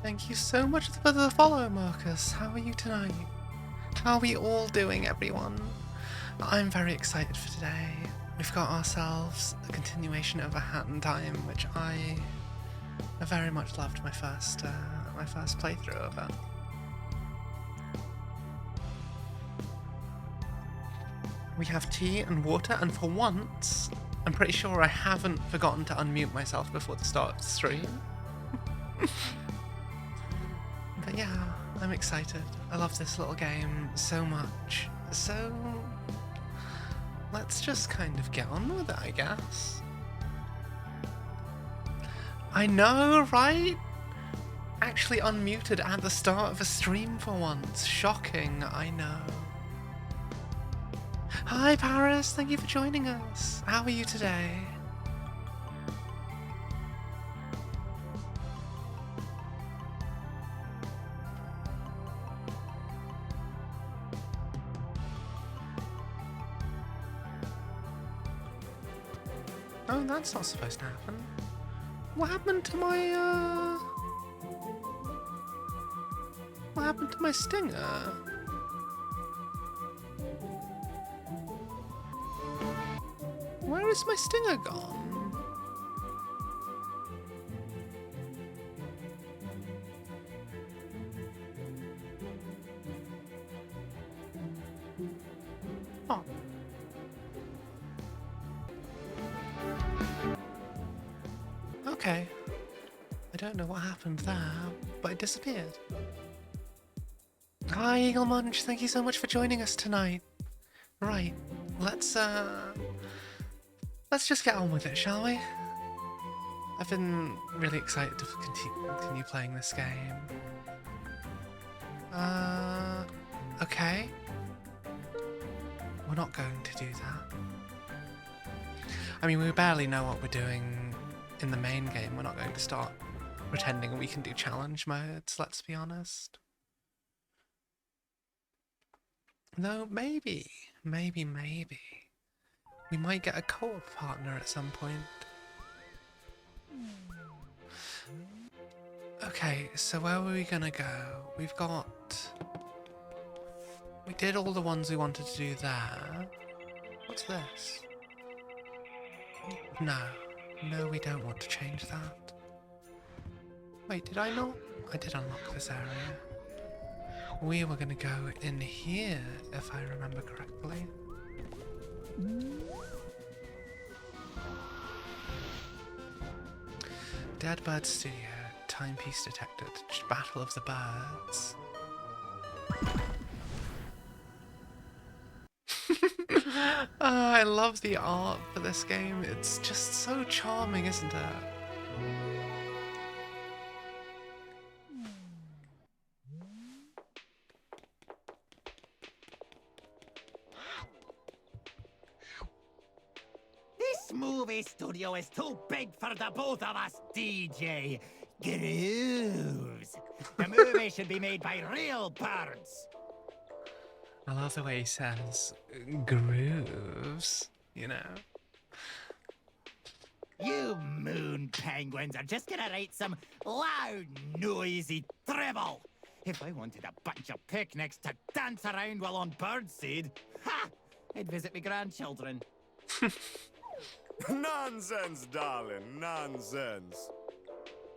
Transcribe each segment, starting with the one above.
Thank you so much for the follow, Marcus. How are you tonight? How are we all doing, everyone? I'm very excited for today. We've got ourselves a continuation of A Hat in Time, which I very much loved my first playthrough of it. We have tea and water, and for once, I'm pretty sure I haven't forgotten to unmute myself before the start of the stream. But yeah, I'm excited. I love this little game so much. So let's just kind of get on with it, I guess. I know, right? Actually unmuted at the start of a stream for once. Shocking, I know. Hi Paris, thank you for joining us. How are you today? Oh, that's not supposed to happen. What happened to my, What happened to my stinger? Where is my stinger gone? Oh. Okay. I don't know what happened there, but it disappeared. Hi Eagle Munch, thank you so much for joining us tonight. Right, let's just get on with it, shall we? I've been really excited to continue playing this game. Okay. We're not going to do that. I mean, we barely know what we're doing in the main game. We're not going to start pretending we can do challenge modes, let's be honest. No, maybe. Maybe. We might get a co-op partner at some point. Okay, so where were we gonna go? We did all the ones we wanted to do there. What's this? No, we don't want to change that. Wait, did I not? I did unlock this area. We were gonna go in here, if I remember correctly. Dead Bird Studio, timepiece detected, Battle of the Birds. I love the art for this game. It's just so charming, isn't it? This movie studio is too big for the both of us, DJ. Grooves. The movie should be made by real birds. I love the way he says grooves, you know. You moon penguins are just gonna write some loud, noisy dribble. If I wanted a bunch of picnics to dance around while on birdseed, ha! I'd visit my grandchildren. Nonsense, darling, nonsense.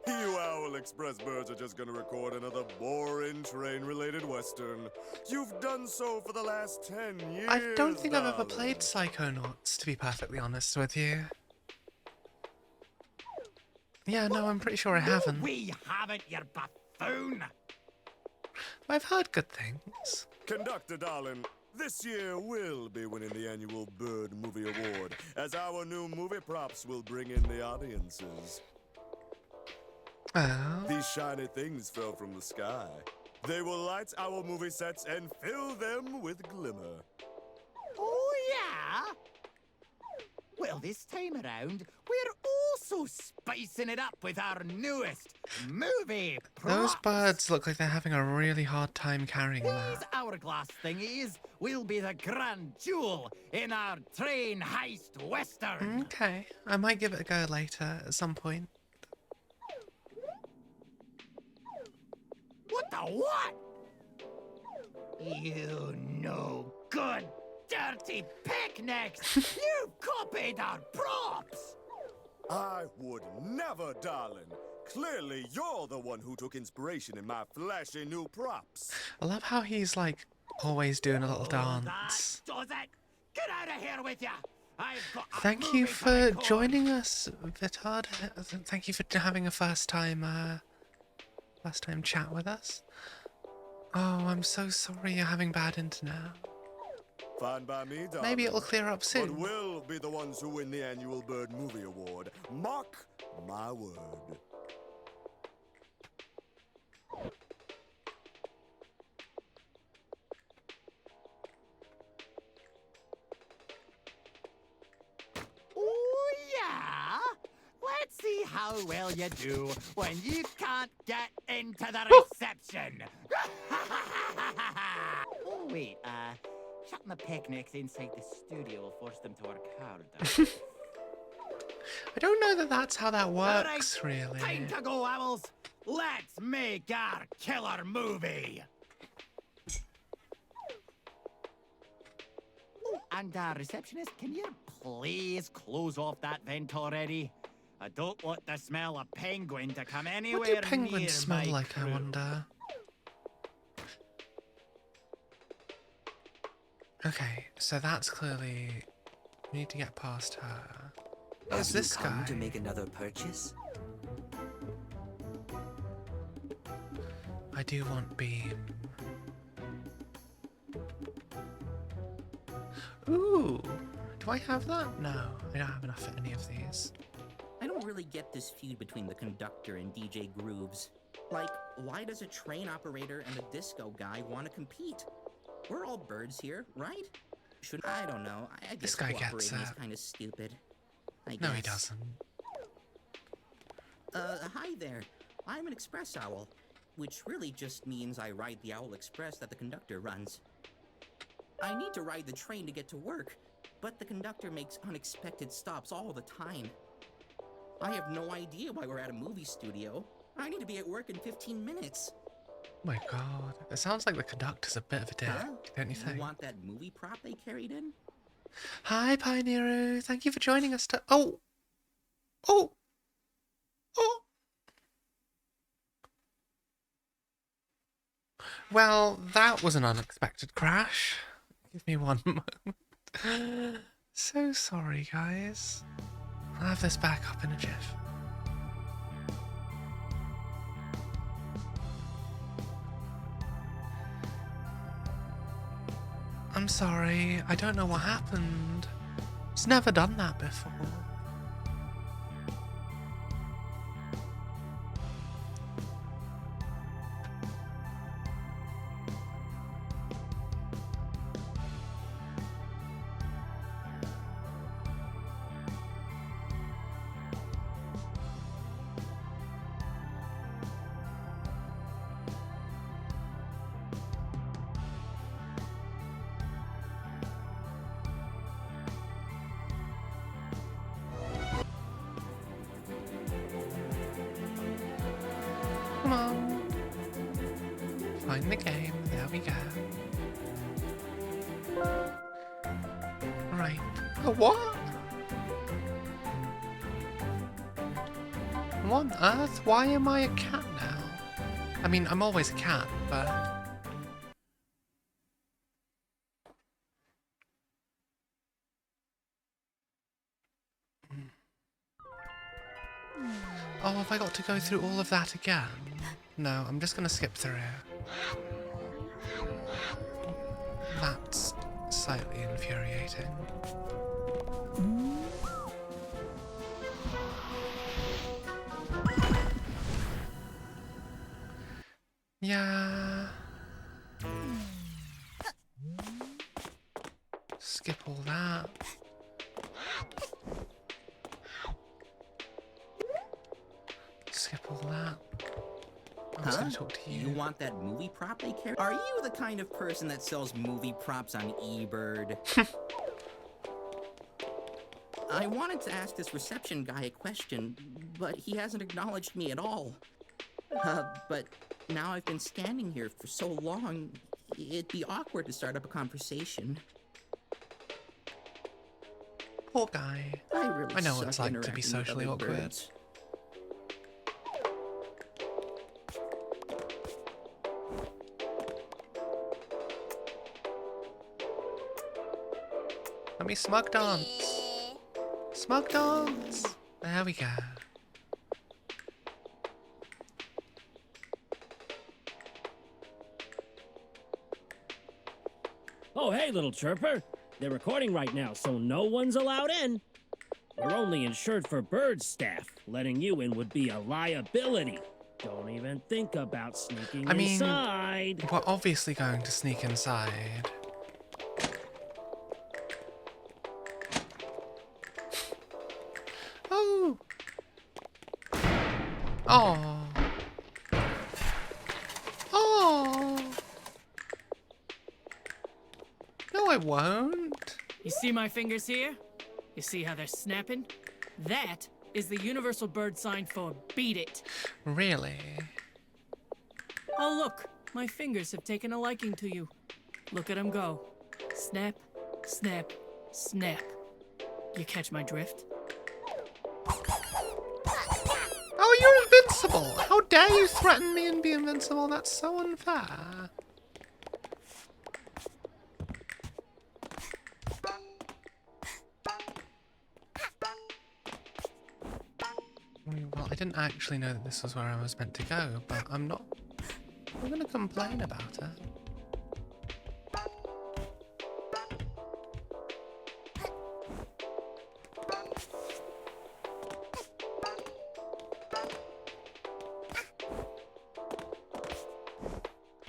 You Owl Express birds are just gonna record another boring train-related western. You've done so for the last 10 years, I don't think I've ever darling. played Psychonauts, to be perfectly honest with you. Yeah, no, I'm pretty sure I haven't. We haven't, you buffoon! I've heard good things. Conductor, darling, this year we'll be winning the annual Bird Movie Award, as our new movie props will bring in the audiences. Oh. These shiny things fell from the sky. They will light our movie sets and fill them with glimmer. Oh, yeah? Well, this time around, we're also spicing it up with our newest movie props. Those birds look like they're having a really hard time carrying These that. hourglass thingies will be the grand jewel in our train heist western. Okay, I might give it a go later at some point. What the what? You no good, dirty picnics! You copied our props! I would never, darling. Clearly, you're the one who took inspiration in my flashy new props. I love how he's like always doing a little That dance. does it! Get out of here with ya! I've got a Thank movie you to for record. joining us, Vitard. Thank you for having a first time chat with us. Oh, I'm so sorry you're having bad internet. Fine by me, darling. Maybe it'll clear up But soon. we'll be the ones who win the annual Bird Movie Award. Mark my word. Oh, yeah? Let's see how well you do when you can't get into the reception. Oh, wait, shutting the picnics inside the studio will force them to work harder. I don't know that that's how that Alright, works, really. time to go, owls. Let's make our killer movie. Oh, and receptionist, can you please close off that vent already? I don't want the smell of penguin to come anywhere What do near penguins smell my like, I crew. wonder? Okay, so that's clearly... We need to get past her. Who's Have you this come guy? to make another purchase? I do want Beam. Ooh! Do I have that? No, I don't have enough for any of these. I don't really get this feud between the conductor and DJ Grooves. Like, why does a train operator and a disco guy want to compete? We're all birds here, right? I don't know. I guess This guy gets cooperating is it. kind of stupid. I No, he guess. doesn't. Hi there. I'm an express owl, which really just means I ride the Owl Express that the conductor runs. I need to ride the train to get to work, but the conductor makes unexpected stops all the time. I have no idea why we're at a movie studio. I need to be at work in 15 minutes. Oh my god. It sounds like the conductor's a bit of a dick, Huh? don't you think? You want that movie prop they carried in? Hi, Pioneero. Thank you for joining us to... Oh! Oh! Oh! Well, that was an unexpected crash. Give me one moment. So sorry, guys. I'll have this back up in a jiff. I'm sorry. I don't know what happened. It's never done that before. Come on. Find the game. There we go. Right. Oh, what? What on earth? Why am I a cat now? I mean, I'm always a cat, but... Oh, have I got to go through all of that again? No, I'm just gonna skip through. That's slightly infuriating. Yeah. Skip all that. Skip all that. I was Huh? gonna talk to you. You want that movie prop they carry? Are you the kind of person that sells movie props on eBird? I wanted to ask this reception guy a question, but he hasn't acknowledged me at all. But Now I've been standing here for so long, it'd be awkward to start up a conversation. Poor guy. I know what it's suck like to be interacting with socially other awkward. birds. Let me smug dance. Smug dance. There we go. Oh, hey, little chirper. They're recording right now, so no one's allowed in. We're only insured for bird staff. Letting you in would be a liability. Don't even think about sneaking I mean, inside. we're obviously going to sneak inside. Oh! Oh! Oh! No, I won't. You see my fingers here? You see how they're snapping? That is the universal bird sign for beat it. Really? Oh look, my fingers have taken a liking to you. Look at them go. Snap, snap, snap. You catch my drift? Oh, you're invincible! How dare you threaten me and be invincible? That's so unfair. Well, I didn't actually know that this was where I was meant to go, but I'm not gonna complain about it.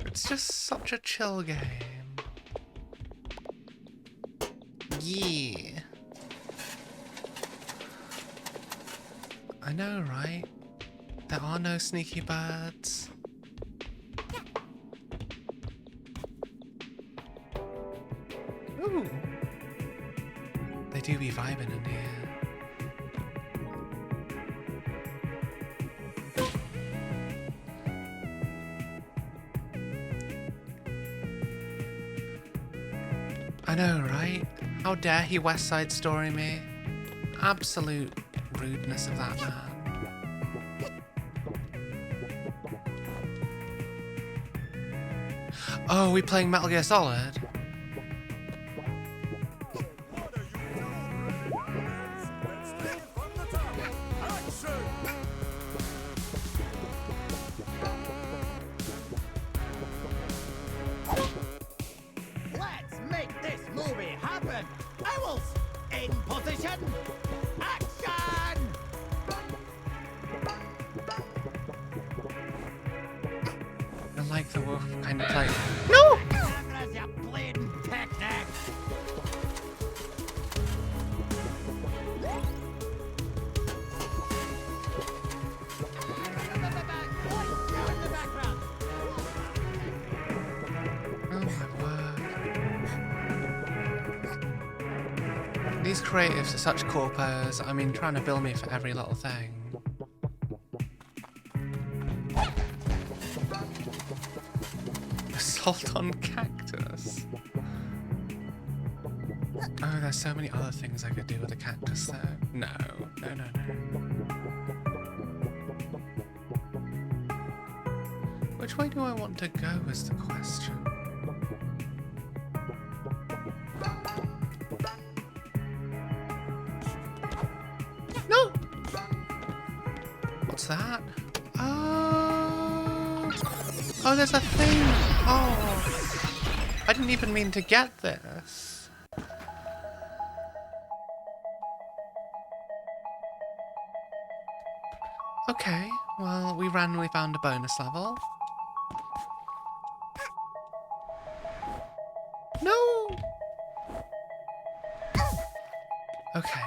It's just such a chill game. Yeah. I know, right? There are no sneaky birds. Ooh. They do be vibing in here. I know, right? How dare he West Side Story me? Absolute rudeness of that man. Oh, we playing Metal Gear Solid? Let's make this movie happen! Owls, in position! Action! I like the wolf kind of like. No! Cameras, you bleeding picnic! Oh my word. These creatives are such corpos. I mean, trying to bill me for every little thing. Assault on cactus. Oh, there's so many other things I could do with a cactus though. No, no, no, no. Which way do I want to go is the question. No! What's that? Oh! Oh, there's a thing! Oh! I didn't even mean to get this. Okay, well, we randomly found a bonus level. No! Okay.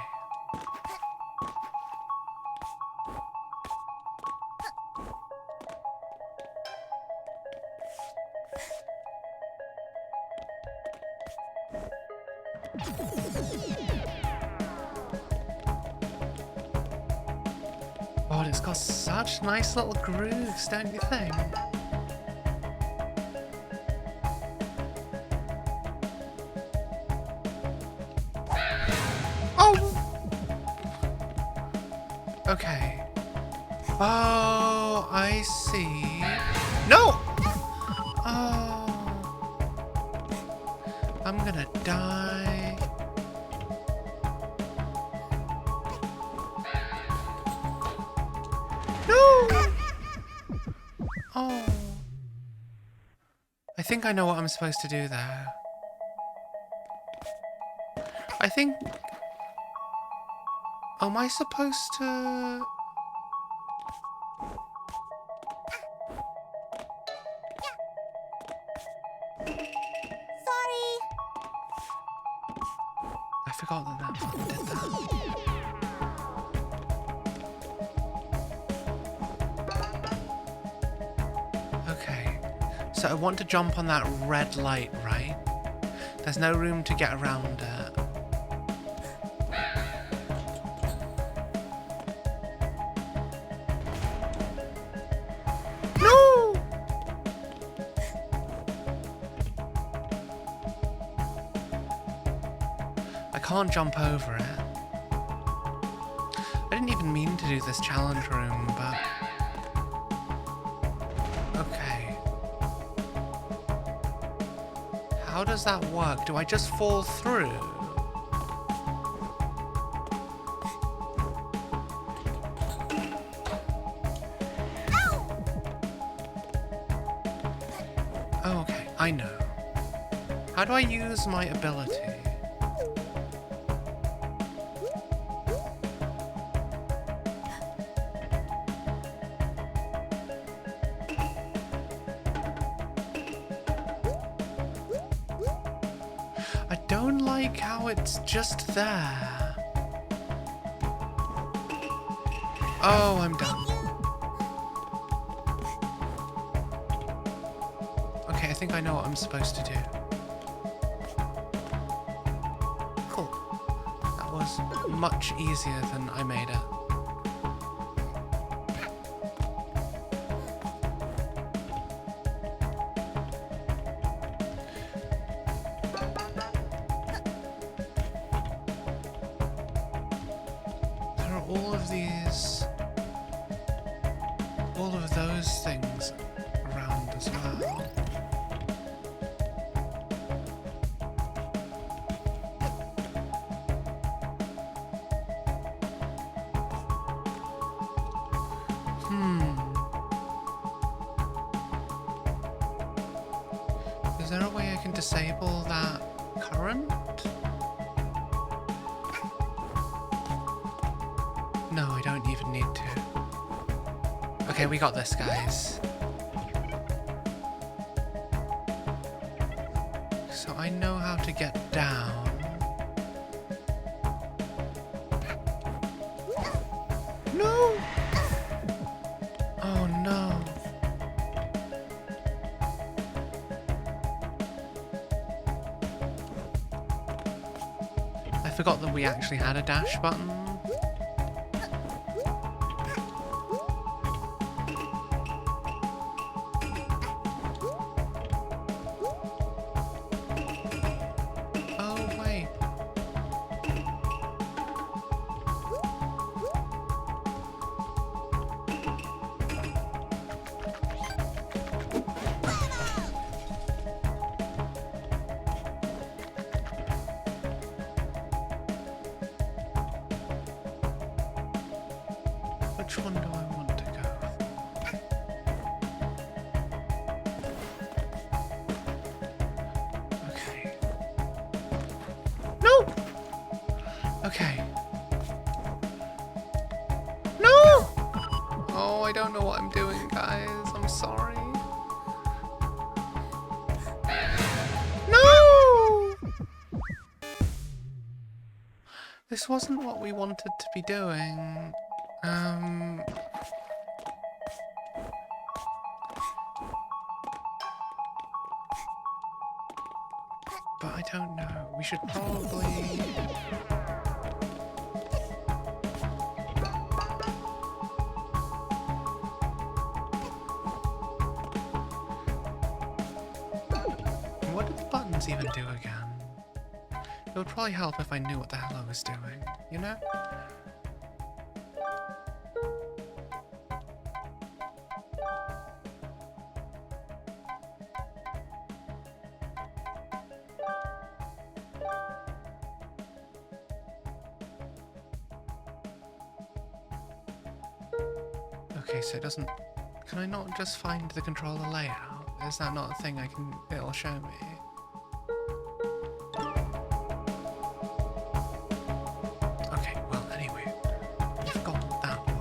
God, it's got such nice little grooves, don't you think? Okay. Oh, I see. No! Oh. I'm gonna die. No! Oh. I think I know what I'm supposed to do there. I think... Am I supposed to... I forgot that button did that. Okay. So I want to jump on that red light, right? There's no room to get around it. No! I can't jump over it. I didn't even mean to do this challenge room, but... Okay. How does that work? Do I just fall through? Oh, okay. I know. How do I use my ability? I don't like how it's just there. Oh, I'm done. Okay, I think I know what I'm supposed to do. Cool. That was much easier than I made it. All of those things around as well. Is there a way I can disable that current? No, I don't even need to. Okay, we got this, guys. So I know how to get down. No! Oh no. I forgot that we actually had a dash button. Which one do I want to go? Okay. No! Okay. No! Oh, I don't know what I'm doing, guys. I'm sorry. No! This wasn't what we wanted to be doing. But I don't know. We should probably... What did the buttons even do again? It would probably help if I knew what the hell I was doing, you know? Okay, so it doesn't... Can I not just find the controller layout? Is that not a thing it'll show me? Okay, well, anyway. We've got that one.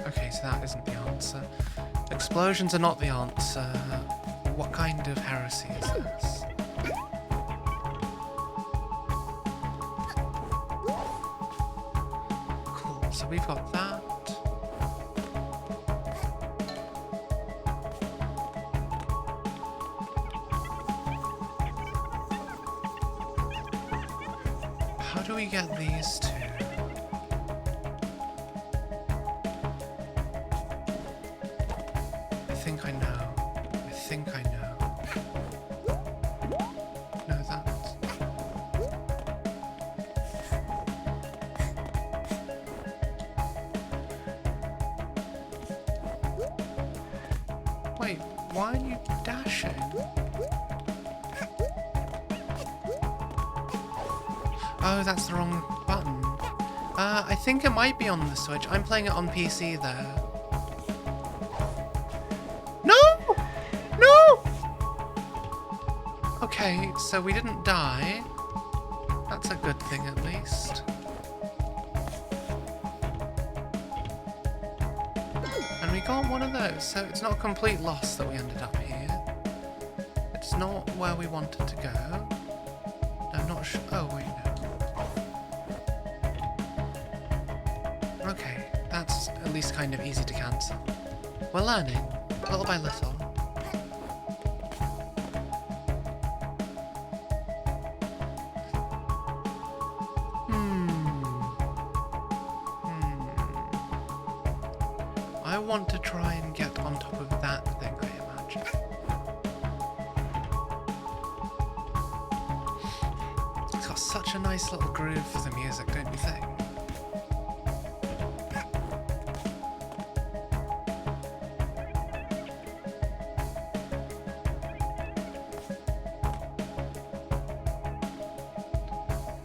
Okay, so that isn't the answer. Explosions are not the answer. What kind of heresy is this? Cool, so we've got that. How do we get these two? I think I know. No, that's... Wait, why are you dashing? Oh, that's the wrong button. I think it might be on the Switch. I'm playing it on PC there. Okay, so we didn't die. That's a good thing, at least. And we got one of those, so it's not a complete loss that we ended up here. It's not where we wanted to go. I'm not sure. Oh, wait, no. Okay, that's at least kind of easy to cancel. We're learning, little by little. I want to try and get on top of that thing, I imagine. It's got such a nice little groove for the music, don't you think?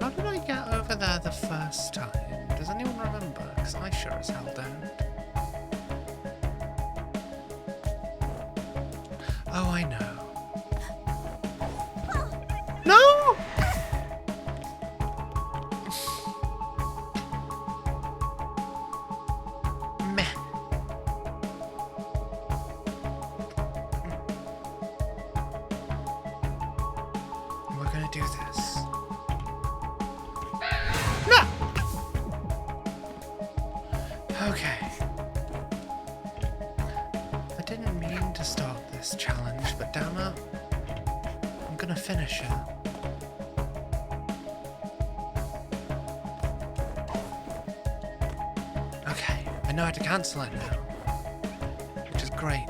How did I get over there the first time? Does anyone remember? Because I sure as hell don't. Oh, I know. No! Meh. We're gonna do this. No! Okay. I didn't mean to start this challenge, but damn it, I'm gonna finish it. Okay, I know how to cancel it now, which is great.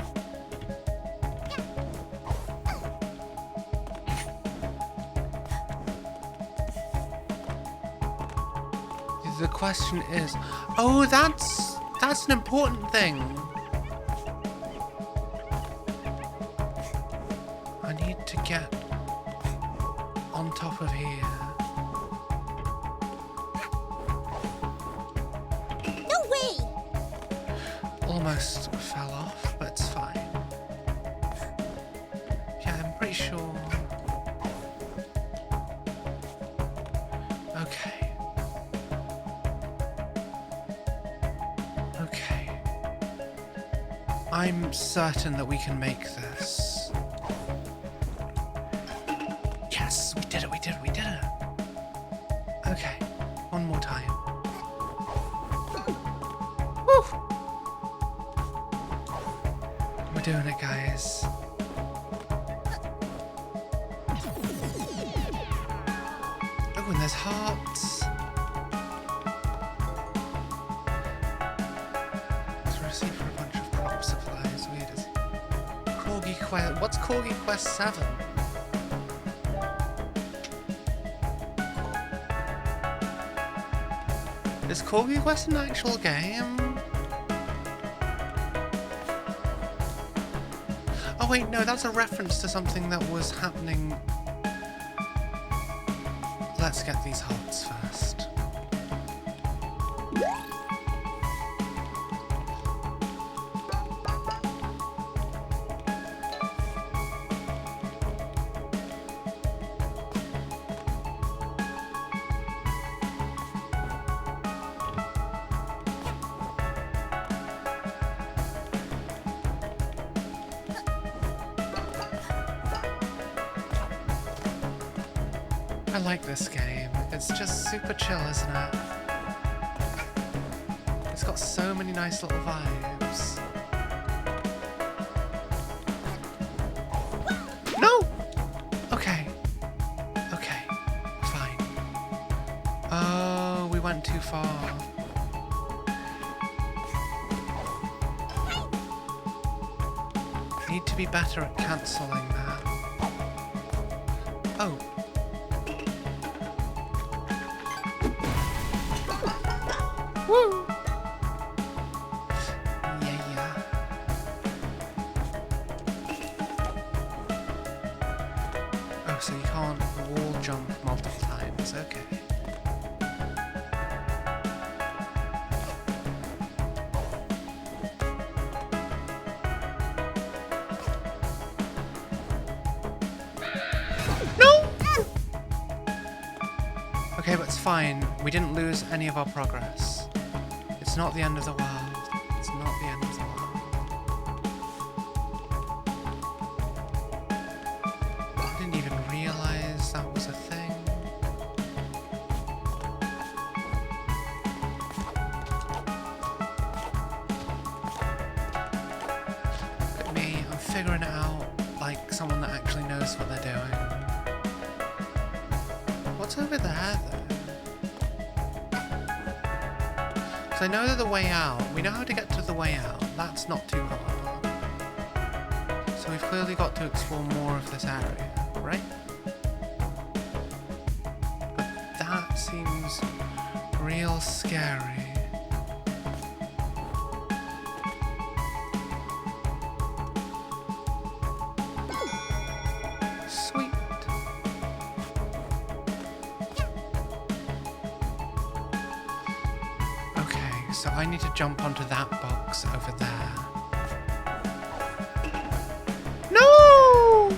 The question is, oh, that's an important thing. I need to get on top of here. No way! Almost fell off, but it's fine. Yeah, I'm pretty sure. Okay. Okay. I'm certain that we can make this. Yes, we did it, we did it, we did it. Okay, one more time. Woo! We're doing it, guys. Oh, and there's hearts. It's a receipt for a bunch of crop supplies. Weird as Corgi Quest. What's Corgi Quest 7? Is Corgi Quest an actual game? Oh wait, no, that's a reference to something that was happening. Let's get these hearts first. I like this game. It's just super chill, isn't it? It's got so many nice little vibes. No! Okay. Okay. Fine. Oh, we went too far. Need to be better at cancelling that. Oh. Woo! Yeah. Oh, so you can't wall jump multiple times. Okay. No! Okay, but it's fine. We didn't lose any of our progress. It's not the end of the world. It's not the end of the world. I didn't even realize that was a thing. Look at me, I'm figuring it out like someone that actually knows what they're doing. What's over there though? I know that the way out, we know how to get to the way out, that's not too hard. So we've clearly got to explore more of this area, right? But that seems real scary. Sweet. So I need to jump onto that box over there. No!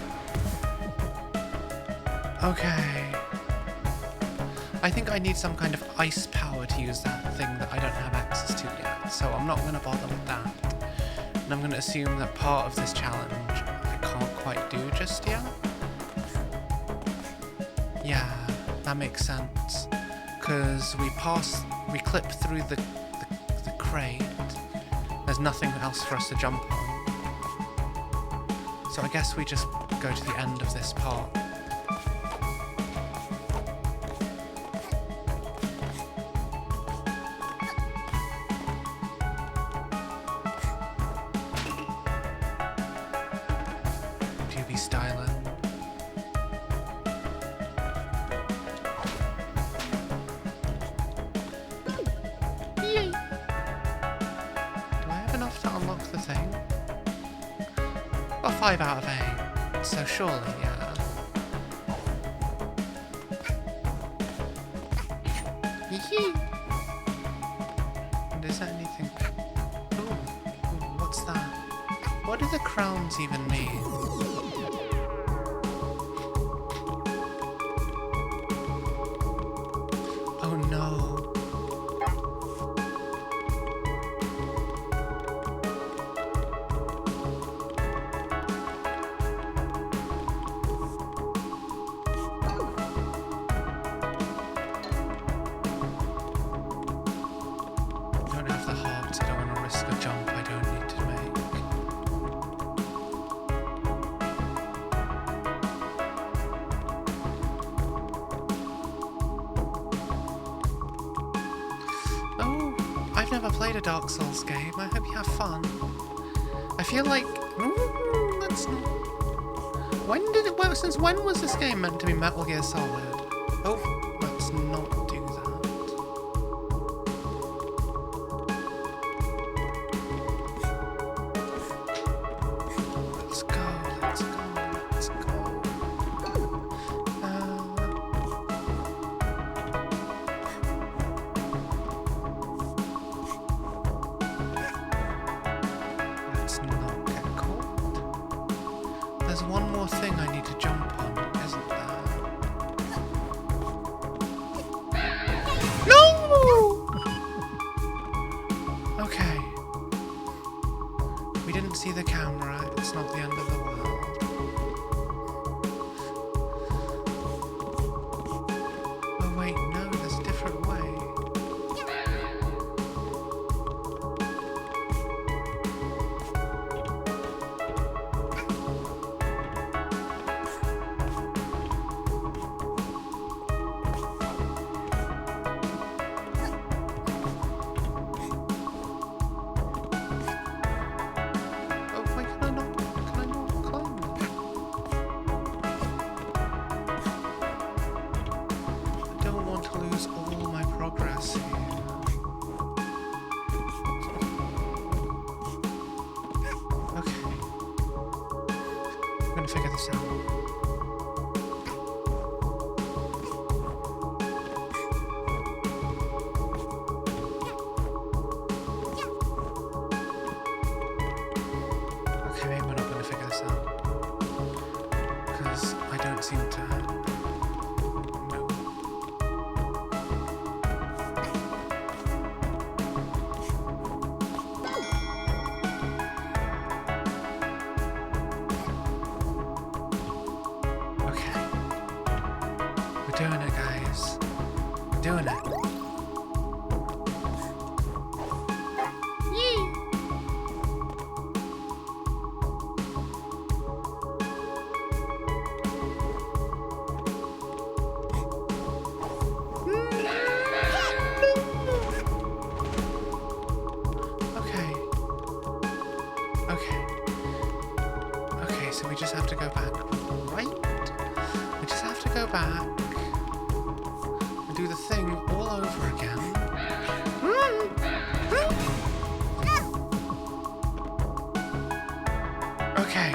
Okay. I think I need some kind of ice power to use that thing that I don't have access to yet, so I'm not going to bother with that. And I'm going to assume that part of this challenge I can't quite do just yet. Yeah, that makes sense. Because we clip through the crate. There's nothing else for us to jump on. So I guess we just go to the end of this part. Doobie styling. The thing. Got 5 out of 8, so surely, yeah. Yee. And is there anything? Ooh, what's that? What do the crowns even mean? Oh no. I've never played a Dark Souls game. I hope you have fun. I feel like... Ooh, look That's not... When did it... Well, since when was this game meant to be Metal Gear Solid? Oh, let's not do that. Let's go, let's go, let's go. Let's not get caught. There's one more thing I need to jump on, isn't there? No! Okay. We didn't see the camera. It's not the end of the world. Oh wait, no, there's a different way. Oh, why can I not climb that? I don't want to lose all my progress here. Okay. I'm gonna figure this out. Okay, maybe we're not gonna figure this out. Because I don't seem to know. Okay. We're doing it, guys. We're doing it. Yee! Okay. Okay. Okay, so we just have to go back, right? We just have to go back and do the thing all over again. Okay.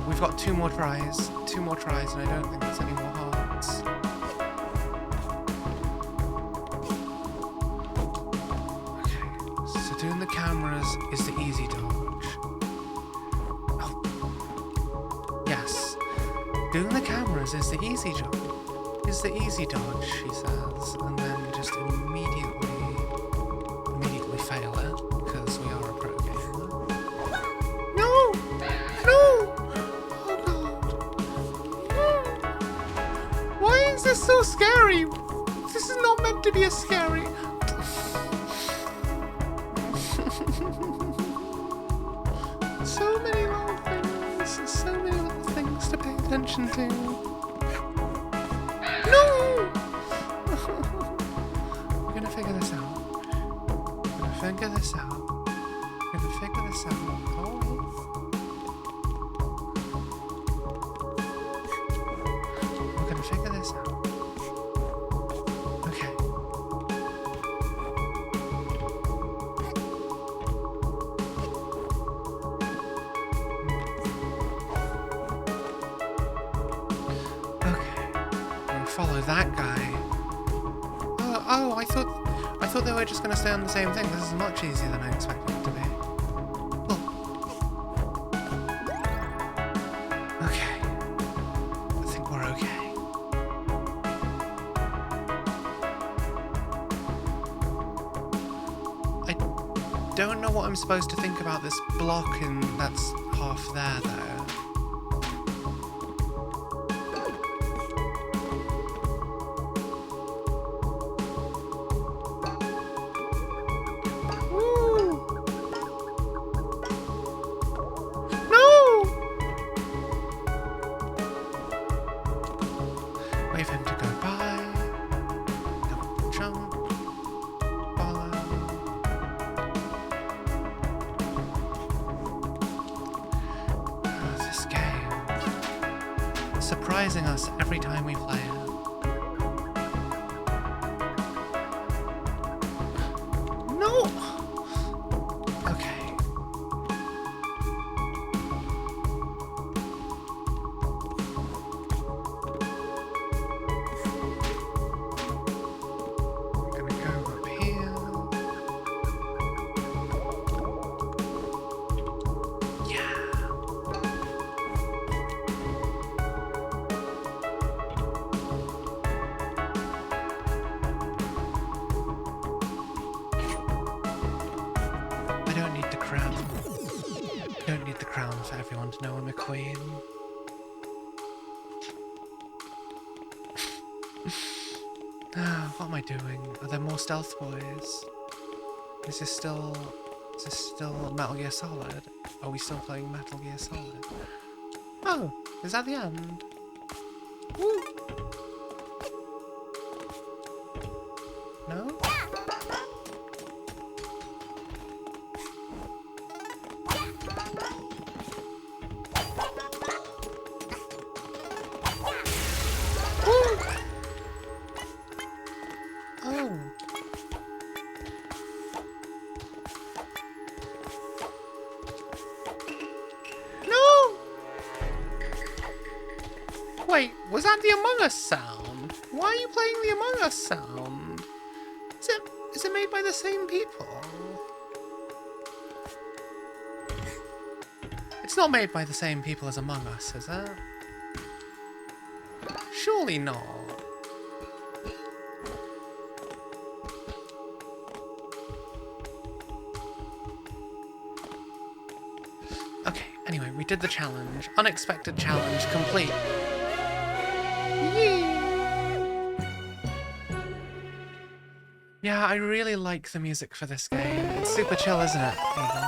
We've got two more tries, and I don't think there's any more hearts. Okay, so doing the cameras is the easy dodge. Oh. Yes. Doing the cameras is the easy dodge. Is the easy dodge, she says, and then just immediately fail it, because we are a pro gamer. No! No! Oh god. No. Why is this so scary? This is not meant to be a scary. So many little things to pay attention to. No! We're gonna figure this out. We're gonna figure this out. We're gonna figure this out. Oh. We're gonna figure this out. Okay. Okay. We'll follow that guy. Oh, I thought they were just gonna stay on the same thing. This is much easier than I expected it to be. Oh. Okay. I think we're okay. I don't know what I'm supposed to think about this block and that's half there though. Wave him to go by. Don't jump. Follow. advising us every time we play it. No! Okay. I'm gonna go up here. Yeah. I don't need the crown. I don't need the crown for everyone to know I'm a queen. What am I doing? Are there more stealth boys? Is this still Metal Gear Solid? Are we still playing Metal Gear Solid? Oh, is that the end? Woo! No? Woo! Oh. No! Wait, was that the Among Us sound? Why are you playing the Among Us sound? Is it made by the same people? It's not made by the same people as Among Us, is it? Surely not. Okay, anyway, we did the challenge. Unexpected challenge complete. Yee! Yeah, I really like the music for this game. It's super chill, isn't it? Even?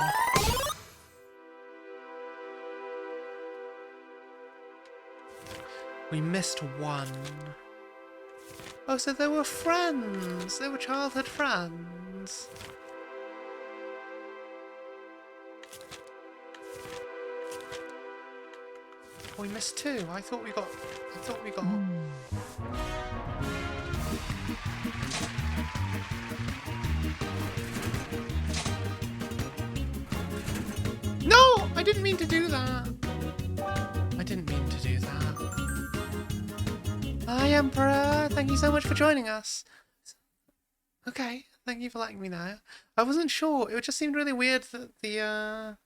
We missed one. Oh, so they were friends. They were childhood friends. We missed two. I thought we got. No! I didn't mean to do that. I didn't mean to do that. Hi, Emperor. Thank you so much for joining us. Okay, thank you for letting me know. I wasn't sure. It just seemed really weird that the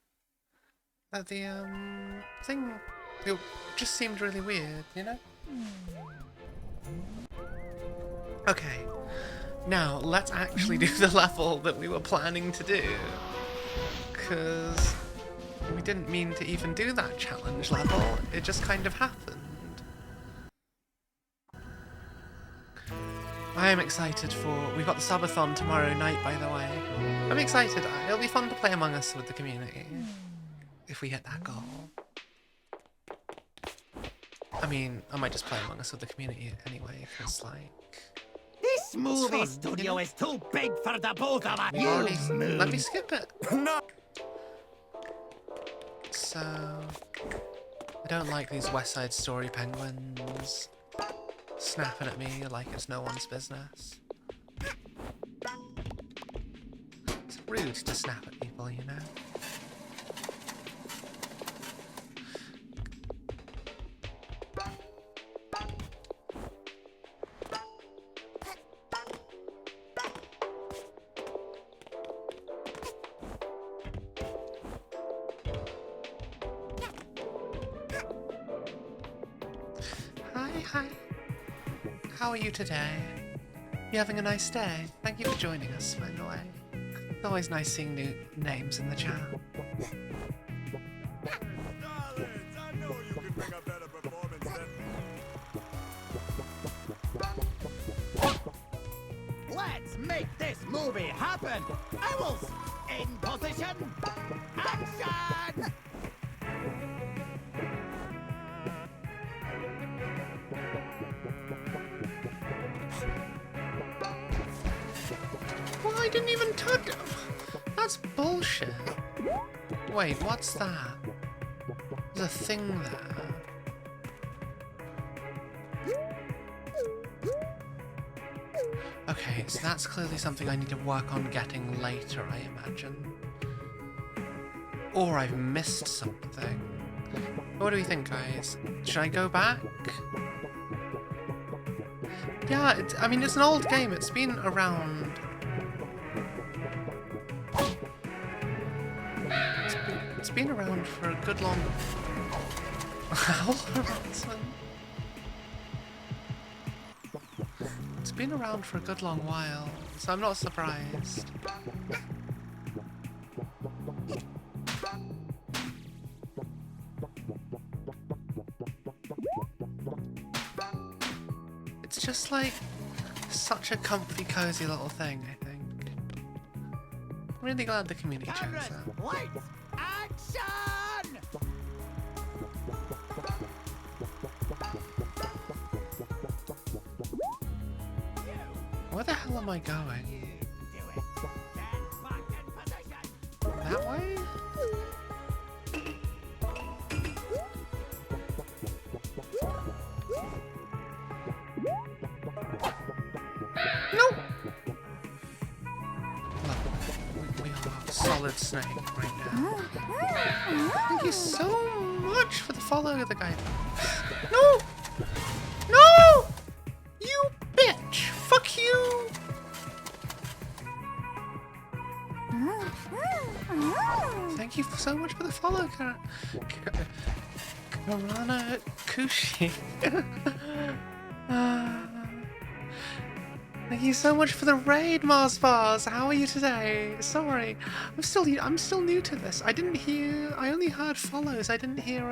thing. It just seemed really weird, you know? Okay. Now, let's actually do the level that we were planning to do. Because we didn't mean to even do that challenge level. It just kind of happened. I am excited for... We've got the subathon tomorrow night, by the way. I'm excited. It'll be fun to play Among Us with the community. If we hit that goal. I mean, I might just play Among Us with the community anyway, because, like... This movie fun, studio you know? is too big for the both of us. We've already... Let me skip it. No! So... I don't like these West Side Story penguins snapping at me like it's no one's business. It's rude to snap at people, you know? Hi. How are you today? You having a nice day? Thank you for joining us, by the way. It's always nice seeing new names in the chat. Darlings, I know you can bring a better performance than me. Let's make this movie happen. Owls, in position. Action! Well, I didn't even touch it. That's bullshit. Wait, what's that? There's a thing there. Okay, so that's clearly something I need to work on getting later, I imagine. Or I've missed something. What do we think, guys? Should I go back? Yeah, I mean, it's an old game. It's been around. It's been around for a good long... Owl harassment? It's been around for a good long while, so I'm not surprised. It's just like such a comfy, cozy little thing, I think. I'm really glad the community chose Cameras, that. lights, action! Where the hell am I going? You do it. Stand back in position. That way? No! Look, we are solid snake right now. Thank you so much for the follow, the guy. No! No! You bitch! Fuck you! Thank you so much for the follow, Karana Kushi. Thank you so much for the raid, Mars Bars. How are you today? Sorry, I'm still new to this. I only heard follows. I didn't hear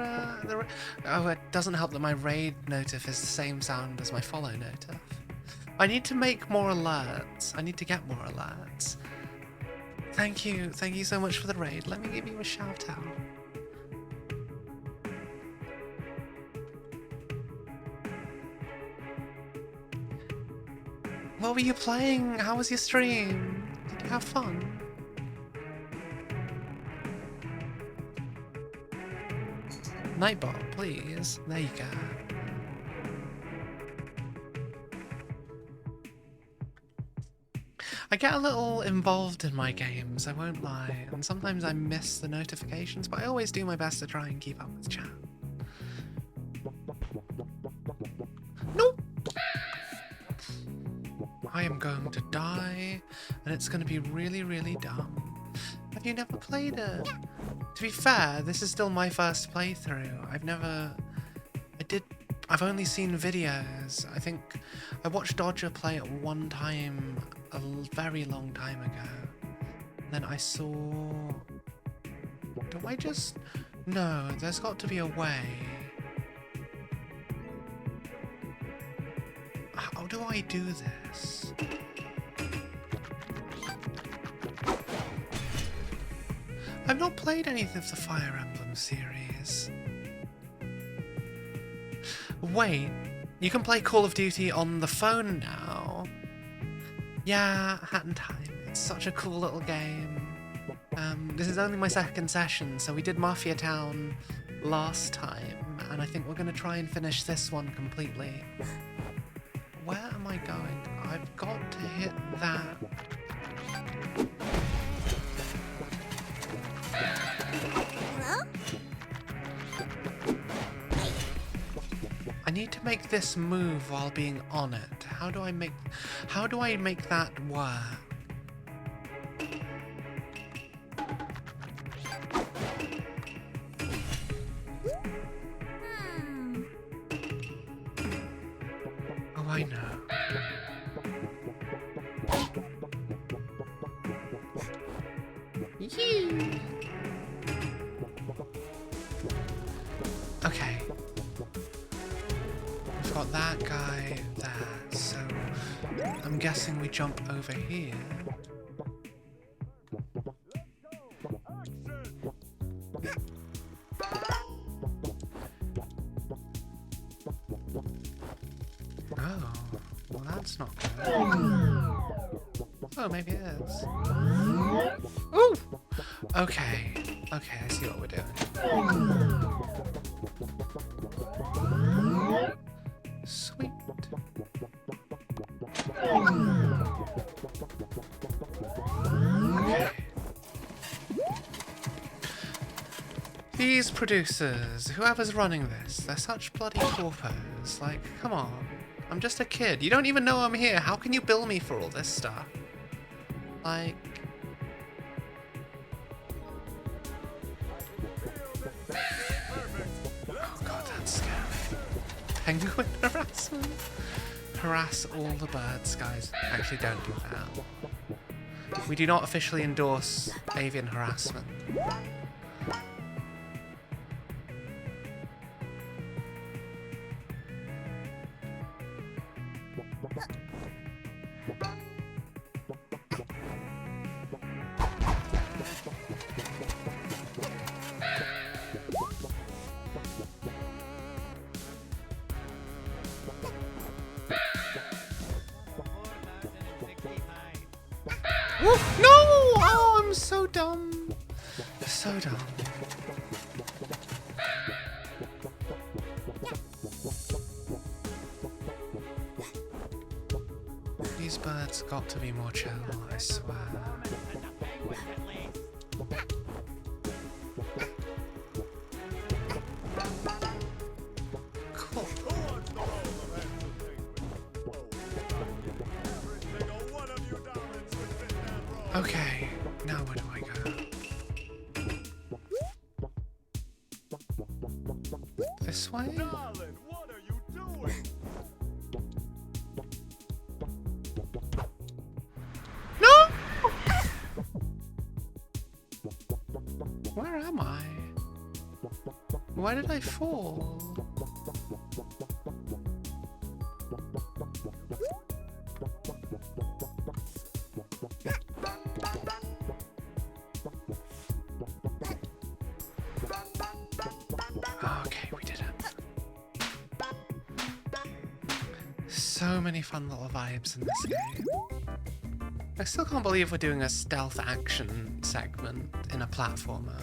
oh, it doesn't help that my raid notif is the same sound as my follow notif. I need to make more alerts. I need to get more alerts. Thank you so much for the raid. Let me give you a shout out. What were you playing? How was your stream? Did you have fun? Nightbot, please. There you go. I get a little involved in my games, I won't lie, and sometimes I miss the notifications, but I always do my best to try and keep up with chat. Nope! I am going to die, and it's going to be really, really dumb. Have you never played it? To be fair, this is still my first playthrough. I've only seen videos. I think I watched Dodger play it one time a very long time ago. Then I saw... Do I just... No, there's got to be a way. How do I do this? I've not played any of the Fire Emblem series. Wait, you can play Call of Duty on the phone now? Yeah, Hat in Time. It's such a cool little game. This is only my second session, so we did Mafia Town last time, and I think we're going to try and finish this one completely. Where am I going? I've got to hit that. Huh? I need to make this move while being on it. How do I make that work? Oh, I know. Yee. Okay. We've got that guy there, so I'm guessing we jump over here. Oh, well that's not good. Oh, maybe it is. Ooh! Okay, I see what we're doing. Sweet. These producers, whoever's running this, they're such bloody corpos. Like, come on. I'm just a kid. You don't even know I'm here. How can you bill me for all this stuff? Like... Oh god, that's scary. Penguin harassment? Harass all the birds, guys. Actually, don't do that. We do not officially endorse avian harassment. No! Oh, I'm so dumb. So dumb. These birds got to be more chill, I swear. Cool. Okay, now where do I go? This way? Darling, what are you doing? No! Where am I? Why did I fall? Okay, we did it. So many fun little vibes in this game. I still can't believe we're doing a stealth action segment in a platformer.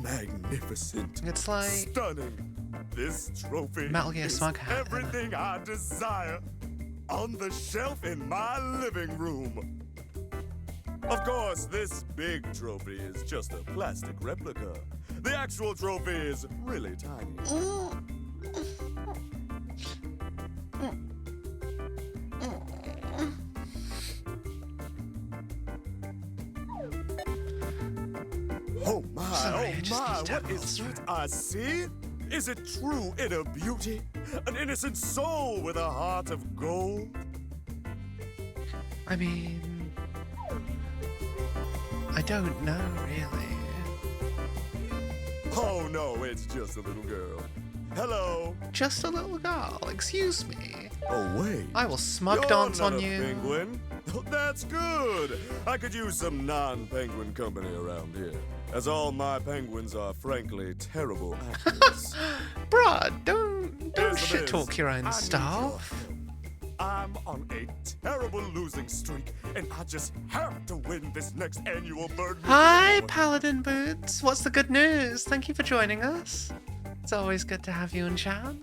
Magnificent. It's like Stunning. This trophy Metal Gear is Smug hat, isn't it? everything I desire. On the shelf in my living room. Of course, this big trophy is just a plastic replica. The actual trophy is really tiny. Oh Sorry, I my, just need to what is that I see? Is it true inner beauty? An innocent soul with a heart of gold? I mean, I don't know really. Oh no, it's just a little girl. Hello. Just a little girl, excuse me. Oh wait. I will smug You're dance not on a you. penguin. Oh, that's good. I could use some non-penguin company around here, as all my penguins are frankly terrible actors. Bruh, don't Here's the shit biz. talk your I own need stuff. your help. I'm on a terrible losing streak, and I just have to win this next annual bird. Hi, Award. Paladin Boots. What's the good news? Thank you for joining us. It's always good to have you in chat.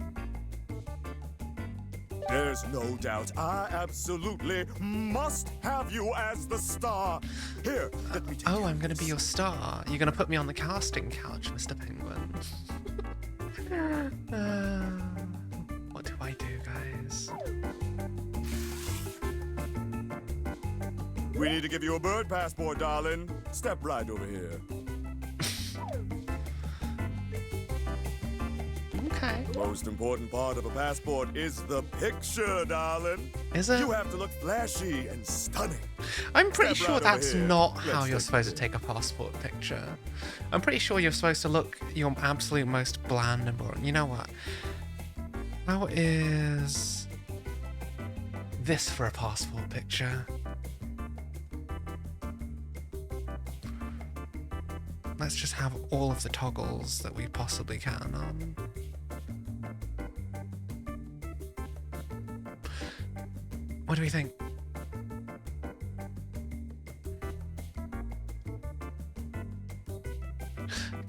There's no doubt I absolutely must have you as the star. Here, let me take Oh, care I'm of gonna be this. your star. You're gonna put me on the casting couch, Mr. Penguin. What do I do, guys? We need to give you a bird passport, darling. Step right over here. Okay. The most important part of a passport is the picture, darling. Is it? You have to look flashy and stunning. I'm pretty Step sure right over that's here. not Let's how you're take supposed to it. take a passport picture. I'm pretty sure you're supposed to look your absolute most bland and boring. You know what? How is this for a passport picture? Let's just have all of the toggles that we possibly can on. What do we think?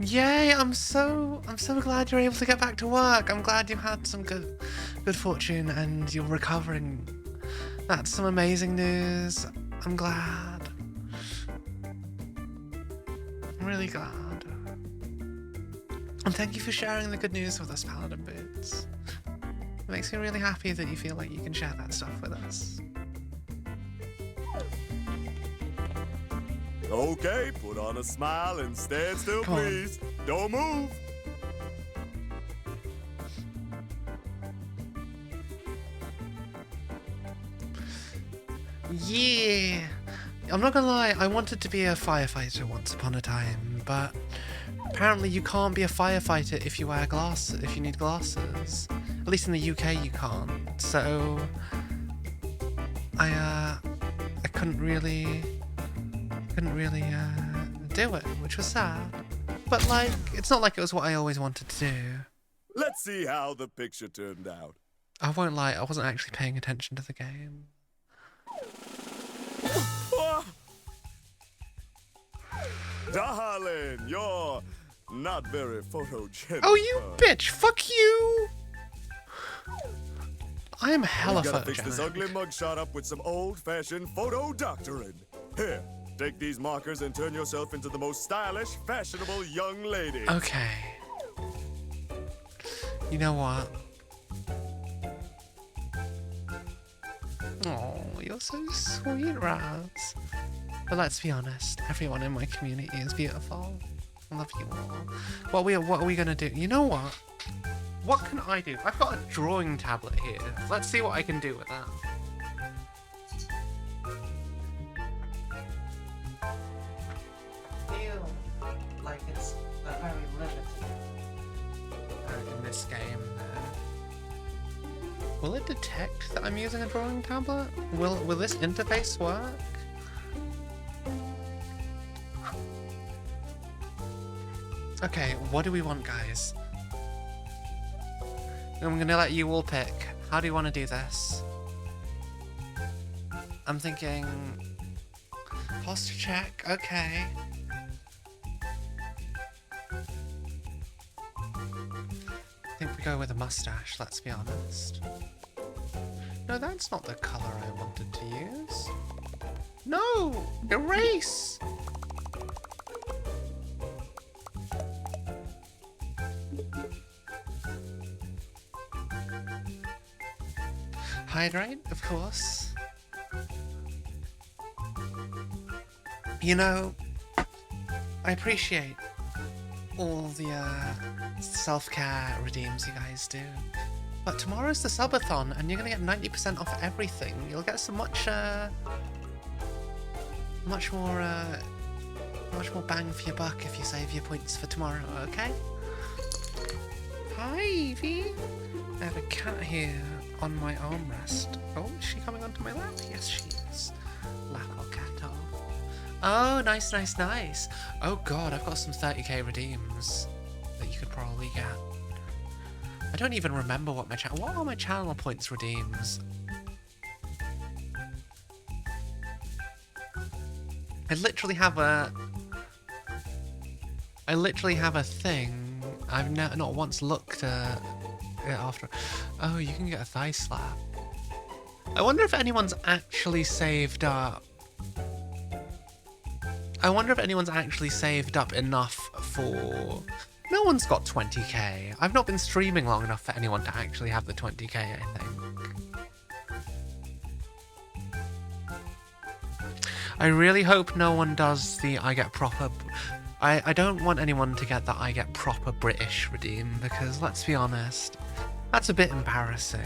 Yay, I'm so glad you're able to get back to work. I'm glad you had some good fortune and you're recovering. That's some amazing news. I'm glad. I'm really glad. And thank you for sharing the good news with us, Paladin Boots. It makes me really happy that you feel like you can share that stuff with us. Okay, put on a smile and stand still, Come on. please. Don't move. Yeah! I'm not gonna lie, I wanted to be a firefighter once upon a time, but apparently you can't be a firefighter if you wear glasses, if you need glasses. At least in the UK you can't. So I couldn't really do it, which was sad. But like, it's not like it was what I always wanted to do. Let's see how the picture turned out. I won't lie, I wasn't actually paying attention to the game. Darling, you're not very photogenic. Oh, you bitch! Fuck you! I am hella We gotta fix this photogenic. ugly mugshot up with some old-fashioned photo doctoring. Here, take these markers and turn yourself into the most stylish, fashionable young lady. Okay. You know what? Oh, you're so sweet, Raz. But let's be honest, everyone in my community is beautiful. I love you all. What are we gonna do? You know what? What can I do? I've got a drawing tablet here. Let's see what I can do with that. Feel like it's a very limited in this game. Will it detect that I'm using a drawing tablet? Will this interface work? Okay, what do we want, guys? I'm gonna let you all pick. How do you want to do this? I'm thinking... posture check, okay. I think we go with a mustache, let's be honest. No, that's not the color I wanted to use. No! Erase! Hydrate, of course. You know, I appreciate all the self-care redeems you guys do. But tomorrow's the subathon and you're gonna get 90% off everything. You'll get some much more bang for your buck if you save your points for tomorrow, okay? Hi, Evie! I have a cat here on my armrest. Oh, is she coming onto my lap? Yes, she is. Lap or cat. Oh, nice, nice, nice. Oh god, I've got some 30k redeems that you could probably get. I don't even remember what what are my channel points redeems? I literally have a thing. I've not once looked at it after. Oh, you can get a thigh slap. I wonder if anyone's actually saved up. I wonder if anyone's actually saved up enough for... No one's got 20k. I've not been streaming long enough for anyone to actually have the 20k, I think. I really hope no one does the I get proper... I don't want anyone to get that I get proper British redeem, because let's be honest, that's a bit embarrassing.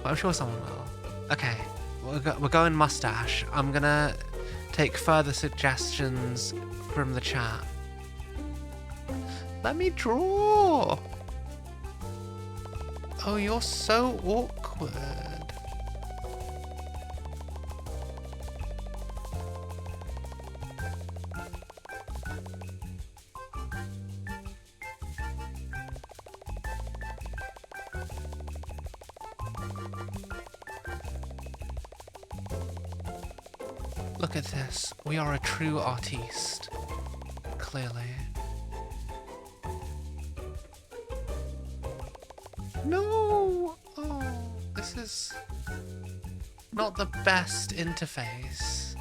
But I'm sure someone will. Okay, we're going mustache. I'm gonna take further suggestions from the chat. Let me draw! Oh, you're so awkward. Look at this. We are a true artiste. Clearly. No! Oh, this is not the best interface.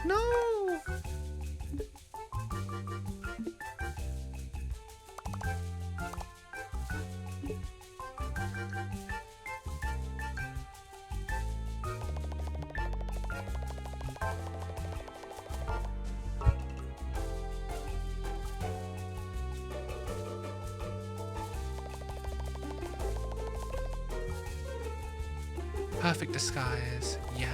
No! Perfect disguise. Yeah.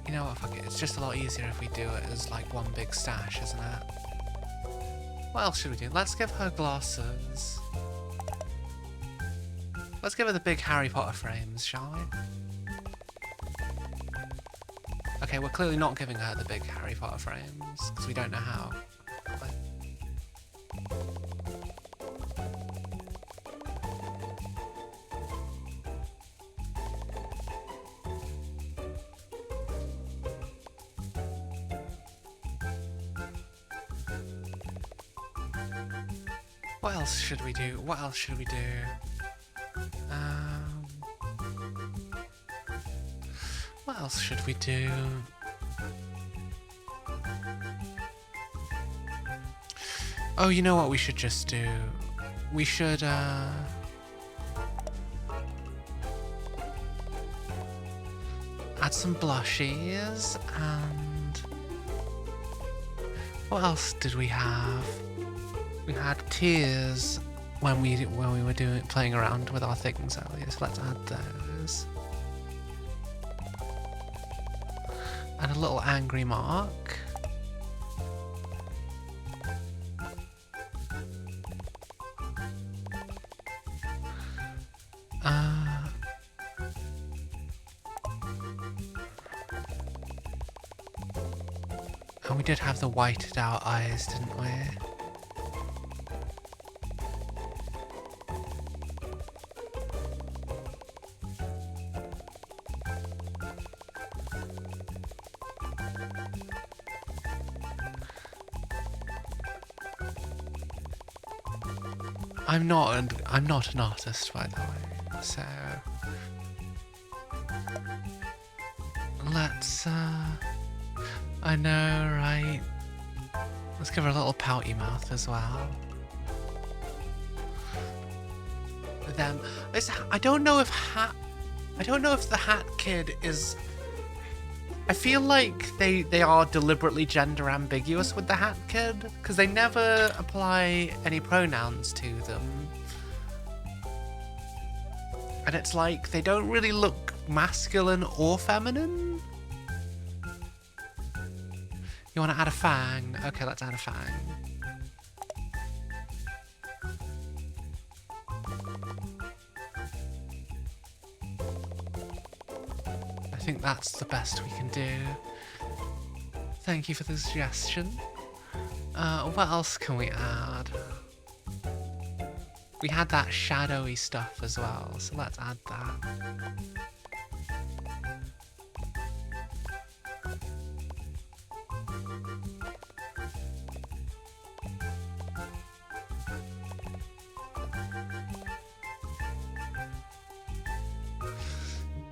You know what, fuck it. It's just a lot easier if we do it as like one big stash, isn't it? What else should we do? Let's give her glasses. Let's give her the big Harry Potter frames, shall we? Okay, we're clearly not giving her the big Harry Potter frames, because we don't know how. What else should we do? What else should we do? What else should we do? Oh, you know what we should just do? We should, add some blushies, and what else did we have? We had tears when we were playing around with our things earlier, so let's add those. And a little angry mark. And we did have the whited out eyes, didn't we? I'm not an artist, by the way, so let's I know, right? Let's give her a little pouty mouth as well. Then I don't know if the hat kid is. I feel like they are deliberately gender ambiguous with the hat kid, because they never apply any pronouns to them. And it's like they don't really look masculine or feminine. You want to add a fang? Okay, let's add a fang. I think that's the best we can do. Thank you for the suggestion. What else can we add? We had that shadowy stuff as well, so let's add that.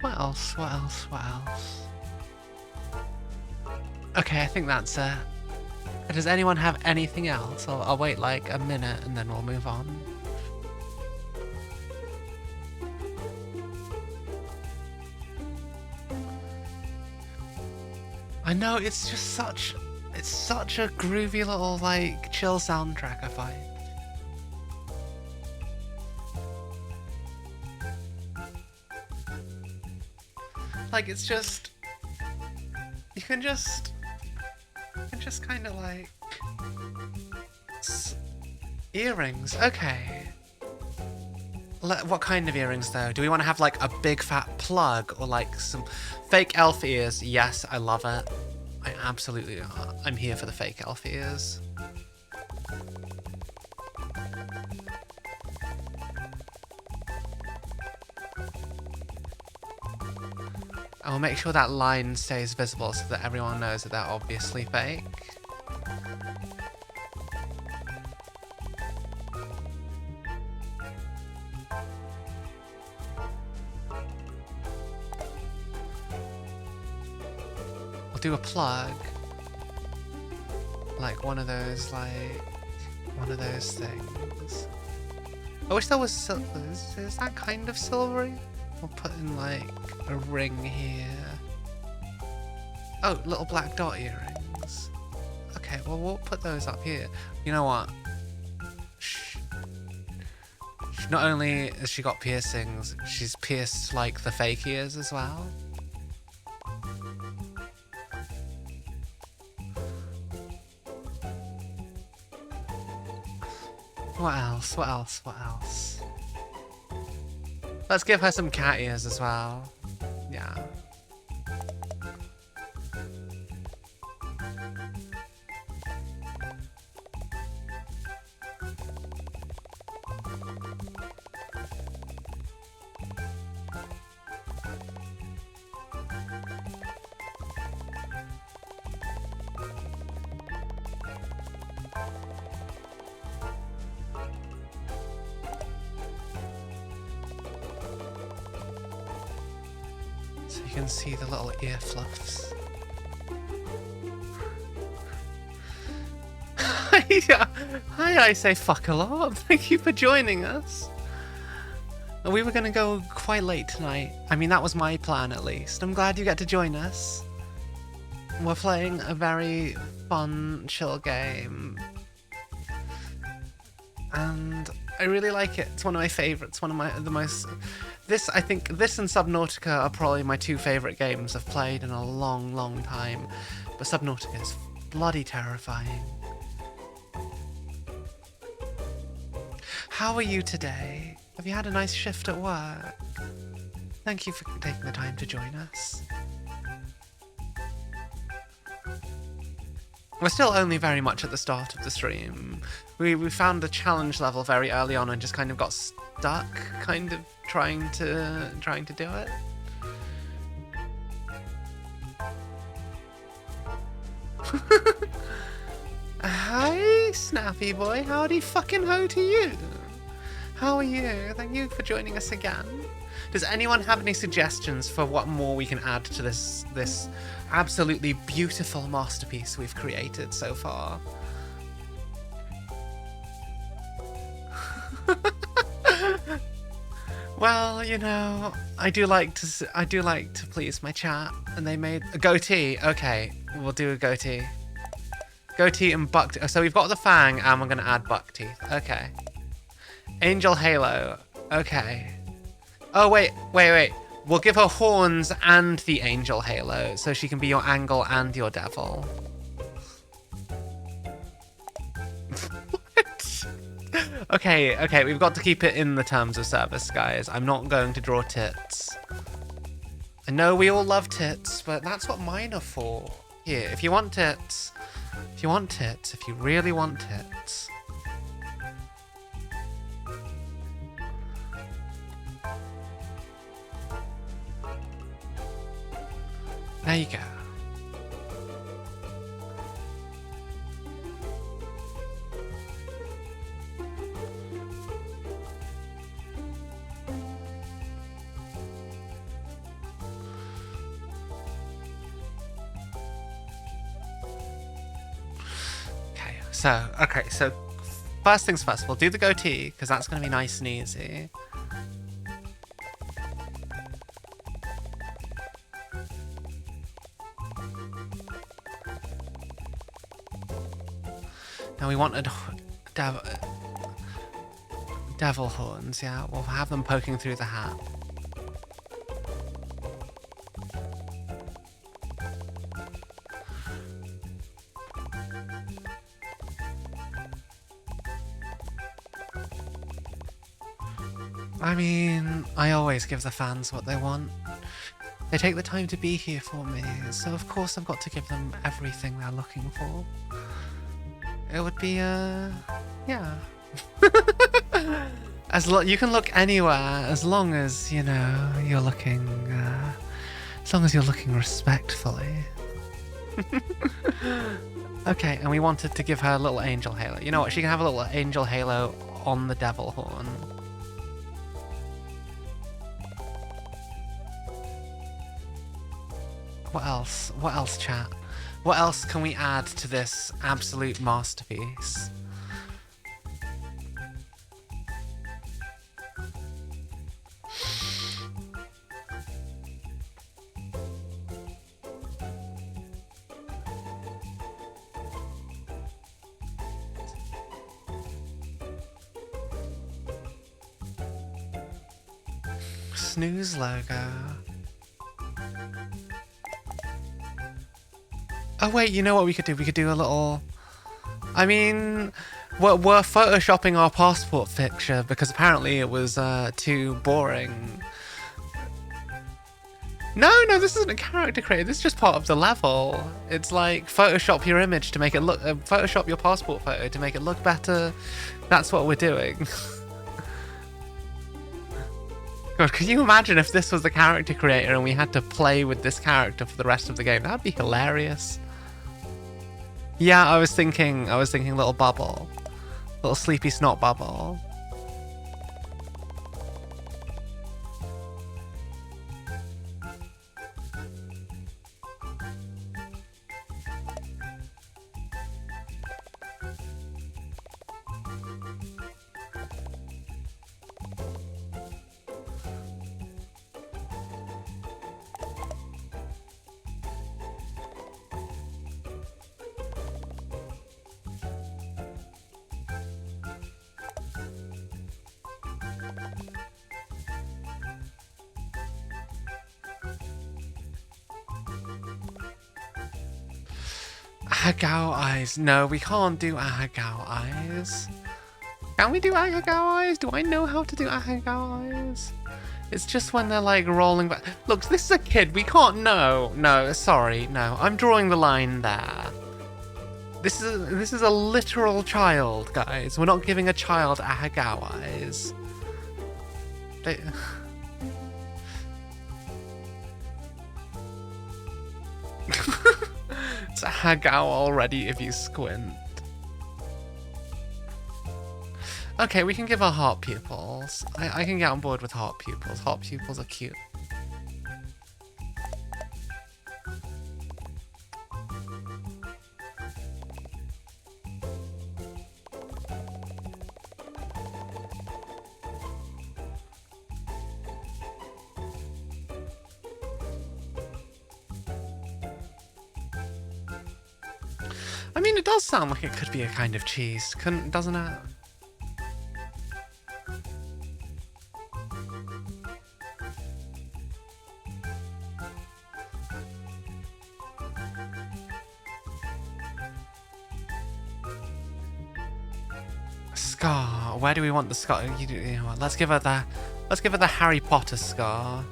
What else? What else? What else? Okay, I think that's it. Does anyone have anything else? I'll wait like a minute and then we'll move on. I know, it's just such a groovy little like chill soundtrack, I find. Like it's just you can just kind of like earrings. Okay. What kind of earrings though? Do we want to have like a big fat plug or like some fake elf ears? Yes, I love it. I'm here for the fake elf ears. I'll make sure that line stays visible so that everyone knows that they're obviously fake. I'll do a plug. Like one of those things. I wish there was silver. Is that kind of silvery? We'll put in like a ring here. Oh, little black dot earrings. Okay, well we'll put those up here. You know what? Shh. Not only has she got piercings, she's pierced like the fake ears as well. What else? What else? What else? Let's give her some cat ears as well. Yeah. So you can see the little ear fluffs. Hi, I say fuck a lot. Thank you for joining us. We were going to go quite late tonight. I mean, that was my plan at least. I'm glad you get to join us. We're playing a very fun, chill game. And I really like it. It's one of my favorites. One of the most... I think this and Subnautica are probably my two favorite games I've played in a long, long time. But Subnautica is bloody terrifying. How are you today? Have you had a nice shift at work? Thank you for taking the time to join us. We're still only very much at the start of the stream. We found the challenge level very early on and just kind of got stuck, kind of trying to do it. Hi, Snappy Boy. Howdy fucking ho to you. How are you? Thank you for joining us again. Does anyone have any suggestions for what more we can add to this absolutely beautiful masterpiece we've created so far? Well, you know, I do like to please my chat, and they made a goatee. Okay, we'll do a goatee. Goatee and buck teeth. So we've got the fang, and we're gonna add buck teeth. Okay. Angel halo. Okay. Oh wait. We'll give her horns and the angel halo, so she can be your angle and your devil. What? Okay, we've got to keep it in the terms of service, guys. I'm not going to draw tits. I know we all love tits, but that's what mine are for. Here, if you want tits, if you really want tits. There you go. Okay, so first things first, we'll do the goatee, because that's going to be nice and easy. Now we wanted devil horns, yeah. We'll have them poking through the hat. I mean, I always give the fans what they want. They take the time to be here for me, so of course I've got to give them everything they're looking for. It would be, yeah. You can look anywhere, as long as, you know, you're looking, as long as you're looking respectfully. Okay, and we wanted to give her a little angel halo. You know what, she can have a little angel halo on the devil horn. What else? What else, chat? What else can we add to this absolute masterpiece? Snooze logo. Oh wait, you know what we could do? We could do a little... I mean, we're photoshopping our passport picture because apparently it was too boring. No, this isn't a character creator. This is just part of the level. It's like Photoshop your image to make it look... Photoshop your passport photo to make it look better. That's what we're doing. God, can you imagine if this was the character creator and we had to play with this character for the rest of the game? That'd be hilarious. Yeah, I was thinking little bubble. Little sleepy snot bubble. Ahagao eyes. No, we can't do Ahagao eyes. Can we do Ahagao eyes? Do I know how to do Ahagao eyes? It's just when they're like rolling back. Look, this is a kid. We can't know. No, sorry. No, I'm drawing the line there. This is a literal child, guys. We're not giving a child Ahagao eyes. It's Ahagao already if you squint. Okay, we can give her heart pupils. I can get on board with heart pupils. Heart pupils are cute. I mean, it does sound like it could be a kind of cheese, doesn't it? Scar. Where do we want the scar? You know what? Let's give her the Harry Potter scar.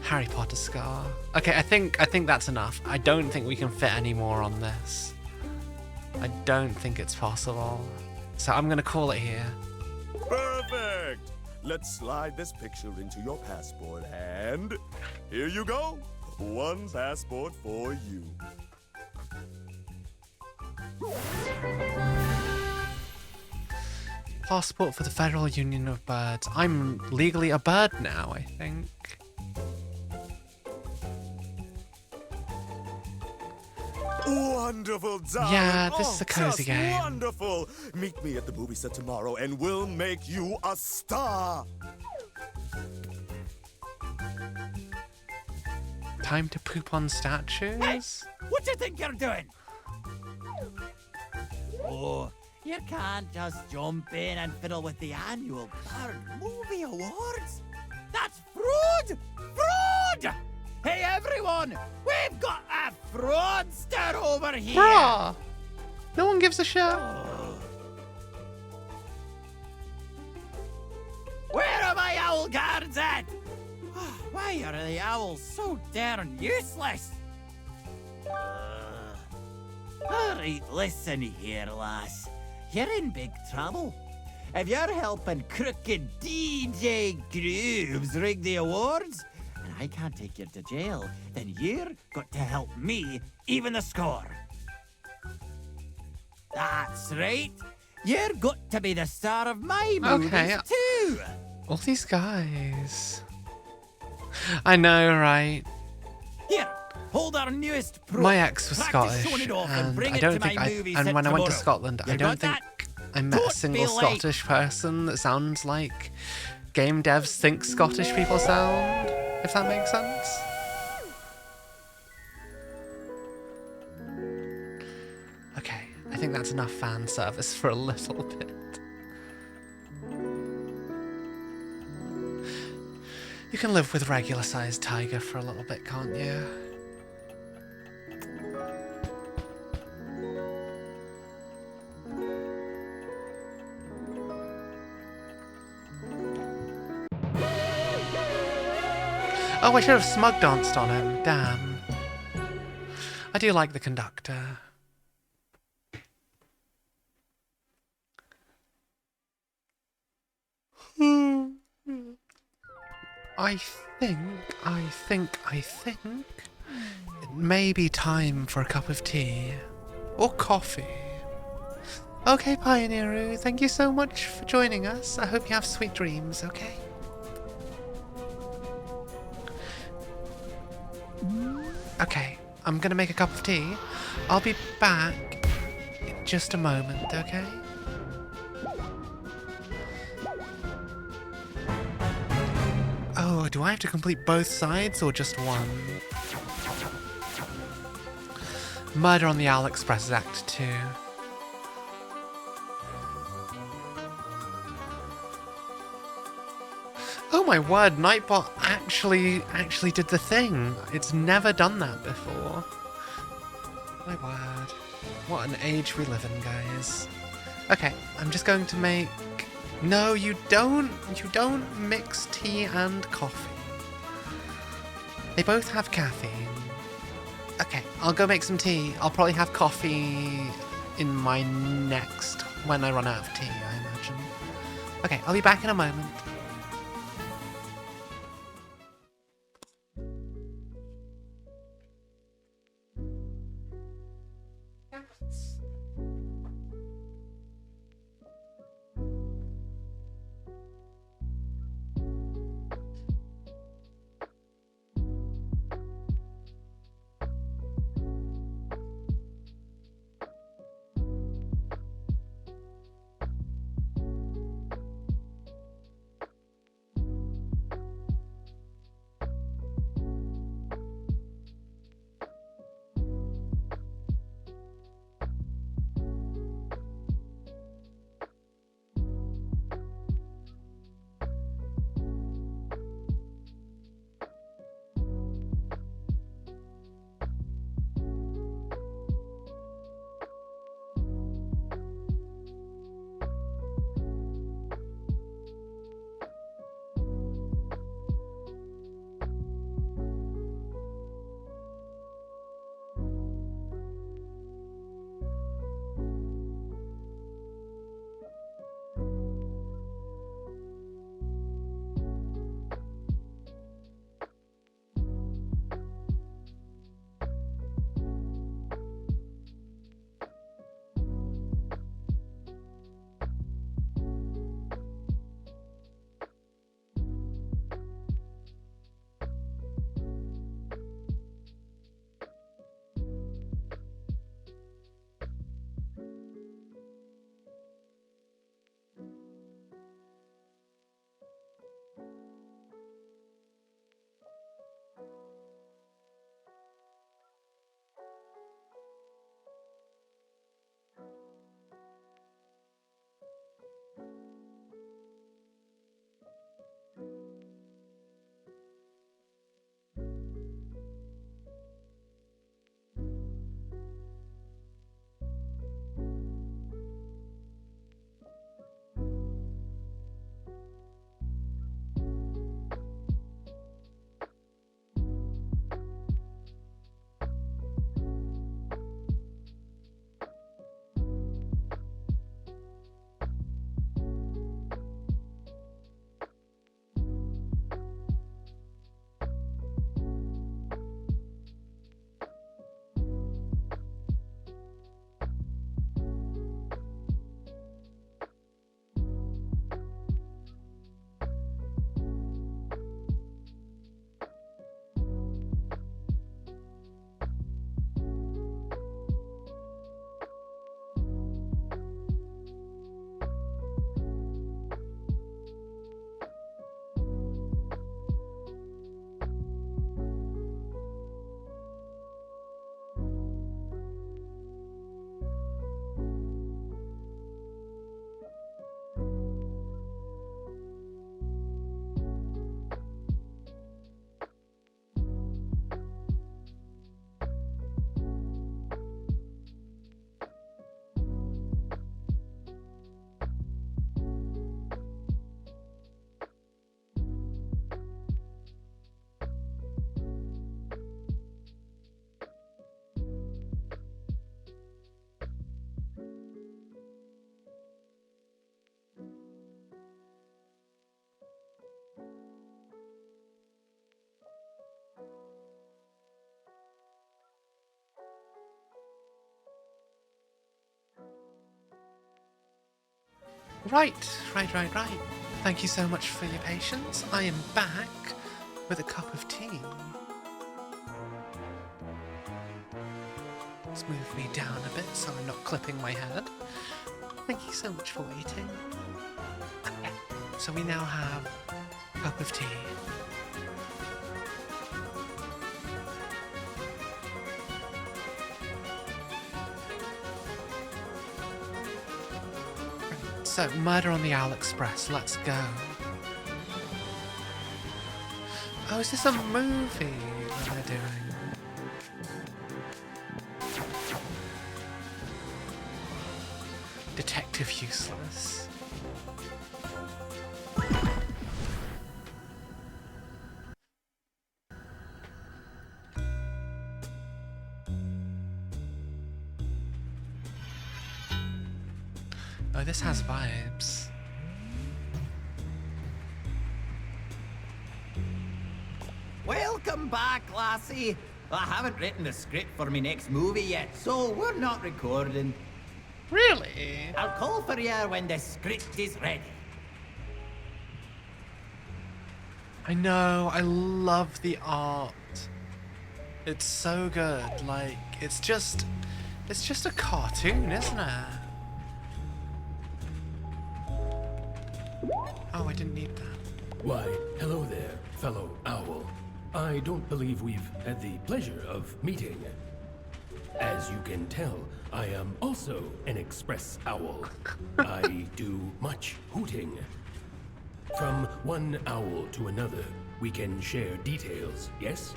Harry Potter scar. Okay, I think that's enough. I don't think we can fit any more on this. I don't think it's possible. So I'm gonna call it here. Perfect! Let's slide this picture into your passport, and here you go. One passport for you. Passport for the Federal Union of Birds. I'm legally a bird now, I think. Wonderful, darling. Yeah, this is a cozy just game. Wonderful. Meet me at the movie set tomorrow, and we'll make you a star. Time to poop on statues? Hey, what do you think you're doing? Oh, you can't just jump in and fiddle with the annual Bird Movie Awards. That's fraud! Fraud! Hey, everyone! We've got a fraudster over here! Bruh! No one gives a shit. Oh. Where are my owl guards at? Why are the owls so darn useless? Alright, listen here, lass. You're in big trouble. If you're helping crooked DJ Grooves rig the awards, and I can't take you to jail, then you're got to help me even the score. That's right. You're got to be the star of my movies Okay. too. All these guys. I know, right? Here, hold our newest pro. My ex was Practice Scottish, showing it off and bring I it don't to think my I. movie And set when I went to tomorrow. Scotland, You I don't got think that? I met a Don't single be late. Scottish person that sounds like game devs think Scottish people sound. If that makes sense. Okay, I think that's enough fan service for a little bit. You can live with regular-sized Tiger for a little bit, can't you? Oh, I should have smug danced on him. Damn. I do like the conductor. I think it may be time for a cup of tea. Or coffee. Okay, Pioneeru, thank you so much for joining us. I hope you have sweet dreams, okay? Okay, I'm gonna make a cup of tea. I'll be back in just a moment, okay? Oh, do I have to complete both sides or just one? Murder on the Owl Express is Act 2. Oh my word, Nightbot actually did the thing. It's never done that before. My word. What an age we live in, guys. Okay, I'm just going to make... No, you don't mix tea and coffee. They both have caffeine. Okay, I'll go make some tea. I'll probably have coffee in my next... when I run out of tea, I imagine. Okay, I'll be back in a moment. Right. Thank you so much for your patience. I am back with a cup of tea. Let's move me down a bit so I'm not clipping my head. Thank you so much for waiting. Okay, so we now have a cup of tea. So, Murder on the Owl Express, let's go. Oh, is this a movie that they're doing? Detective Useless. Oh, this has vibes. Welcome back, lassie. I haven't written the script for my next movie yet, so we're not recording. Really? I'll call for you when the script is ready. I know, I love the art. It's so good. Like, it's just a cartoon, isn't it? Oh, I didn't need that. Why, hello there, fellow owl. I don't believe we've had the pleasure of meeting. As you can tell, I am also an express owl. I do much hooting. From one owl to another, we can share details, yes?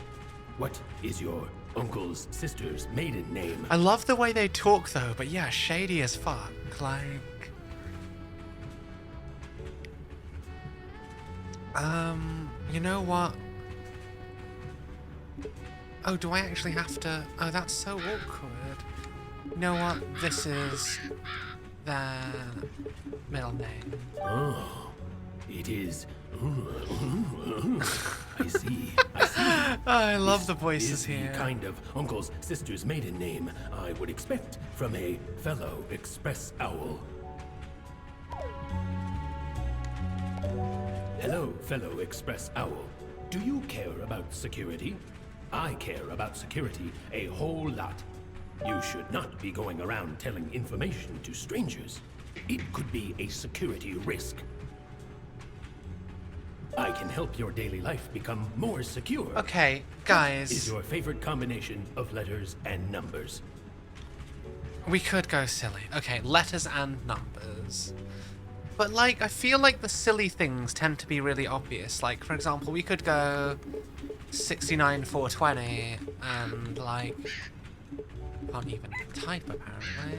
What is your uncle's sister's maiden name? I love the way they talk though, but yeah, shady as fuck. Like, you know what? Oh, do I actually have to? Oh, that's so awkward. You know what? This is their middle name. Oh, it is. I see. Oh, I love the voices Is here. the kind of uncle's sister's maiden name I would expect from a fellow express owl. Hello, fellow express owl. Do you care about security? I care about security a whole lot. You should not be going around telling information to strangers. It could be a security risk. I can help your daily life become more secure. Okay, What guys. is your favorite combination of letters and numbers? We could go silly. Okay, letters and numbers. But like, I feel like the silly things tend to be really obvious. Like, for example, we could go 69 420 and like, can't even type apparently.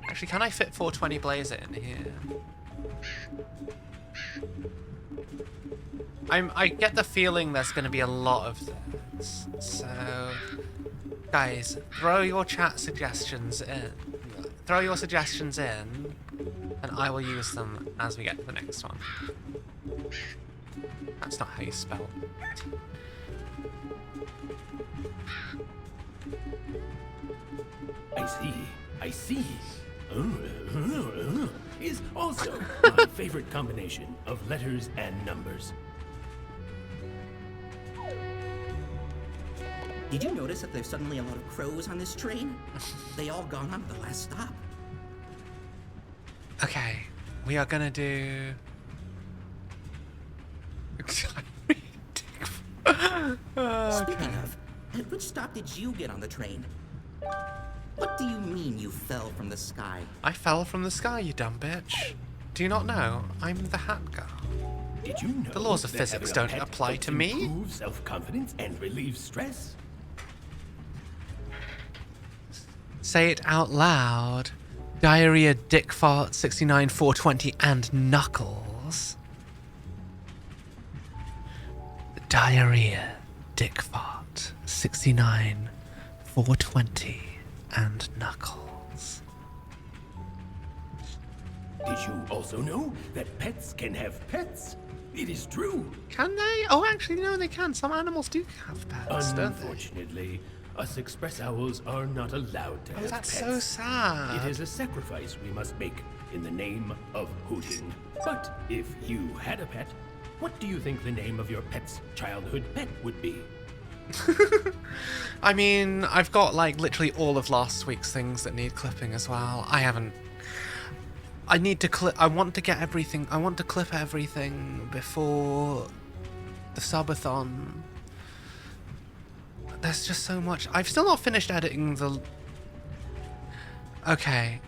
Actually, can I fit 420 Blazer in here? I get the feeling there's going to be a lot of this. So, guys, throw your chat suggestions in. Throw your suggestions in, and I will use them as we get to the next one. That's not how you spell it. I see. Is also my favorite combination of letters and numbers. Did you notice that there's suddenly a lot of crows on this train? They all gone on at the last stop. Okay, we are gonna do. Speaking of, at which stop did you get on the train? What do you mean you fell from the sky? I fell from the sky, you dumb bitch. Do you not know? I'm the hat girl. Did you know The laws of that physics having a don't pet apply helps to me? improve self-confidence and relieve stress? Say it out loud. Diarrhea, dick fart, 69 420, and knuckles. Diarrhea, dick fart, 69 420, and knuckles. Did you also know that pets can have pets? It is true. Can they? Oh, actually, no, they can. Some animals do have pets, don't they? Unfortunately, us express owls are not allowed to Oh, have that's pets. so sad. It is a sacrifice we must make in the name of hooting. But if you had a pet, what do you think the name of your pet's childhood pet would be? I mean, I've got like literally all of last week's things that need clipping as well. I need to clip. I want to get everything. I want to clip everything before the subathon. There's just so much. I've still not finished editing the. Okay.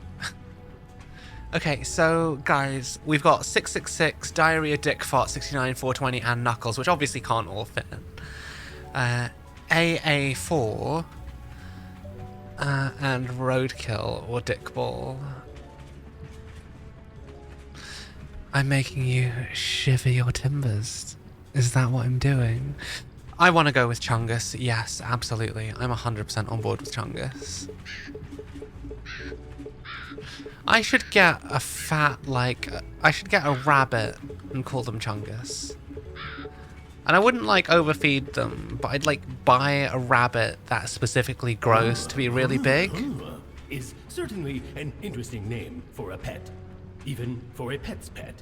Okay, so guys, we've got 666, Diarrhea, Dick Fart, 69, 420, and Knuckles, which obviously can't all fit in. AA4 and Roadkill or Dick Ball. I'm making you shiver your timbers. Is that what I'm doing? I want to go with Chungus. Yes, absolutely. I'm 100% on board with Chungus. I should get a I should get a rabbit and call them Chungus. And I wouldn't like overfeed them, but I'd like buy a rabbit that specifically grows to be really big. Is certainly an interesting name for a pet, even for a pet's pet.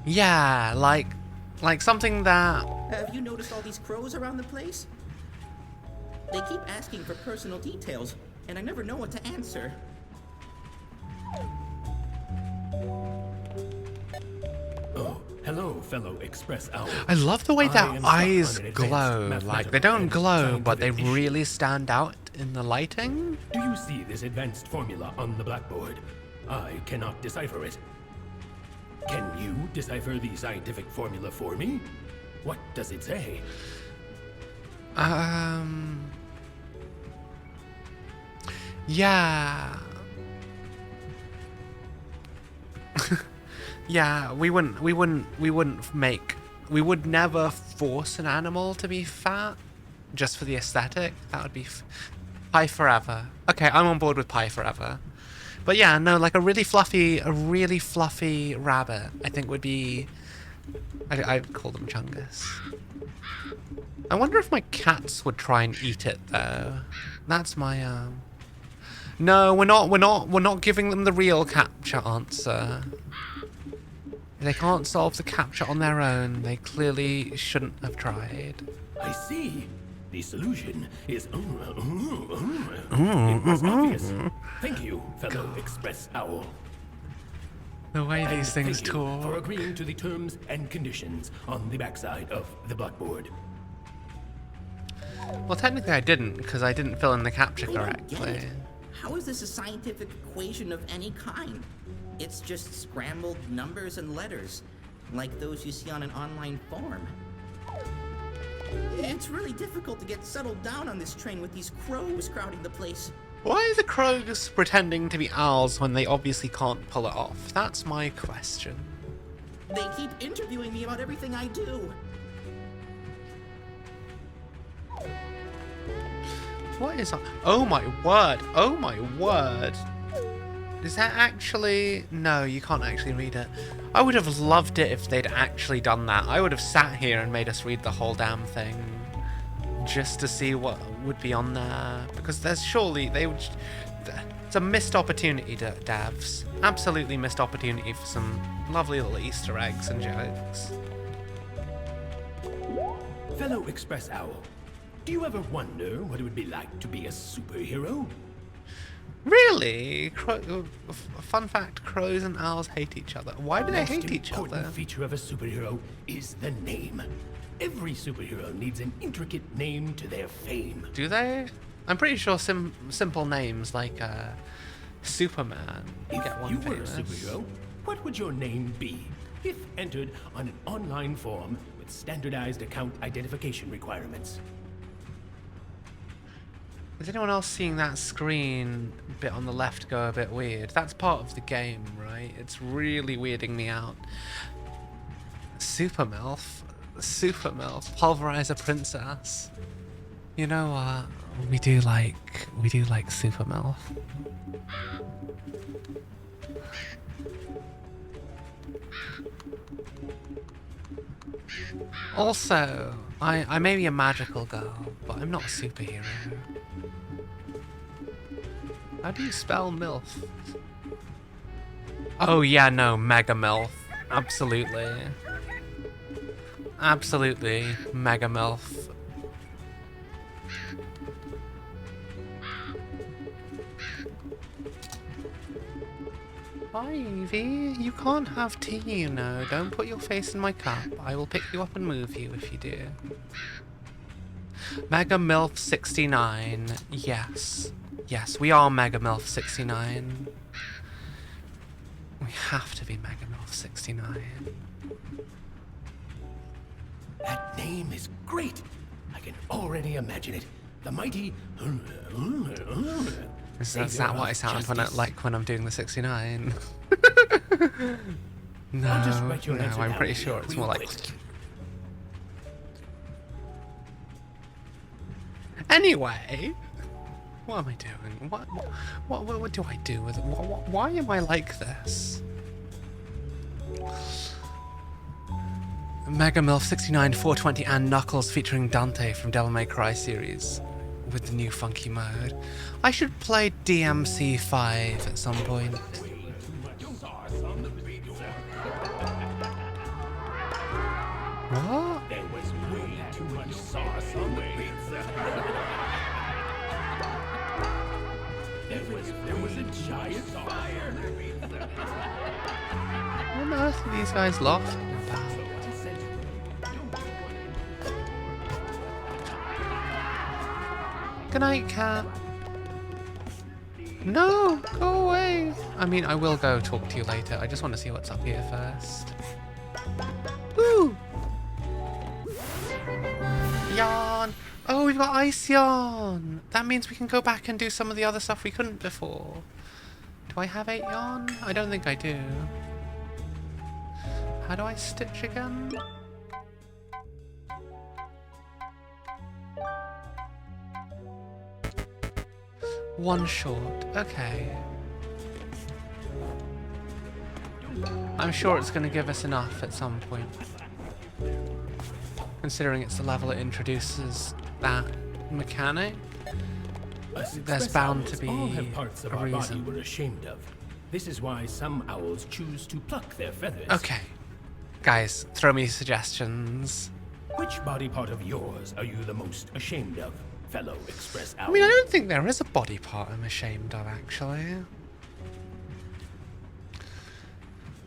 Yeah, like something that. Have you noticed all these crows around the place? They keep asking for personal details, and I never know what to answer. Oh, hello, fellow Express Owl. I love the way I their am stuck eyes on an advanced glow. Like, mathematical they don't and glow, but they scientific issue. really stand out in the lighting. Do you see this advanced formula on the blackboard? I cannot decipher it. Can you decipher the scientific formula for me? What does it say? Yeah. Yeah, we would never force an animal to be fat just for the aesthetic. That would be pie forever. Okay, I'm on board with pie forever. But yeah, no, like a really fluffy rabbit, I think would be. I'd call them Chungus. I wonder if my cats would try and eat it though. That's my No, we're not giving them the real captcha answer. They can't solve the captcha on their own. They clearly shouldn't have tried. I see. The solution is it was obvious. Thank you, fellow Express Owl. The way And these things thank you for talk. agreeing to the terms and conditions on the backside of the blackboard. Well, technically I didn't, because I didn't fill in the captcha I don't get correctly. it. How is this a scientific equation of any kind? It's just scrambled numbers and letters, like those you see on an online forum. It's really difficult to get settled down on this train with these crows crowding the place. Why are the crows pretending to be owls when they obviously can't pull it off? That's my question. They keep interviewing me about everything I do. What is that? Oh my word! Oh my word! Is that actually... No, you can't actually read it. I would have loved it if they'd actually done that. I would have sat here and made us read the whole damn thing. Just to see what would be on there. Because there's surely... they would... It's a missed opportunity, Davs. Absolutely missed opportunity for some lovely little Easter eggs and jokes. Fellow Express Owl, do you ever wonder what it would be like to be a superhero? Really? Fun fact, crows and owls hate each other. Why do they hate each other? The most important feature of a superhero is the name. Every superhero needs an intricate name to their fame. Do they? I'm pretty sure simple names like Superman If get one you were a famous. superhero, what would your name be? If entered on an online form with standardized account identification requirements. Is anyone else seeing that screen bit on the left go a bit weird? That's part of the game, right? It's really weirding me out. Super MILF, Pulverizer Princess. You know what? We do like Super MILF. Also, I may be a magical girl, but I'm not a superhero. How do you spell MILF? Oh yeah, no, Mega MILF. Absolutely. Absolutely, Mega MILF. Hi, Evie. You can't have tea, you know. Don't put your face in my cup. I will pick you up and move you if you do. Mega MILF 69. Yes. Yes, we are Mega MILF 69. We have to be Mega MILF 69. That name is great. I can already imagine it. The mighty. Is that what I sound when I'm doing the 69? No, I'm pretty sure it's more like. Anyway, what am I doing? What do I do with it? Why am I like this? Mega MILF 69, 420, and Knuckles featuring Dante from Devil May Cry series with the new funky mode. I should play DMC 5 at some point. What? There was way too much sauce on the pizza. There was a giant fire. What on earth are these guys laughing about? Good night, cat. No, go away. I mean, I will go talk to you later. I just want to see what's up here first. Woo! Yawn. Oh, we've got ice yawn. That means we can go back and do some of the other stuff we couldn't before. Do I have 8 yawn? I don't think I do. How do I stitch again? One short. Okay. I'm sure it's going to give us enough at some point. Considering it's the level that introduces that mechanic, there's bound to be all have parts of a our body reason. we're ashamed of. This is why some owls choose to pluck their feathers. Okay. Guys, throw me suggestions. Which body part of yours are you the most ashamed of, fellow Express Owl? I mean, I don't think there is a body part I'm ashamed of, actually.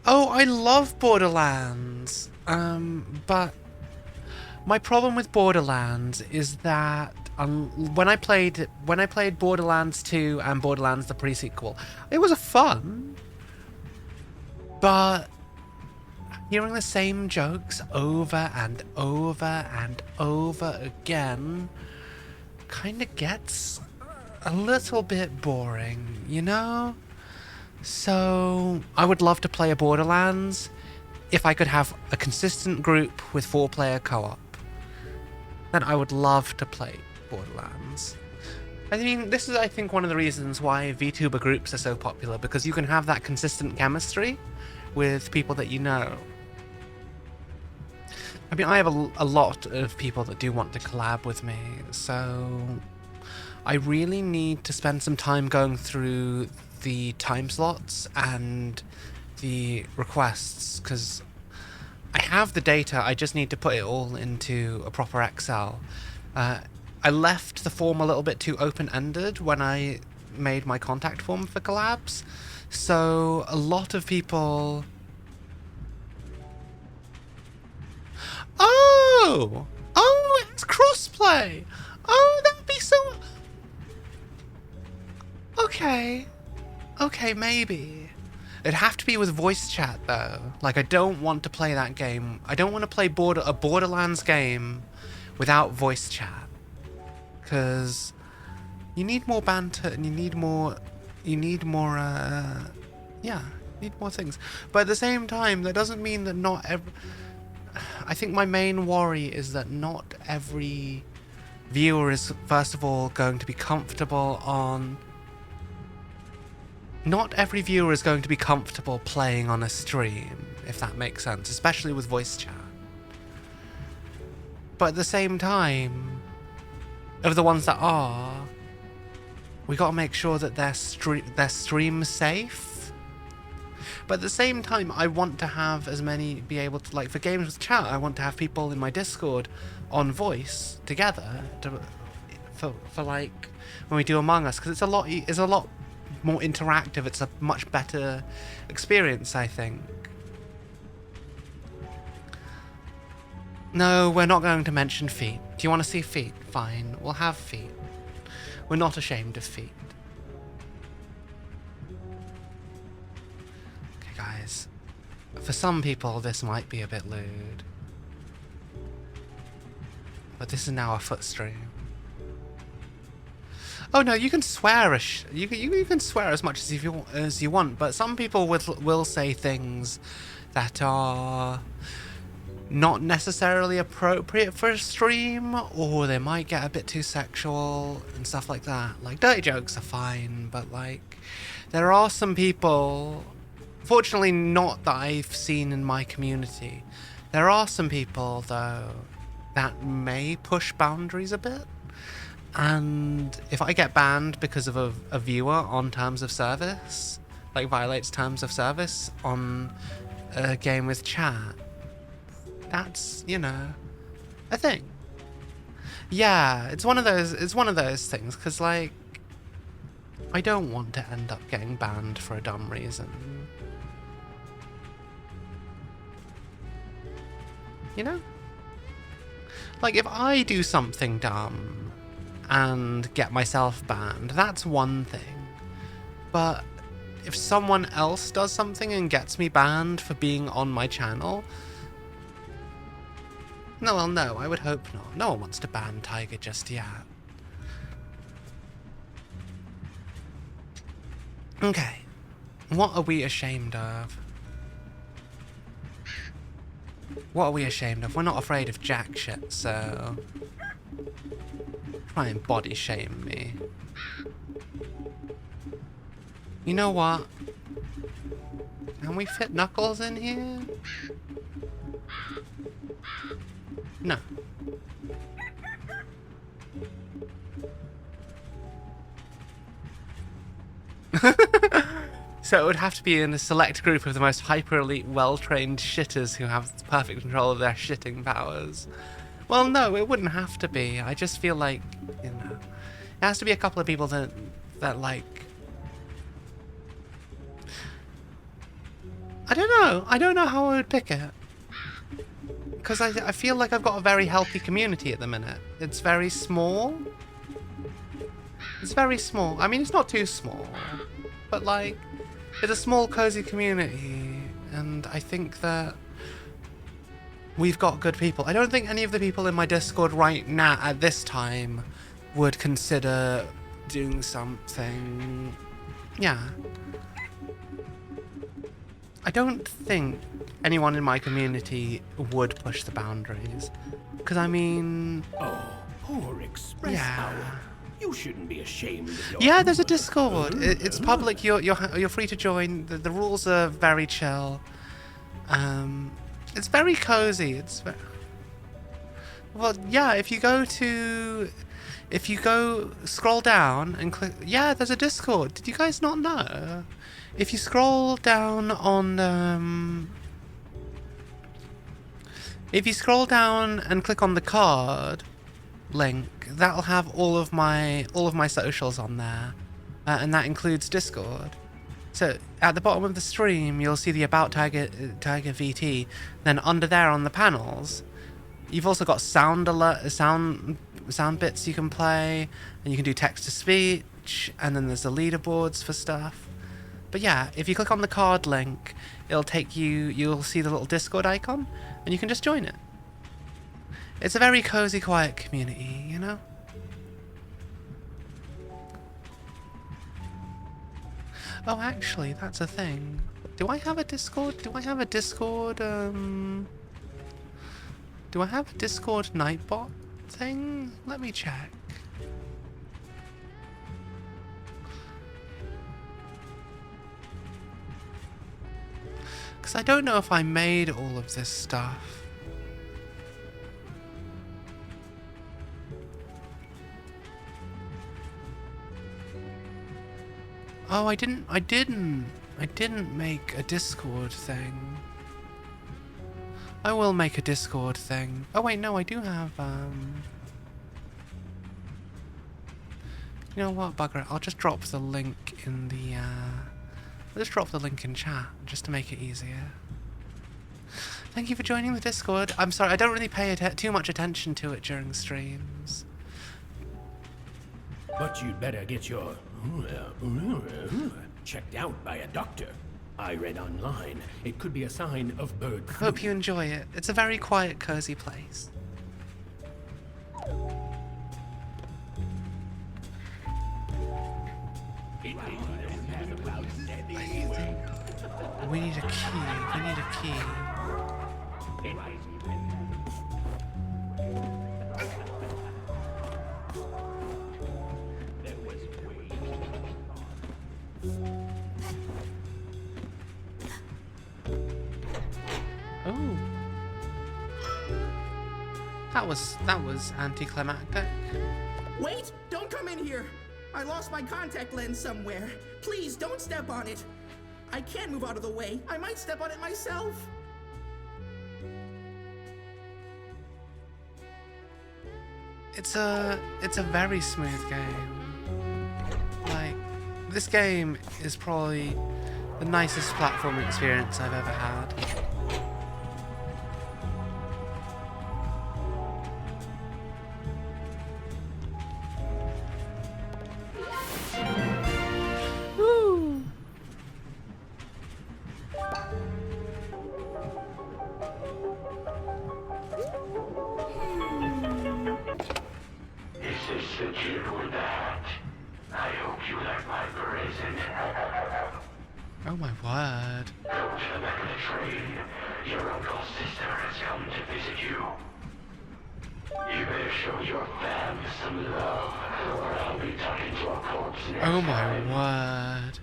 Oh, I love Borderlands. But my problem with Borderlands is that when I played Borderlands 2 and Borderlands the pre-sequel, it was fun. But hearing the same jokes over and over and over again kind of gets a little bit boring, you know? So I would love to play a Borderlands if I could have a consistent group with 4-player co-op. Then I would love to play Borderlands. I mean, this is, I think, one of the reasons why VTuber groups are so popular, because you can have that consistent chemistry with people that you know. I mean, I have a lot of people that do want to collab with me, so I really need to spend some time going through the time slots and the requests, because I have the data, I just need to put it all into a proper Excel. I left the form a little bit too open-ended when I made my contact form for collabs, so a lot of people... Oh! Oh, it's crossplay! Oh, that'd be so... Okay. Okay, maybe. It'd have to be with voice chat, though. Like, I don't want to play that game. I don't want to play a Borderlands game without voice chat. Because you need more banter and you need more, yeah, you need more things. But at the same time, that doesn't mean that not every... I think my main worry is that not every viewer is, first of all, going to be comfortable on... Not every viewer is going to be comfortable playing on a stream, if that makes sense, especially with voice chat. But at the same time, of the ones that are, we gotta make sure that they're stream safe. But at the same time, I want to have as many be able to, like, for games with chat, I want to have people in my Discord on voice together for like when we do Among Us, because it's a lot more interactive. It's a much better experience, I think. No, we're not going to mention feet. Do you want to see feet? Fine, we'll have feet. We're not ashamed of feet. Okay, guys. For some people, this might be a bit lewd. But this is now a foot stream. Oh no, you can swear you can swear as much as you want, but some people will say things that are not necessarily appropriate for a stream, or they might get a bit too sexual and stuff like that. Like, dirty jokes are fine, but like, there are some people, fortunately not that I've seen in my community, there are some people though that may push boundaries a bit. And if I get banned because of a viewer on terms of service, like violates terms of service on a game with chat, that's, you know, a thing. Yeah, it's one of those things, because like, I don't want to end up getting banned for a dumb reason. You know? Like, if I do something dumb and get myself banned, that's one thing. But if someone else does something and gets me banned for being on my channel, no, well, no, I would hope not. No one wants to ban Taiga just yet. Okay, what are we ashamed of? What are we ashamed of? We're not afraid of jack shit, so try and body shame me. You know what? Can we fit Knuckles in here? No. So it would have to be in a select group of the most hyper-elite, well-trained shitters who have perfect control of their shitting powers. Well, no, it wouldn't have to be. I just feel like, you know, it has to be a couple of people that like, I don't know how I would pick it. Because I feel like I've got a very healthy community at the minute. It's very small. It's very small. I mean, it's not too small, but like, it's a small, cozy community, and I think that we've got good people. I don't think any of the people in my Discord right now, at this time, would consider doing something. Yeah. I don't think anyone in my community would push the boundaries. Because, I mean... Oh, poor Express Yeah. Owl. You shouldn't be ashamed of your Yeah, there's a humor. Discord. It's public. You're free to join. The rules are very chill. It's very cozy. It's very... Well, yeah. If you go scroll down and click, yeah, there's a Discord. Did you guys not know? If you scroll down on if you scroll down and click on the card link, that'll have all of my socials on there, and that includes Discord. So at the bottom of the stream, you'll see the About Tiger VT. Then under there on the panels, you've also got sound bits you can play, and you can do text to speech, and then there's the leaderboards for stuff. But yeah, if you click on the card link, it'll take you. You'll see the little Discord icon, and you can just join it. It's a very cozy, quiet community, you know? Oh, actually, that's a thing. Do I have a Discord? Do I have a Discord Nightbot thing? Let me check. Because I don't know if I made all of this stuff. Oh, I didn't make a Discord thing. I will make a Discord thing. Oh wait, no, I do have, you know what, bugger it. I'll just drop the link in the, I'll just drop the link in chat, just to make it easier. Thank you for joining the Discord. I'm sorry, I don't really pay too much attention to it during streams. But you'd better get your checked out by a doctor. I read online it could be a sign of bird flu. Hope you enjoy it. It's a very quiet, cozy place. We need a key. We need a key. Oh. That was anticlimactic. Wait! Don't come in here! I lost my contact lens somewhere. Please don't step on it. I can't move out of the way. I might step on it myself. It's a very smooth game. Like, this game is probably the nicest platform experience I've ever had. Woo! This is the kid with the hat. I hope you like my present. Oh my word. Go to the back of the train. Your uncle's sister has come to visit you. You better show your fam some love, or I'll be talking to a corpse next Oh my time. word.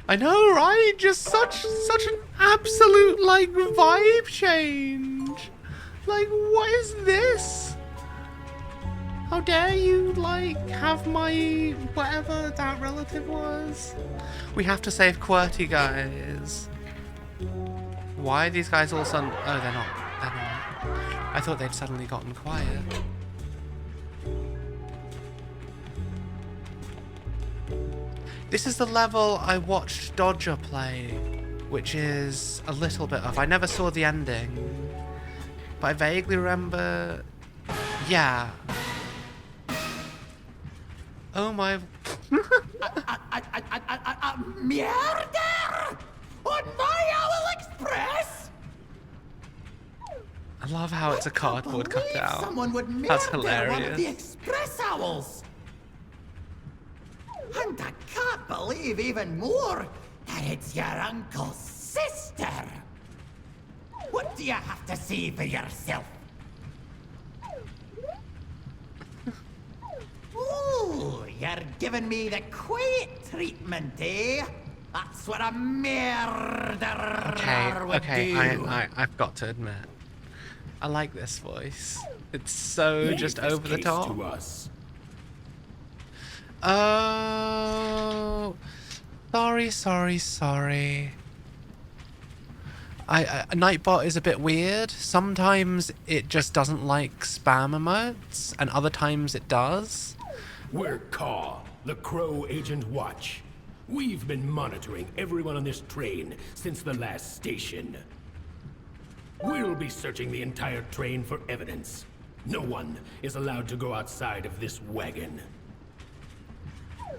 I know, right? Just such an absolute, like, vibe change. Like, what is this? How dare you, like, have my whatever that relative was? We have to save QWERTY, guys. Why are these guys all suddenly... Oh, they're not. They're not. I thought they'd suddenly gotten quiet. This is the level I watched Dodger play, which is a little bit of... I never saw the ending, but I vaguely remember... Yeah. Oh my... Murder! On my Owl Express? I love how it's a cardboard cutout. Someone would That's murder one of hilarious. the Express Owls. And I can't believe even more that it's your uncle's sister. What do you have to say for yourself? Ooh, you're giving me the quiet treatment, eh? That's what a murderer would do. I've got to admit, I like this voice. It's so Leave just this over the case top. to us. Oh, sorry. Nightbot is a bit weird. Sometimes it just doesn't like spam emotes, and other times it does. We're Caw, the Crow Agent Watch. We've been monitoring everyone on this train since the last station. We'll be searching the entire train for evidence. No one is allowed to go outside of this wagon.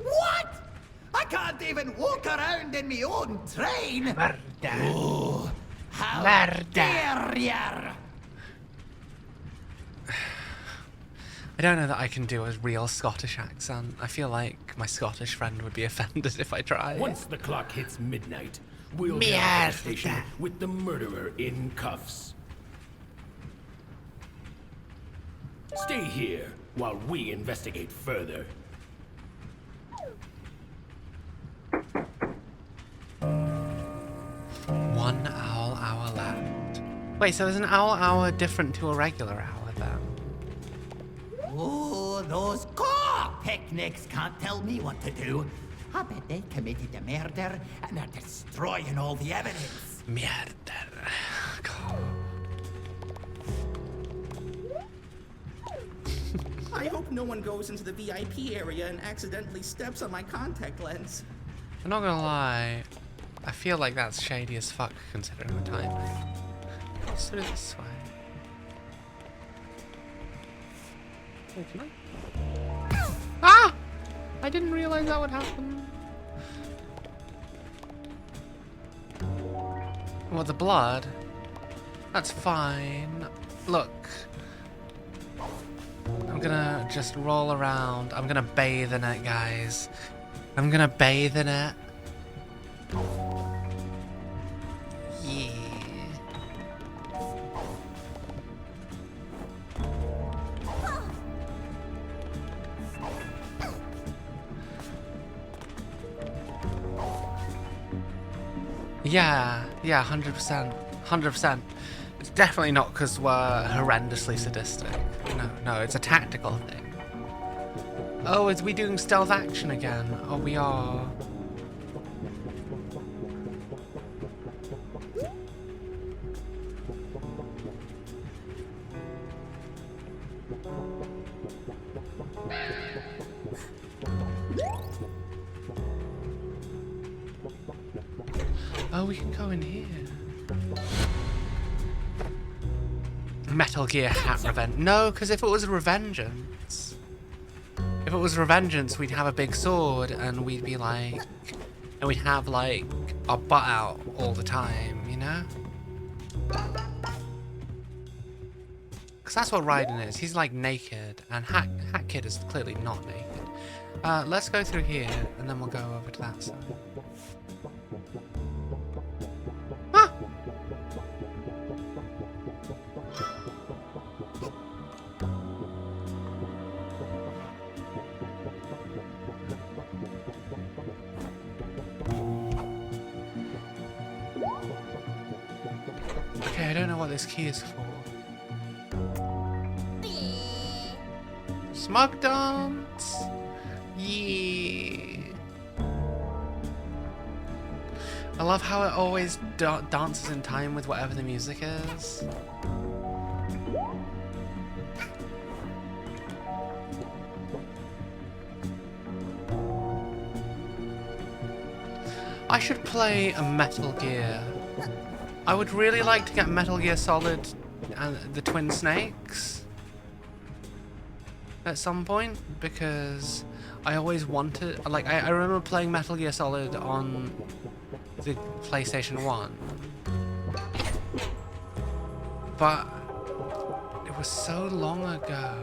What? I can't even walk around in my own train. Oh, how dare ya! I don't know that I can do a real Scottish accent. I feel like my Scottish friend would be offended if I tried. Once the clock hits midnight, we'll get out of the station with the murderer in cuffs. Stay here while we investigate further. One owl hour left. Wait, so is an owl hour different to a regular hour then? Oh, those car picnics can't tell me what to do. I bet they committed the murder and are destroying all the evidence. Murder. God. I hope no one goes into the VIP area and accidentally steps on my contact lens. I'm not gonna lie. I feel like that's shady as fuck considering the timing. Let's do it this way. Oh, can I? Ah! I didn't realize that would happen. What, the blood? That's fine. Look. I'm gonna just roll around. I'm gonna bathe in it, guys. I'm gonna bathe in it. Yeah. Yeah, 100%. 100%. It's definitely not because we're horrendously sadistic. No, it's a tactical thing. Oh, is we doing stealth action again? Oh, we are. Oh, we can go in here. Metal Gear hat revenge. No, because if it was Revengeance, we'd have a big sword and we'd be like, and we'd have like our butt out all the time, you know? Because that's what Raiden is. He's like naked, and Hat Kid is clearly not naked. Let's go through here, and then we'll go over to that side. Ah! Okay, I don't know what this key is for. Smug dance! Yeah! I love how it always dances in time with whatever the music is. I should play a Metal Gear. I would really like to get Metal Gear Solid and the Twin Snakes at some point, because I always wanted, like, I remember playing Metal Gear Solid on the PlayStation 1, but it was so long ago.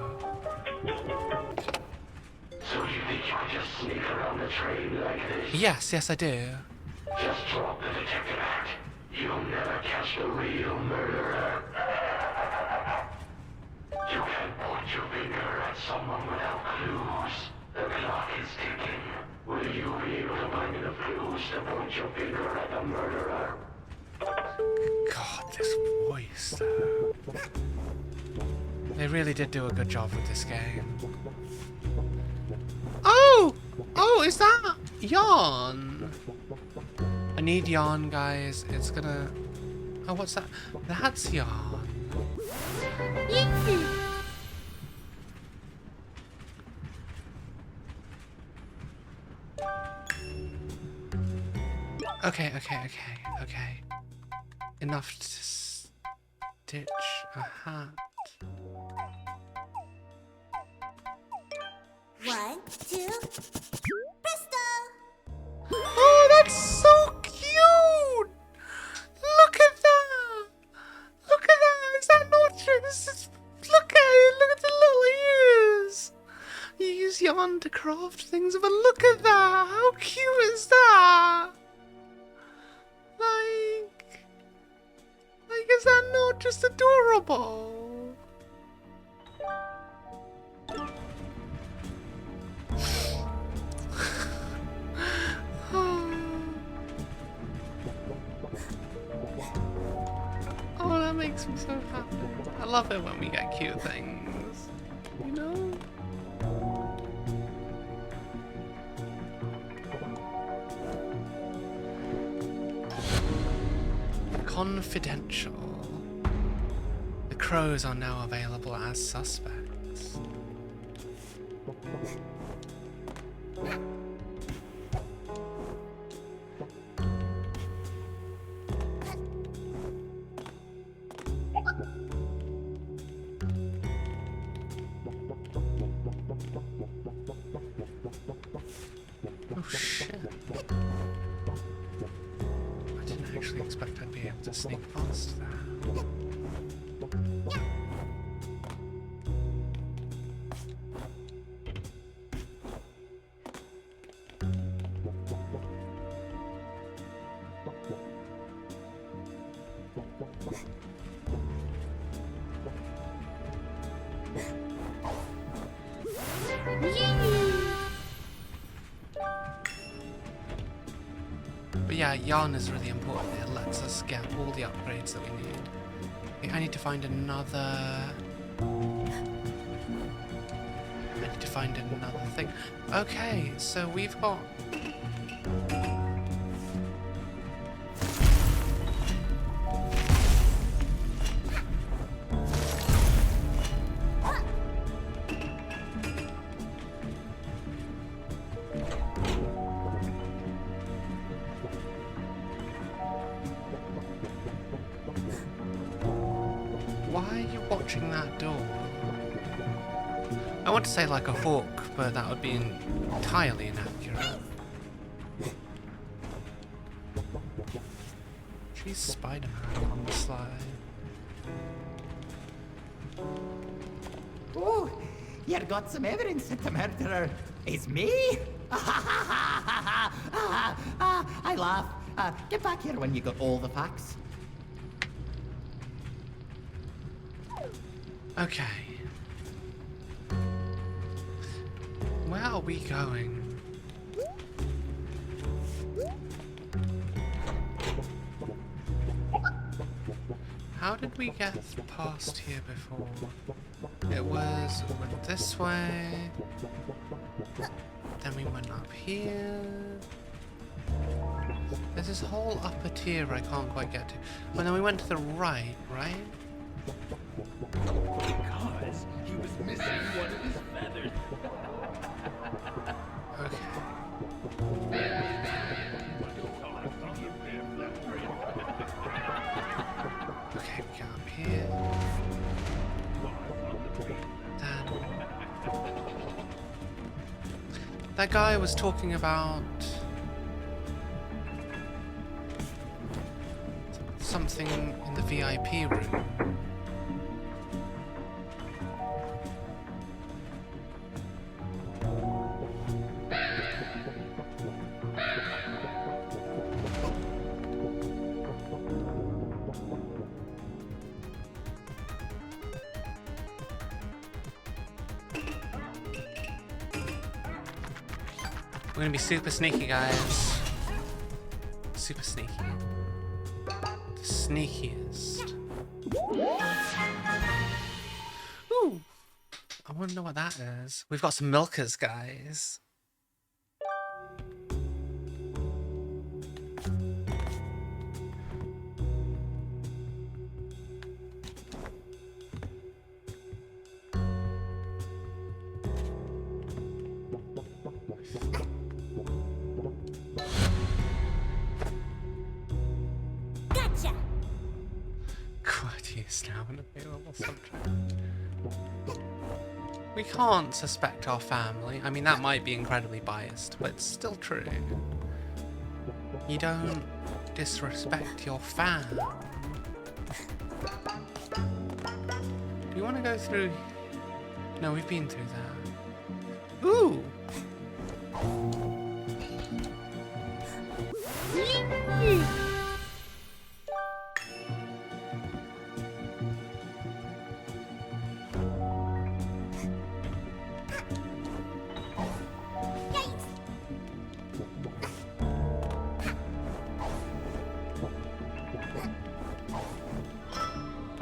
So you think you could just sneak around the train like this? Yes, I do. Just drop the detective act. You'll never catch the real murderer. You can't point your finger at someone without clues. The clock is ticking. Will you be able to find enough clues to point your finger at the murderer? God, this voice, though. They really did do a good job with this game. Oh! Oh, is that Yarn? I need Yarn, guys. It's gonna... Oh, what's that? That's Yarn. Yee! Okay. Enough to stitch a hat. 1, 2, presto! Oh, that's so cute! Look at that! Look at that! Is that not true? This is... Look at it! Look at the little ears! You use yarn to craft things, but look at that! How cute is that? Like, is that not just adorable? Oh, that makes me so happy. I love it when we get cute things, you know? Confidential. The crows are now available as suspects. Oh shit. I didn't actually expect I'd be able to sneak past that. But yeah, yarn is really important. It lets us get all the upgrades that we need. Okay, I need to find another... thing. Okay, so we've got... Why are you watching that door? I want to say like a hawk, but that would be entirely inaccurate. She's Spider-Man on the slide. Oh, you got some evidence that the murderer is me? I laugh. Get back here when you got all the facts. Okay. Where are we going? How did we get past here before? It was, we went this way, then we went up here. There's this whole upper tier I can't quite get to. Well, then we went to the right, right? Because he was missing one of his feathers. Okay. Okay, we go up here. Then... that guy was talking about... something in the VIP room. We're gonna be super sneaky, guys. Super sneaky. The sneakiest. Ooh! I wanna know what that is. We've got some milkers, guys. Gotcha! QWERTY is now an available subject. We can't suspect our family. I mean, that might be incredibly biased, but it's still true. You don't disrespect your fam. Do you want to go through? No, we've been through that. Ooh!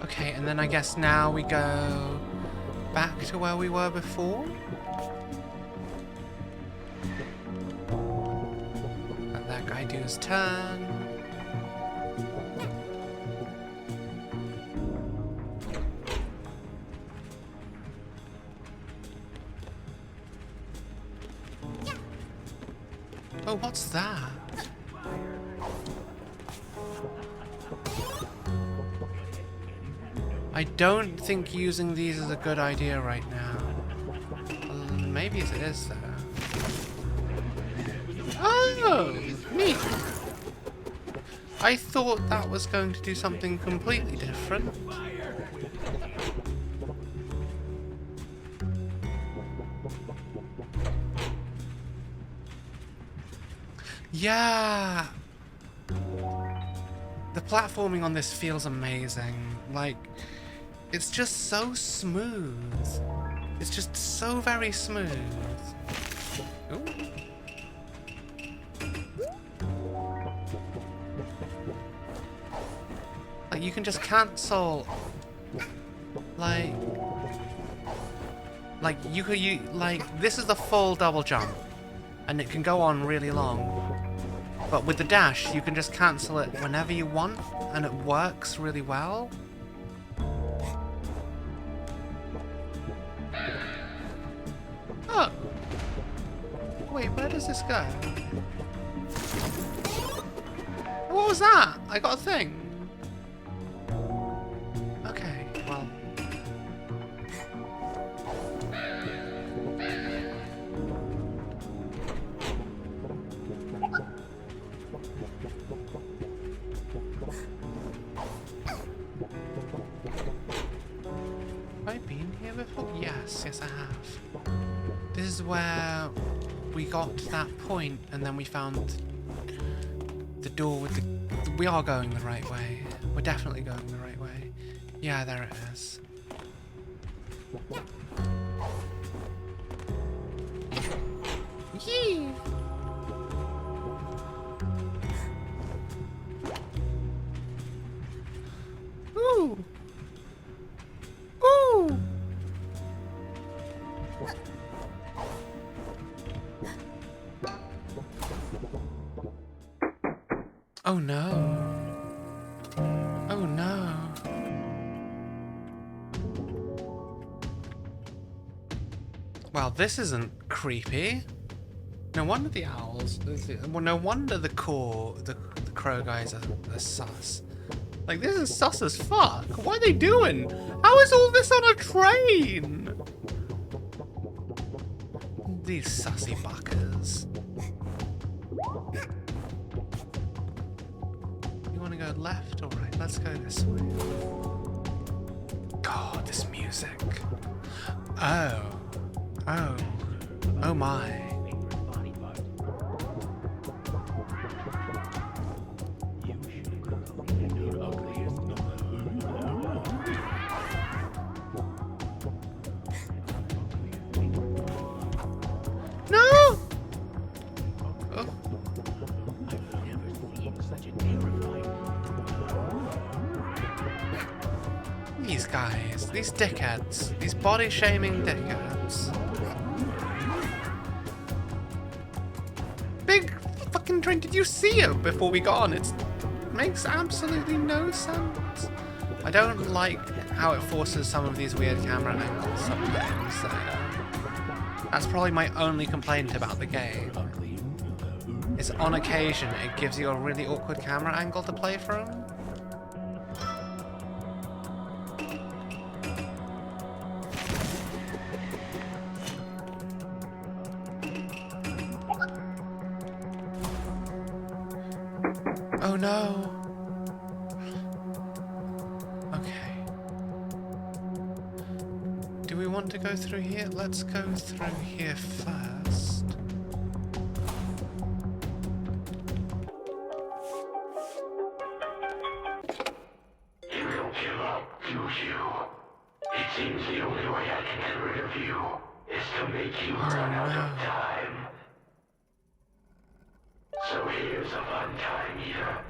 Okay, and then I guess now we go back to where we were before. Let that guy do his turn. Oh, what's that? I don't think using these is a good idea right now. Maybe it is though. Oh, neat. I thought that was going to do something completely different. Yeah! The platforming on this feels amazing. Like, it's just so smooth. It's just so very smooth. Ooh. Like, you can just cancel. Like you could this is the full double jump, and it can go on really long. But with the dash, you can just cancel it whenever you want, and it works really well. Oh. Wait, where does this go? What was that? I got a thing. Okay, well. Have I been here before? Yes, I have. This is where we got to that point, and then we found the door with the... We are going the right way. We're definitely going the right way. Yeah, there it is. Yee! Ooh! Ooh! Oh no. Oh no. Well, this isn't creepy. No wonder the owls... Well, no wonder the crow guys are sus. Like, this is sus as fuck. What are they doing? How is all this on a train? These sussy buckers. You want to go left or right? Let's go this way. God, this music. Oh. Oh. Oh my. No! Oh. These guys, these dickheads, these body-shaming dickheads. Big fucking train, did you see it before we got on? It makes absolutely no sense. I don't like how it forces some of these weird camera angles sometimes. That's probably my only complaint about the game. Is on occasion it gives you a really awkward camera angle to play from. Oh no. Okay. Do we want to go through here? Let's go through here first. You don't give up, do you? It seems the only way I can get rid of you is to make you run out of time. So here's a fun time eater.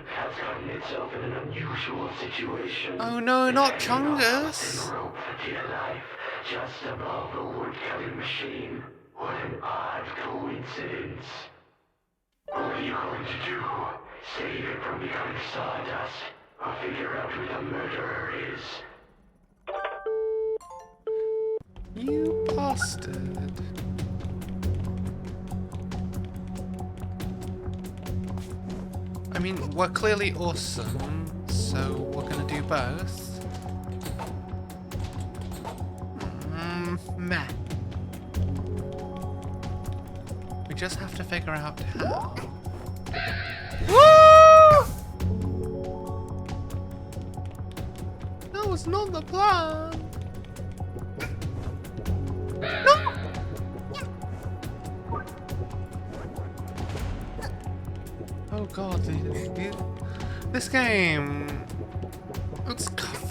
Has gotten itself in an unusual situation. Oh no, not Chungus! Rope for dear life, just above the wood-cutting machine. What an odd coincidence. What are you going to do? Save it from becoming sawdust, or figure out who the murderer is? You bastard. I mean, we're clearly awesome, so we're gonna do both. Meh. We just have to figure out how. Woo! That was not the plan. No! Oh god, this game, it's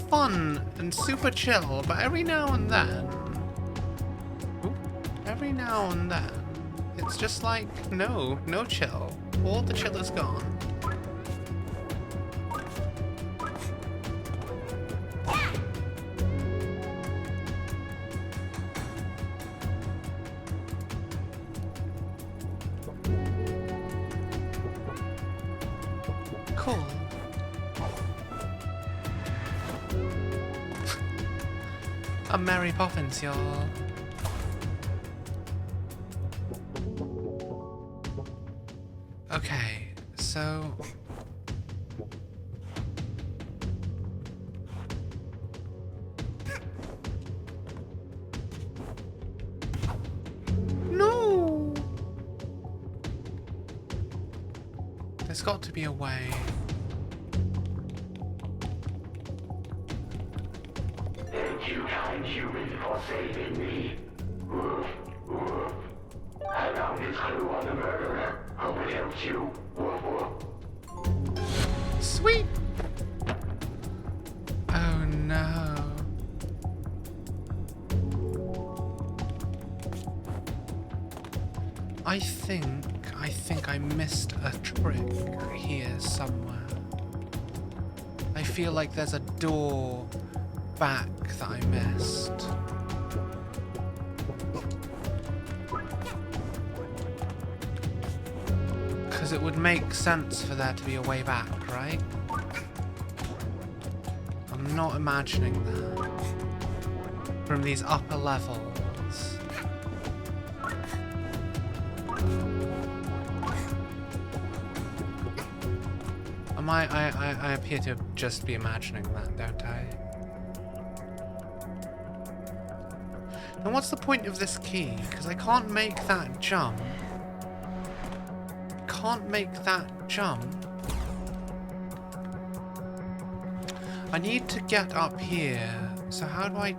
fun and super chill, but every now and then, it's just like, no chill. All the chill is gone. Cool. I'm Mary Poppins, y'all. Okay, so... No! There's got to be a way. Thank you, kind human, for saving me. Woof, woof. I found his clue on the murderer. Hope it helps you. Woof, woof. Sweet! Oh no. I think I missed a trick here somewhere. I feel like there's a door back that I missed. Because it would make sense for there to be a way back, right? I'm not imagining that. From these upper levels. I appear to just be imagining that, don't I? And what's the point of this key? Because I can't make that jump. Can't make that jump. I need to get up here. So how do I...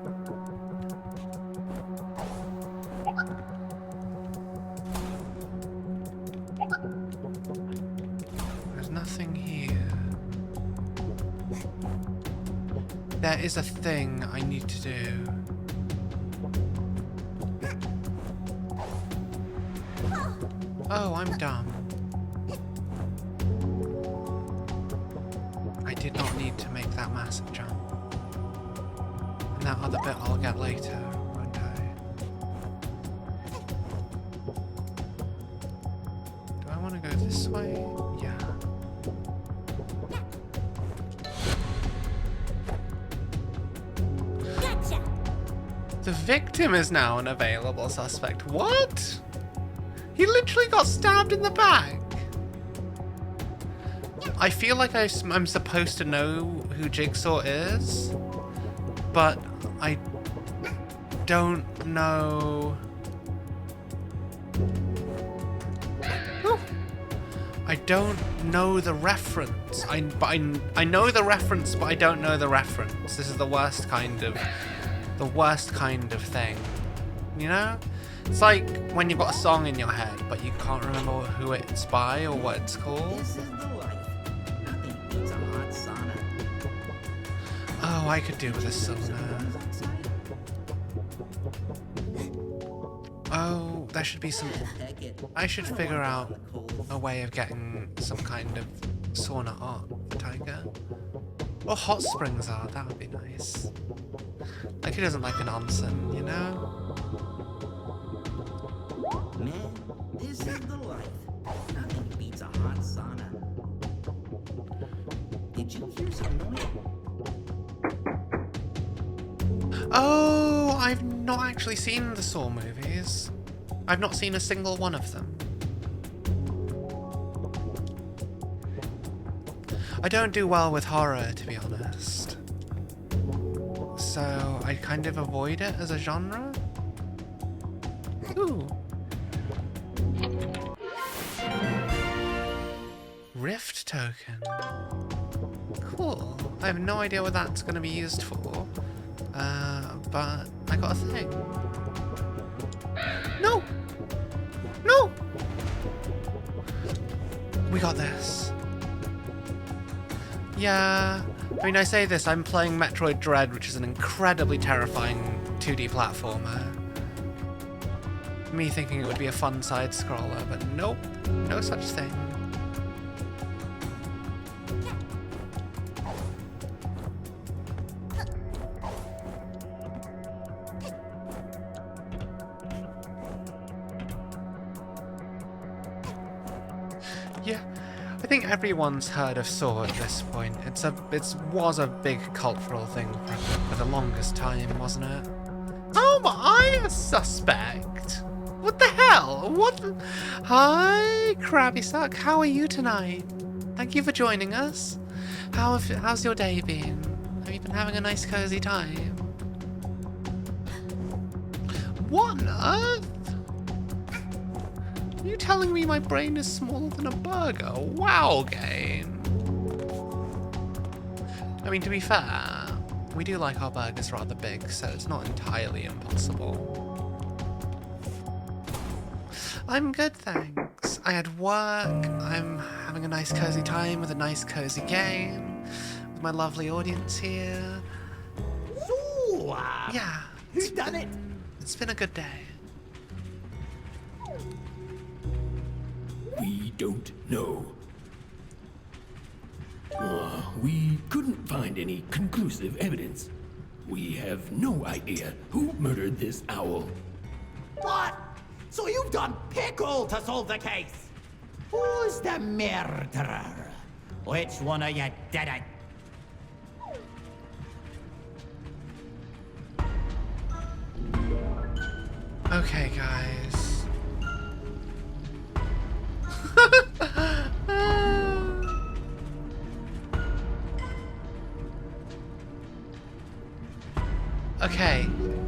There's nothing here. There is a thing I need to do. Oh, I'm dumb. I did not need to make that massive jump. And that other bit I'll get later, won't I? Do I want to go this way? Yeah. Gotcha! The victim is now an available suspect. What? He literally got stabbed in the back. I feel like I'm supposed to know who Jigsaw is, but I don't know. Whew. I don't know the reference. I know the reference, but I don't know the reference. This is the worst kind of thing. You know? It's like when you've got a song in your head, but you can't remember who it's by or what it's called. This is the life. Nothing beats a hot sauna. Oh, I could do with a sauna. Oh, there should be some... I should figure out a way of getting some kind of sauna on for Tiger. Or hot springs are, that would be nice. Like he doesn't like an onsen, you know? Man, this is the life. Nothing beats a hot sauna. Did you hear some noise? Oh, I've not actually seen the Saw movies. I've not seen a single one of them. I don't do well with horror, to be honest. So I kind of avoid it as a genre. Ooh. Rift token. Cool. I have no idea what that's going to be used for. But I got a thing. No! No! We got this. Yeah. I mean, I say this, I'm playing Metroid Dread, which is an incredibly terrifying 2D platformer. Me thinking it would be a fun side-scroller, but nope. No such thing. Yeah, I think everyone's heard of Saw at this point. It was a big cultural thing for the longest time, wasn't it? Oh, but I'm a suspect. What the hell? What? Hi, Krabby Suck. How are you tonight? Thank you for joining us. How's your day been? Have you been having a nice cozy time? What on earth? Are you telling me my brain is smaller than a burger? Wow, game. I mean, to be fair, we do like our burgers rather big, so it's not entirely impossible. I'm good, thanks. I had work. I'm having a nice cozy time with a nice cozy game with my lovely audience here. So, Yeah. who done it? It's been a good day. We don't know. We couldn't find any conclusive evidence. We have no idea who murdered this owl. What? So you've done pickle to solve the case? Who's the murderer? Which one of you did it? Okay, guys.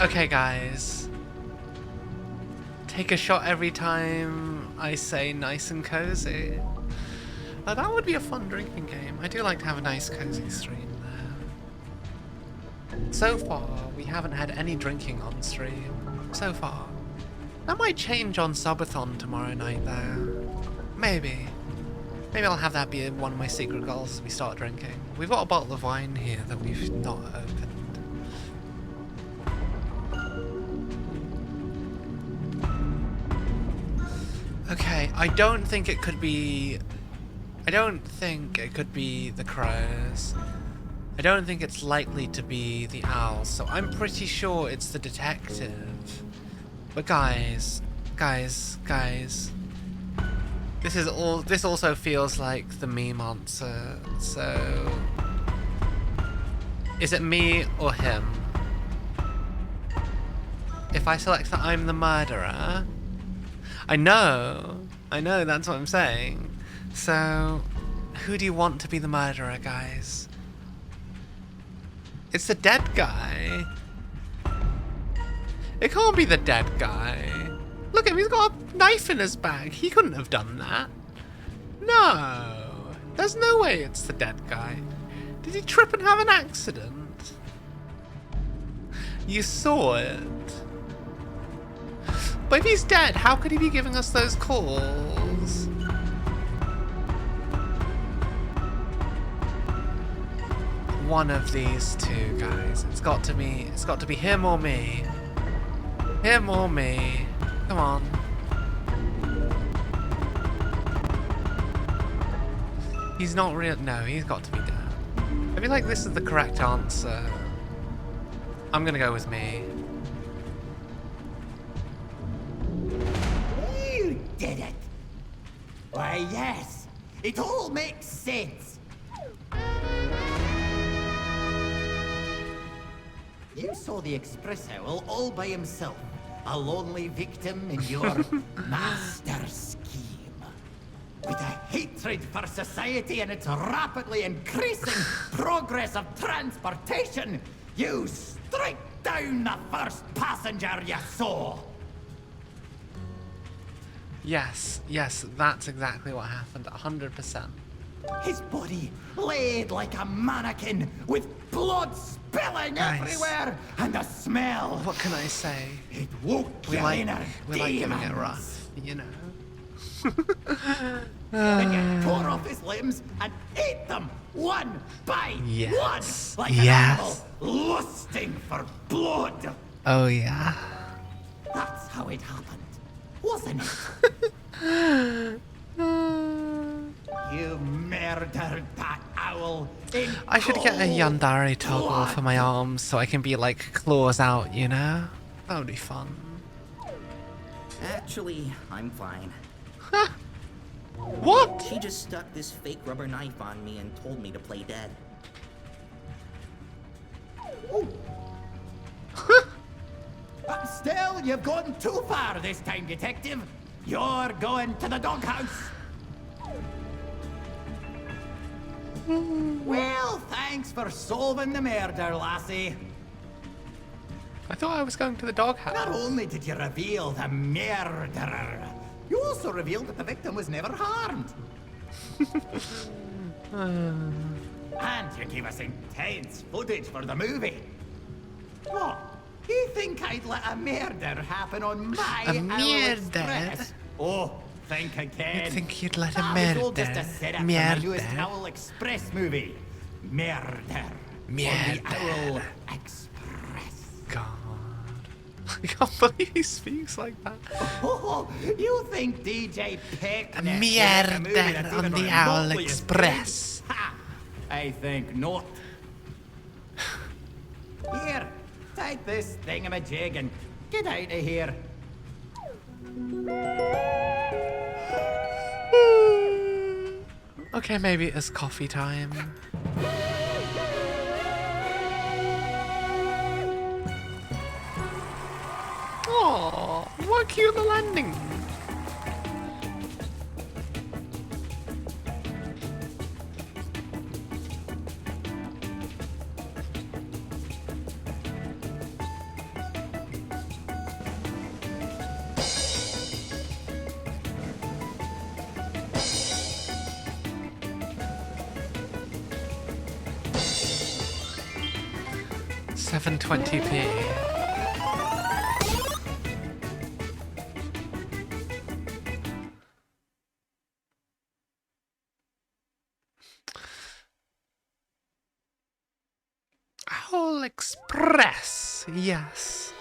Okay, guys. Take a shot every time I say nice and cozy. That would be a fun drinking game. I do like to have a nice cozy stream there. So far, we haven't had any drinking on stream. So far. That might change on Subathon tomorrow night, though. Maybe. Maybe I'll have that be one of my secret goals as we start drinking. We've got a bottle of wine here that we've not opened. Okay, I don't think it could be the crows. I don't think it's likely to be the owls, so I'm pretty sure it's the detective. But guys. This also feels like the meme answer, so... Is it me or him? If I select that I'm the murderer... I know, that's what I'm saying. So, who do you want to be the murderer, guys? It's the dead guy. It can't be the dead guy. Look at him, he's got a knife in his bag. He couldn't have done that. No, there's no way it's the dead guy. Did he trip and have an accident? You saw it. But if he's dead, how could he be giving us those calls? One of these two guys. It's got to be him or me. Him or me. Come on. He's not real. No, he's got to be dead. I feel like this is the correct answer. I'm gonna go with me. You did it! Why, yes! It all makes sense! You saw the Express Owl all by himself, a lonely victim in your master scheme. With a hatred hatred for society and its rapidly increasing progress of transportation, you strike down the first passenger you saw. Yes, yes, that's exactly what happened, 100%. His body laid like a mannequin with blood spilling Nice. everywhere and the smell. What can I say? It woke We your like inner giving it demons. rough, you know. Then you tore off his limbs and ate them one by Yes. one, like an Yes. animal lusting for blood. Oh yeah. That's how it happened, wasn't it? You murdered that owl in I should get a cold Yandere toggle blood. for my arms so I can be like claws out, you know? That would be fun. Actually, I'm fine. What? She just stuck this fake rubber knife on me and told me to play dead. But still, you've gone too far this time, detective. You're going to the doghouse. Well, thanks for solving the murder, lassie. I thought I was going to the doghouse. Not only did you reveal the murderer, you also revealed that the victim was never harmed. And you gave us intense footage for the movie. What? You think I'd let a murder happen on my A Owl murder? Express? Oh, think again. You think you'd let a That was all just murder? a setup for my newest Murder? Owl Express movie. Murder. On the Murder. Owl Express. God. I can't believe he speaks like that. Oh, you think DJ Peck A murder on the Owl Express. Ha! I think not. Here, take this thingamajig and get out of here. Okay, maybe it's coffee time. Oh, what cute the landing. $720p. Owl Express, yes.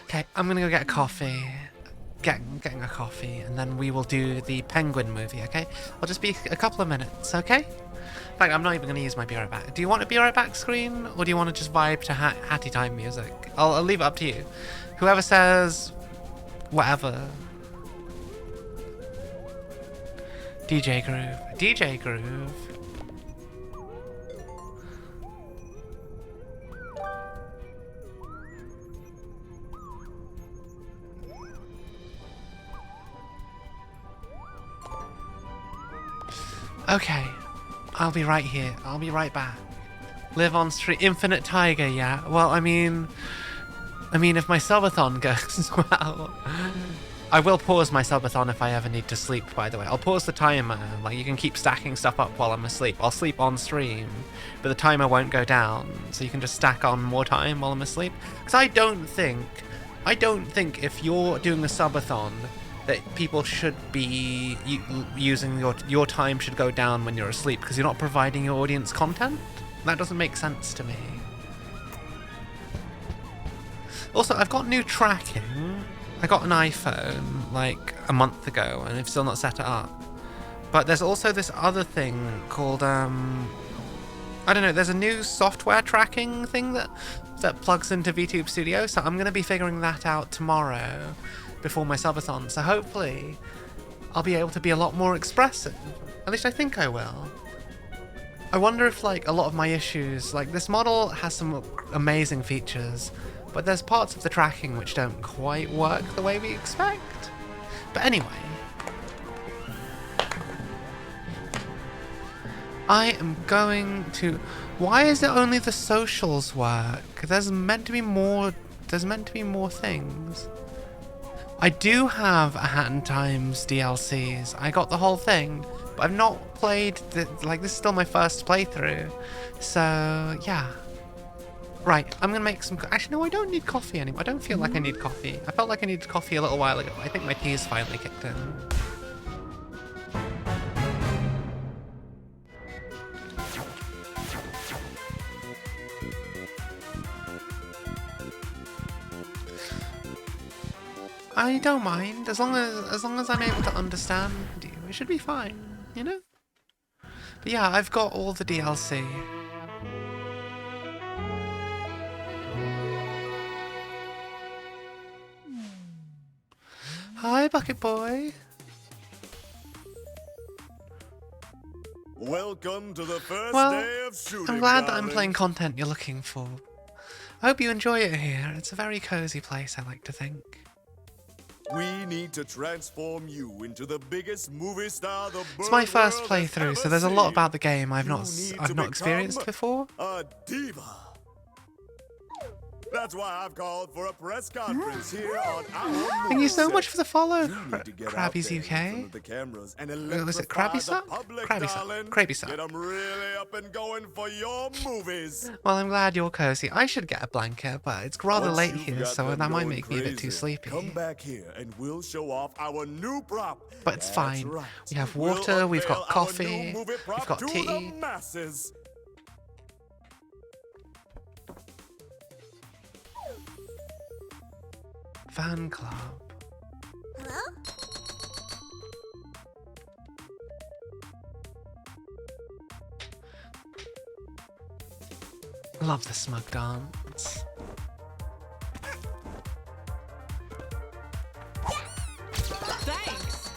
Okay, I'm gonna go get a coffee. Getting a coffee, and then we will do the Penguin movie, okay? I'll just be a couple of minutes, okay? In fact, I'm not even gonna use my Be Right Back. Do you want a Be Right Back screen, or do you want to just vibe to Hattie Time music? I'll leave it up to you. Whoever says whatever. DJ Groove. DJ Groove. Okay, I'll be right here. I'll be right back. Live on stream. Infinite Tiger, yeah. Well, I mean, if my subathon goes well, I will pause my subathon if I ever need to sleep. By the way, I'll pause the timer. Like, you can keep stacking stuff up while I'm asleep. I'll sleep on stream, but the timer won't go down, so you can just stack on more time while I'm asleep. Because I don't think if you're doing a subathon, that people should be using your time should go down when you're asleep, because you're not providing your audience content. That doesn't make sense to me. Also, I've got new tracking. I got an iPhone like a month ago, and I've still not set it up. But there's also this other thing called I don't know. There's a new software tracking thing that plugs into VTube Studio, so I'm gonna be figuring that out tomorrow before my subathon. So hopefully, I'll be able to be a lot more expressive. At least I think I will. I wonder if like a lot of my issues, like this model has some amazing features, but there's parts of the tracking which don't quite work the way we expect. But anyway, I am going to... Why is it only the socials work? There's meant to be more... There's meant to be more things. I do have a Hat in Times DLCs. I got the whole thing. But I've not played... Like, this is still my first playthrough. So, yeah. Right, I'm gonna make some... Actually, no, I don't need coffee anymore. I don't feel like I need coffee. I felt like I needed coffee a little while ago. I think my tea's finally kicked in. I don't mind, as long as I'm able to understand you, it should be fine, you know? But yeah, I've got all the DLC. Hi, Bucket Boy. Welcome to the first Well, day of shooting. I'm glad that I'm darling. playing content you're looking for. I hope you enjoy it here. It's a very cozy place, I like to think. We need to transform you into the biggest movie star the It's my bird first world has playthrough, so ever there's a lot seen. about the game I've You not need to experienced become before. A diva. That's why I've called for a press conference here on our Thank you so movie much set. for the follow, You need to get out Krabby's there in front UK. of the cameras and Was it electrify Krabby the Suck? public, Krabby Suck. darling. Krabby Suck. Get 'em really up and going for your movies. Well, I'm glad you're cozy. I should get a blanket, but it's rather Once late you've here, got so them that might going make me a bit too crazy, sleepy. Come back here and we'll show off our new prop. But it's That's fine. right. We have We'll water, we've got unveil our coffee, new movie prop we've got to tea. the masses. Fan club. Hello? Love the smug dance. Thanks.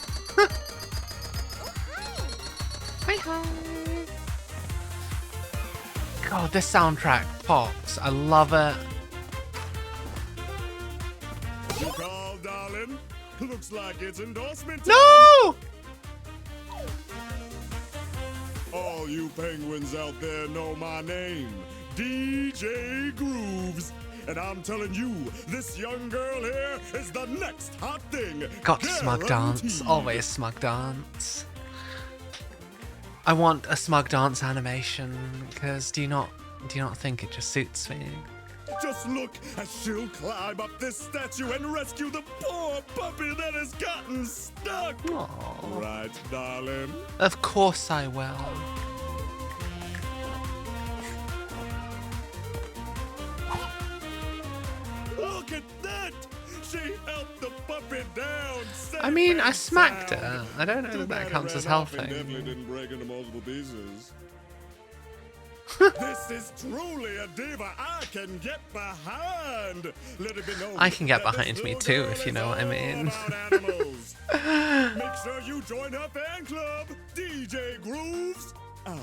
Hi hi. God, this soundtrack pops. I love it. You called, darling? Looks like it's endorsement time. No! All you penguins out there know my name, DJ Grooves. And I'm telling you, this young girl here is the next hot thing. Got to smug dance. Guaranteed. Always smug dance. I want a smug dance animation, because do you not think it just suits me? Just look as she'll climb up this statue and rescue the poor puppy that has gotten stuck. Aww. Right, darling? Of course I will. Look at that! She helped the puppy down. I mean, I safe and smacked sound. her. I don't know Too that that bad it counts as ran off and helping. Definitely didn't break into multiple pieces. This is truly a diva I can get behind. Let it be known I can get that this behind me little too, girl if you is know what I all mean. about animals. Make sure you join her fan club, DJ Grooves. Out.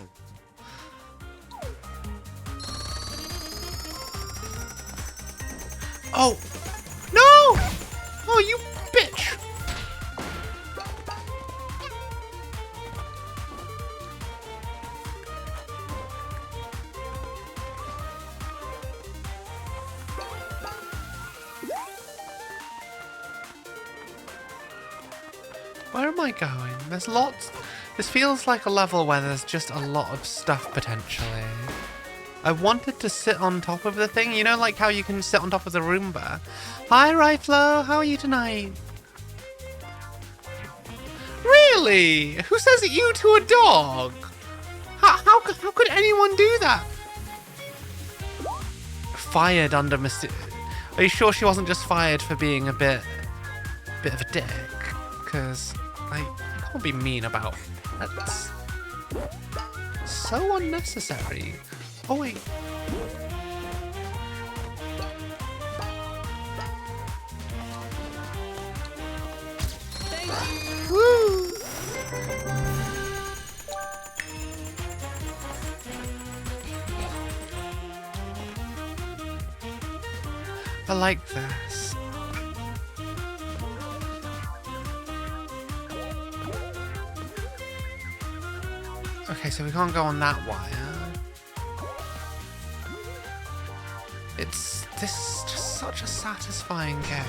Oh! No! Oh, you bitch! Where am I going? There's lots. This feels like a level where there's just a lot of stuff potentially. I wanted to sit on top of the thing, you know, like how you can sit on top of the Roomba. Hi, Ryflo, how are you tonight? Really? Who says it you to a dog? How could anyone do that? Fired under Are you sure she wasn't just fired for being a bit of a dick? Because, like, you can't be mean about that's so unnecessary. Oh wait. Woo! I like this. Okay, so we can't go on that wire. This is just such a satisfying game.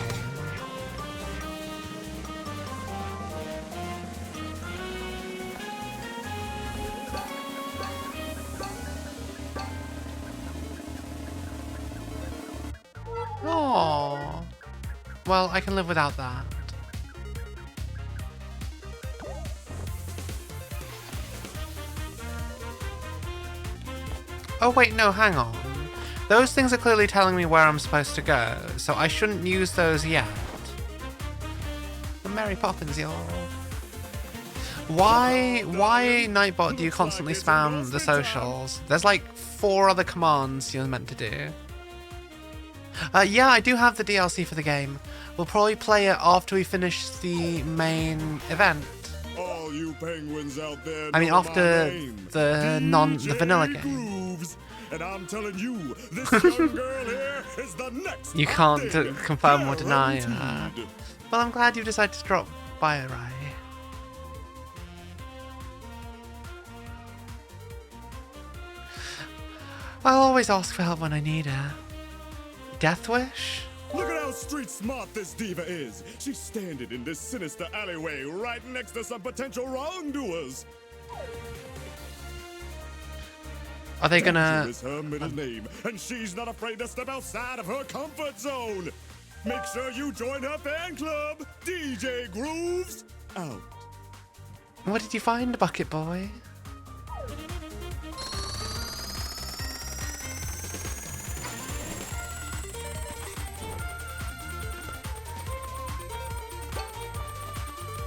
Oh, well, I can live without that. Oh wait, no, hang on. Those things are clearly telling me where I'm supposed to go, so I shouldn't use those yet. But Mary Poppins, y'all. Why, Nightbot, do you constantly spam the socials? There's like 4 other commands you're meant to do. Yeah, I do have the DLC for the game. We'll probably play it after we finish the main event. All you penguins out there, I mean, know after my name. the vanilla game. Grooves. And I'm telling you, this young girl here is the next. You can't update. confirm or deny her. Guaranteed. Well, I'm glad you decided to drop by a Rai. I'll always ask for help when I need her. Death Wish? Look at how street smart this diva is. She's standing in this sinister alleyway right next to some potential wrongdoers. Are they gonna... Is her middle name, and she's not afraid to step outside of her comfort zone. Make sure you join her fan club. DJ Grooves out. What did you find, Bucket Boy?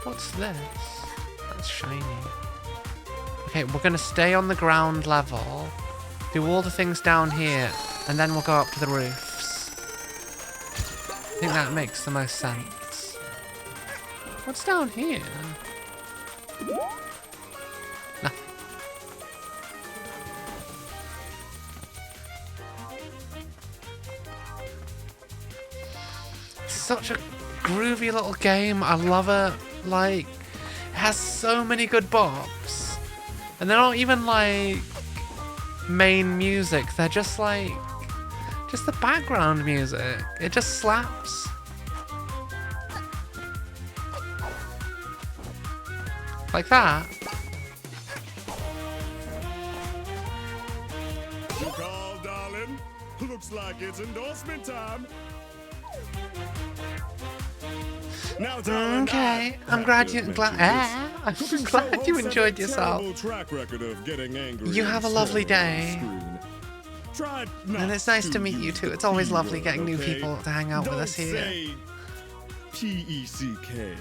What's this? That's shiny. Okay, we're gonna stay on the ground level, do all the things down here, and then we'll go up to the roofs. I think that makes the most sense. What's down here? Nothing. Such a groovy little game. I love it. Like, it has so many good bops. And they're not even like main music. They're just like, just the background music. It just slaps. Like that. You call, darling? Looks like it's endorsement time. Now, darling, Okay, I'm glad you enjoyed yourself. Track record of getting angry You have a lovely day. Try And it's nice to meet you too. It's always lovely getting new people to hang out with us here. Say P-E-C-K.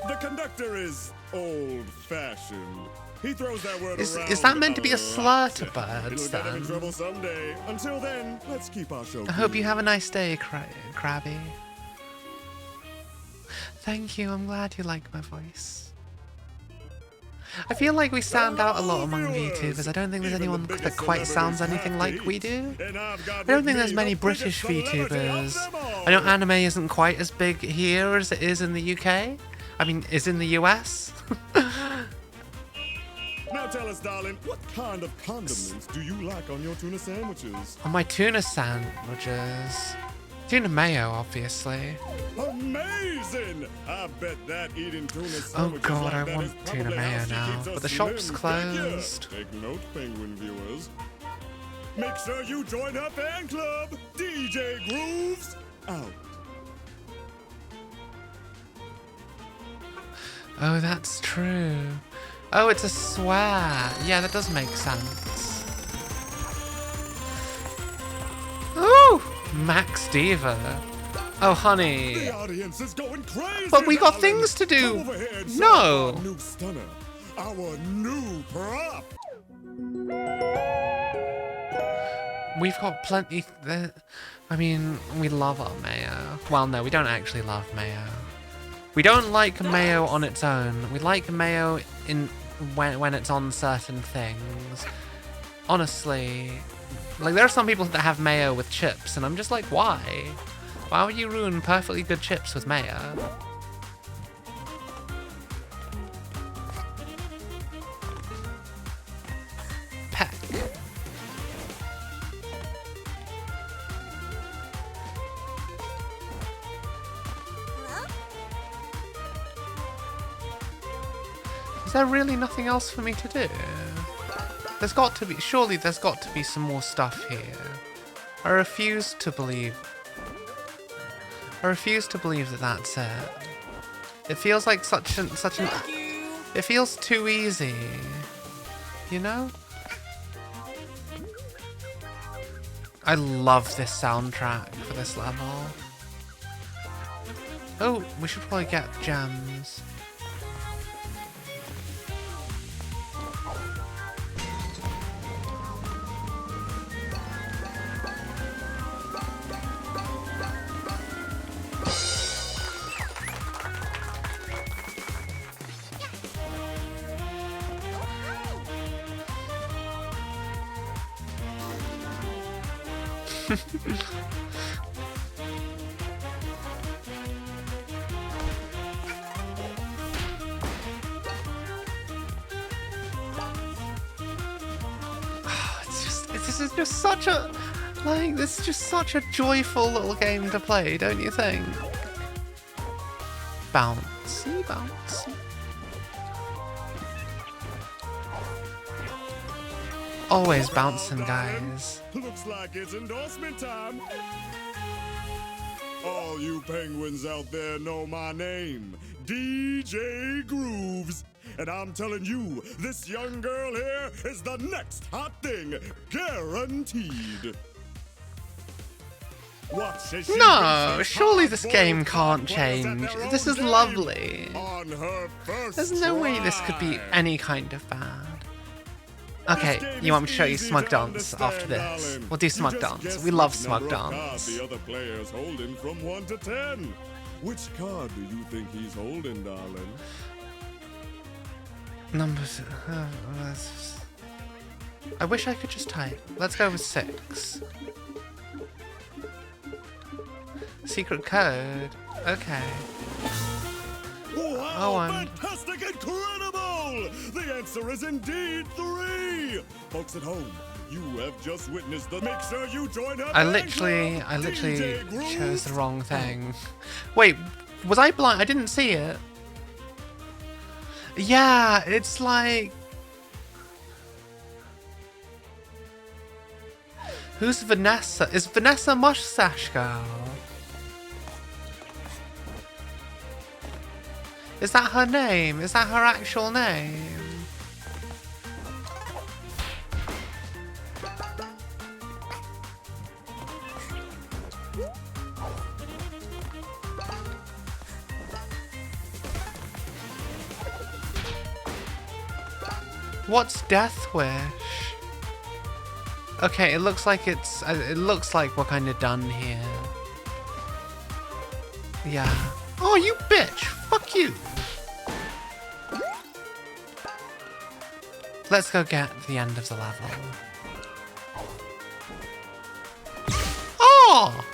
The conductor is old-fashioned. He throws that word around. Is that meant to be a slur to It'll birds get him in then? trouble someday. Until then, let's keep our show. I hope you have a nice day, Krabby. Thank you, I'm glad you like my voice. I feel like we stand out a lot among VTubers. I don't think there's anyone that quite sounds anything like we do. I don't think there's many British VTubers. I know anime isn't quite as big here as it is in the UK. I mean, is in the US. Now tell us, darling, what kind of condiments do you like on your tuna sandwiches? On my tuna sandwiches. Tuna mayo, obviously. Amazing! I bet that eating tuna Oh sandwiches god, like I that want is tuna probably how mayo she now. keeps us But the shop's slim. closed. Take note, penguin viewers. Make sure you join her fan club. DJ Grooves out. Oh, that's true. Oh, it's a swear. Yeah, that does make sense. Ooh! Max Diva. Oh, honey. The audience is going crazy. But we got darling. things to do. Come over here and show No. our new stunner, our new prop. We've got plenty. I mean, we love our mayo. Well, no, we don't actually love mayo. We don't like mayo on its own. We like mayo when it's on certain things. Honestly, like there are some people that have mayo with chips, and I'm just like, why? Why would you ruin perfectly good chips with mayo? Is there really nothing else for me to do? There's got to be, surely there's got to be some more stuff here. I refuse to believe that that's it. It feels like it feels too easy. You know? I love this soundtrack for this level. Oh, we should probably get gems. This is just such a joyful little game to play, don't you think? Bouncy, bouncy. Always bouncing, guys. Looks like it's endorsement time. All you penguins out there know my name, DJ Grooves. And I'm telling you, this young girl here is the next hot thing, guaranteed. Watch as she No, surely this game can't change. This is lovely. On her first There's no way this could be any kind of bad. Okay, you want me to show you Smug Dance after this? We'll do Smug Dance. We love Smug Dance. The other player's holding from 1 to 10. Which card do you think he's holding, darling? Numbers. I wish I could just type. Let's go with 6. Secret code. Okay. Wow, fantastic, incredible! The answer is indeed 3. Folks at home, you have just witnessed the. Make sure you join her. I literally chose the wrong thing. Wait, was I blind? I didn't see it. Yeah, it's like. Who's Vanessa? Is Vanessa Mustache Girl? Is that her name? Is that her actual name? What's Death Wish? Okay, it looks like it's. It looks like we're kind of done here. Yeah. Oh, you bitch! Fuck you! Let's go get the end of the level. Oh!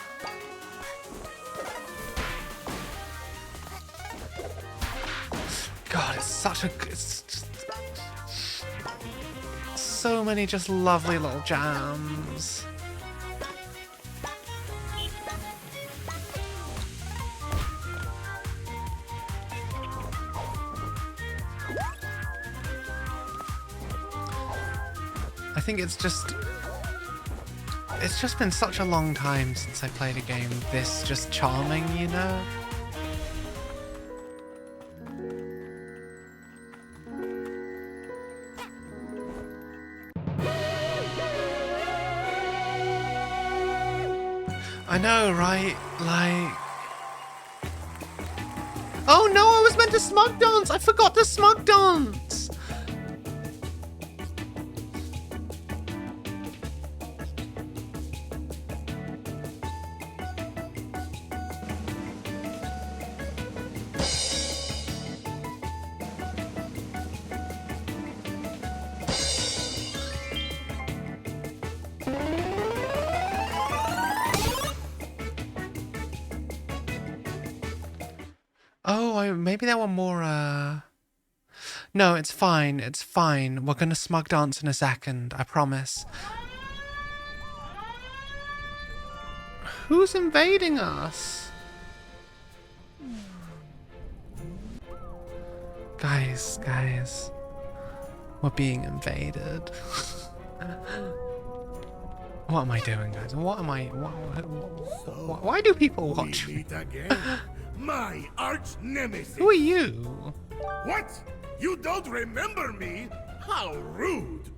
God, it's such a. It's just, so many just lovely little jams. I think it's just been such a long time since I played a game this just charming, you know? I know, right? Like... Oh no, I was meant to Smug Dance! I forgot to Smug Dance! Maybe there were more, No, it's fine, it's fine. We're gonna Smug Dance in a second, I promise. Who's invading us? Guys. We're being invaded. What am I doing, guys? What am I... Why do people watch me? Meet again. My arch nemesis. Who are you? What? You don't remember me? How rude.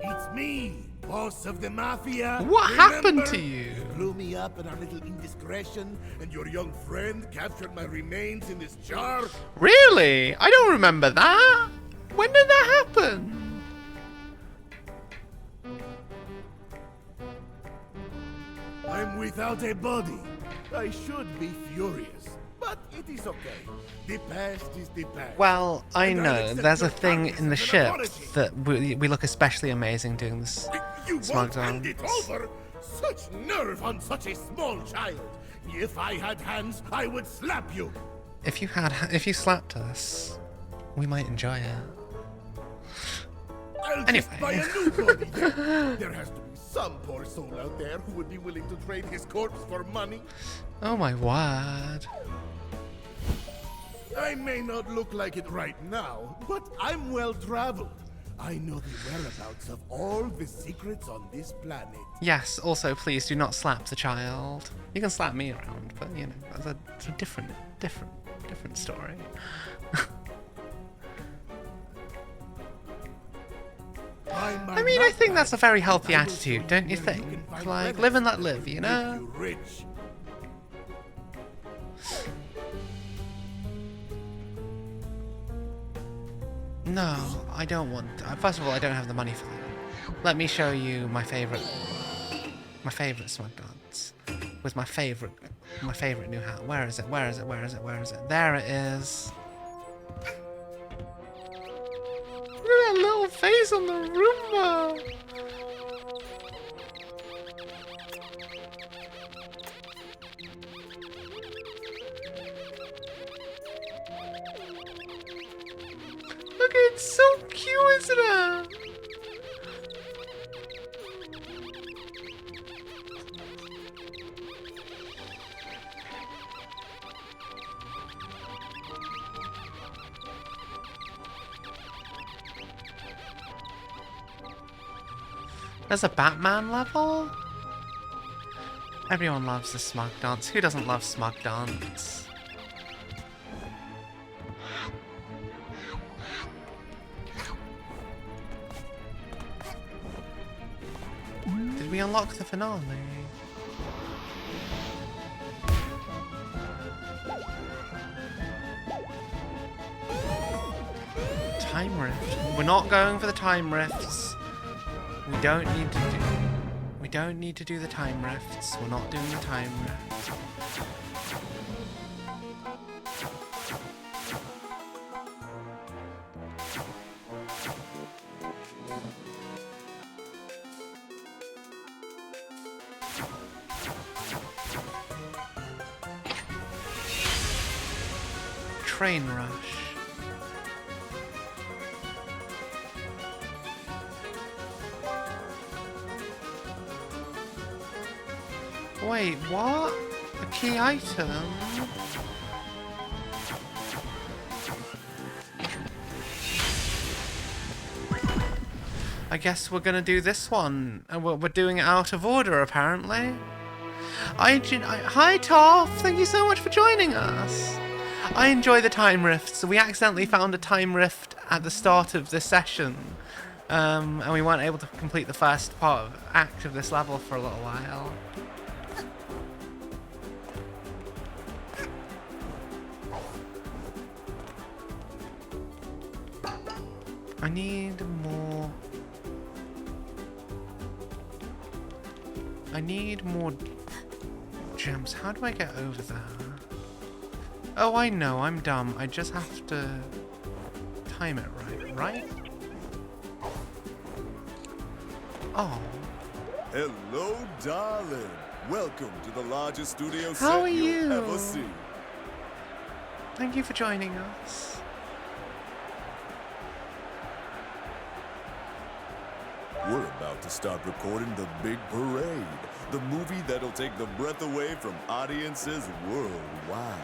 It's me, boss of the mafia. What happened to you? Blew me up in our little indiscretion, and your young friend captured my remains in this jar. Really? I don't remember that. When did that happen? I'm without a body. I should be furious, but it is okay. The past is the past. Well, I And I'll know accept there's a your thing kindness in the as an ship apology. that we look especially amazing doing this. You Smug won't hand dance. it over? Such nerve on such a small child. If I had hands, I would slap you. If you slapped us, we might enjoy it. I'll Anyway. just buy a new body then. There has to be some poor soul out there who would be willing to trade his corpse for money. Oh my word. I may not look like it right now, but I'm well traveled. I know the whereabouts of all the secrets on this planet. Yes, also please do not slap the child. You can slap me around, but you know, it's a different story. I mean, I think that's a very healthy attitude, don't you think? Like, live and let live, you know? Rich. No, I don't want... First of all, I don't have the money for that. Let me show you my favorite Smug dance. With my favorite new hat. Where is it? Where is it? Where is it? Where is it? There it is. Look at that little face on the Roomba. Look, it's so cute, isn't it? There's a Batman level? Everyone loves the Smug dance. Who doesn't love Smug dance? Did we unlock the finale? Time rift. We're not going for the time rifts. We don't need to do the time rifts. We're not doing the time rifts. Train rush. Wait, what? A key item? I guess we're gonna do this one. And we're doing it out of order, apparently. Hi, Toph! Thank you so much for joining us! I enjoy the time rifts. We accidentally found a time rift at the start of this session. And we weren't able to complete the first act of this level for a little while. I need more gems. How do I get over there? Oh, I know, I'm dumb. I just have to time it right? Oh. Hello, darling. Welcome to the largest studio How are set you'll you? ever see. Thank you for joining us. We're about to start recording The Big Parade, the movie that'll take the breath away from audiences worldwide.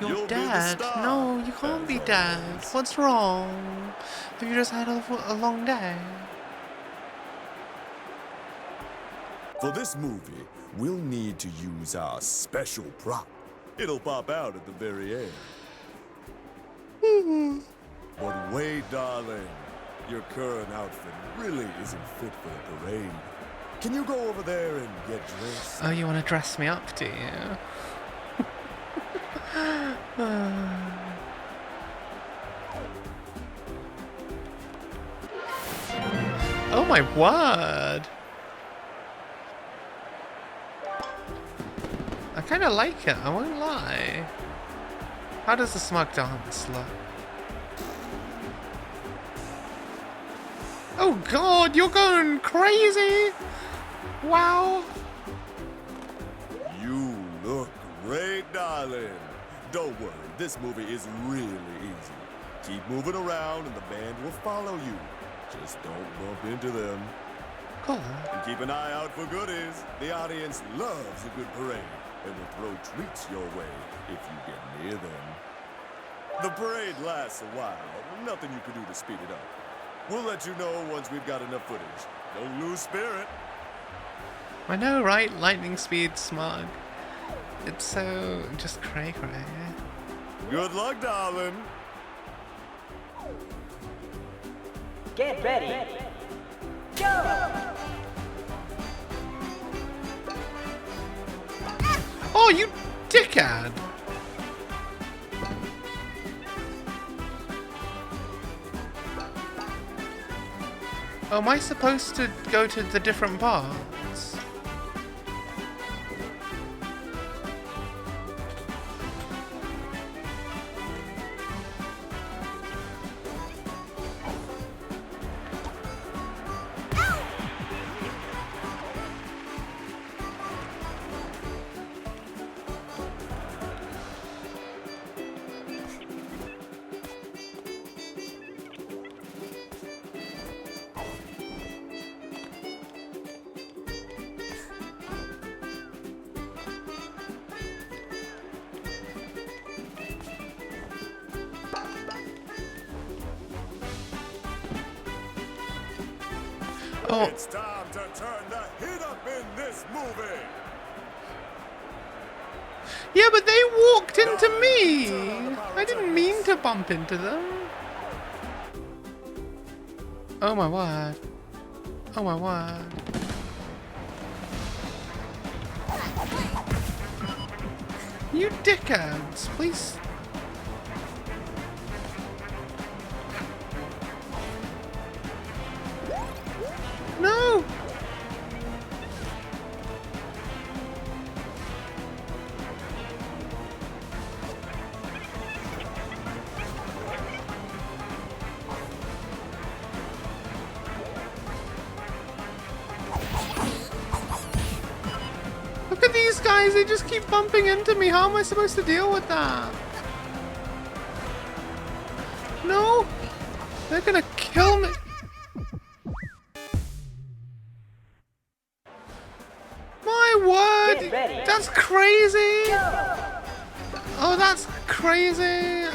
You're You'll be the dead. star, No, you can't as be dead. always. What's wrong? Have you just had a long day? For this movie, we'll need to use our special prop. It'll pop out at the very end. But wait, darling. Your current outfit really isn't fit for the parade. Can you go over there and get dressed? Oh, you want to dress me up, do you? Oh my word! I kind of like it, I won't lie. How does the Smug dance look? Oh god, you're going crazy! Wow! You look great, darling. Don't worry, this movie is really easy. Keep moving around and the band will follow you. Just don't bump into them. Cool. And keep an eye out for goodies. The audience loves a good parade and will throw treats your way if you get near them. The parade lasts a while. Nothing you can do to speed it up. We'll let you know once we've got enough footage. Don't lose spirit. I know, right? Lightning speed Smug. It's so just cray-cray. Good luck, darling. Get ready. Go! Oh, you dickhead! Oh, am I supposed to go to the different parts? Oh. It's time to turn the heat up in this movie. Yeah, but they walked into me! I didn't mean to bump into them. Oh my word. Oh my word. You dickheads, please. No! Look at these guys, they just keep bumping into me. How am I supposed to deal with that? No! They're gonna kill me. My word! That's crazy! Oh, that's crazy!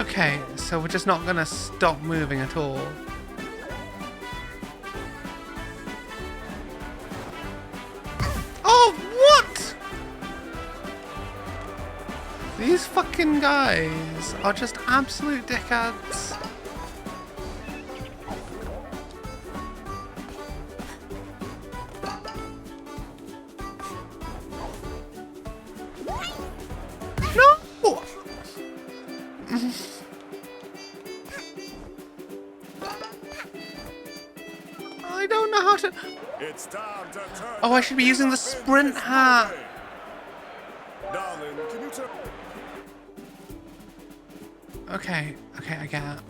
Okay, so we're just not gonna stop moving at all. Oh, what? These fucking guys are just absolute dickheads. No! I don't know how to... It's time to turn Oh, I should be using the sprint hat. Darling, can you turn... Okay, I get it.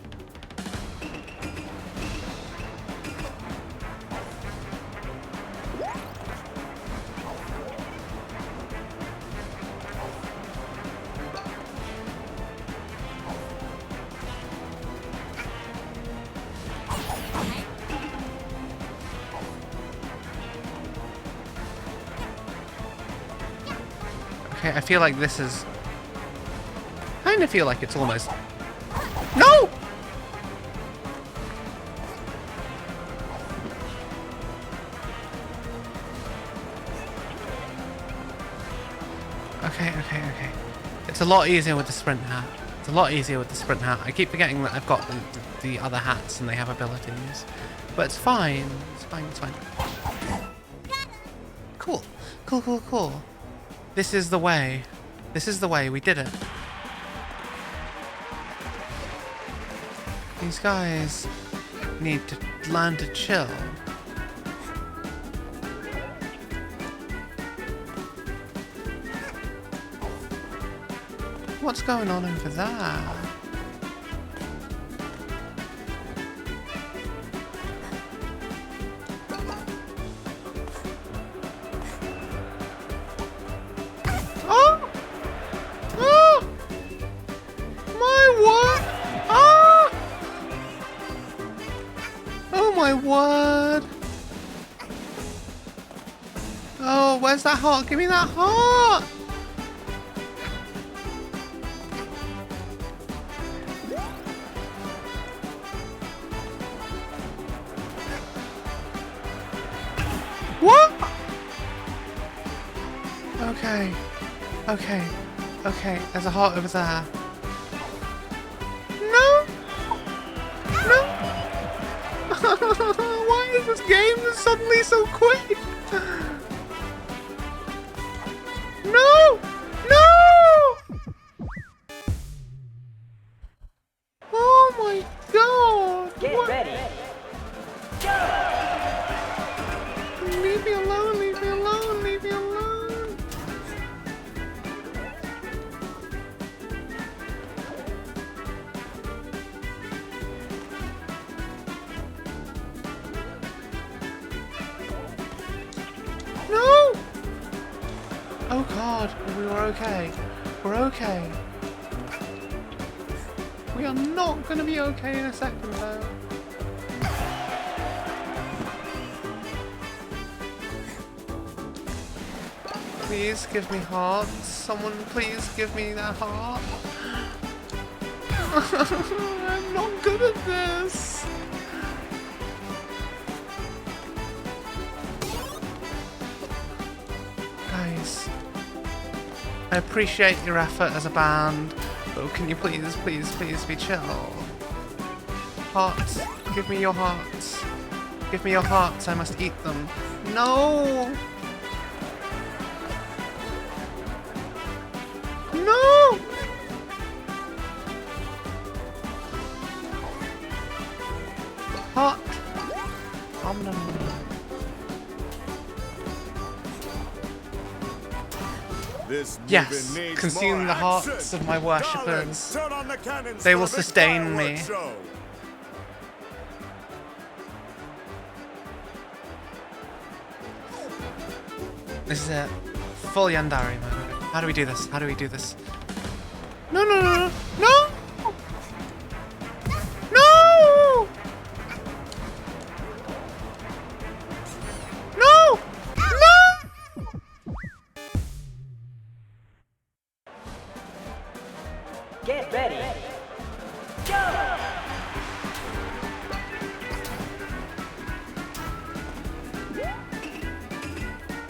Okay, I feel like this is... I kind of feel like it's almost... No! Okay. It's a lot easier with the sprint hat. It's a lot easier with the sprint hat. I keep forgetting that I've got the other hats and they have abilities. But it's fine. It's fine. Cool. This is the way. We did it. These guys need to learn to chill. What's going on over there? Oh! Oh! My word! Ah! Oh my word! Oh, where's that heart? Give me that heart! What? Okay, there's a heart over there. No! Why is this game suddenly so quick? No! Oh my god! Get ready. Leave me alone. No! Oh god, we were okay. We're okay. We are not gonna be okay in a second though. Please give me hearts. Someone please give me that heart. I'm not good at this. Guys, I appreciate your effort as a band, but can you please be chill? Hearts, give me your hearts. Give me your hearts, I must eat them. No! No! Heart. Yes, consume the hearts of my worshippers. They will sustain me. This is it. Full Yandere mode. How do we do this? No! No! Get ready. Go!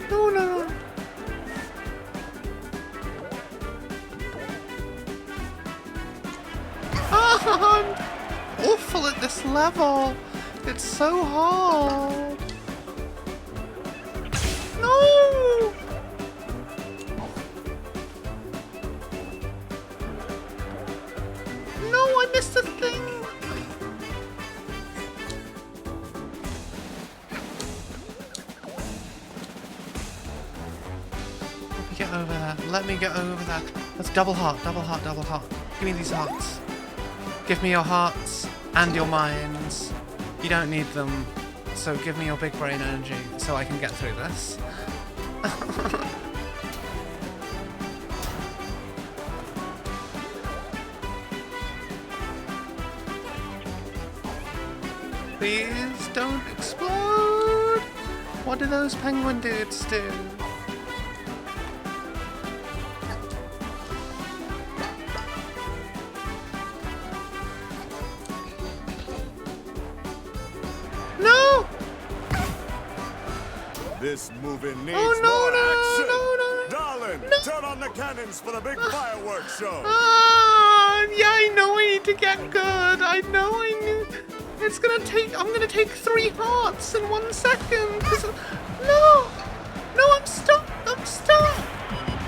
No. Oh, I'm awful at this level. It's so hard. No! No, I missed the thing. Let me get over that. Let's double heart. Give me these hearts. Give me your hearts and your minds. You don't need them, so give me your big brain energy so I can get through this. Please don't explode! What do those penguin dudes do? This movie needs Oh, no, more no, action. no, no. Darling, turn on the cannons for the big fireworks show. Yeah, I know I need to get good. I know I need. It's gonna take. I'm gonna take 3 hearts in 1 second. No, I'm stuck. I'm stuck.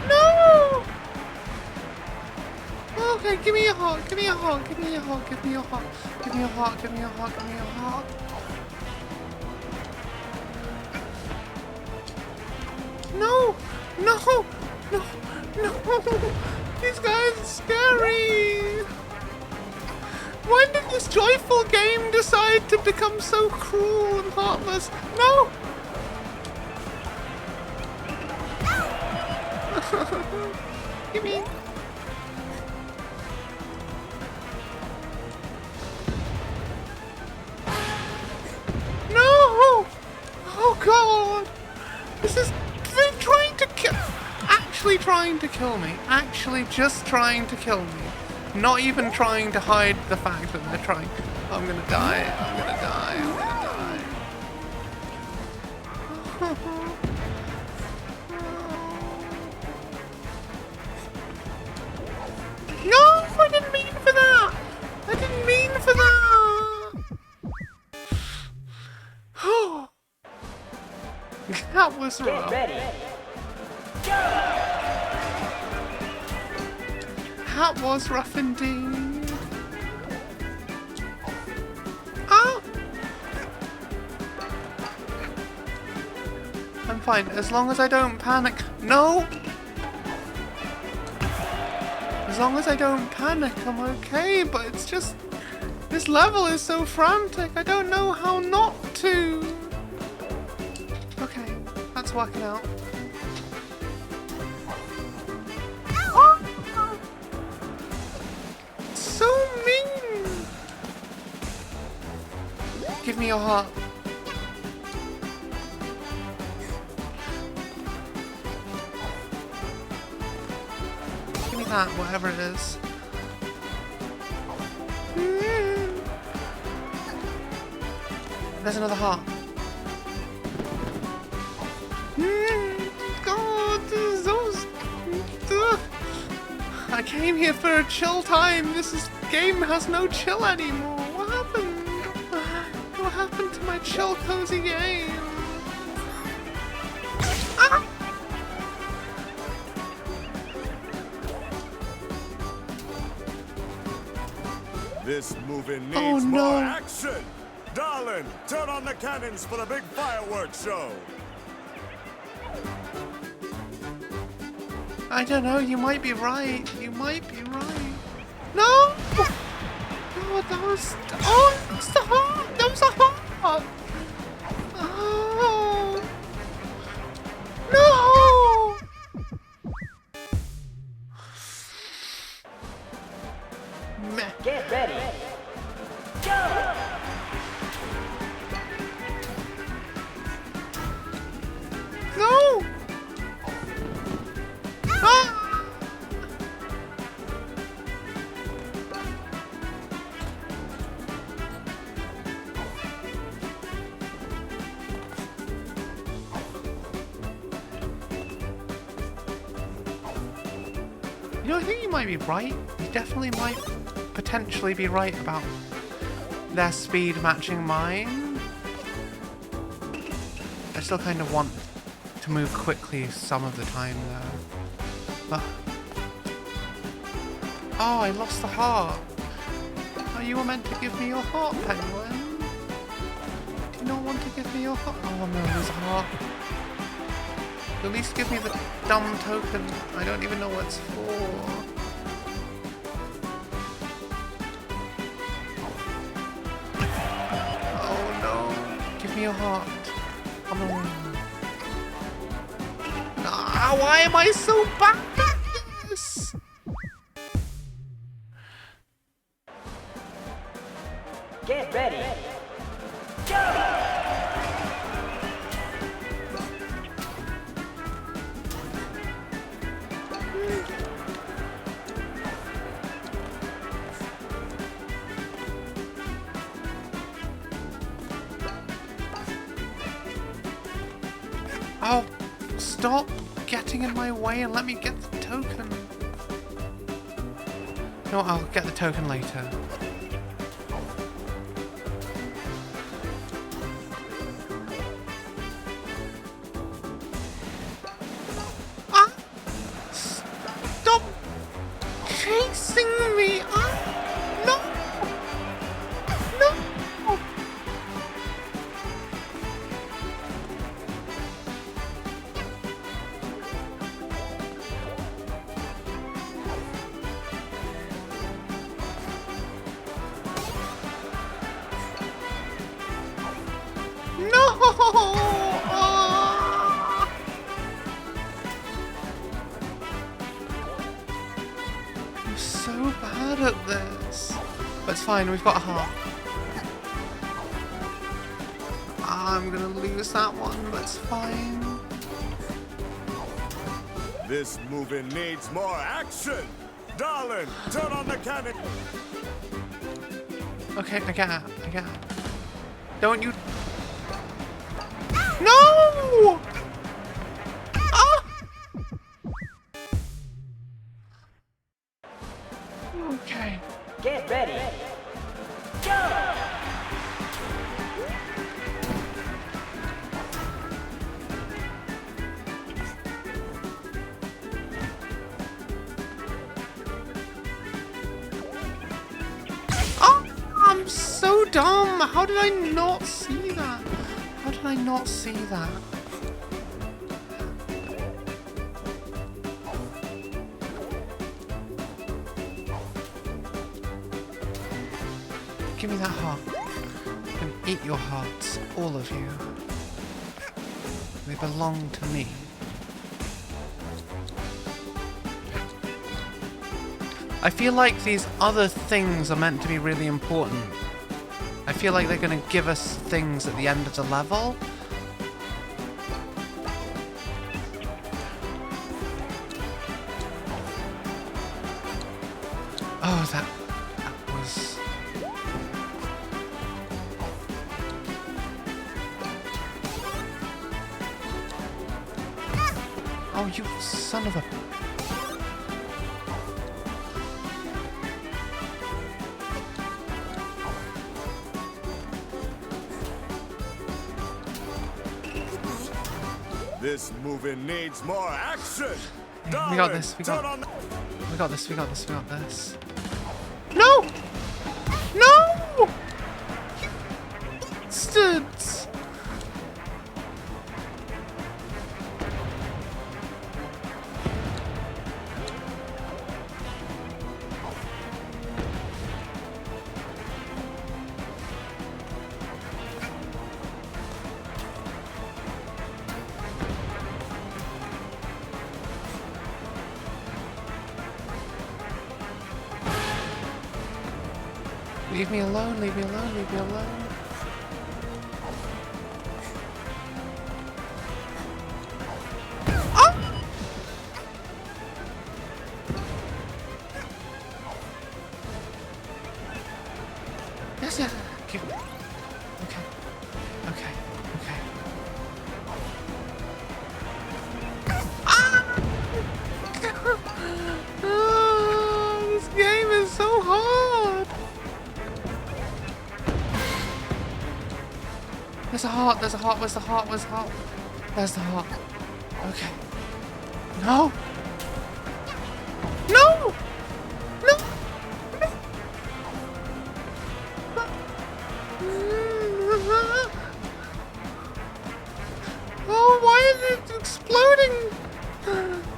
No. Okay, give me a heart. Give me a heart. Give me a heart. Give me a heart. Give me a heart. Give me a heart. Give me a heart. No. These guys are scary. When did this joyful game decide to become so cruel and heartless? No! Give me. No! Oh god! This is. They're trying to kill. Actually trying to kill me. Actually just trying to kill me. Not even trying to hide the fact that they're trying. I'm gonna die. I'm gonna die. I'm gonna die. No! I didn't mean for that! I didn't mean for that! That was rough. Get ready. That was rough indeed. Oh! I'm fine, as long as I don't panic. No! As long as I don't panic, I'm okay, but it's just... This level is so frantic, I don't know how not to. Okay, that's working out. So mean! Give me your heart. Give me that, whatever it is. There's another heart. God, this is so... I came here for a chill time. This game has no chill anymore. What happened? What happened to my chill, cozy game? Ah! This movie needs Oh, no. more action. Darling, turn on the cannons for the big fireworks show. I don't know, you might be right. You might be right. No! Oh, that was... Oh, that's the heart! That was a heart! Oh! No! Meh. Get ready. Go! No! Ah! You know, I think you might be right. You definitely might potentially be right about their speed matching mine. I still kind of want to move quickly some of the time though. But... Oh, I lost the heart. Oh, you were meant to give me your heart, Penguin. Do you not want to give me your heart? Oh no, there's a heart. At least give me the dumb token. I don't even know what it's for. Oh no. Give me your heart. Come on. Ah, why am I so bad at this? Get ready. Go! stop getting in my way and let me get the token. No, I'll get the token later. Ah! Stop chasing me! Ah! No! No! No! Ah! I'm so bad at this. But it's fine, we've got a heart. I'm gonna lose that one, that's fine. This movie needs more action! Darling, turn on the cannon! Okay, I get it. Don't you... No! Ah! Okay. Get ready. Go! Oh, I'm so dumb. How did I not see that? How did I not see that? Give me that heart. I'm gonna eat your hearts, all of you. They belong to me. I feel like these other things are meant to be really important. I feel like they're going to give us things at the end of the level. Oh, that was... Oh, you son of a... This movie needs more action! We Darling, got this, we turn got... on the... We got this, we got this, we got this. No! No! You bastards! Leave me alone, leave me alone, leave me alone. Ah! Yes, yes. Keep... Okay. Okay. Okay. Ah! Ah, this game is so hard. There's a heart, there's a heart, where's the heart, where's the heart? There's the heart. Okay. No! No! No! No! Oh, why is it exploding?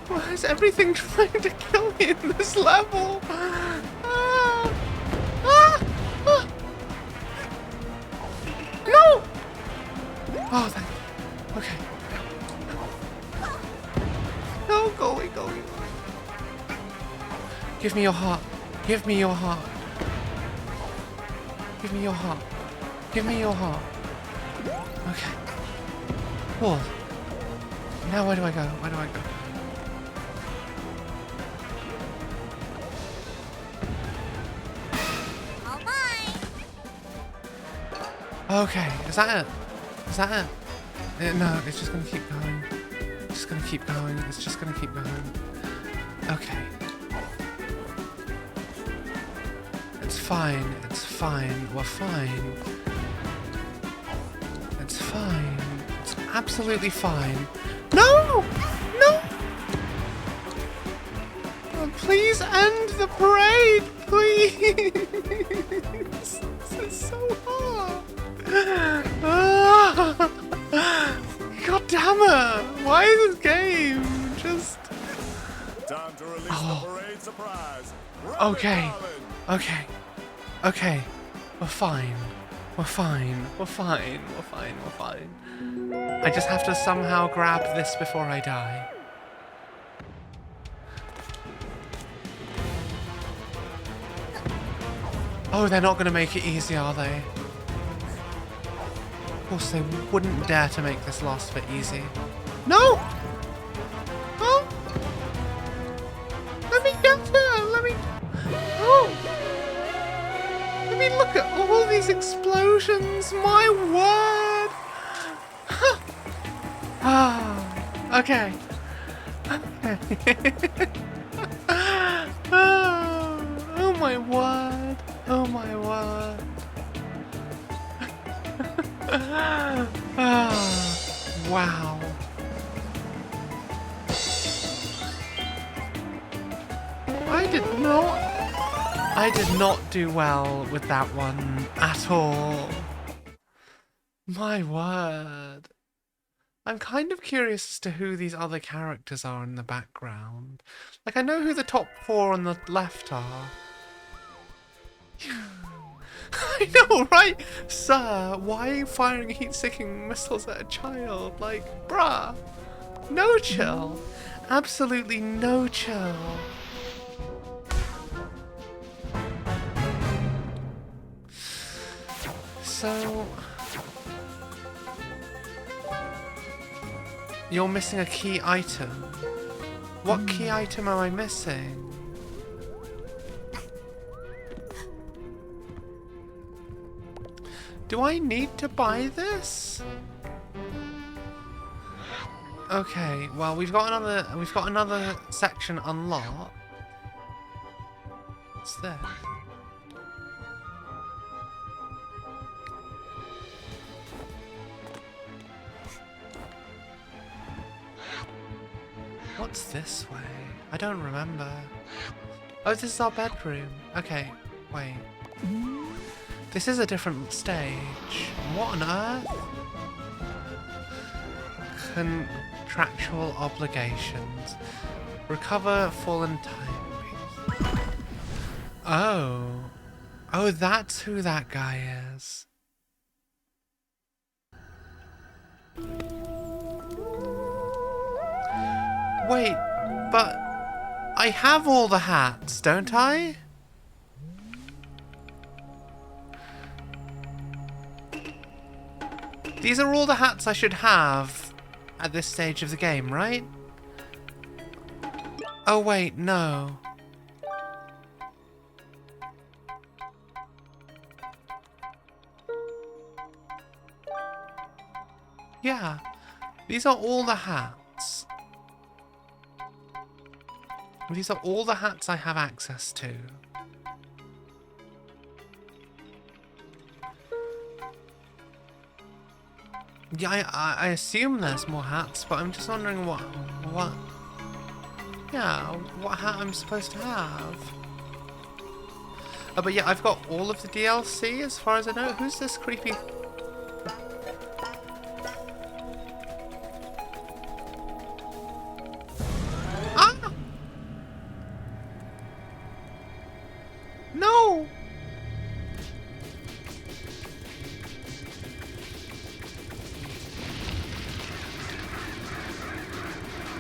Why is everything trying to kill me in this level? Ah! Ah! Ah! No! Oh, thank you. Okay. No, go away, go away. Give me your heart. Give me your heart. Give me your heart. Give me your heart. Okay. Cool. Now where do I go? Where do I go? Okay, is that it? Is that it? No, it's just gonna keep going. just gonna keep going. It's just gonna keep going. Okay. It's fine. It's fine. We're fine. It's fine. It's absolutely fine. No! No! Oh, please end the parade, please! This is so hard. God damn it! Why is this game just... Time to release the parade surprise. Okay. Okay. Okay. We're fine. We're fine. We're fine. We're fine. We're fine. I just have to somehow grab this before I die. Oh, they're not going to make it easy, are they? Of course, they wouldn't dare to make this last bit easy. No! Oh! Let me get there! Let me... Oh! I mean, look at all these explosions! My word! Ah, okay. Oh my word! Oh my word! Wow! I did not do well with that one at all. My word. I'm kind of curious as to who these other characters are in the background. Like, I know who the top 4 on the left are. I know, right? Sir, why are you firing heat-seeking missiles at a child? Like, bruh. No chill. Absolutely no chill. So... You're missing a key item. What key item am I missing? Do I need to buy this? Okay, well we've got another section unlocked. What's this? What's this way? I don't remember. Oh, this is our bedroom. Okay, wait. This is a different stage. What on earth? Contractual obligations. Recover fallen time. Oh. Oh, that's who that guy is. Wait, but I have all the hats, don't I? These are all the hats I should have at this stage of the game, right? Oh wait, no. Yeah, these are all the hats. These are all the hats I have access to. Yeah, I assume there's more hats, but I'm just wondering what hat I'm supposed to have. Oh, but yeah, I've got all of the DLC as far as I know. Who's this creepy? Ah! No!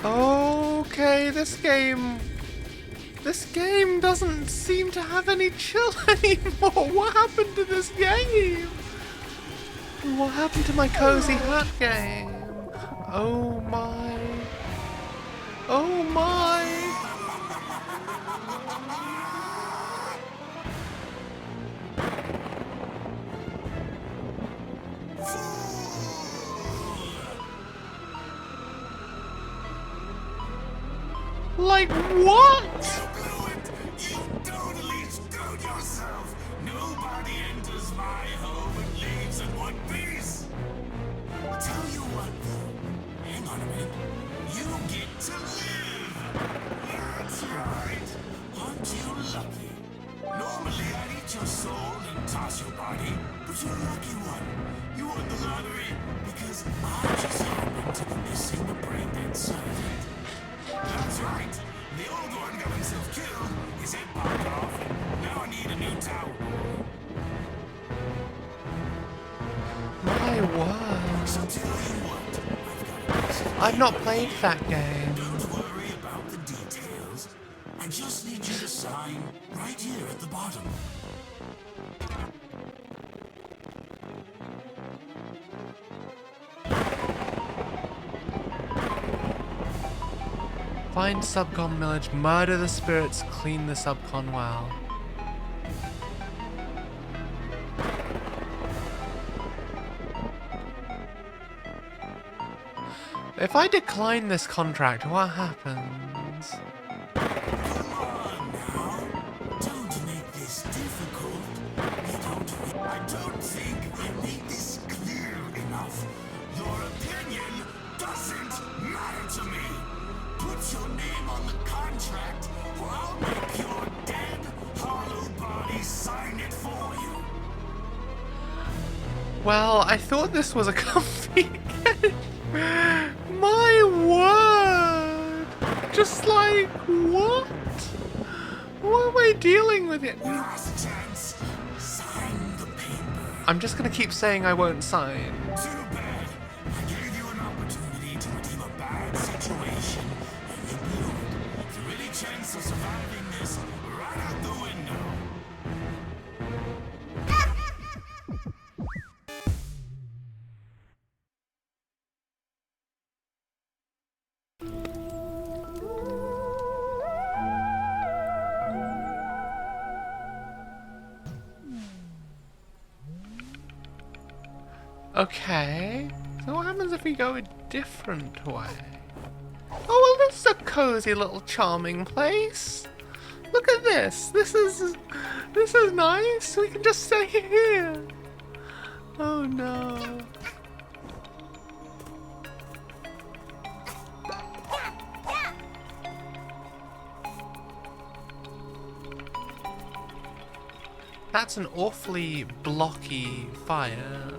Okay, this game doesn't seem to have any chill anymore. What happened to this game? What happened to my cozy hat game? Oh my. Oh my. like, what? You blew it! You totally screwed yourself! Nobody enters my home and leaves in one piece! Tell you what, though. Hang on a minute. You get to live! That's right! Aren't you lucky? Normally I'd eat your soul and toss your body, but you're a lucky one. You won the lottery because I just happened to be missing the brain-dead servant. That's right. The old one got himself killed, his head popped off, and now I need a new towel. My word. So tell you what, I've got a piece of I've not played that game. Don't worry about the details. I just need you to sign right here at the bottom. Find Subcon Village, murder the spirits, clean the Subcon well. If I decline this contract, what happens? Come on now. Don't make this difficult. I don't think I made this clear enough. Your opinion doesn't matter to me. Put your name on the contract, or I'll make your dead, hollow body sign it for you. Well, I thought this was a comfy game. My word! Just like, what? What am I dealing with it? Last chance. Sign the paper. I'm just gonna keep saying I won't sign. Too bad. I gave you an opportunity to redeem a bad situation, and you blew it. Your really chance of surviving this right out the window. Okay, so what happens if we go a different way? Oh, well, this is a cozy little charming place. Look at this. This is nice. We can just stay here. Oh no. That's an awfully blocky fire.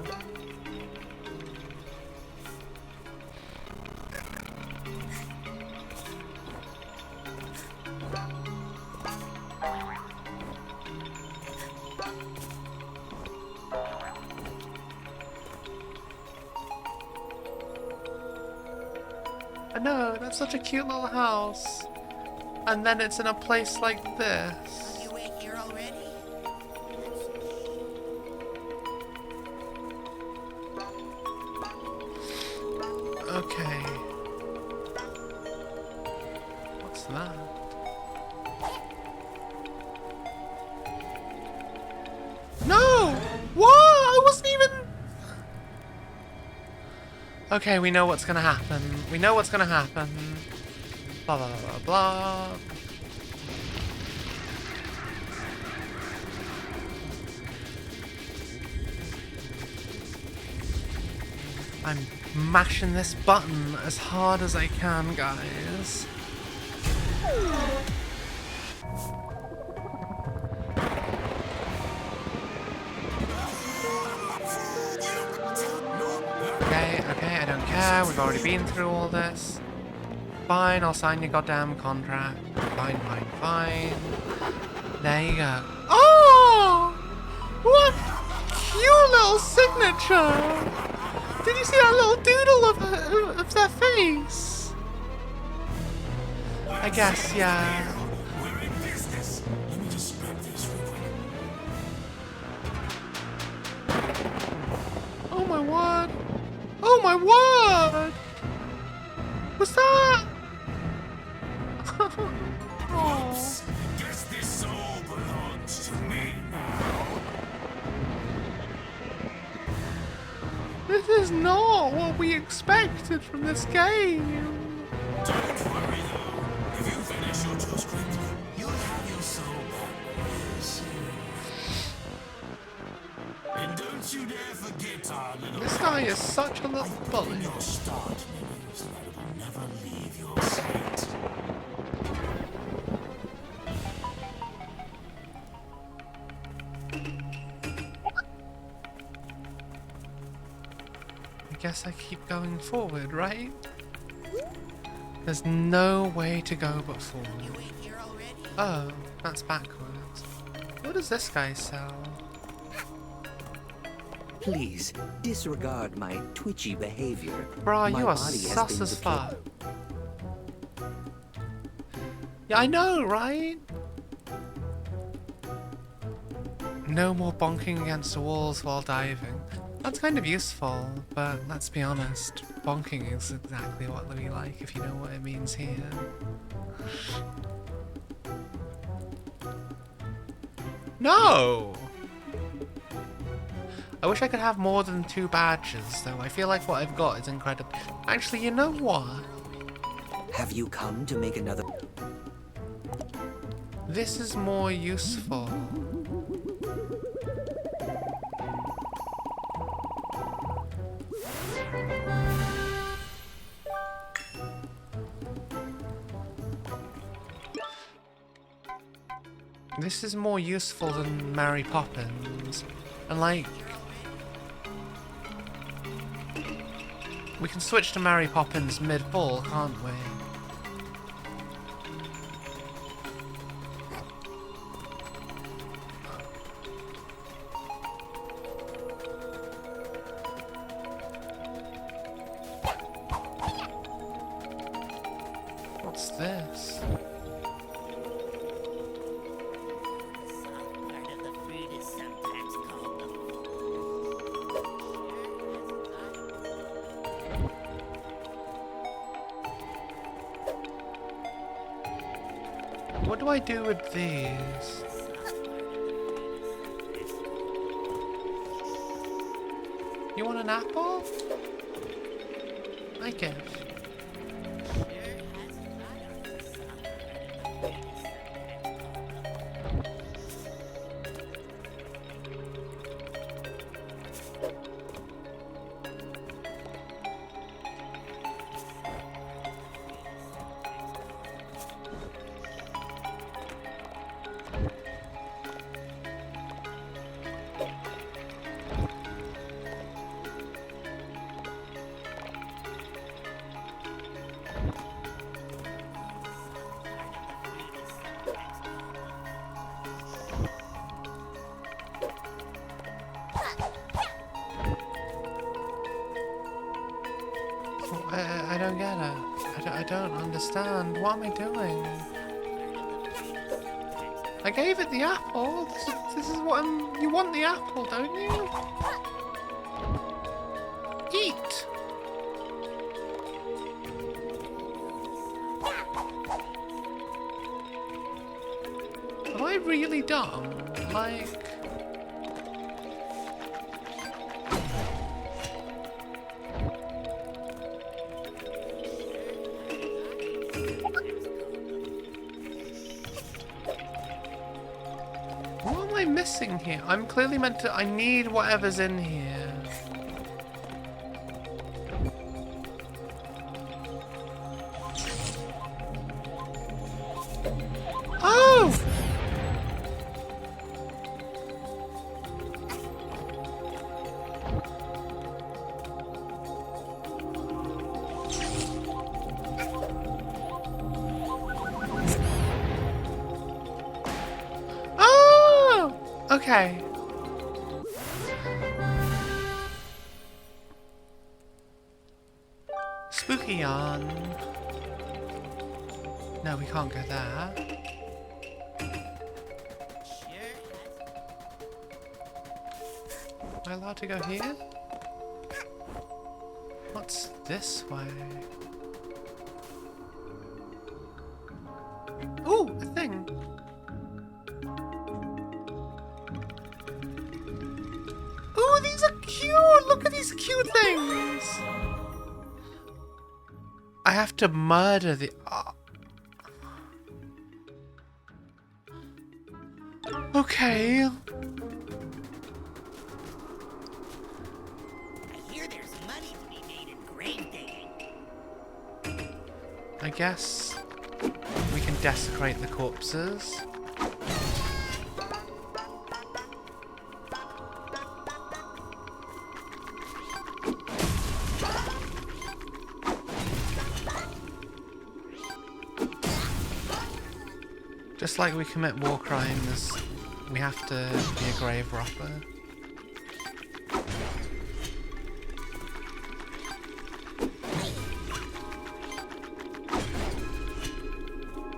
I know, that's such a cute little house. And then it's in a place like this. You wait here already? Okay. What's that? No! What? I wasn't even... Okay, we know what's gonna happen. We know what's gonna happen. Blah, blah, blah, blah. I'm mashing this button as hard as I can, guys. Okay, I don't care. We've already been through all this. Fine, I'll sign your goddamn contract. Fine, fine, fine. There you go. Oh! What cute little signature! Did you see that little doodle of their face? I guess, yeah. We're in business. Let me just grab this real quick. Oh my word! Oh my word! What's that? Oh. Guess this soul belongs to me now. This is not what we expected from this game. Don't worry though. If you finish, guitar, little This guy is such a little bully. your start menus that will never leave your sight. I guess I keep going forward, right? There's no way to go but forward. Oh, that's backwards. What does this guy sell? Please, disregard my twitchy behavior. Bruh, My you are body has sus been as deployed- fuck. Yeah, I know, right? No more bonking against the walls while diving. That's kind of useful, but let's be honest, bonking is exactly what we like if you know what it means here. No! I wish I could have more than 2 badges, though. I feel like what I've got is incredible. Actually, you know what? Have you come to make another? This is more useful. This is more useful than Mary Poppins. And like... we can switch to Mary Poppins mid-fall, can't we? What's this? What do I do with these? You want an apple? I guess. I don't get it. I don't understand. What am I doing? I gave it the apple. This is what I'm... You want the apple, don't you? Eat! Am I really dumb? Like... what am I missing here? I'm clearly meant to... I need whatever's in here. Oh! Okay. Spooky yarn. No, we can't go there. Am I allowed to go here? What's this way? Ooh, a thing. Ooh, these are cute! Look at these cute things! I have to murder the... Okay. guess we can desecrate the corpses. Just like we commit war crimes, we have to be a grave robber.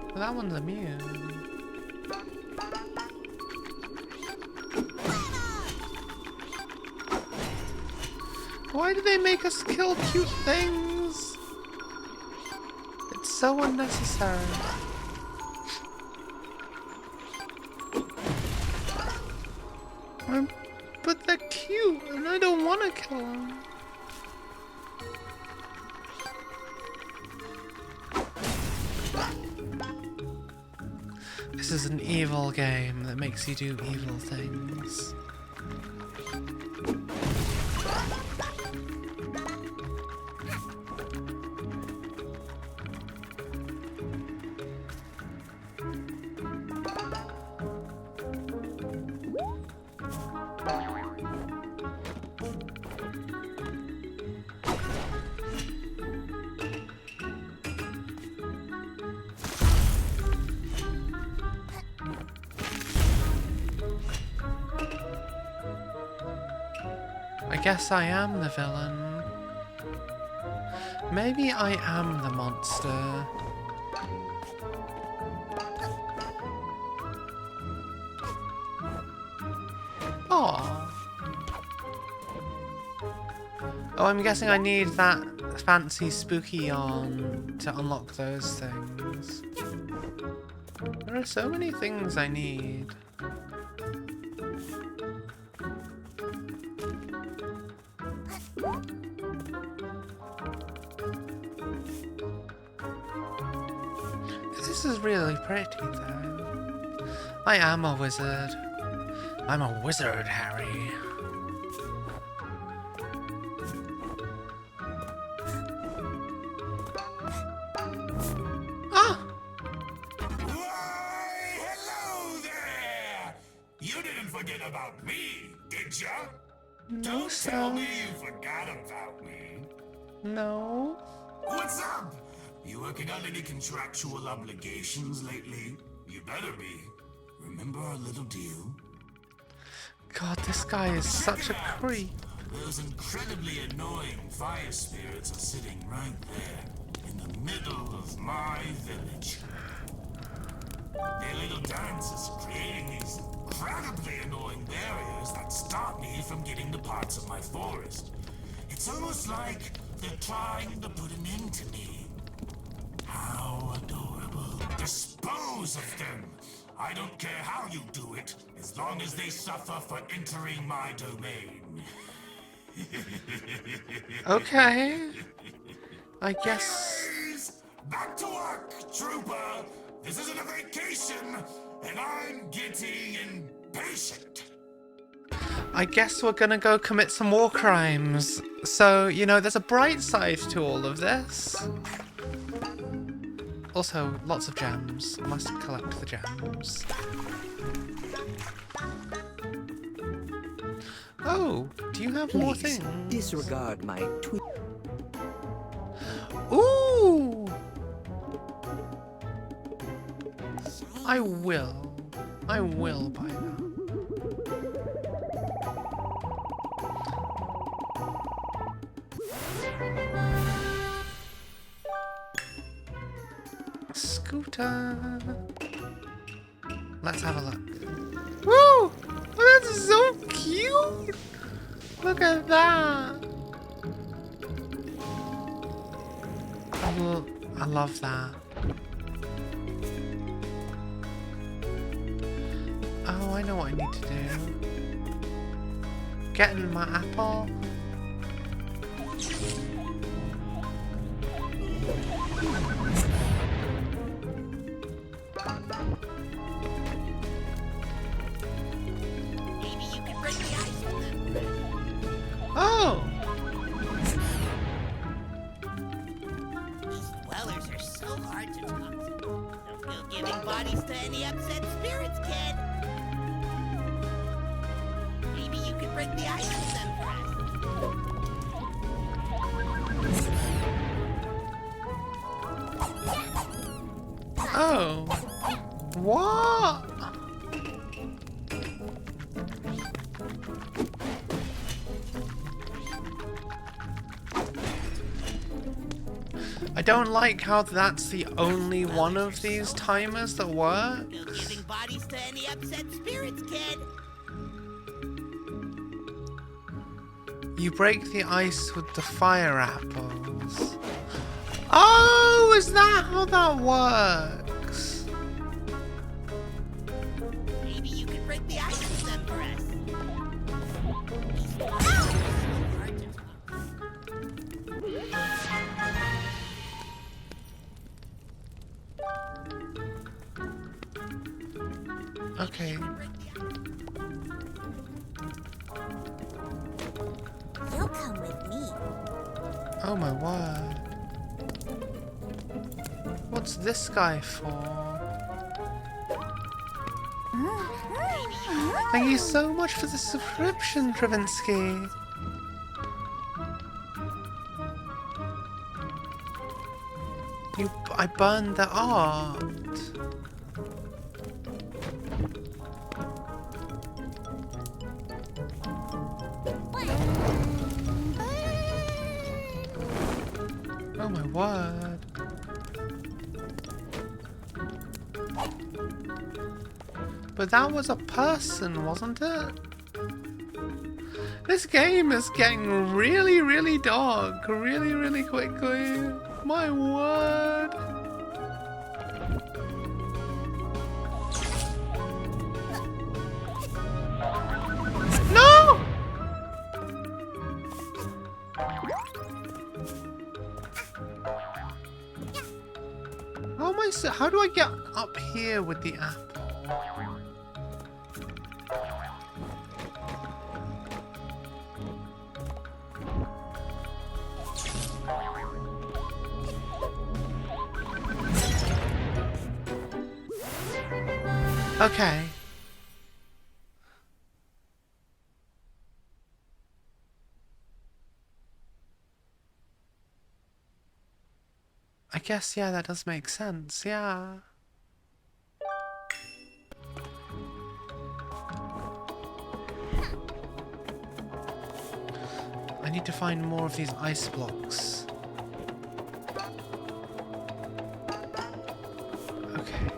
Well, that one's immune. Why do they make us kill cute things? It's so unnecessary. But they're cute, and I don't want to kill them. This is an evil game that makes you do evil things. I guess I am the villain. Maybe I am the monster. Aww. Oh, I'm guessing I need that fancy spooky on to unlock those things. There are so many things I need. This is really pretty, though. I am a wizard. I'm a wizard, Harry. Ah! Why, hello there! You didn't forget about me, did ya? No, Don't sir. tell me you forgot about me. No. What's up? You working on any contractual obligations lately? You better be. Remember our little deal? God, this guy is such a creep. Those incredibly annoying fire spirits are sitting right there, in the middle of my village. Their little dances creating these incredibly annoying barriers that stop me from getting to parts of my forest. It's almost like they're trying to put an end to me. How adorable. Dispose of them! I don't care how you do it, as long as they suffer for entering my domain. Okay. I guess... Please, back to work, trooper! This isn't a vacation, and I'm getting impatient. I guess we're gonna go commit some war crimes. So, you know, there's a bright side to all of this. Also, lots of gems. I must collect the gems. Oh, do you have more Please, things? disregard my tweet. Ooh! I will. I will buy that. Scooter. Let's have a look. Woo! Oh, that's so cute! Look at that! I love that. Oh, I know what I need to do. Get in my apple. Maybe you could break the ice with them. Oh! These dwellers are so hard any upset spirits, kid. Maybe you could break the ice with them for us. Oh. What? I don't like how that's the only one of these timers that works. No giving bodies to any upset spirits, kid. You break the ice with the fire apples. Oh, is that how that works? Maybe you could break the ice with them for us. Okay. You'll come with me. Oh my word. What's this guy for? Thank you so much for the subscription, Travinsky. I burned the art. Oh my word. But that was a person, wasn't it? This game is getting really, really dark really, really quickly. My word. No! How do I get up here with the apple? Okay. I guess, yeah, that does make sense, yeah. I need to find more of these ice blocks. Okay.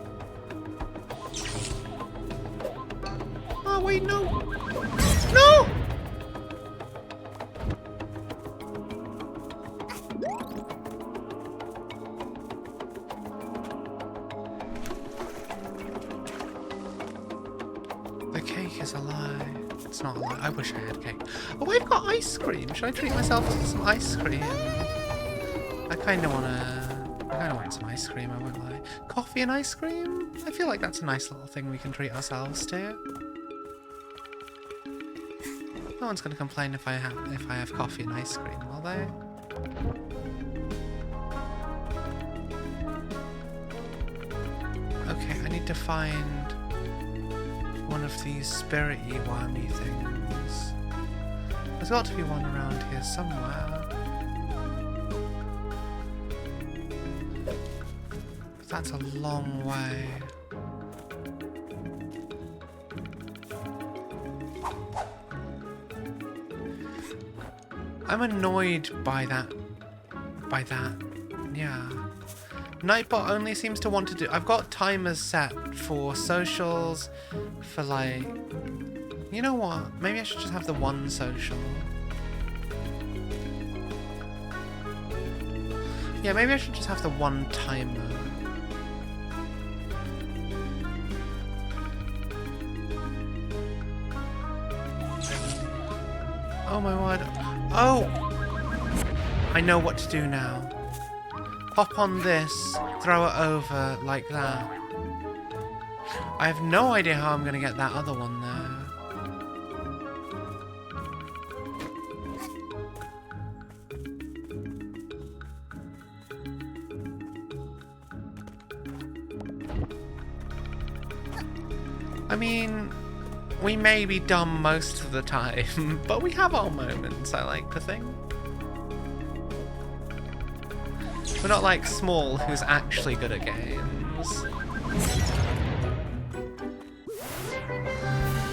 Oh, wait, no! No! The cake is a lie. It's not a lie. I wish I had cake. Oh, I've got ice cream. Should I treat myself to some ice cream? I kind of want some ice cream, I won't lie. Coffee and ice cream? I feel like that's a nice little thing we can treat ourselves to. No one's gonna complain if I have coffee and ice cream, will they? Okay, I need to find one of these spirit-y wormy things. There's got to be one around here somewhere. But that's a long way. I'm annoyed by that. Yeah. Nightbot only seems to want to do... I've got timers set for socials, for like... You know what? Maybe I should just have the one social. Yeah, maybe I should just have the one timer. Oh my word. Oh! I know what to do now. Hop on this, throw it over like that. I have no idea how I'm gonna get that other one there. I mean, we may be dumb most of the time, but we have our moments, I like to think. We're not like Small, who's actually good at games.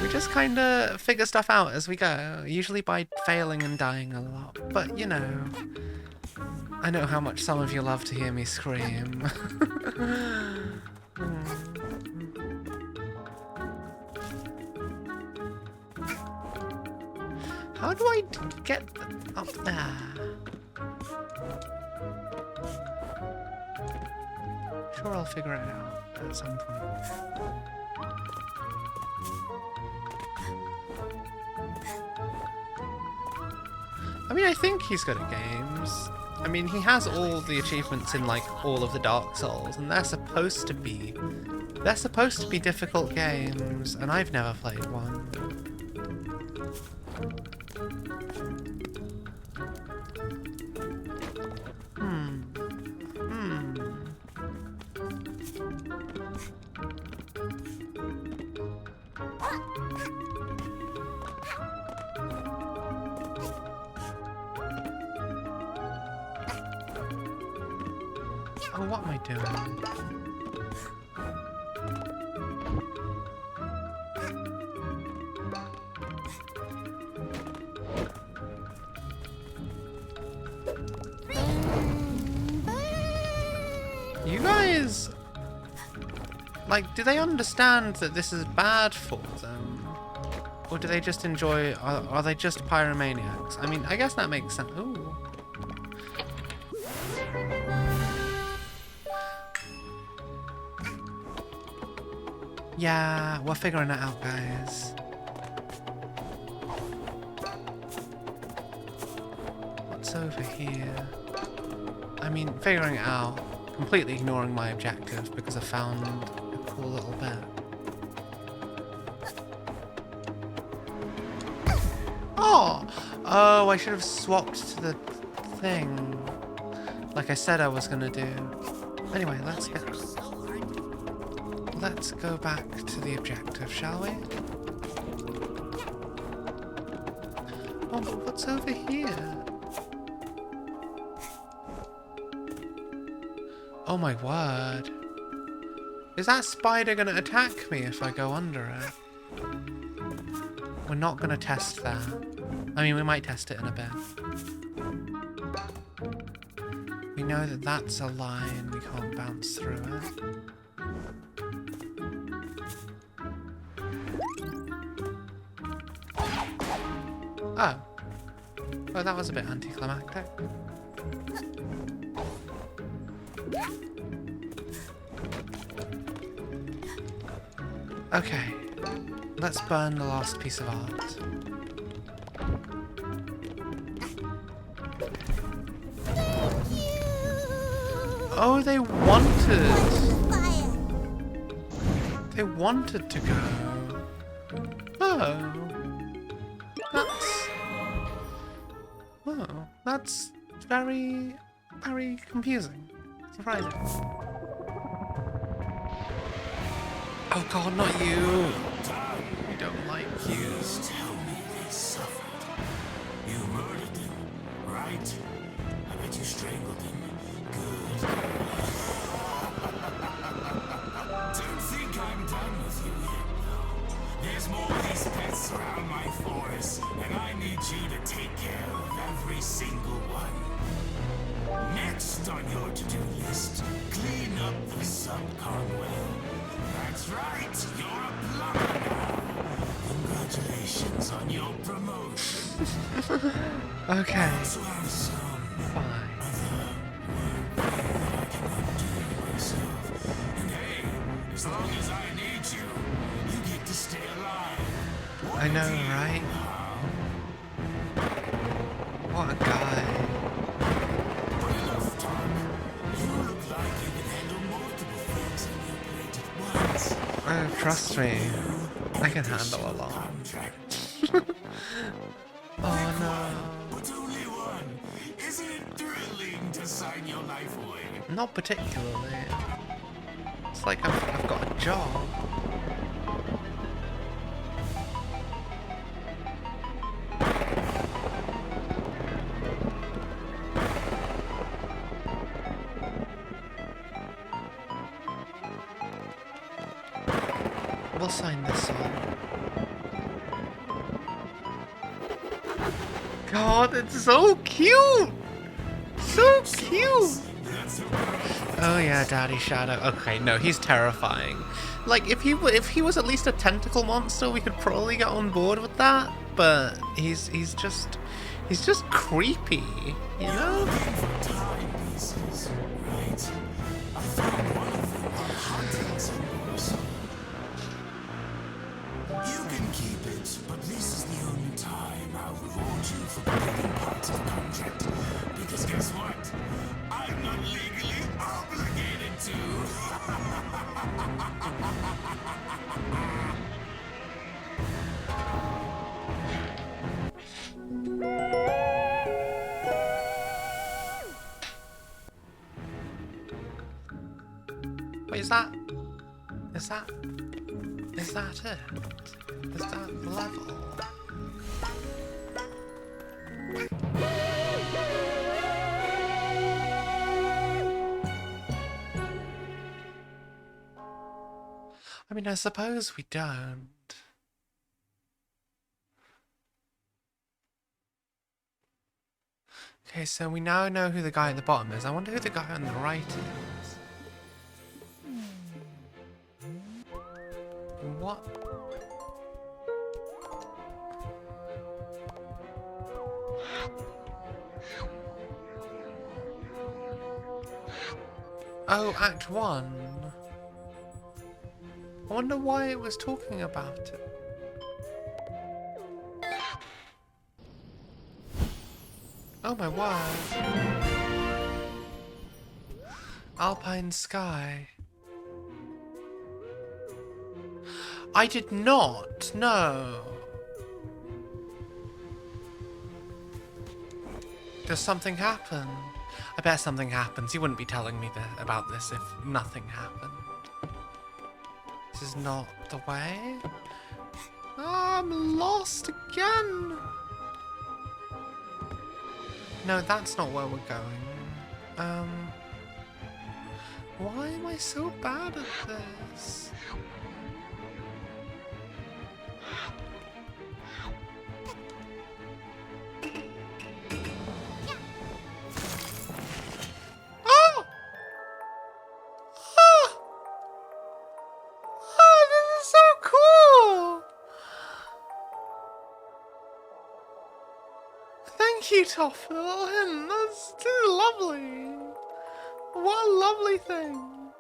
We just kind of figure stuff out as we go, usually by failing and dying a lot. But, you know, I know how much some of you love to hear me scream. How do I get up there? Sure, I'll figure it out at some point. I mean, I think he's good at games. I mean, he has all the achievements in, like, all of the Dark Souls, and they're supposed to be difficult games, and I've never played one. Oh, what am I doing? You guys, like, do they understand that this is bad for them? Or do they just enjoy, are they just pyromaniacs? I mean, I guess that makes sense. Ooh. Yeah, we're figuring it out, guys. What's over here? I mean, figuring it out, completely ignoring my objective because I found a cool little bit. Oh! Oh, I should have swapped to the thing. Like I said I was gonna do. Anyway, let's go back to the objective, shall we? Oh, but what's over here? Oh my word. Is that spider gonna attack me if I go under it? We're not gonna test that. I mean, we might test it in a bit. We know that that's a line, we can't bounce through it. Oh. Oh, that was a bit anticlimactic. Okay. Let's burn the last piece of art. Oh, they wanted to go. Oh. That's very, very confusing. Surprising. Oh god, not you! We don't like you. Tell me they suffered. You murdered them, right? I bet you strangled them. Good. Don't think I'm done with you yet, though. There's more of these pests around my forest, and I need you to take care of every single one. Next on your to-do list, clean up the subcon well. That's right, you're a plumber now. Congratulations on your promotion. Okay. I also have some fine. other work that I cannot do myself. And hey, as long as I need you, you get to stay alive. What I know, a deal, right? huh? What a guy. But enough talk. You look like you can handle multiple things on your plate at once. Oh, trust me. I can handle a lot. Oh no. But only one. Isn't it thrilling to sign your life away? Not particularly. It's like I've got a job. We'll sign this one. God, it's so cute! So cute! Oh yeah, Daddy Shadow. Okay, no, he's terrifying. Like, if he was at least a tentacle monster, we could probably get on board with that. But he's just creepy, you know? You can keep it, but this is the only time I'll reward you for completing parts of the contract. Because guess what? I'm not legally obligated to. Wait, is that it? Is that the level? I mean, I suppose we don't. Okay, so we now know who the guy at the bottom is. I wonder who the guy on the right is. What? Oh, Act 1. I wonder why it was talking about it. Oh my word. Alpine Sky. I did not, no. Does something happen? I bet something happens. He wouldn't be telling me about this if nothing happened. This is not the way. Oh, I'm lost again. No, that's not where we're going. Why am I so bad at this? Thank you, Toffel. That's lovely. What a lovely thing.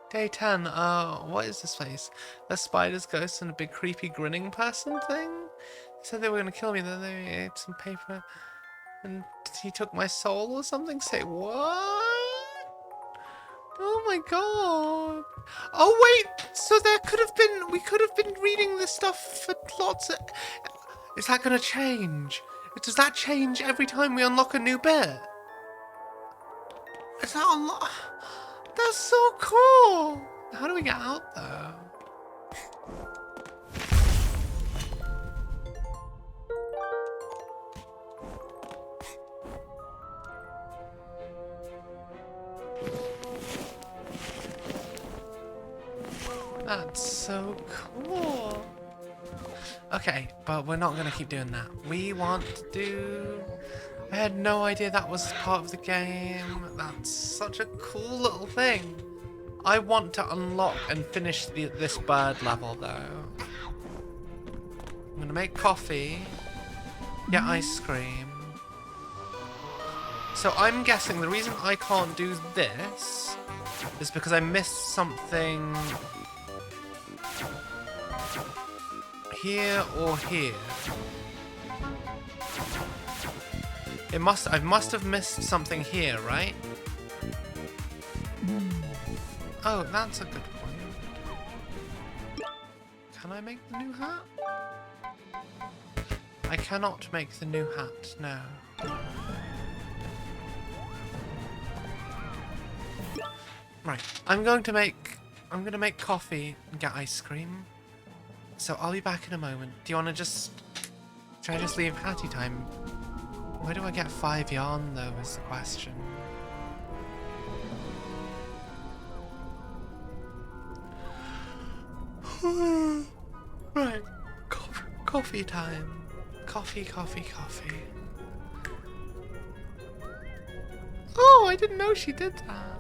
Day 10. What is this place? The spiders, ghosts, and a big creepy grinning person thing? They said they were going to kill me, then they ate some paper and he took my soul or something? Say what? Oh my god. Oh wait, so we could have been reading this stuff for lots of... Is that going to change? Does that change every time we unlock a new bit? Is that unlock? That's so cool! How do we get out though? That's so cool. Okay, but we're not gonna keep doing that. We want to do... I had no idea that was part of the game. That's such a cool little thing. I want to unlock and finish this bird level though. I'm gonna make coffee, get ice cream. So I'm guessing the reason I can't do this is because I missed something here or here. I must have missed something here, right? Oh, that's a good point. Can I make the new hat? I cannot make the new hat, no. Right, I'm gonna make coffee and get ice cream. So I'll be back in a moment. Do you wanna should I just leave Hattie time? Where do I get 5 yarn though is the question. Right. Coffee time. Coffee. Oh, I didn't know she did that.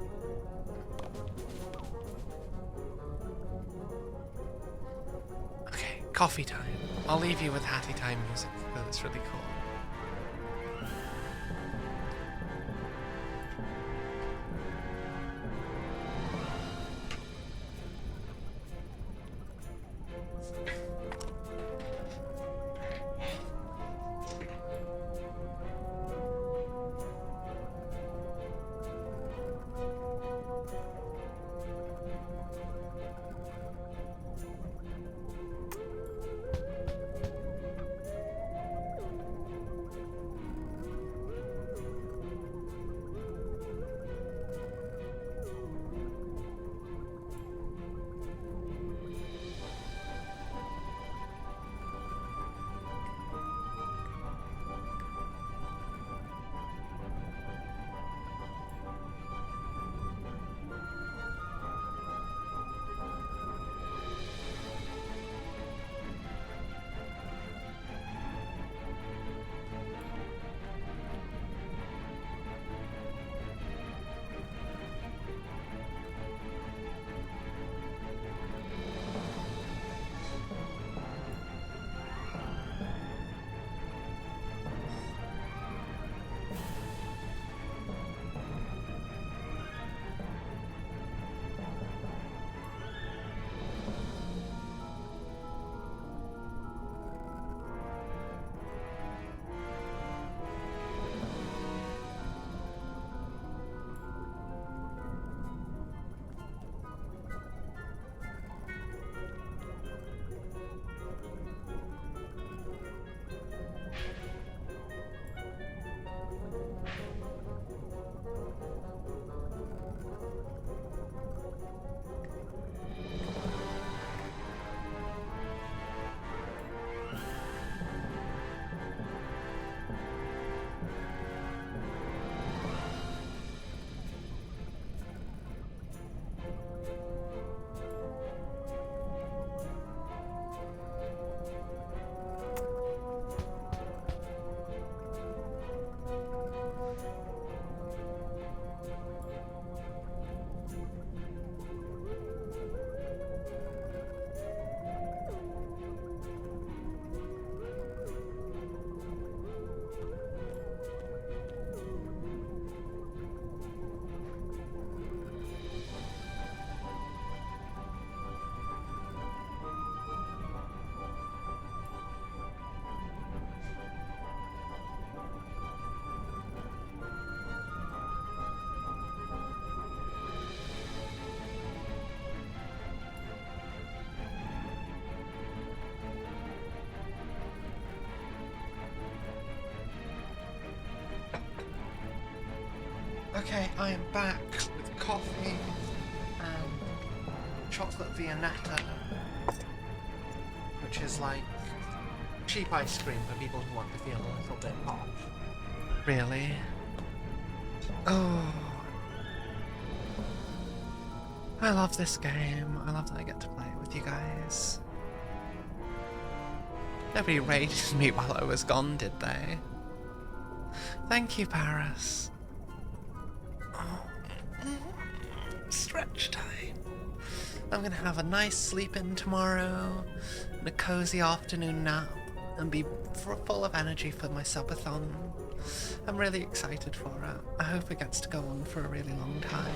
Okay, coffee time. I'll leave you with Hattie Time music because it's really cool. Okay, I am back with coffee and chocolate Viennetta, which is like cheap ice cream for people who want to feel a little bit off. Really? Oh. I love this game. I love that I get to play it with you guys. Nobody raided me while I was gone, did they? Thank you, Paris. Stretch time. I'm gonna have a nice sleep in tomorrow and a cozy afternoon nap and be full of energy for my subathon. I'm really excited for it. I hope it gets to go on for a really long time.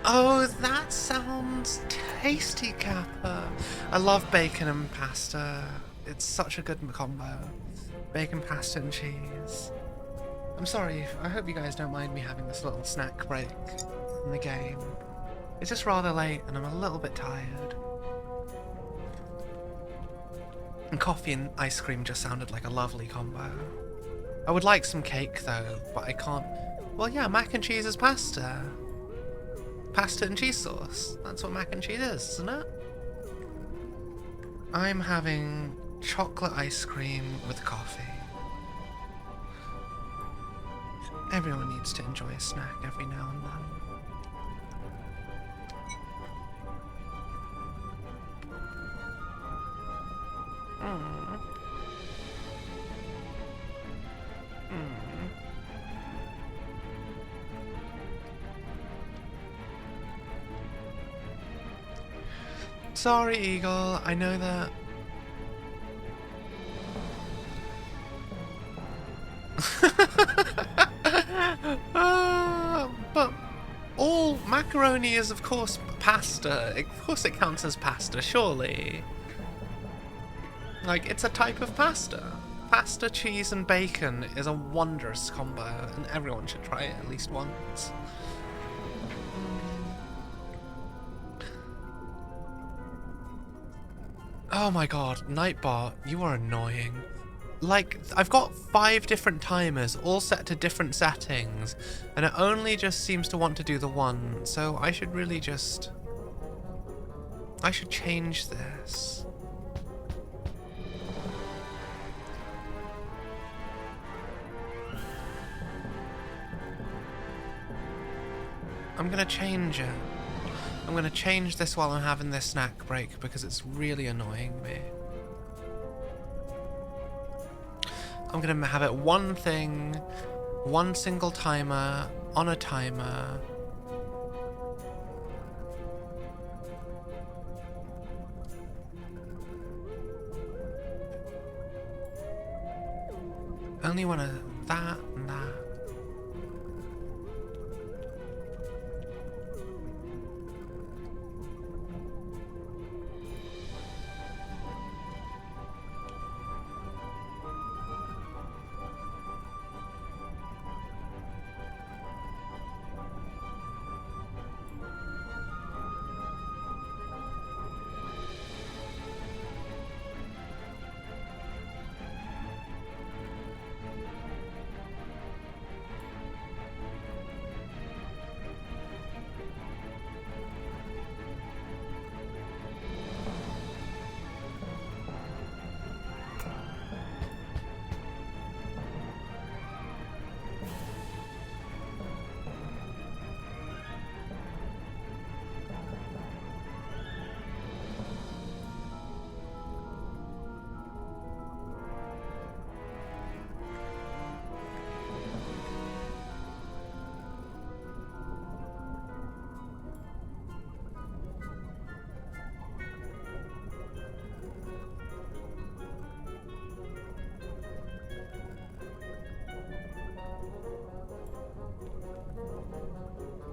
Oh, that sounds tasty, Kappa. I love bacon and pasta. It's such a good combo. Bacon, pasta and cheese. I'm sorry, I hope you guys don't mind me having this little snack break in the game. It's just rather late and I'm a little bit tired. And coffee and ice cream just sounded like a lovely combo. I would like some cake though, but I can't... Well yeah, mac and cheese is pasta. Pasta and cheese sauce. That's what mac and cheese is, isn't it? I'm having chocolate ice cream with coffee. Everyone needs to enjoy a snack every now and then. Sorry, Eagle. I know that. But all macaroni is, of course, pasta. Of course it counts as pasta, surely. Like, it's a type of pasta. Pasta, cheese, and bacon is a wondrous combo, and everyone should try it at least once. Oh my god, Nightbot, you are annoying. Like, I've got 5 different timers, all set to different settings, and it only just seems to want to do the one, so I should really just... I should change this. I'm gonna change it. I'm gonna change this while I'm having this snack break because it's really annoying me. I'm gonna have it one thing, one single timer, on a timer. Only one of that and that.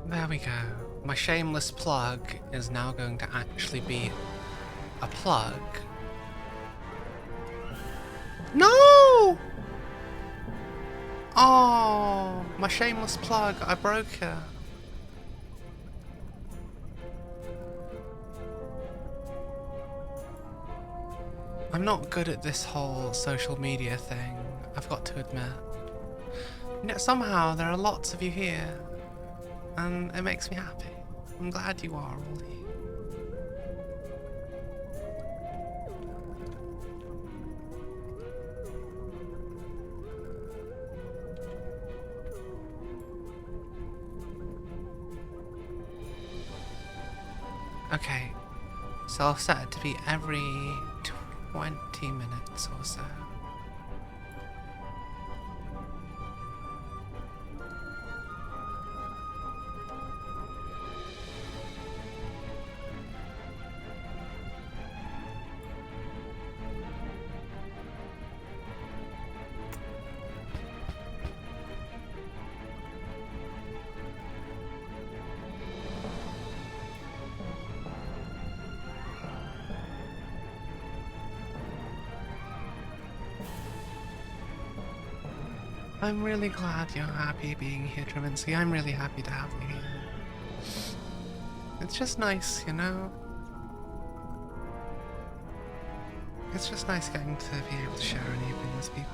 There we go. My shameless plug is now going to actually be a plug. No! Oh, my shameless plug, I broke it. I'm not good at this whole social media thing, I've got to admit. Yet somehow there are lots of you here, and it makes me happy. I'm glad you are all here. Okay, so I'll set it to be every 20 minutes or so. I'm really glad you're happy being here, Travinci. I'm really happy to have you here. It's just nice, you know? It's just nice getting to be able to share an evening with people.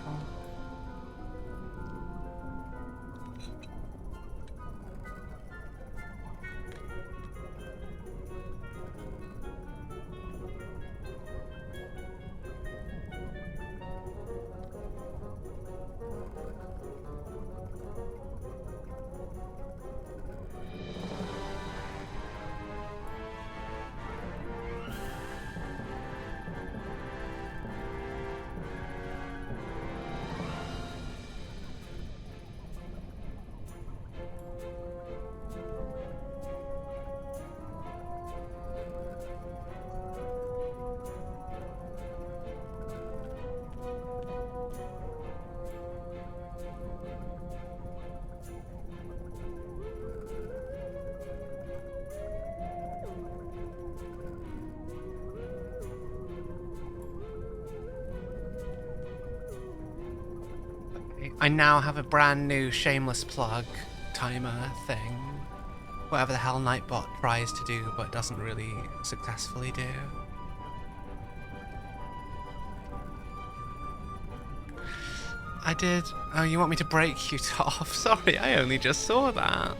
I now have a brand new shameless plug timer thing. Whatever the hell Nightbot tries to do but doesn't really successfully do. I did. Oh, you want me to break you, Toph? Sorry, I only just saw that.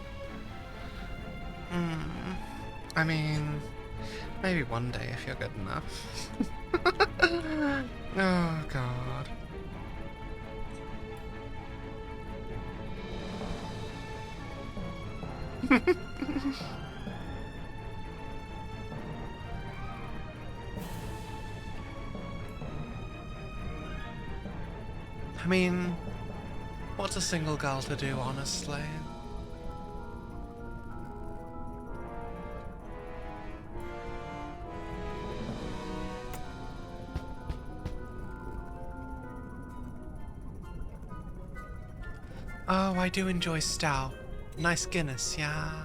I mean, maybe one day if you're good enough. Oh, God. I mean, what's a single girl to do, honestly? Oh, I do enjoy stout. Nice Guinness, yeah.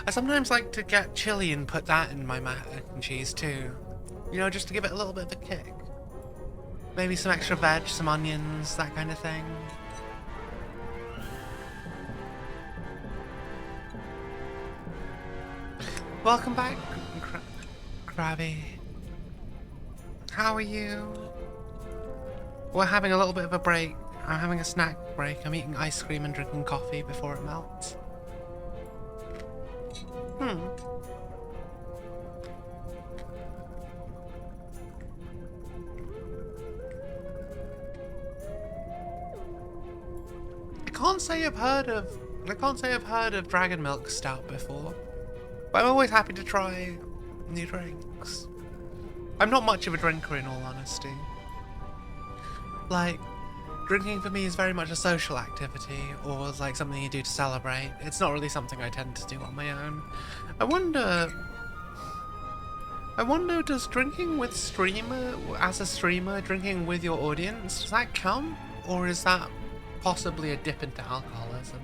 I sometimes like to get chili and put that in my mac and cheese too. You know, just to give it a little bit of a kick. Maybe some extra veg, some onions, that kind of thing. Welcome back, Krabby. How are you? We're having a little bit of a break. I'm having a snack break. I'm eating ice cream and drinking coffee before it melts. I can't say I've heard of Dragon Milk Stout before. But I'm always happy to try new drinks. I'm not much of a drinker in all honesty. Like, drinking for me is very much a social activity, or like something you do to celebrate. It's not really something I tend to do on my own. I wonder, does drinking with as a streamer, drinking with your audience, does that count? Or is that possibly a dip into alcoholism?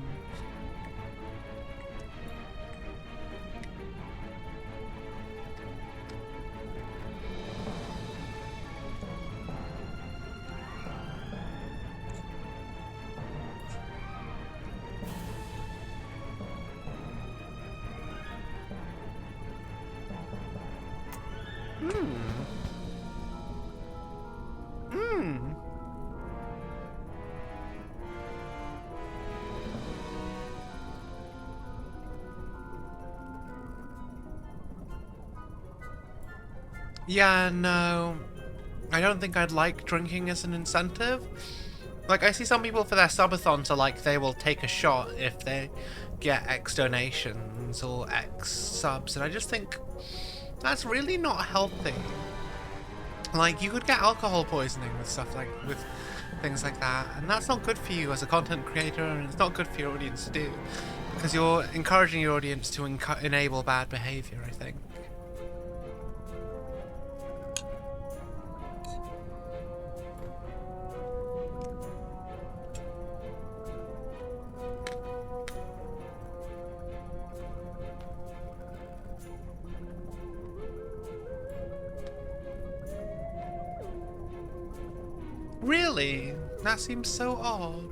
Yeah, no. I don't think I'd like drinking as an incentive. Like, I see some people for their subathons are like, they will take a shot if they get X donations or X subs, and I just think that's really not healthy. Like, you could get alcohol poisoning with stuff like, with things like that, and that's not good for you as a content creator, and it's not good for your audience to do, because you're encouraging your audience to enable bad behavior, I think. Really? That seems so odd.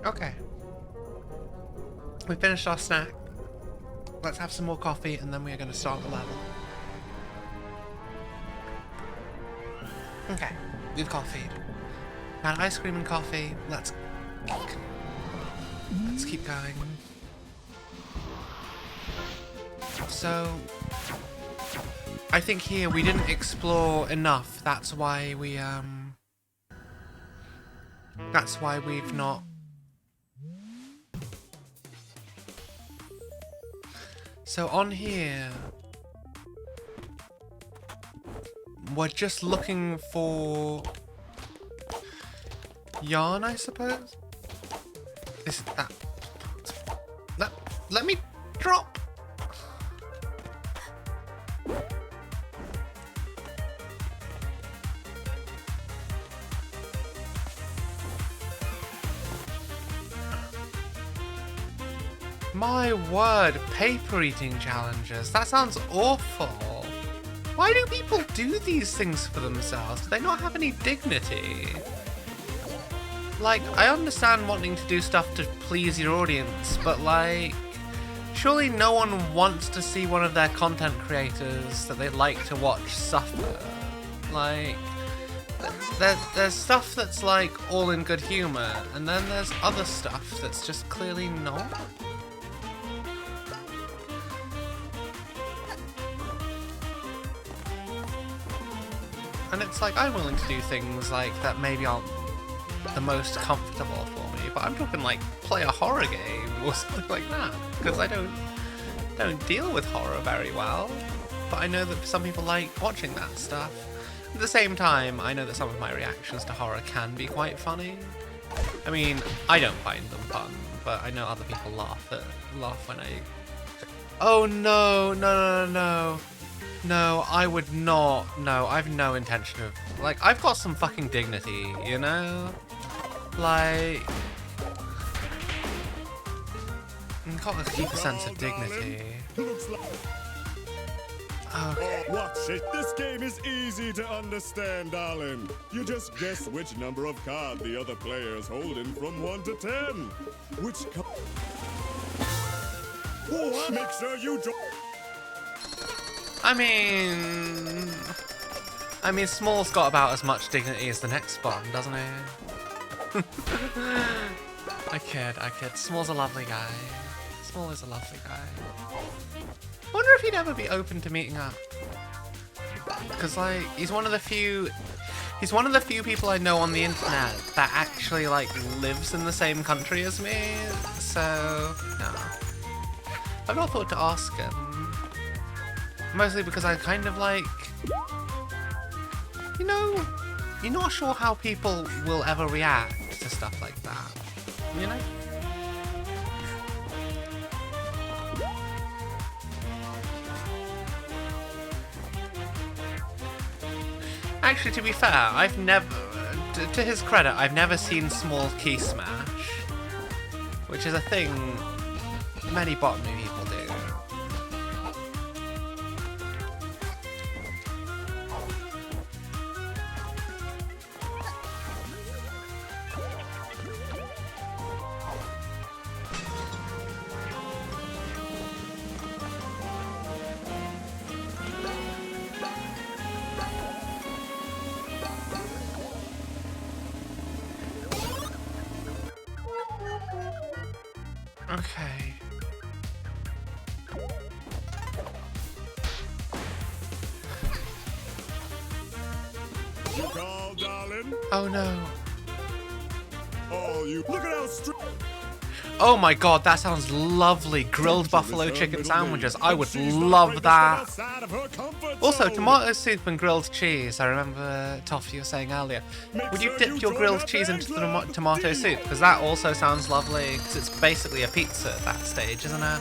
Okay. We finished our snack. Let's have some more coffee and then we are going to start the level. Okay, we've coffeed. Had ice cream and coffee. Let's keep going. So, I think here we didn't explore enough. That's why we've not. So on here, we're just looking for yarn, I suppose. Is that? Let me drop. My word, paper eating challenges. That sounds awful. Why do people do these things for themselves? Do they not have any dignity? Like, I understand wanting to do stuff to please your audience, but like, surely no one wants to see one of their content creators that they like to watch suffer. Like, there's stuff that's like all in good humor, and then there's other stuff that's just clearly not. And it's like, I'm willing to do things like that maybe aren't the most comfortable for me, but I'm talking like play a horror game or something like that, because I don't deal with horror very well, but I know that some people like watching that stuff. At the same time, I know that some of my reactions to horror can be quite funny. I mean, I don't find them fun, but I know other people laugh when I... Oh no, no. No, I would not. No, I've no intention of... Like, I've got some fucking dignity, you know? Like... I've got to keep a sense of dignity. Okay. Watch it. This game is easy to understand, darling. You just guess which number of card the other player's holding from 1 to 10. Which card... Oh, make sure you draw... I mean, Small's got about as much dignity as the next Bond, doesn't he? I kid. Small's a lovely guy. Small is a lovely guy. Wonder if he'd ever be open to meeting up. Because, like, he's one of the few people I know on the internet that actually, like, lives in the same country as me. So, no. I've not thought to ask him. Mostly because I kind of like, you know, you're not sure how people will ever react to stuff like that, you know? Actually, to be fair, I've never, to his credit, I've never seen Small key smash, which is a thing many botany people do. Okay. You call, darling? Oh no. Oh, you look at how Oh my god, that sounds lovely. Grilled buffalo chicken sandwiches. I would love that. Also, tomato soup and grilled cheese. I remember Toffee was saying earlier. Would you dip your grilled cheese into the tomato soup? Because that also sounds lovely. Because it's basically a pizza at that stage, isn't it?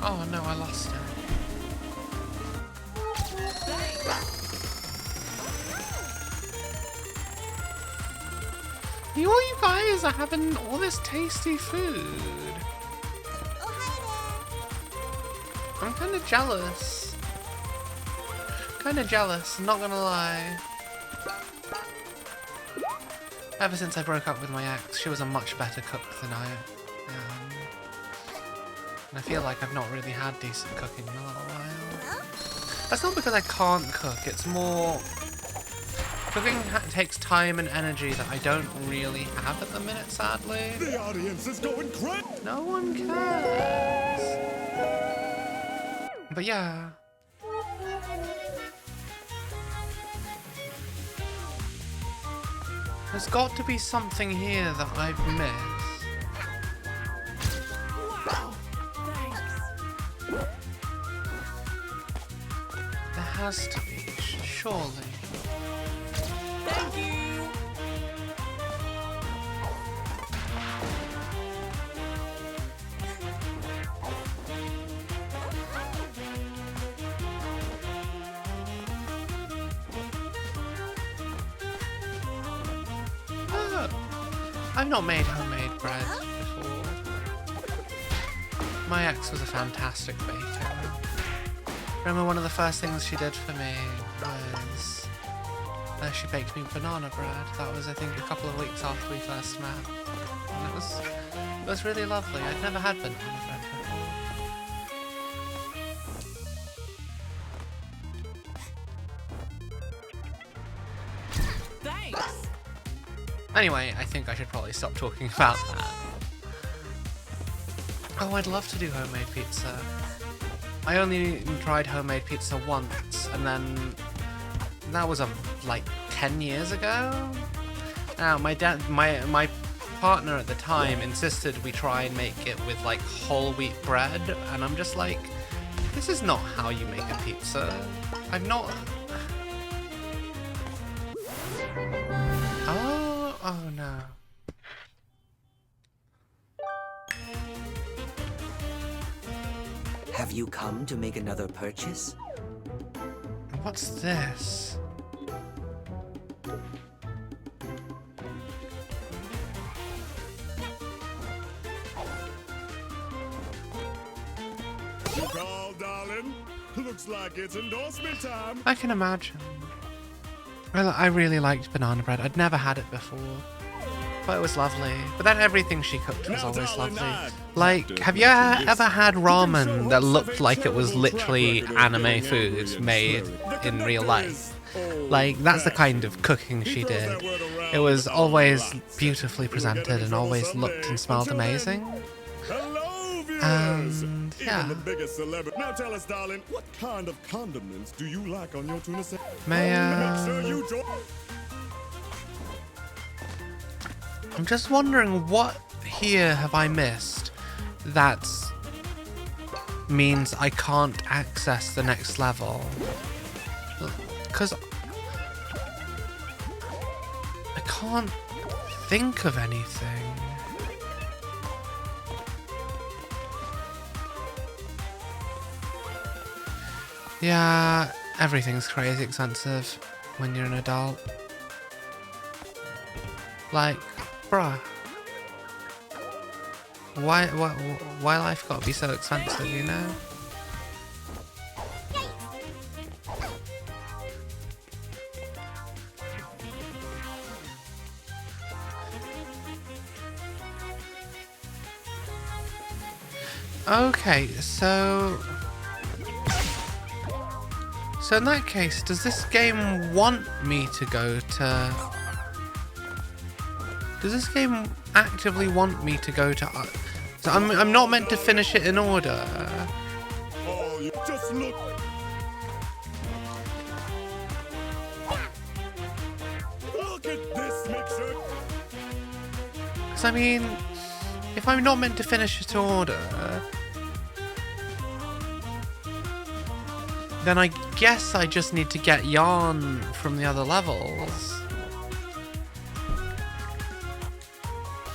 Oh no, I lost it. You guys are having all this tasty food. I'm kind of jealous. I'm not gonna lie. Ever since I broke up with my ex, she was a much better cook than I am. And I feel like I've not really had decent cooking in a little while. That's not because I can't cook, it's more... Cooking takes time and energy that I don't really have at the minute, sadly. The audience is going crazy. No one cares. But yeah. There's got to be something here that I've missed. Wow, thanks. There has to be, surely. Thank you. Oh, I've not made homemade bread before. My ex was a fantastic baker. Remember one of the first things she did for me was she baked me banana bread. That was, I think, a couple of weeks after we first met. And it was really lovely. I'd never had banana bread before. Thanks. Anyway, I think I should probably stop talking about that. Oh, I'd love to do homemade pizza. I only tried homemade pizza once, and then that was like 10 years ago. Now, my partner at the time insisted we try and make it with like whole wheat bread, and I'm just like, this is not how you make a pizza. I've not. Oh no. Have you come to make another purchase? What's this? You called, darling? Looks like it's endorsement time. I can imagine. Well, I really liked banana bread. I'd never had it before. But it was lovely. But then everything she cooked was always lovely. Like, have you ever had ramen that looked like it was literally anime food made in real life? Like, that's the kind of cooking she did. It was always beautifully presented and always looked and smelled amazing. And yeah. The biggest celebrity. Now tell us, darling, what kind of condiments do you like on your tuna salad? Mayo. Make sure you join. I'm just wondering what here have I missed that means I can't access the next level. Because I can't think of anything. Yeah, everything's crazy expensive when you're an adult. Like, bruh. Why life gotta be so expensive, you know? Okay, so in that case, does this game want me to go to... Does this game actively want me to go to... So I'm not meant to finish it in order. Oh, you just look. Look at this, make sure. Because I mean, if I'm not meant to finish it in order, then I guess I just need to get yarn from the other levels.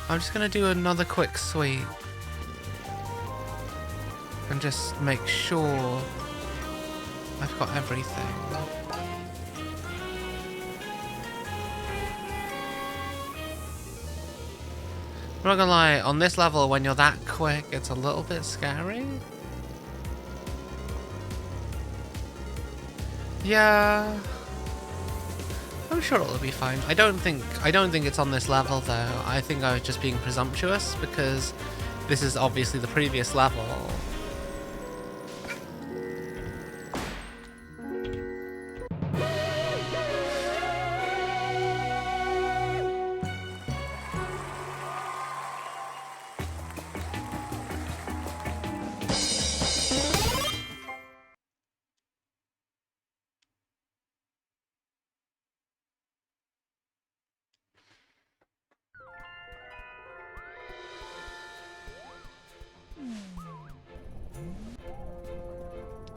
I'm just gonna do another quick sweep. And just make sure I've got everything. I'm not gonna lie, on this level, when you're that quick, it's a little bit scary. Yeah, I'm sure it'll be fine. I don't think it's on this level though. I think I was just being presumptuous because this is obviously the previous level.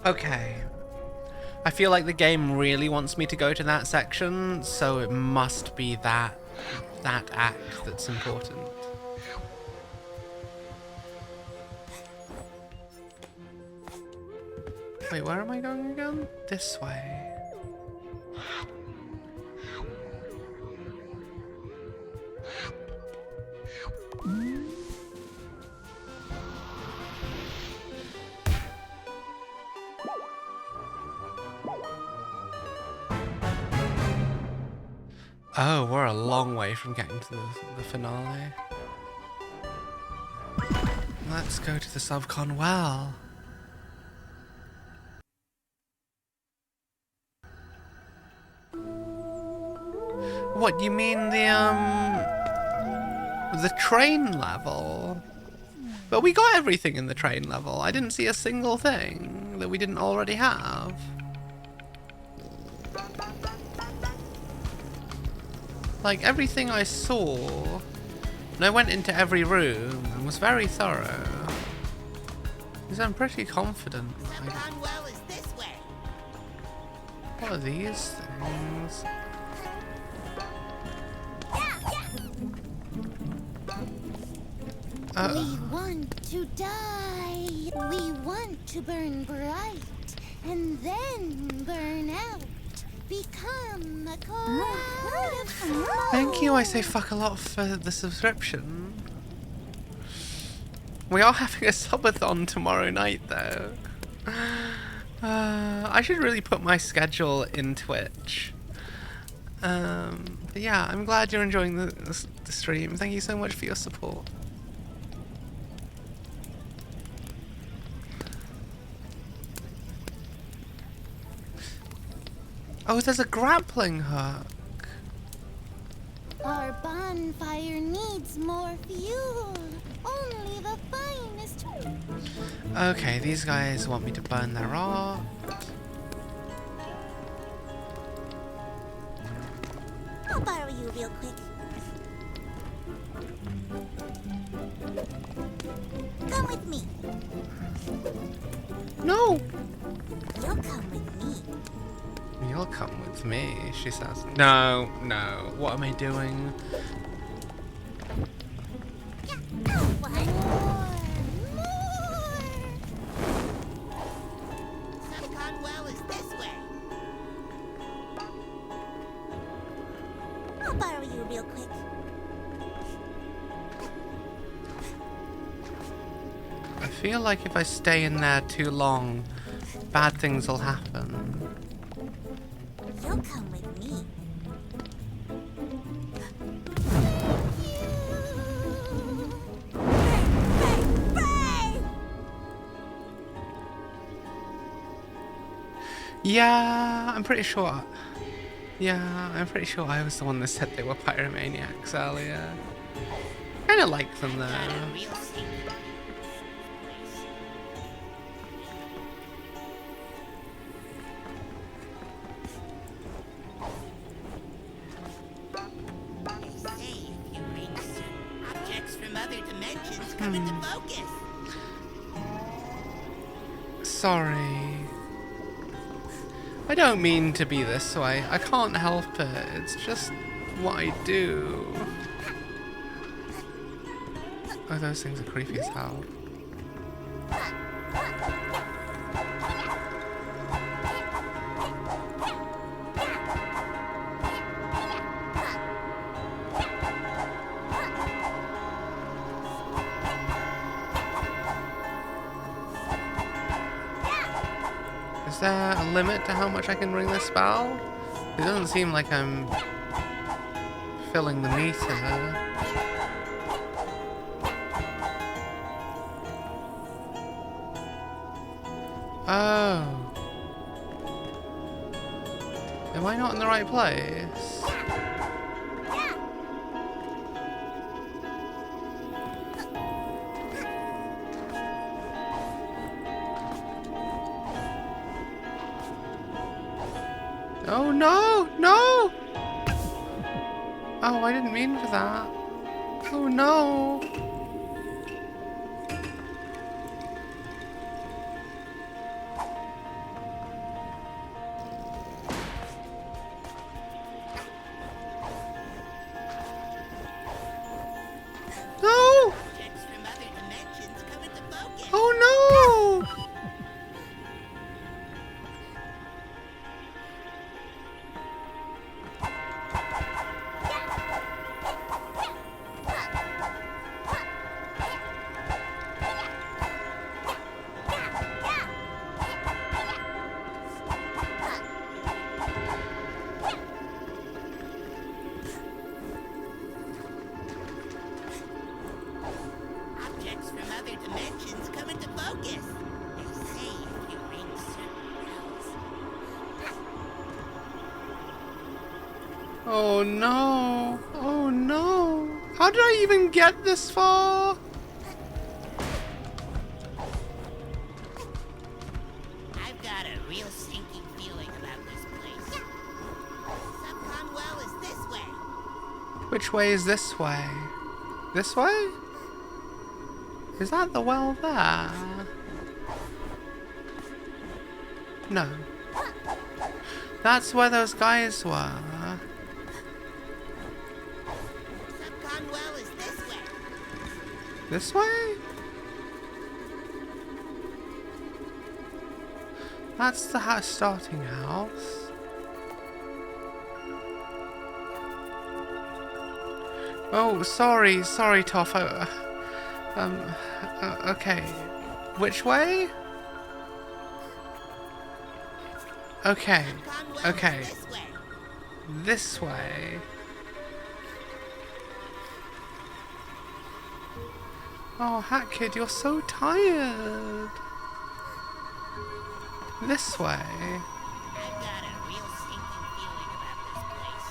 Okay. I feel like the game really wants me to go to that section, so it must be that act that's important. Wait, where am I going again? This way. Oh, we're a long way from getting to the finale. Let's go to the subcon well. What, you mean the train level? But we got everything in the train level. I didn't see a single thing that we didn't already have. Like, everything I saw, and I went into every room and was very thorough. Because I'm pretty confident. Well is this way. What are these things? We want to die. We want to burn bright and then burn out. Become a cloud of smoke. Thank you, I say fuck a lot for the subscription. We are having a subathon tomorrow night though. I should really put my schedule in Twitch. But yeah, I'm glad you're enjoying the stream. Thank you so much for your support. Oh, there's a grappling hook. Our bonfire needs more fuel. Only the finest. Okay, these guys want me to burn their art. I'll borrow you real quick. Come with me. No! You'll come with me. You'll come with me, she says. No, no. What am I doing? Subcon well is this way. I'll borrow you real quick. I feel like if I stay in there too long, bad things will happen. You'll come with me. Yeah, I'm pretty sure. Yeah, I'm pretty sure I was the one that said they were pyromaniacs earlier. Kinda like them though. Come into focus. Sorry. I don't mean to be this way. I can't help it. It's just what I do. Oh, those things are creepy as hell. Is there a limit to how much I can ring this spell? It doesn't seem like I'm filling the meter. Oh. Am I not in the right place? Oh no! No! Oh, I didn't mean for that. Oh no! No! Objects from other dimensions come into focus. Oh no! Objects from other dimensions come into focus. They say if you ring certain bells. Oh no! Oh no! How did I even get this far? I've got a real sinking feeling about this place. Subcon well is this way. Which way is this way? This way? Is that the well there? No. That's where those guys were. Subcon well is this way. This way? That's the starting house. Oh, sorry, Toph. Okay. Which way? Okay. Subcon well Okay. is this way. This way. Oh, Hat Kid, you're so tired. This way. I've got a real sinking feeling about this place.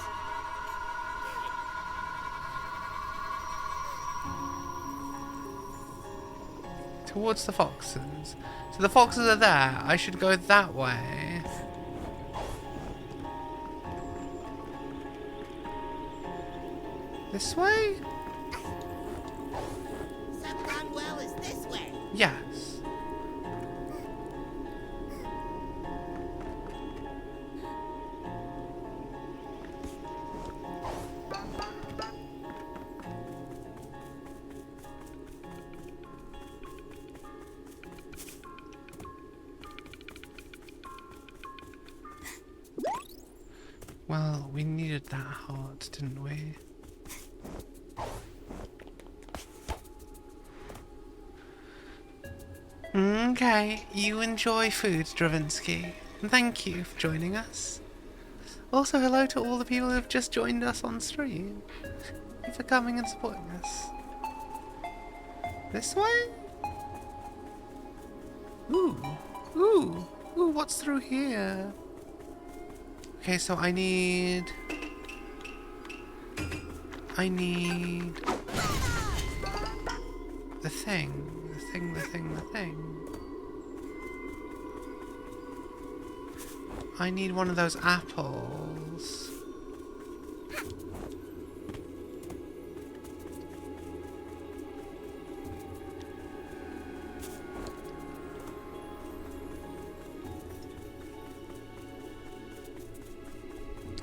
Towards the foxes. So the foxes are there. I should go that way. This way? Subcon well is this way. Yes. Well, we needed that heart, didn't we? Okay, you enjoy food, Dravinsky. And thank you for joining us. Also, hello to all the people who have just joined us on stream. Thank you for coming and supporting us. This way? Ooh, what's through here? Okay, so I need the thing. I need one of those apples.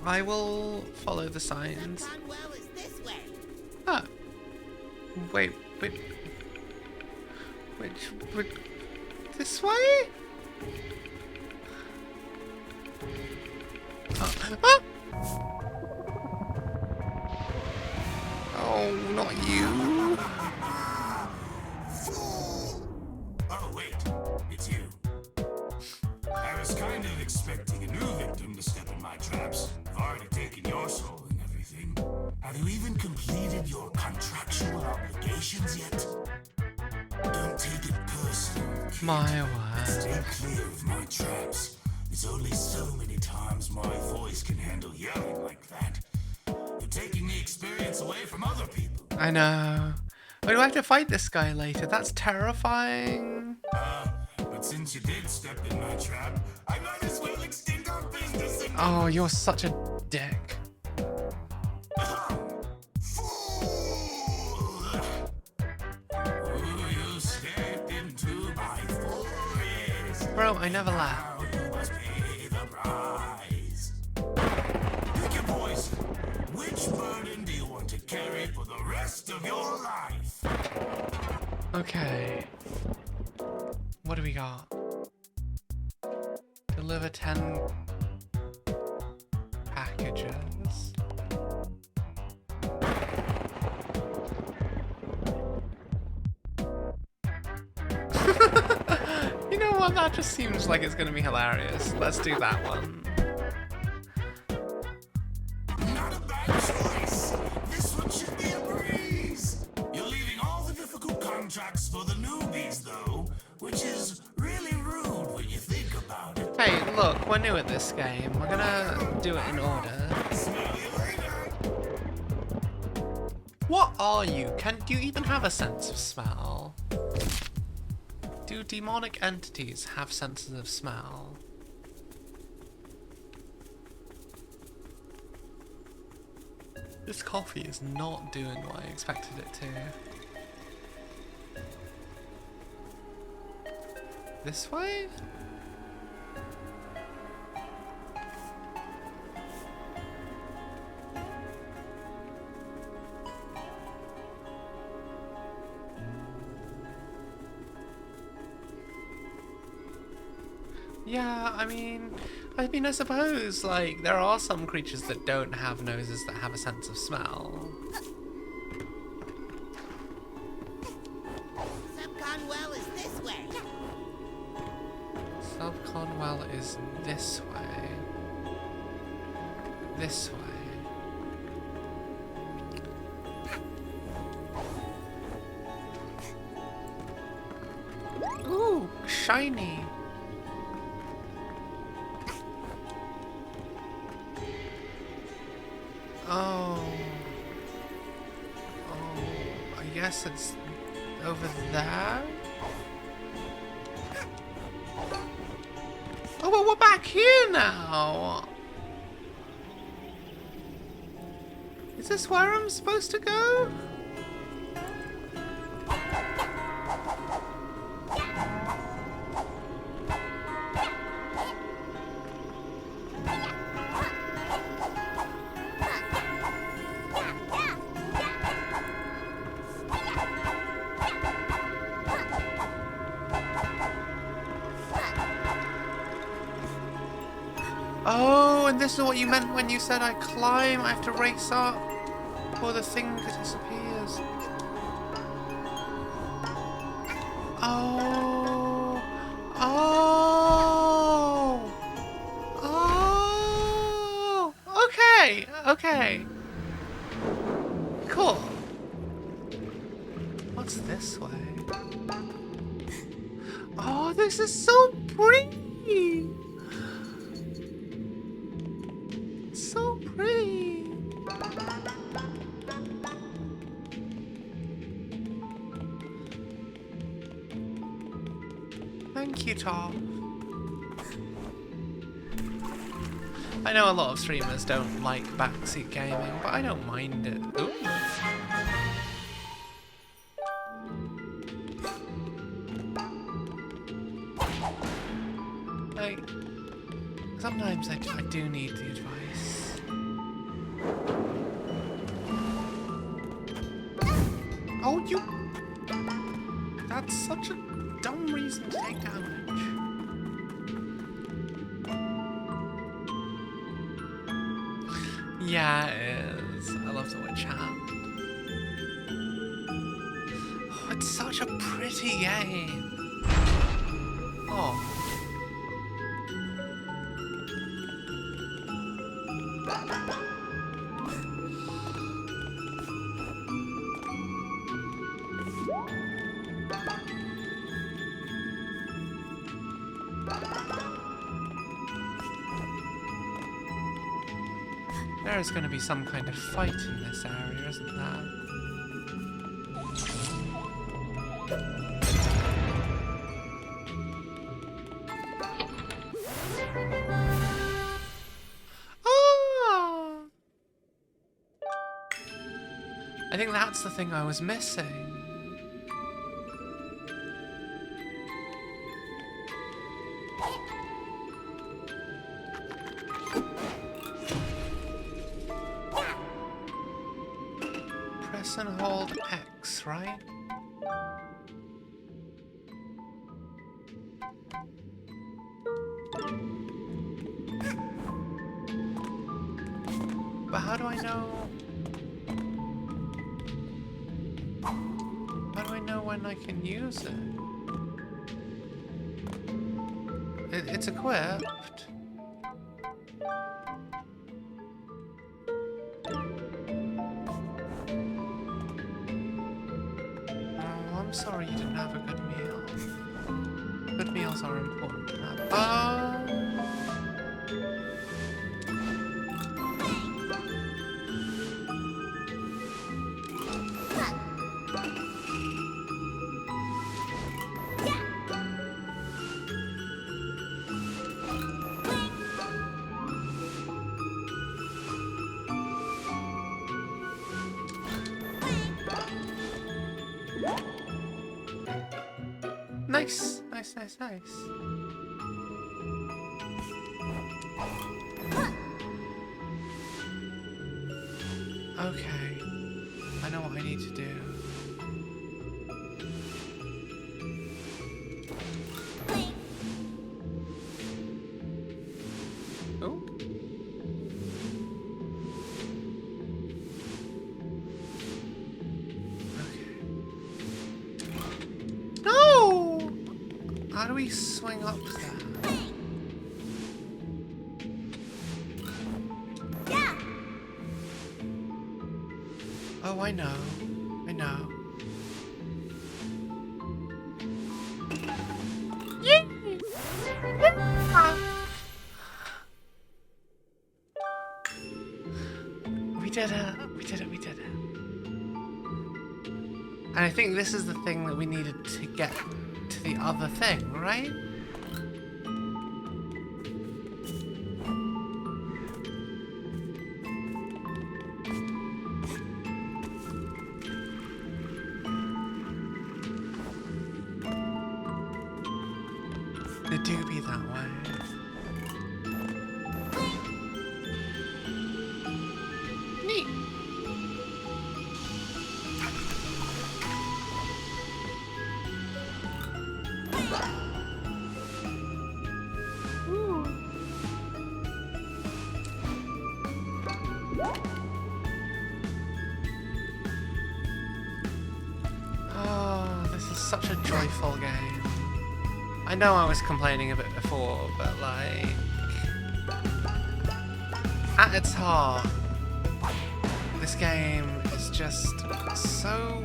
I will follow the signs. Subcon well is this way. Oh. Wait. Which this way? Ah! Oh, not you. Fool! Oh, wait. It's you. I was kind expecting a new victim to step in my traps. I've already taken your soul and everything. Have you even completed your contractual obligations yet? Don't take it personal. My word. Stay clear of my traps. There's only so many times my voice can handle yelling like that. You're taking the experience away from other people. I know. But do I have to fight this guy later? That's terrifying. But since you did step in my trap, I might as well extend our business and... Oh, you're such a dick. Fool! You stepped into my forest. Bro, I never laughed. Now you must pay the price. Pick your poison. Which burden do you want to carry for the rest of your life? Okay. What do we got? Deliver 10 packages. You know what? That just seems like it's gonna be hilarious. Let's do that one. Not a bad choice. This one should be a breeze. You're leaving all the difficult contracts for the newbies, though, which is really rude when you think about it. Hey, look, we're new at this game. We're gonna do it in order. Smell you later. What are you? Do you even have a sense of smell? Do demonic entities have senses of smell? This coffee is not doing what I expected it to. This way? Yeah, I mean, I suppose, like, there are some creatures that don't have noses that have a sense of smell. Subconwell is this way. Subconwell is this way. This way. Ooh, shiny. Oh. Oh, I guess it's over there? Oh, well, we're back here now! Is this where I'm supposed to go? Oh, and this is what you meant when you said I climb. I have to race up before the thing disappears. Oh. Oh. Oh. Okay. Okay. Cool. What's this way? Oh, this is so pretty. So pretty. Thank you, Tom. I know a lot of streamers don't like backseat gaming, but I don't mind it. Ooh. Like, sometimes I do need the advice. Oh, you... That's such a dumb reason to take damage. Yeah, it is. I love the witch hat. Oh, it's such a pretty game. Oh. There is going to be some kind of fight in this area, isn't there? Oh! I think that's the thing I was missing. Press and hold X, right? But how do I know? How do I know when I can use it? It's equipped. Oh, I'm sorry you didn't have a good meal. Good meals are important to have. Oh! Nice, nice, nice, nice. Okay, I know what I need to do. Oh. No! How do we swing up there? Oh, I know. I know. Yay! We did it. We did it. We did it. And I think this is the thing that we needed to get to the other thing, right? It do be that way. Neat. Ooh. Oh, this is such a joyful game. I know I was complaining a bit before, but like, at its heart, this game is just so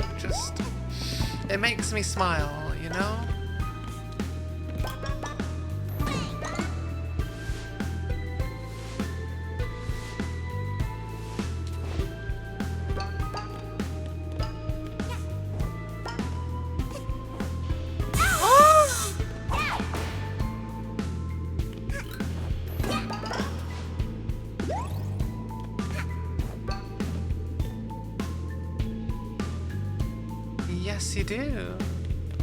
it makes me smile, you know? Yes, you do.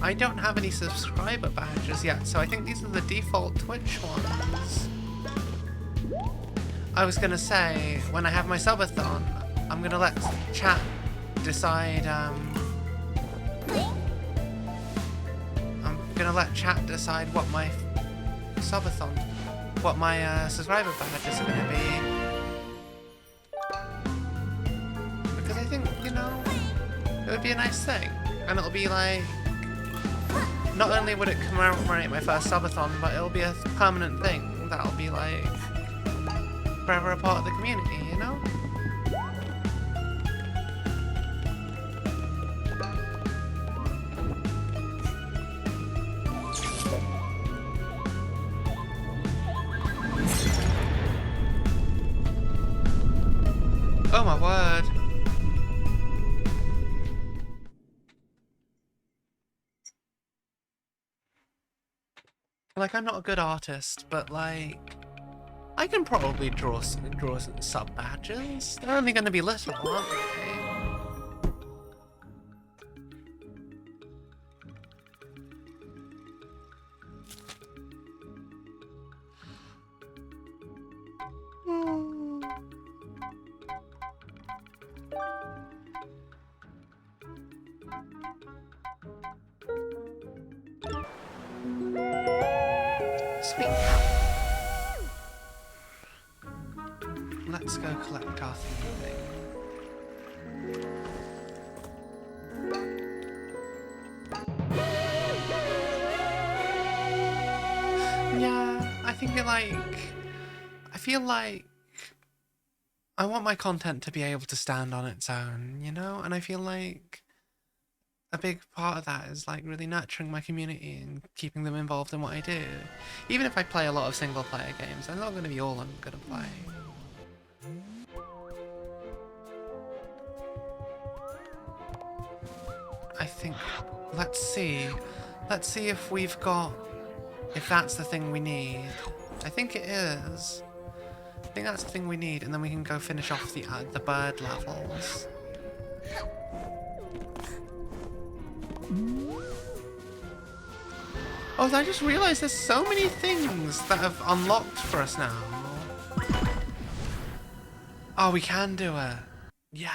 I don't have any subscriber badges yet, so I think these are the default Twitch ones. I was gonna say, when I have my subathon, I'm gonna let chat decide, I'm gonna let chat decide what my subathon, what my subscriber badges are gonna be. Because I think, you know, it would be a nice thing. And it'll be like, not only would it commemorate my first subathon, but it'll be a permanent thing that'll be like forever a part of the community, you know? my word. Like, I'm not a good artist, but like, I can probably draw some sub badges. They're only going to be little, aren't they? Sweet. Let's go collect our thing. Yeah, I feel like I want my content to be able to stand on its own, you know? And I feel like a big part of that is like really nurturing my community and keeping them involved in what I do. Even if I play a lot of single player games, they're not going to be all I'm going to play. I think, let's see if that's the thing we need. I think it is. I think that's the thing we need, and then we can go finish off the bird levels. Oh, I just realized there's so many things that have unlocked for us now. Oh, we can do it. Yeah.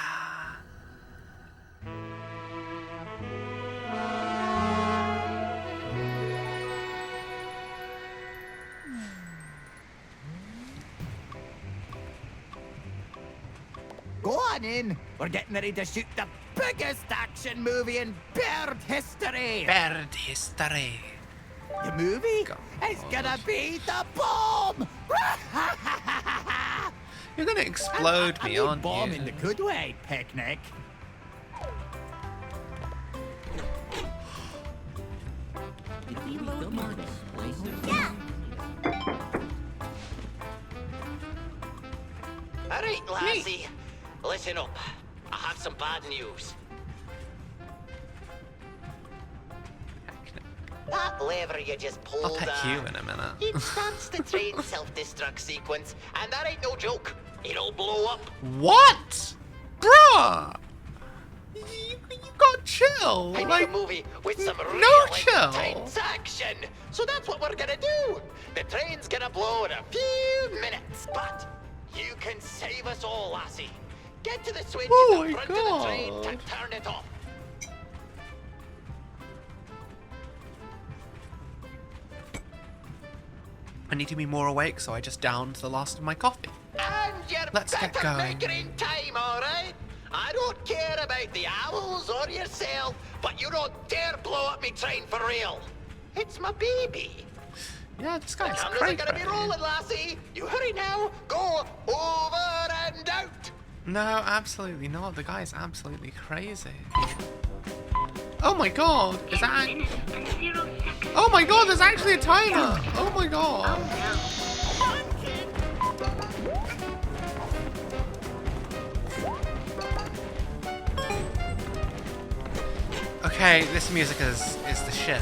Go on in. We're getting ready to shoot the biggest action movie in bird history. Bird history. The movie is gonna be the bomb. You're gonna explode me, aren't you? Bomb in the good way, Picnic. Yeah. All right, lassie. Listen up. I have some bad news. That lever you just pulled, I'll pick you in a minute. it starts the train self-destruct sequence, and that ain't no joke. It'll blow up. What? Bruh! You got chill. I need a movie with some real intense action. So that's what we're gonna do. The train's gonna blow in a few minutes, but you can save us all, lassie. Get to the switch at the front of the train to turn it off. I need to be more awake, so I just downed the last of my coffee. And you're Let's get better going. make it in time, alright? I don't care about the owls or yourself, but you don't dare blow up me train for real. It's my baby. Yeah, this guy's The cameras crazy. are gonna be rolling, lassie. You hurry now. Go over and out. No, absolutely not. The guy's absolutely crazy. Oh my god! Is that? Oh my god! There's actually a timer. Oh my god! Okay, this music is the shit.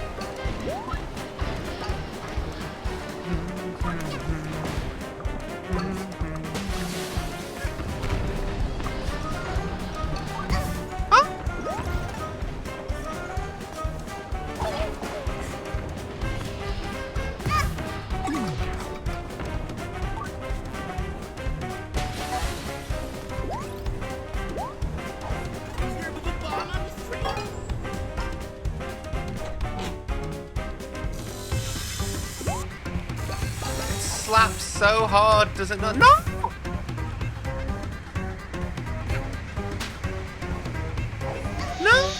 Slaps so hard, does it not? No! No!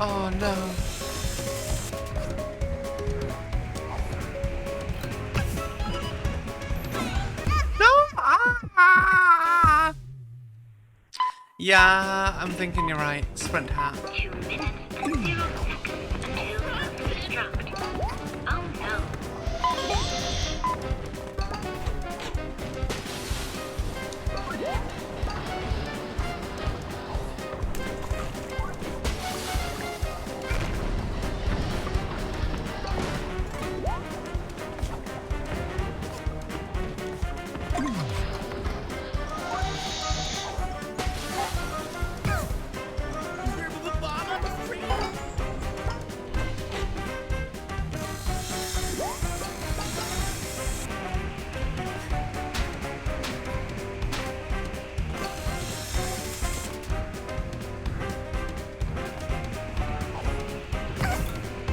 Oh no. No! Ah! Yeah, I'm thinking you're right. Sprint hat. 2 minutes and 0 seconds until self-destruct. Oh no.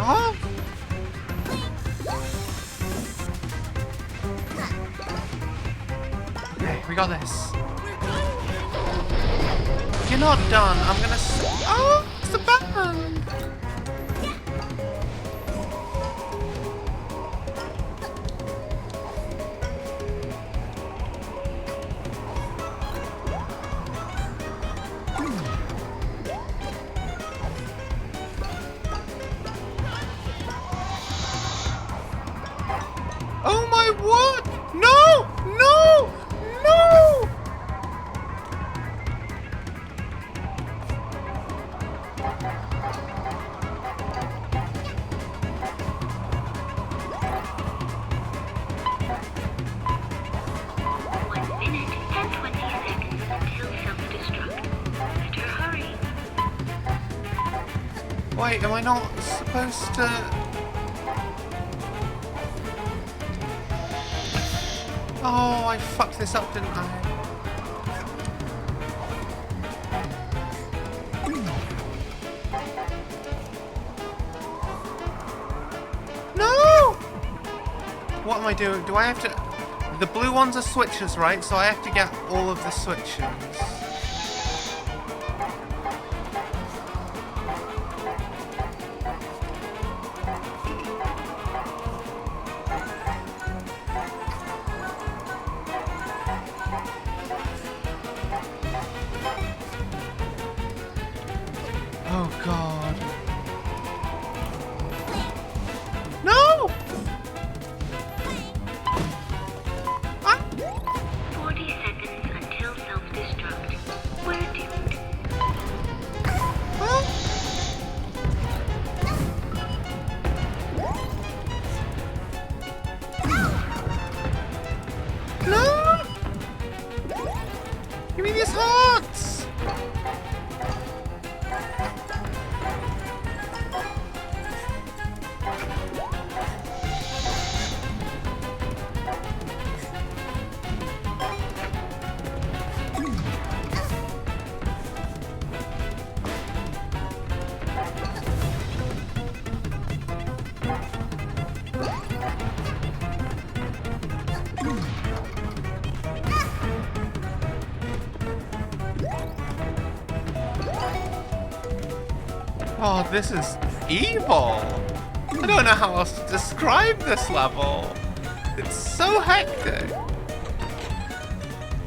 Oh! Okay, we got this. You're not done. I'm gonna. Oh, it's the Batman. Oh my what? No! No! No! Wait, am I not supposed to... Oh, I fucked this up, didn't I? No! What am I doing? Do I have to... The blue ones are switches, right? So I have to get all of the switches. Oh god. No! 40 seconds until self-destruct. We're doomed. No! Give me these hearts! Oh, this is evil. I don't know how else to describe this level. It's so hectic.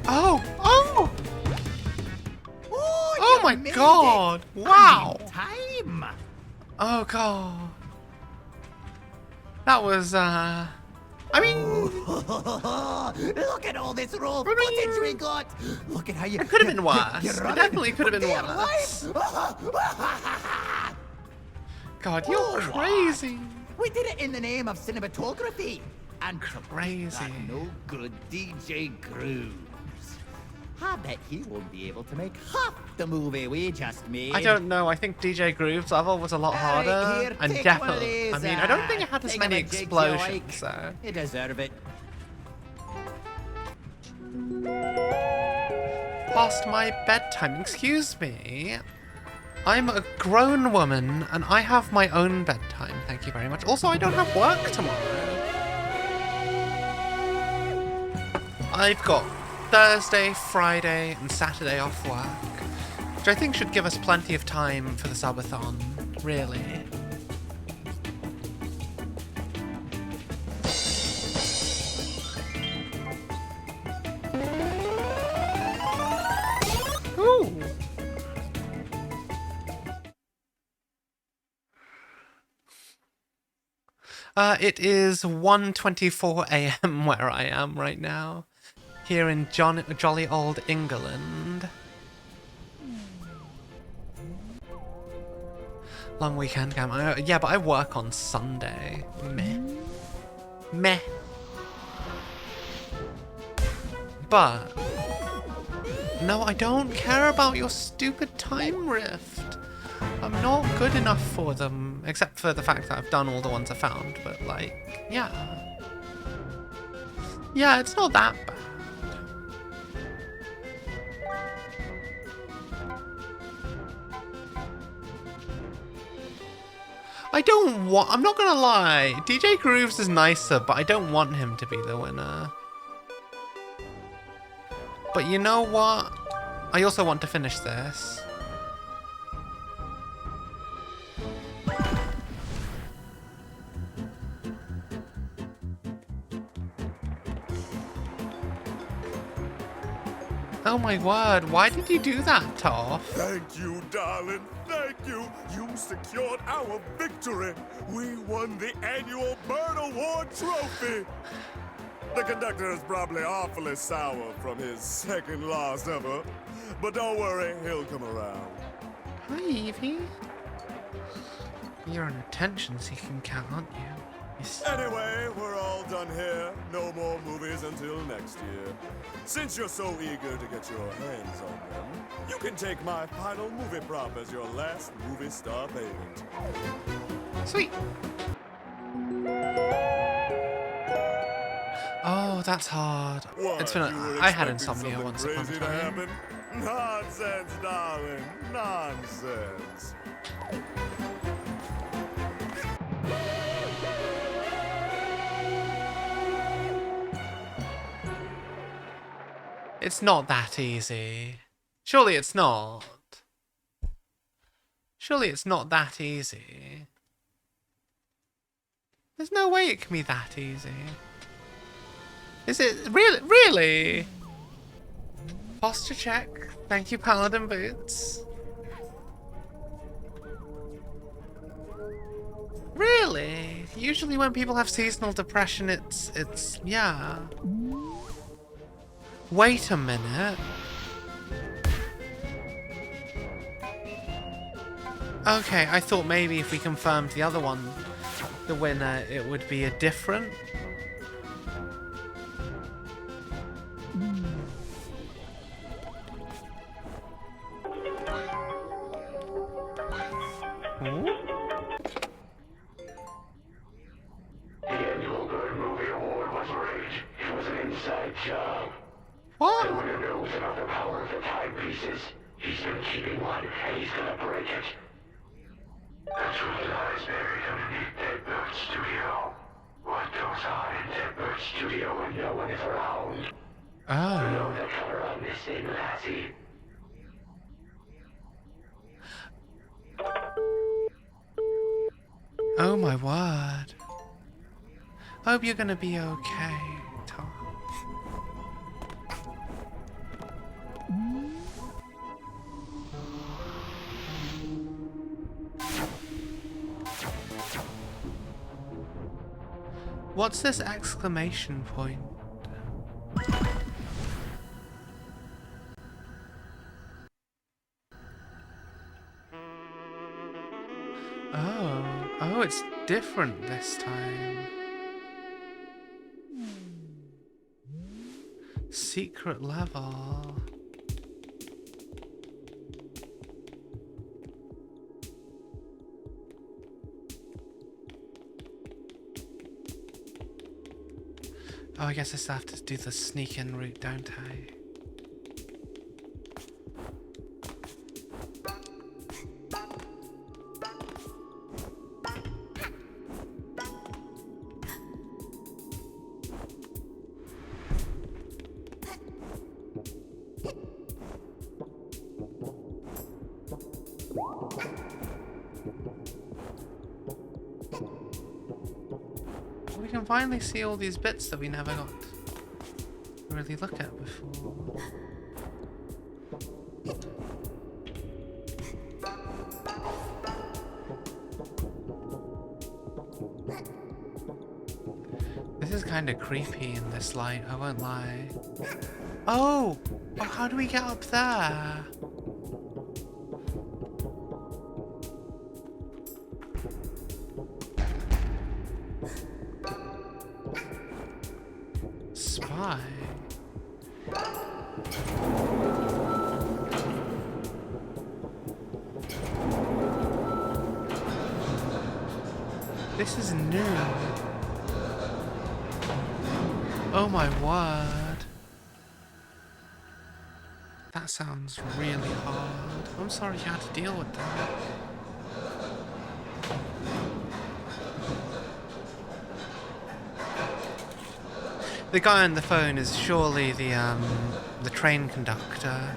Oh, oh! Oh my god! Wow! Time! Oh god. That was, I mean... Look at all this raw footage we got! Look at how you... It could have been worse. you're It running definitely could have been for dear worse. life. God, you're Oh, crazy. We did it in the name of cinematography. And Crazy. that no good DJ Grooves. I bet he won't be able to make half the movie we just made. I don't know. I think DJ Groove's level was a lot harder. Here, And take one of definitely. these, I mean, I don't think it had as many thingamajigs you explosions, like. so. You deserve it. Past my bedtime. Excuse me. I'm a grown woman and I have my own bedtime. Thank you very much. Also, I don't have work tomorrow. I've got Thursday, Friday, and Saturday off work, which I think should give us plenty of time for the subathon, really. Ooh. It is 1:24 a.m. where I am right now, here in jolly old England. Long weekend, yeah, but I work on Sunday. Meh. Meh. But no, I don't care about your stupid time rift. I'm not good enough for them, except for the fact that I've done all the ones I found, but like, yeah. Yeah, it's not that bad. I'm not gonna lie. DJ Grooves is nicer, but I don't want him to be the winner. But you know what? I also want to finish this. Oh my word, why did you do that, Toph? Thank you, darling. Thank you. You secured our victory. We won the annual Bird Award trophy. The conductor is probably awfully sour from his second loss ever. But don't worry, he'll come around. Hi, Evie. You're an attention-seeking cat, aren't you? Anyway, we're all done here. No more movies until next year. Since you're so eager to get your hands on them, you can take my final movie prop as your last movie star payment. Sweet. Oh, that's hard. What, It's been I had insomnia once upon a crazy to time. happen? Nonsense, darling. Nonsense. It's not that easy. Surely it's not. Surely it's not that easy. There's no way it can be that easy. Is it really? Really? Posture check. Thank you, Paladin Boots. Really? Usually when people have seasonal depression, it's yeah. Wait a minute. Okay, I thought maybe if we confirmed the other one, the winner, it would be a different. The annual Bird Movie Award was rigged. It was an inside job. What? The winner knows about the power of the timepieces. He's been keeping one, and he's gonna break it. The truth lies buried underneath Deadbird Studio. What goes on in Deadbird Studio when no one is around? You know the color on this thing, lassie? Oh my word. Hope you're gonna be okay, Tom. What's this exclamation point? Oh, it's different this time. Secret level. Oh, I guess I still have to do the sneak in route, don't I? We can finally see all these bits that we never got to really look at before. This is kind of creepy in this light, I won't lie. Oh! Oh, how do we get up there? Spy? This is new. Oh my word. That sounds really hard. I'm sorry you had to deal with that. The guy on the phone is surely the train conductor.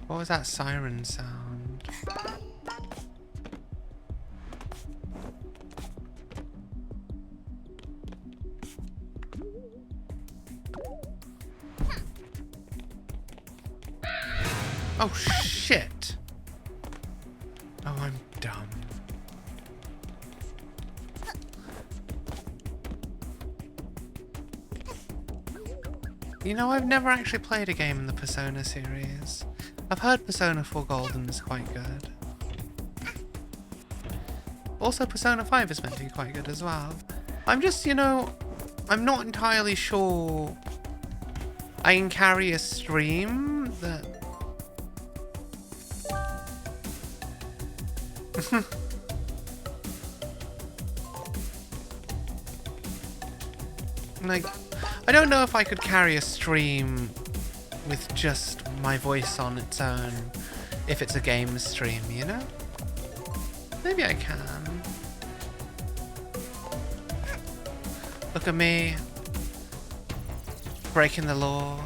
What was that siren sound? Oh shit! Oh, I'm dumb. You know, I've never actually played a game in the Persona series. I've heard Persona 4 Golden is quite good. Also, Persona 5 is meant to be quite good as well. I'm just, you know, I'm not entirely sure I can carry a stream that... like, I don't know if I could carry a stream with just my voice on its own if it's a game stream, you know? Maybe I can. Look at me. Breaking the law.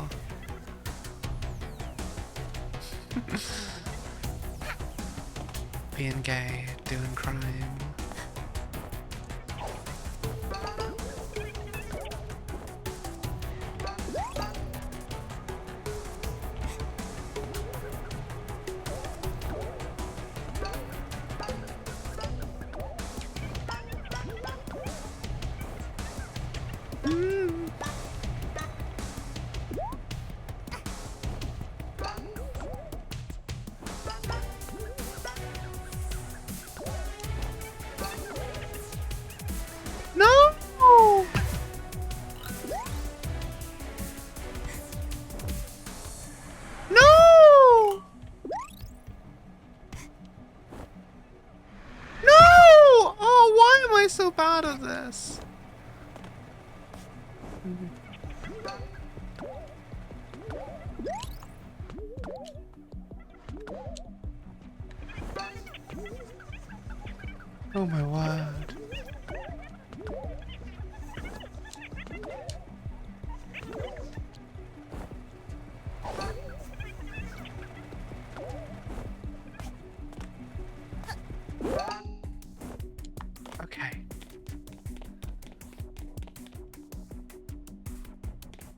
Being gay, doing crime. So bad at this. Oh my word. Okay.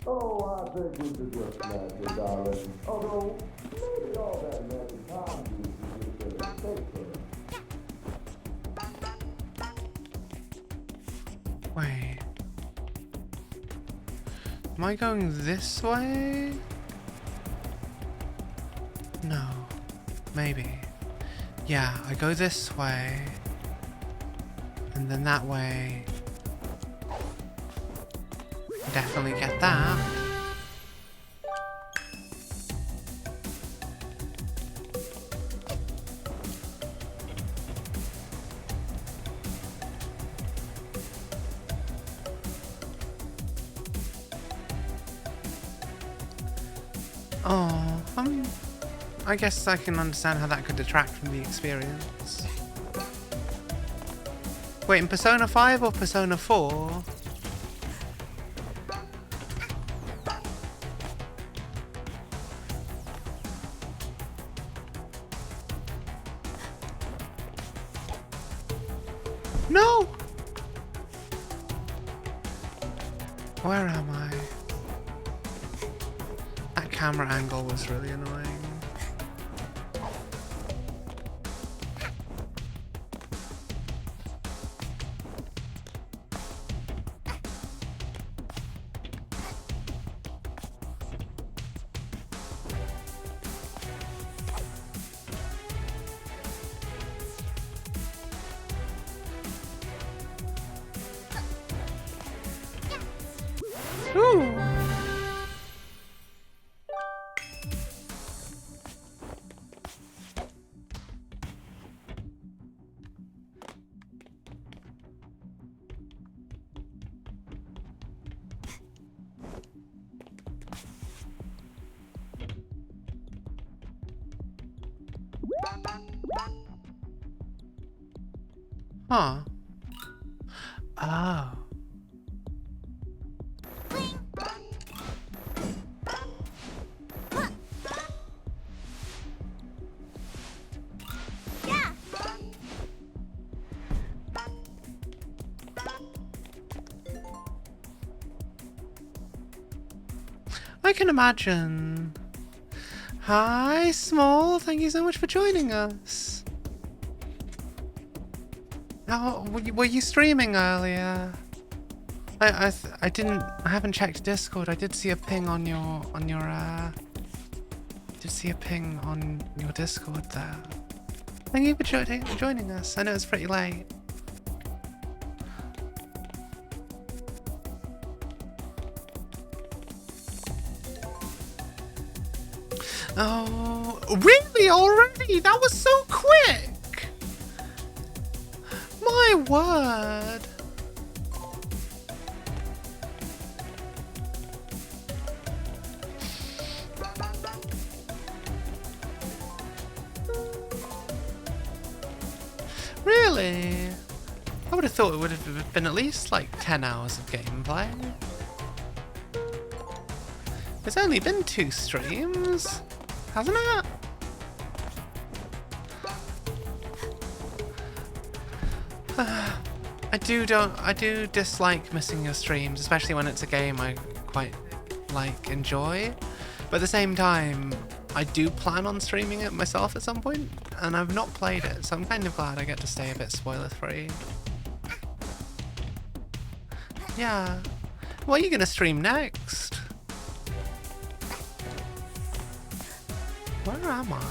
Oh, I think we could just snatch it, darling. Although, maybe all that magic time uses is just a mistake for them. Wait. Am I going this way? No. Maybe. Yeah, I go this way. And then that way. Definitely get that. Oh, I guess I can understand how that could detract from the experience. Wait, in Persona 5 or Persona 4? No! Where am I? That camera angle was really annoying. Ooh. Huh. Oh. I can imagine. Hi, Small. Thank you so much for joining us. Oh, were you streaming earlier? I haven't checked Discord. I did see a ping on your did see a ping on your Discord there. Thank you for joining us. I know it's pretty late. Oh, really? Already? That was so quick! My word! Really? I would have thought it would have been at least like 10 hours of gameplay. It's only been 2 streams, hasn't it? I do dislike missing your streams, especially when it's a game I quite enjoy. But at the same time, I do plan on streaming it myself at some point, and I've not played it, so I'm kind of glad I get to stay a bit spoiler free. Yeah. What are you gonna stream next? Where am I?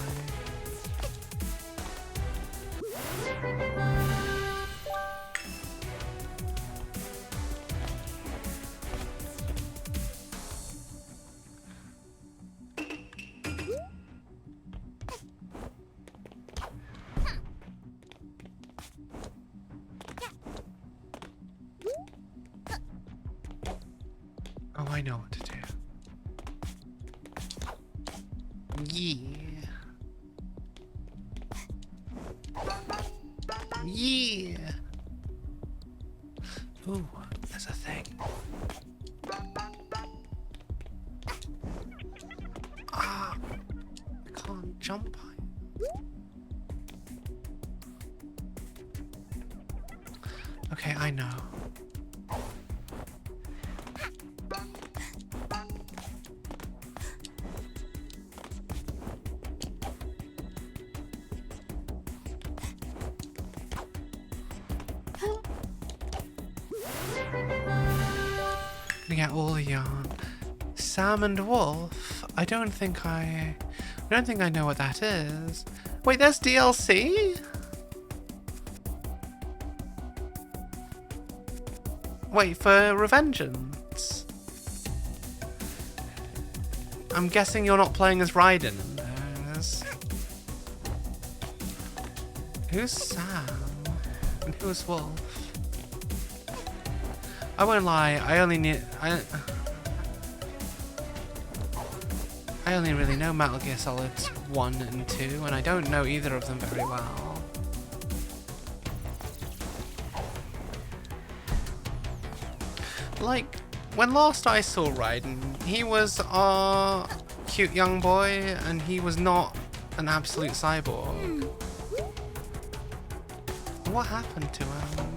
Oh, I know what to do. Yeah. Yeah. Ooh, there's a thing. Ah, I can't jump high. Okay, I know. Get all the yarn. Sam and Wolf? I don't think I know what that is. Wait, there's DLC? Wait, for Revengeance? I'm guessing you're not playing as Raiden in those. Who's Sam? And who's Wolf? I won't lie, I only really know Metal Gear Solid 1 and 2, and I don't know either of them very well. Like, when last I saw Raiden, he was our cute young boy, and he was not an absolute cyborg. What happened to him?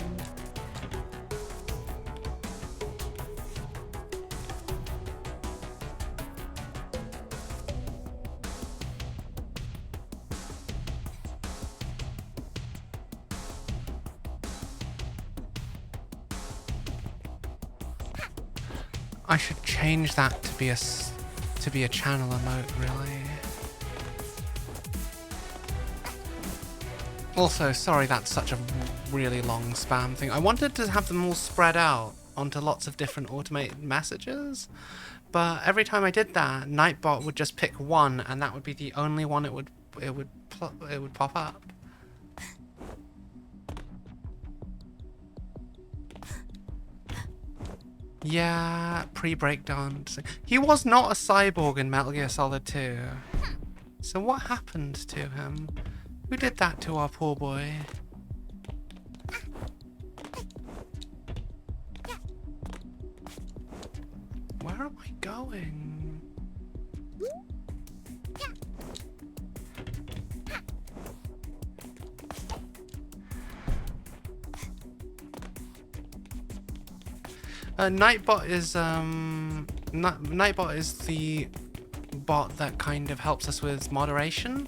I should change that to be a channel emote, really. Also, sorry that's such a really long spam thing. I wanted to have them all spread out onto lots of different automated messages, but every time I did that, Nightbot would just pick one, and that would be the only one it would pop up. Yeah, pre-breakdancing. He was not a cyborg in Metal Gear Solid 2. So what happened to him? Who did that to our poor boy? Where am I going? Nightbot is Nightbot is the bot that kind of helps us with moderation.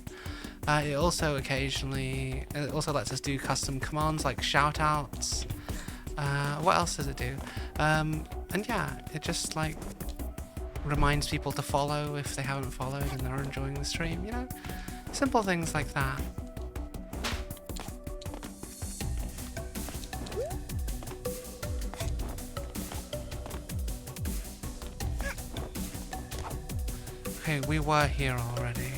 It also lets us do custom commands like shoutouts. What else does it do? And yeah, it just like reminds people to follow if they haven't followed and they're enjoying the stream, you know? Simple things like that. Okay, we were here already.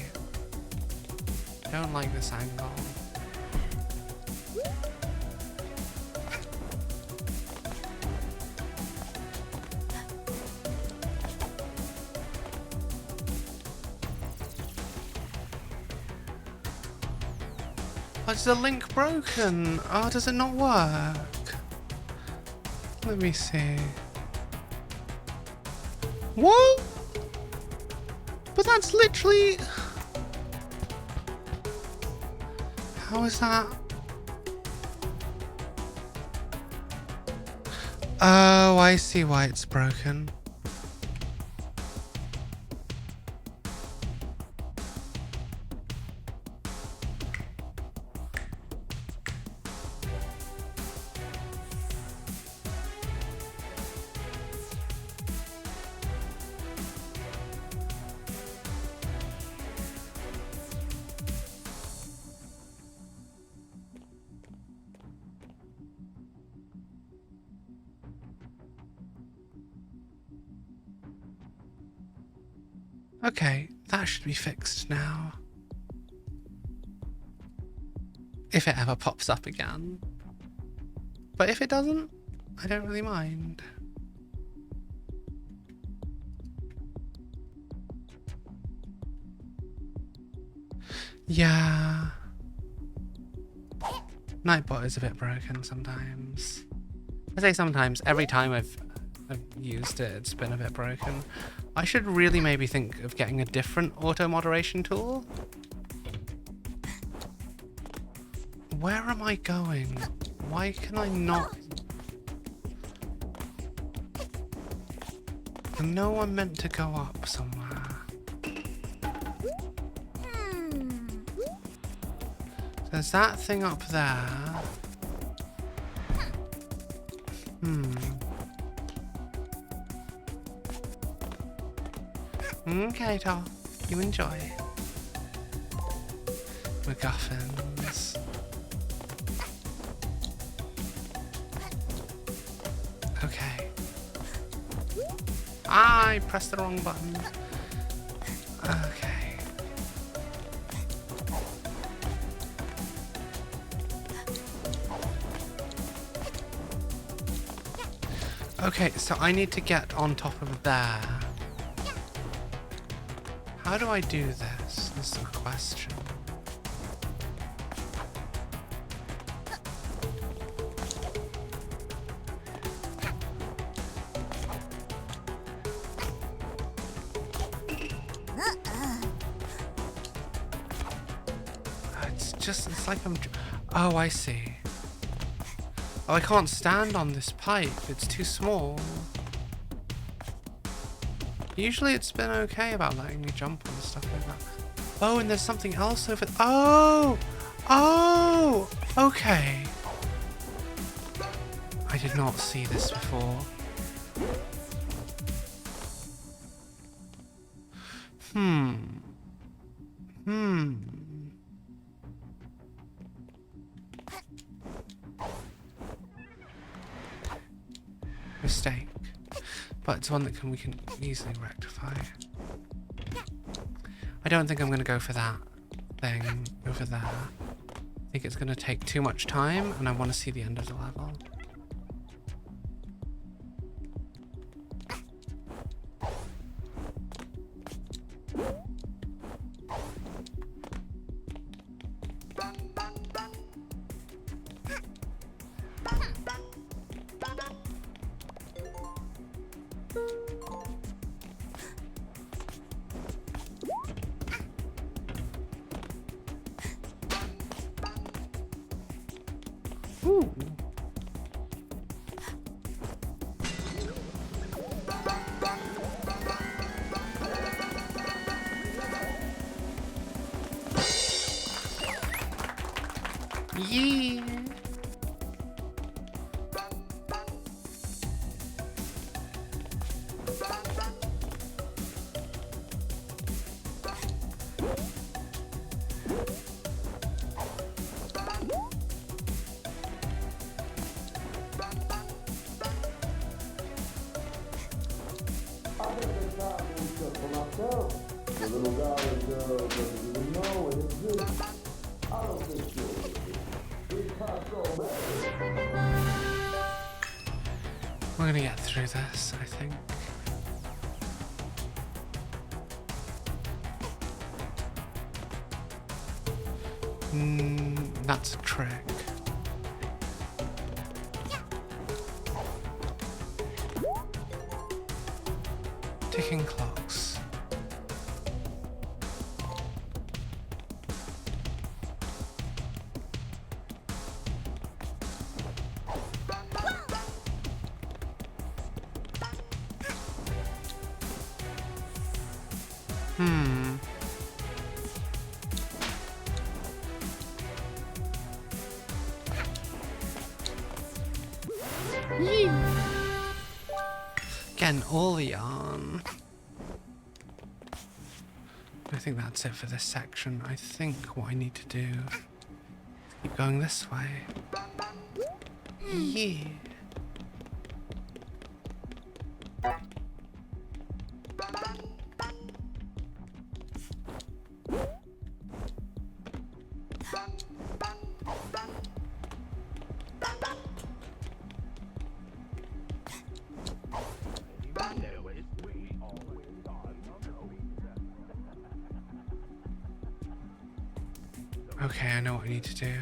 Don't like this angle. Oh, is the link broken? Oh, does it not work? Let me see. What? But that's literally... How is that? Oh, I see why it's broken. Okay, that should be fixed now. If it ever pops up again. But if it doesn't, I don't really mind. Yeah. Nightbot is a bit broken sometimes. I say sometimes, every time I've used it, it's been a bit broken. I should really maybe think of getting a different auto moderation tool. Where am I going? Why can I not? I know I'm meant to go up somewhere. There's that thing up there. Okay, doll. You enjoy. MacGuffins. Okay. I pressed the wrong button. Okay. Okay, so I need to get on top of there. How do I do this? This is the question. It's like I'm... Oh, I see. Oh, I can't stand on this pipe. It's too small. Usually it's been okay about letting me jump on stuff like that. Oh, and there's something else over... Oh! Oh! Okay. I did not see this before. Mistake. But it's one that we can easily rectify. I don't think I'm going to go for that thing over there. I think it's going to take too much time, and I want to see the end of the level. Ooh. Yeah. The little valley girl doesn't even know it exists. I don't think so. It's not so bad. We're gonna get through this, I think. That's a trick. Ticking clocks. Getting all the yarn. I think that's it for this section. I think what I need to do is keep going this way. Yeah. Okay, I know what I need to do.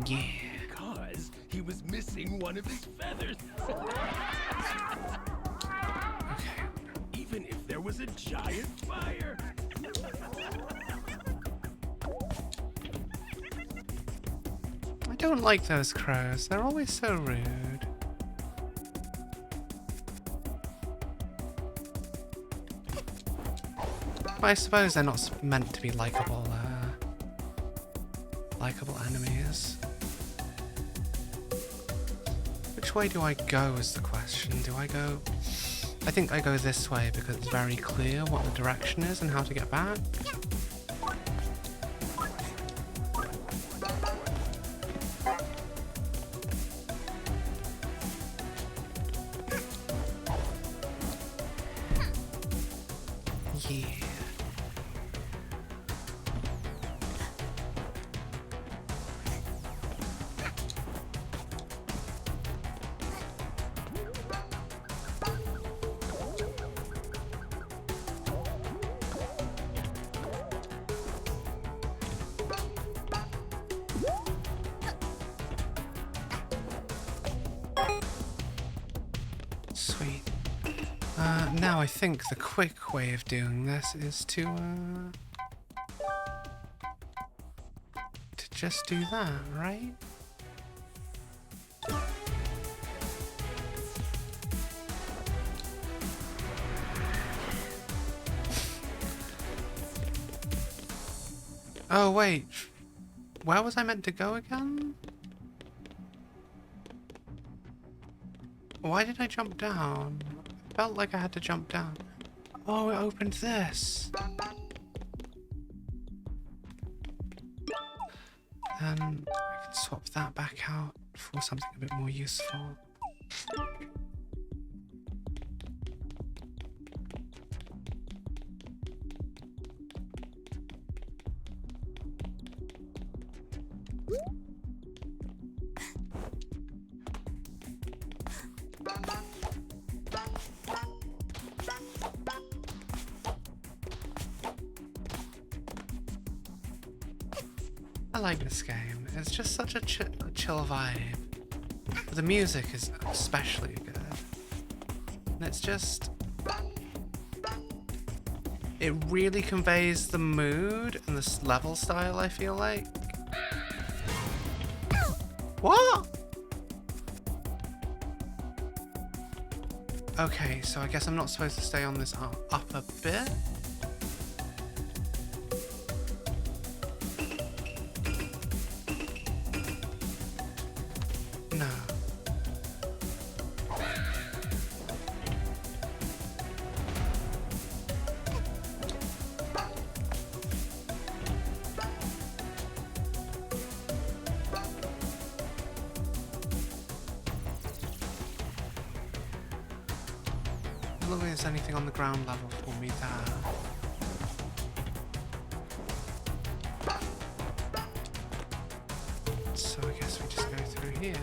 Yeah. Because he was missing one of his feathers. Okay. Even if there was a giant fire. I don't like those crows. They're always so rude. But I suppose they're not meant to be likable enemies. Which way do I go is the question. Do I go... I think I go this way because it's very clear what the direction is and how to get back. Yeah. Sweet. Now I think the quick way of doing this is to just do that, right? Oh wait, where was I meant to go again? Why did I jump down? I felt like I had to jump down. Oh, it opened this. Then I can swap that back out for something a bit more useful. I like this game. It's just such a chill vibe. But the music is especially good. And it's just... it really conveys the mood and the level style, I feel like. What? Okay, so I guess I'm not supposed to stay on this upper bit. No. Look if there's anything on the ground level for me there. So I guess we just go through here.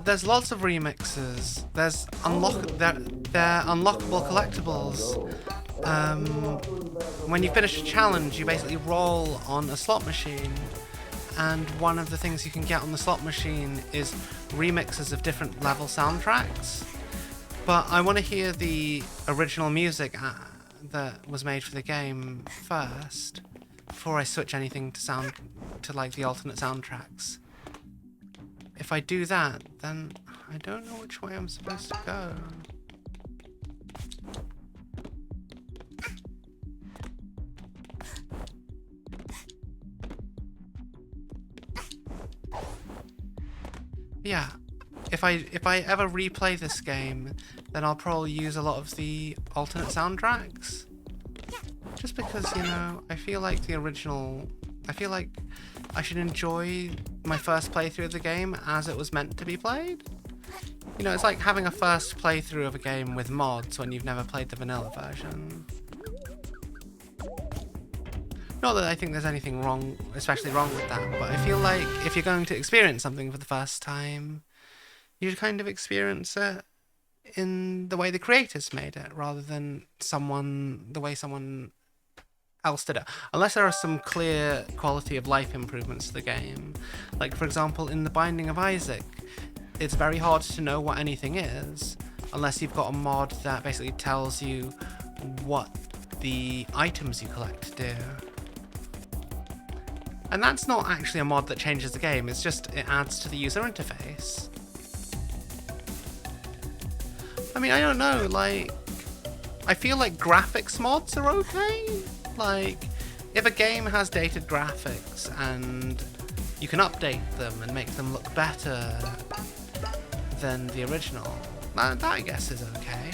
There's lots of remixes. There's they're unlockable collectibles. When you finish a challenge, you basically roll on a slot machine, and one of the things you can get on the slot machine is remixes of different level soundtracks. But I want to hear the original music that was made for the game first, before I switch anything to like the alternate soundtracks. If I do that, then I don't know which way I'm supposed to go. Yeah, if I ever replay this game, then I'll probably use a lot of the alternate soundtracks. Just because, you know, I feel like I should enjoy my first playthrough of the game as it was meant to be played. You know, it's like having a first playthrough of a game with mods when you've never played the vanilla version. Not that I think there's anything wrong, especially wrong with that, but I feel like if you're going to experience something for the first time, you should kind of experience it in the way the creators made it, rather than the way someone else did it. Unless there are some clear quality of life improvements to the game. Like, for example, in The Binding of Isaac, it's very hard to know what anything is unless you've got a mod that basically tells you what the items you collect do. And that's not actually a mod that changes the game, it's just it adds to the user interface. I mean, I don't know, like, I feel like graphics mods are okay. Like, if a game has dated graphics and you can update them and make them look better than the original, that I guess is okay.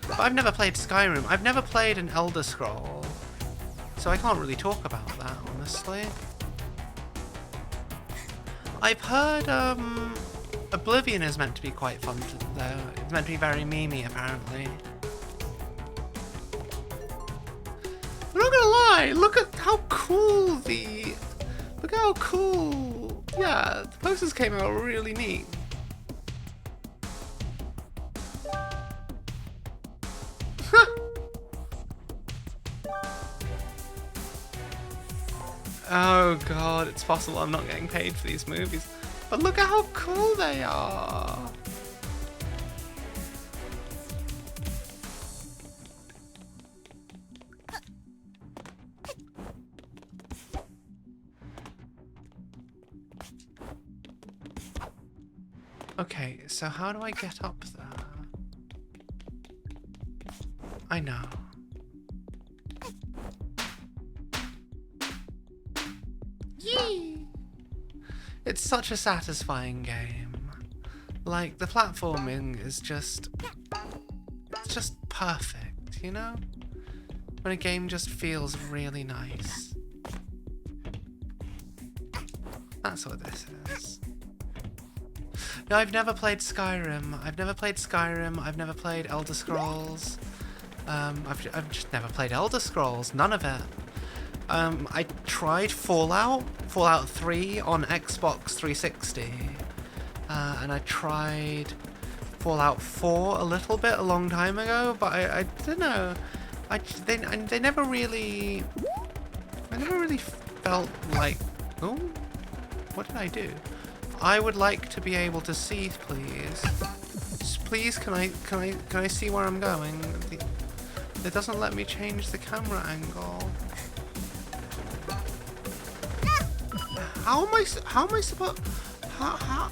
But I've never played Skyrim. I've never played an Elder Scroll, so I can't really talk about that, honestly. I've heard Oblivion is meant to be quite fun though. It's meant to be very memey, apparently. I'm not gonna lie, look at how cool yeah, the posters came out really neat. Oh god, it's possible I'm not getting paid for these movies. But look at how cool they are! Okay, so how do I get up there? I know. Yee! It's such a satisfying game. Like, the platforming is just... it's just perfect, you know? When a game just feels really nice. That's what this is. No, I've never played Skyrim. I've never played Elder Scrolls. I've just never played Elder Scrolls. None of it. I tried Fallout 3 on Xbox 360, and I tried Fallout 4 a little bit a long time ago, but I don't know. They never really. I never really felt like. Oh, what did I do? I would like to be able to see, please. Just please, can I see where I'm going? It doesn't let me change the camera angle. How am I supposed? How?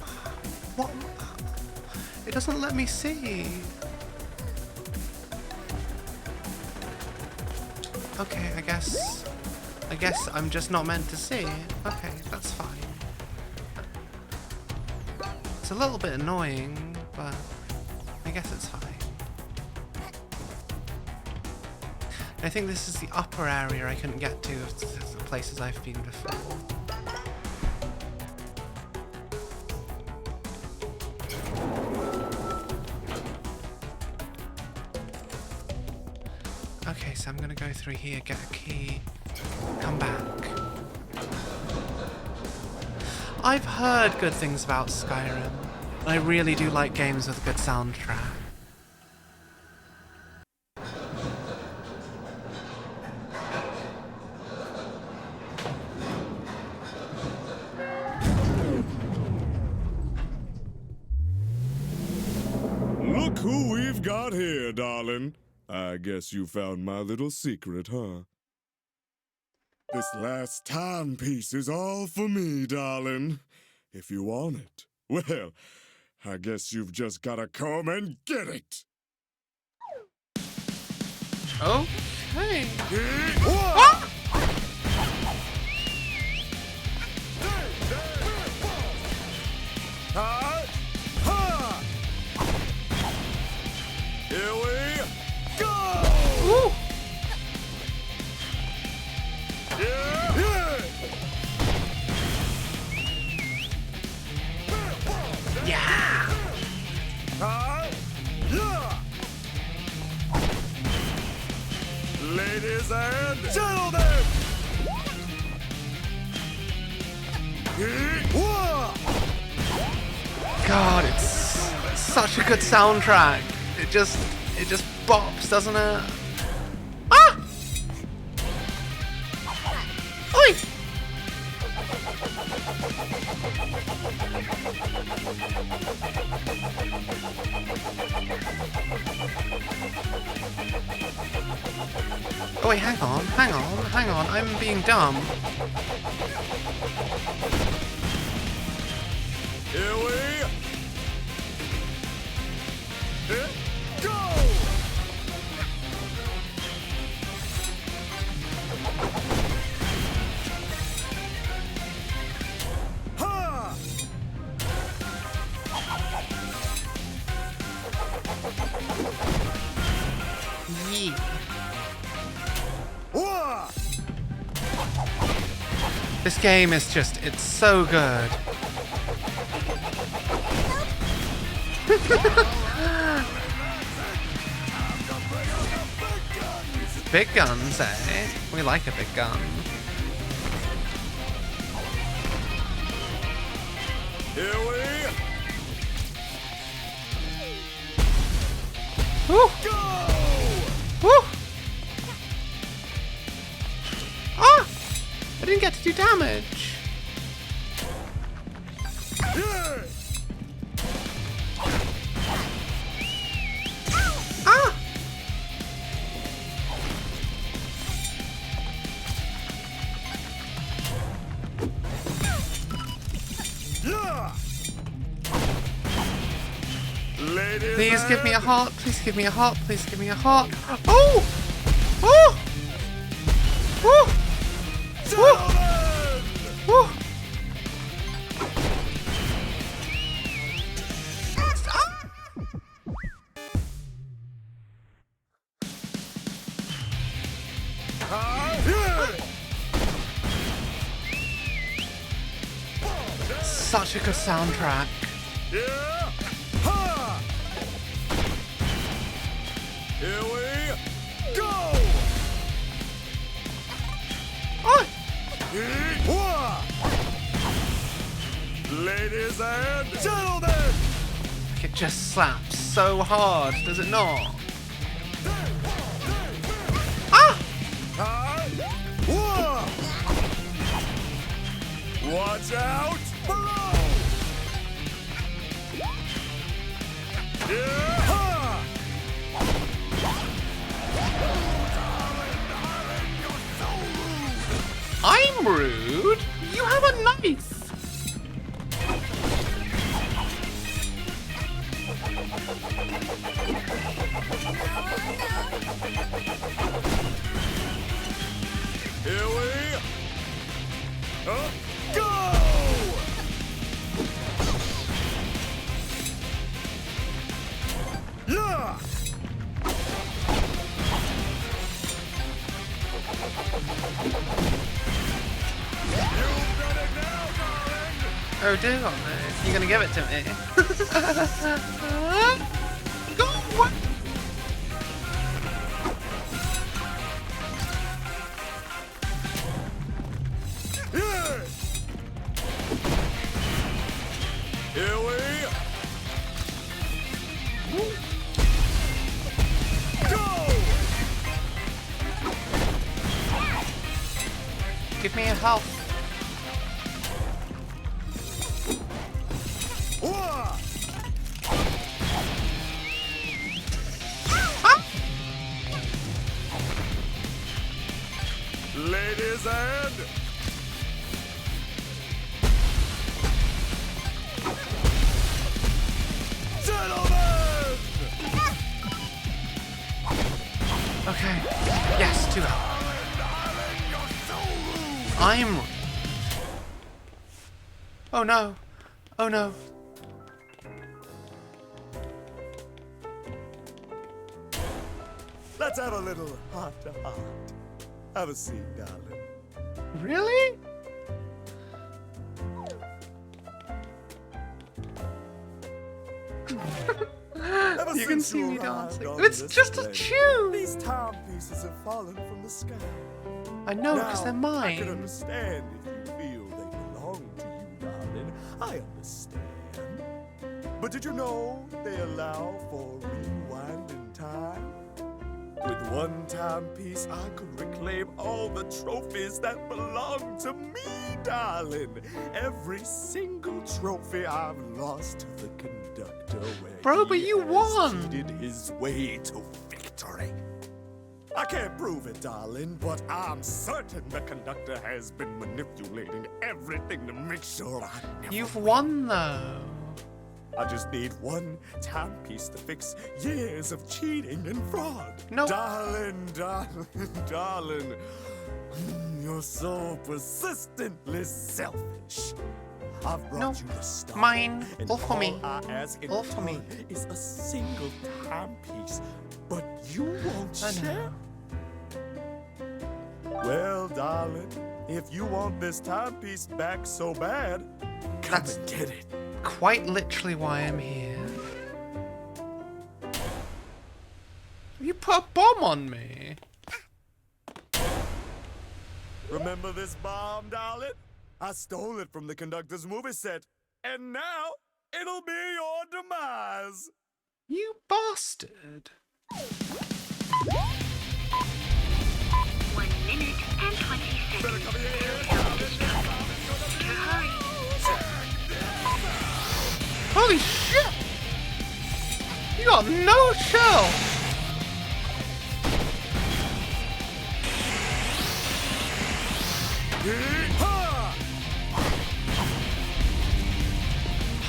What? It doesn't let me see. Okay, I guess I'm just not meant to see. Okay, that's fine. It's a little bit annoying, but I guess it's fine. I think this is the upper area I couldn't get to of the places I've been before. Okay, so I'm gonna go through here, get a key, come back. I've heard good things about Skyrim. I really do like games with a good soundtrack. Look who we've got here, darling. I guess you found my little secret, huh? This last timepiece is all for me, darling. If you want it, well, I guess you've just gotta come and get it. Okay. Here we go! Ooh. Yeah! Ladies and gentlemen! God, it's such a good soundtrack. It just bops, doesn't it? Ah! Oi! Oh wait, hang on, I'm being dumb. Here we go! Ha! Yeah. Wah! This game is just, it's so good. Big guns, eh? We like a big gun. Here we Woo! go! Woo! Ah! I didn't get to do damage. Yeah! Ah! Yeah! Ladies Please give me a and heart. Please give me a heart. Please give me a heart. Oh! Oh! Oh! gentlemen! Oh! Such a good soundtrack. Yeah! Ha! Here we go! Oh! Wah! Ladies and gentlemen! It just slaps so hard, does it not? Ah! Watch out below! Yeah! I'm rude? You have a knife! Here we go! Yeah! Oh, do on me. You're gonna give it to me. Go away. Here we go! Give me a health. Ladies and gentlemen! Okay. Yes, 2 health. I'm... Oh no. Oh no. Let's have a little heart-to-heart. Have a seat, darling. Really? Ever You can since see me arrived dancing. on It's this just a planet, tune. These timepieces have fallen from the sky. I know, because they're Now, I can mine. understand if you feel they belong to you, darling. I understand. But did you know they allow for rewinding time? With one timepiece, I could reclaim all the trophies that belong to me, darling. Every single trophy I've lost to the conductor where Bro, but he you has won. cheated his way to victory. I can't prove it, darling, but I'm certain the conductor has been manipulating everything to make sure I never You've win. won, though. I just need one timepiece to fix years of cheating and fraud. No. Darling, darling, darling. You're so persistently selfish. I've brought No. you the stuff. Mine. And All for me. all I ask in All for me. return is a single timepiece. But you won't I know. share. Well, darling, if you want this timepiece back so bad, come That's- and get it. Quite literally why I'm here. You put a bomb on me. Remember this bomb, darling? I stole it from the conductor's movie set, and now it'll be your demise. You bastard. 1 minute and 20 seconds. To hurry. Holy shit! You got no chill! Yeehaw!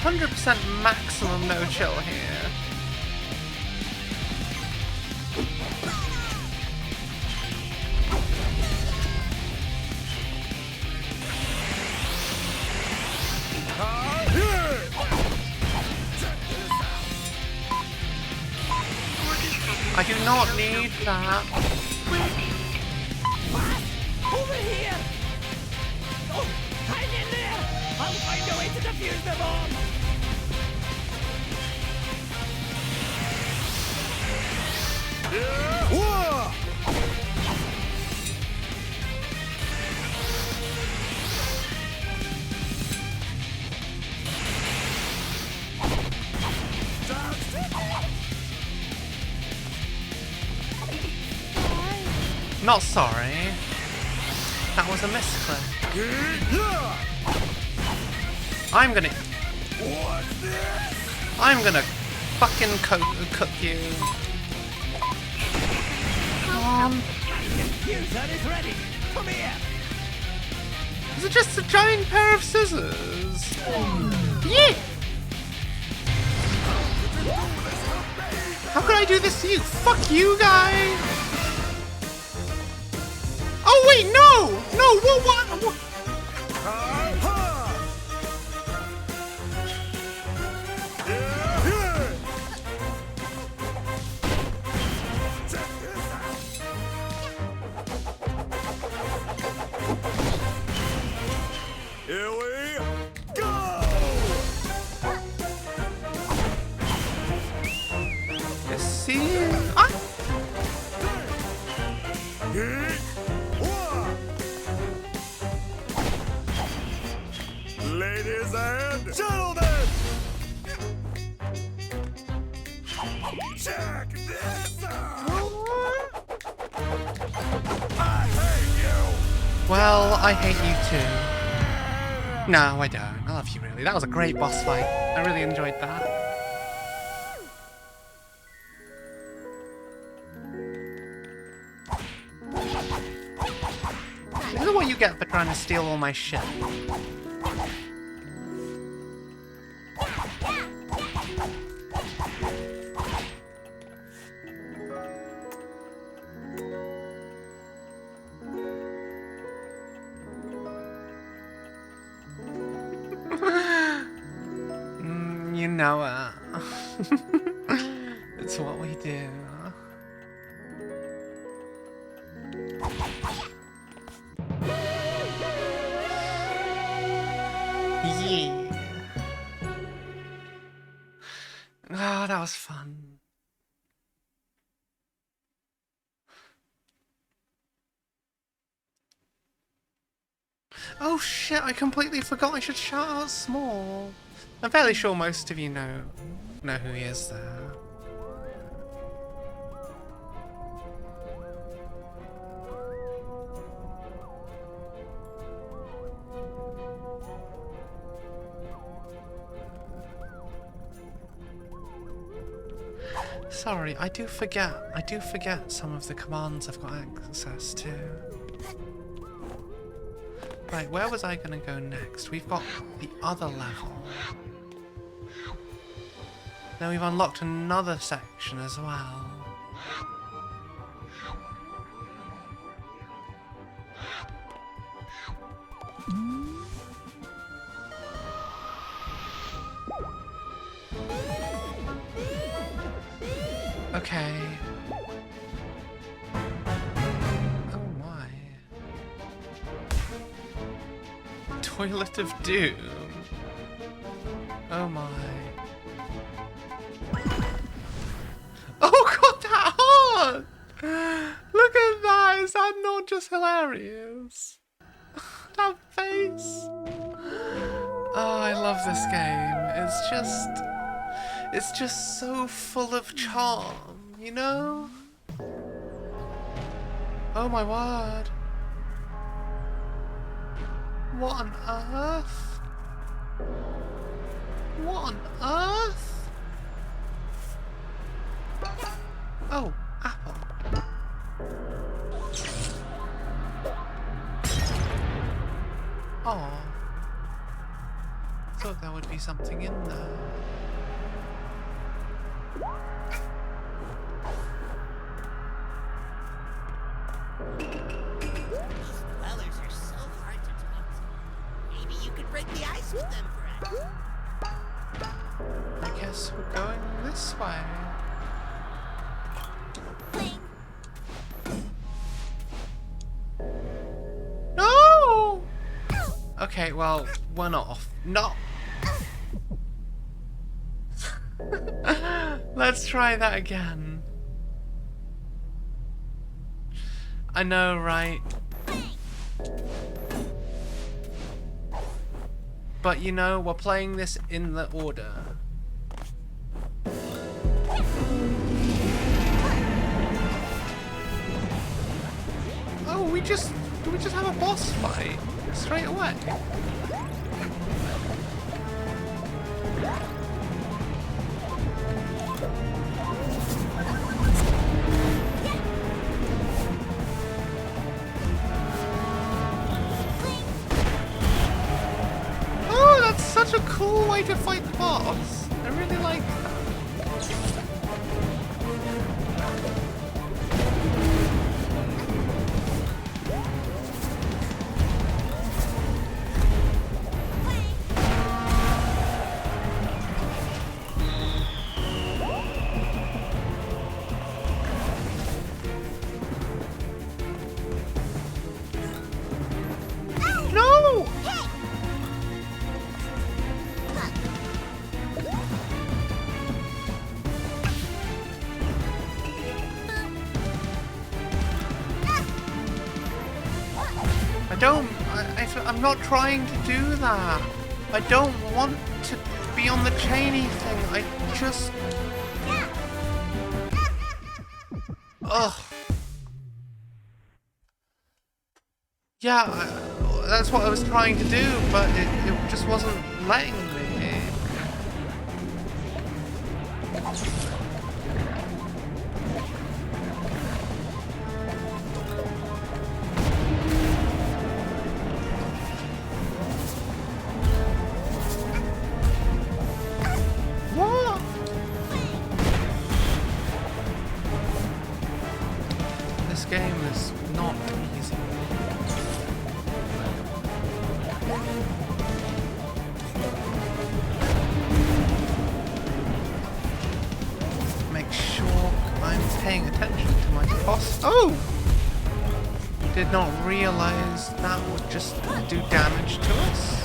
100% maximum no chill here. I do not need that. Over here! Oh, hang in there! I'll find a way to defuse the bomb! Whoa! Not sorry. That was a misclick. I'm gonna fucking cook you. Diffuser is ready. Come here. Is it just a giant pair of scissors? Yeah. How could I do this to you? Fuck you, guy. Oh wait, no, no, what? Here we go! Let's see. Ah. Ladies and gentlemen! Check this out! I hate you! Well, I hate you too. No, I don't. I love you, really. That was a great boss fight. I really enjoyed that. This is what you get for trying to steal all my shit. You know it. It's what we do. Yeah. Oh, that was fun. Oh shit, I completely forgot I should shout out Small. I'm fairly sure most of you know who he is there. Sorry, I do forget some of the commands I've got access to. Right, where was I gonna go next? We've got the other level. Then we've unlocked another section as well. Okay. Oh my. Toilet of Doom. Oh my. Oh god, that hurt! Look at that! Is that not just hilarious? That face! Oh, I love this game. It's just so full of charm, you know? Oh my word. What on earth? What on earth? Oh, apple. Oh. Thought there would be something in there. Dwellers are so hard to talk to. Maybe you could break the ice with them, friend. I guess we're going this way. No! Okay, well, we're not off. No! Let's try that again. I know, right? But you know, we're playing this in the order. we just have a boss fight straight away? Oh, that's such a cool way to fight the boss. I really like that. I'm not trying to do that. I don't want to be on the chainy thing. I just... Ugh. Yeah, that's what I was trying to do, but it just wasn't letting me. Did not realize that would just do damage to us.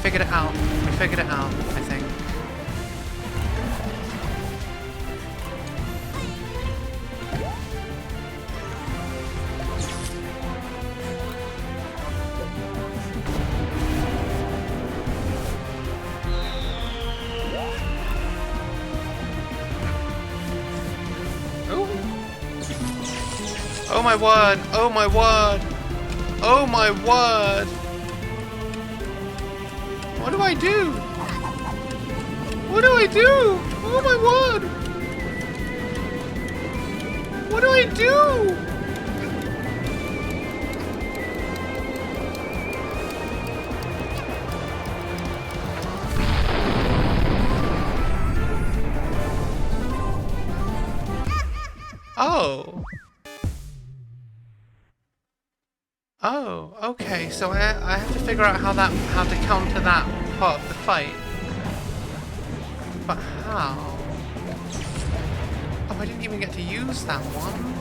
Figured it out. We figured it out, I think. Oh my word! Oh my word! Oh my word! What do I do? What do I do? Oh my word! What do I do? Oh. Oh, okay, so I have to figure out how to counter that part of the fight. But how? Oh, I didn't even get to use that one.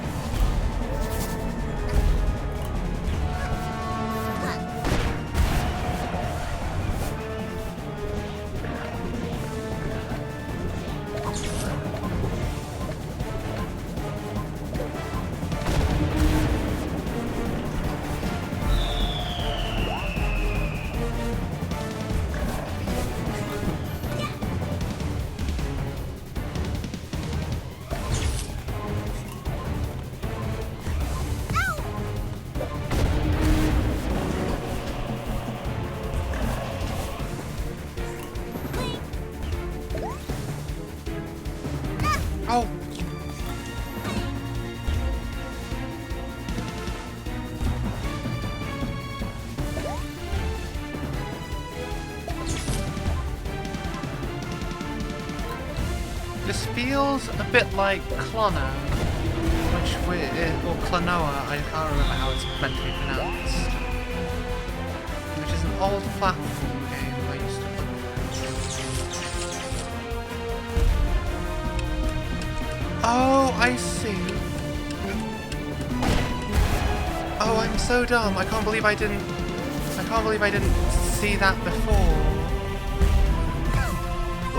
Oh! This feels a bit like Clono, or Klonoa, I can't remember how it's meant to be pronounced. Which is an old platform game I used to play. Oh, I see. Oh, I'm so dumb. I can't believe I didn't see that before.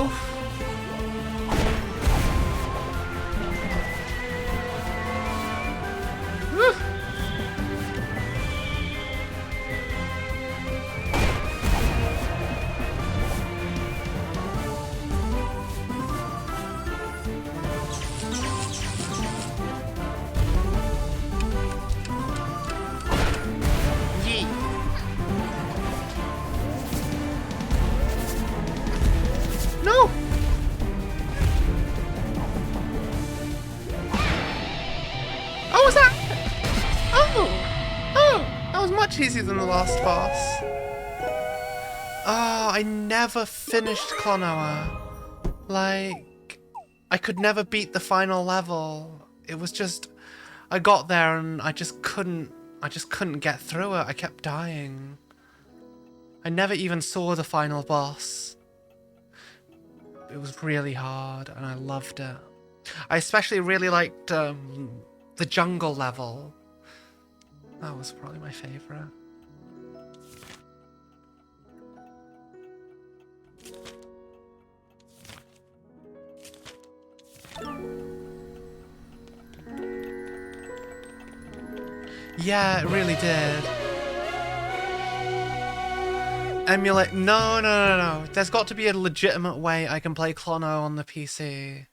Oof. the last boss. Oh, I never finished Klonoa. Like, I could never beat the final level. It was just, I got there and I just couldn't get through it. I kept dying. I never even saw the final boss. It was really hard and I loved it. I especially really liked the jungle level. That was probably my favorite. Yeah, it really did. Emulate. No. There's got to be a legitimate way I can play Klonoa on the PC.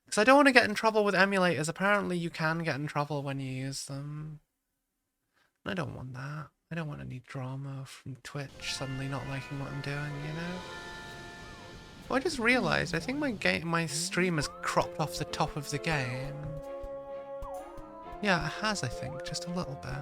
Because I don't want to get in trouble with emulators. Apparently you can get in trouble when you use them. I don't want that. I don't want any drama from Twitch suddenly not liking what I'm doing, you know? Well, I just realised, I think my stream has cropped off the top of the game. Yeah, it has, I think, just a little bit.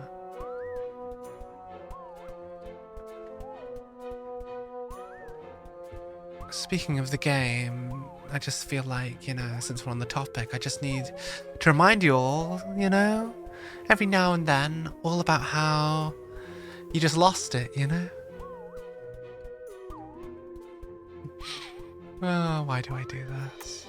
Speaking of the game, I just feel like, you know, since we're on the topic, I just need to remind you all, you know, every now and then, all about how you just lost it, you know? Oh, why do I do this?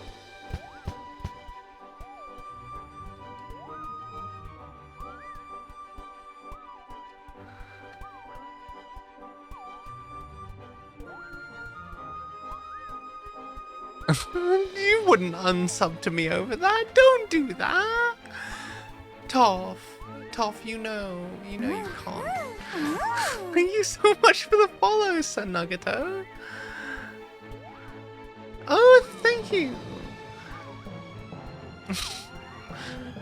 You wouldn't unsub to me over that. Don't do that. Toph, you know you can't. Thank you so much for the follow, Son Nuggeto. Oh, thank you.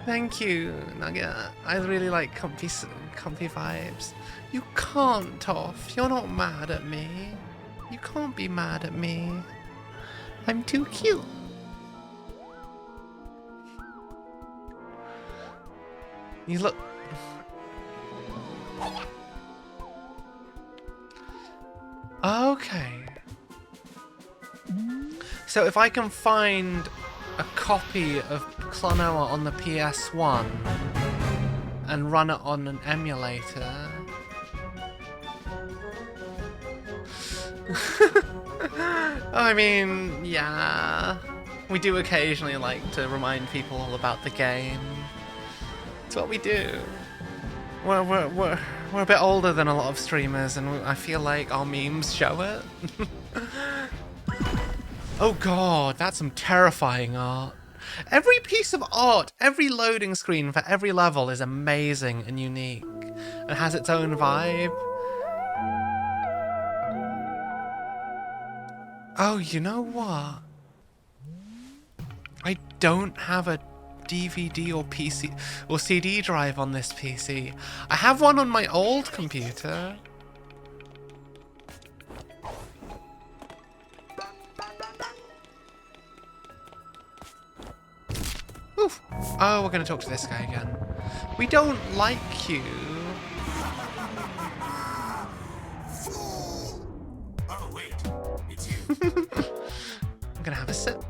Thank you, Nugget. I really like comfy vibes. You can't, Toph. You're not mad at me. You can't be mad at me. I'm too cute. You look... Okay. So if I can find a copy of Klonoa on the PS1 and run it on an emulator... I mean, yeah, we do occasionally like to remind people about the game. It's what we do. We're a bit older than a lot of streamers, and I feel like our memes show it. Oh god, that's some terrifying art. Every piece of art, every loading screen for every level is amazing and unique, and has its own vibe. Oh, you know what? I don't have a DVD or PC or CD drive on this PC. I have one on my old computer. Oof. Oh, we're gonna talk to this guy again. We don't like you. Oh, wait. It's you. I'm gonna have a sip.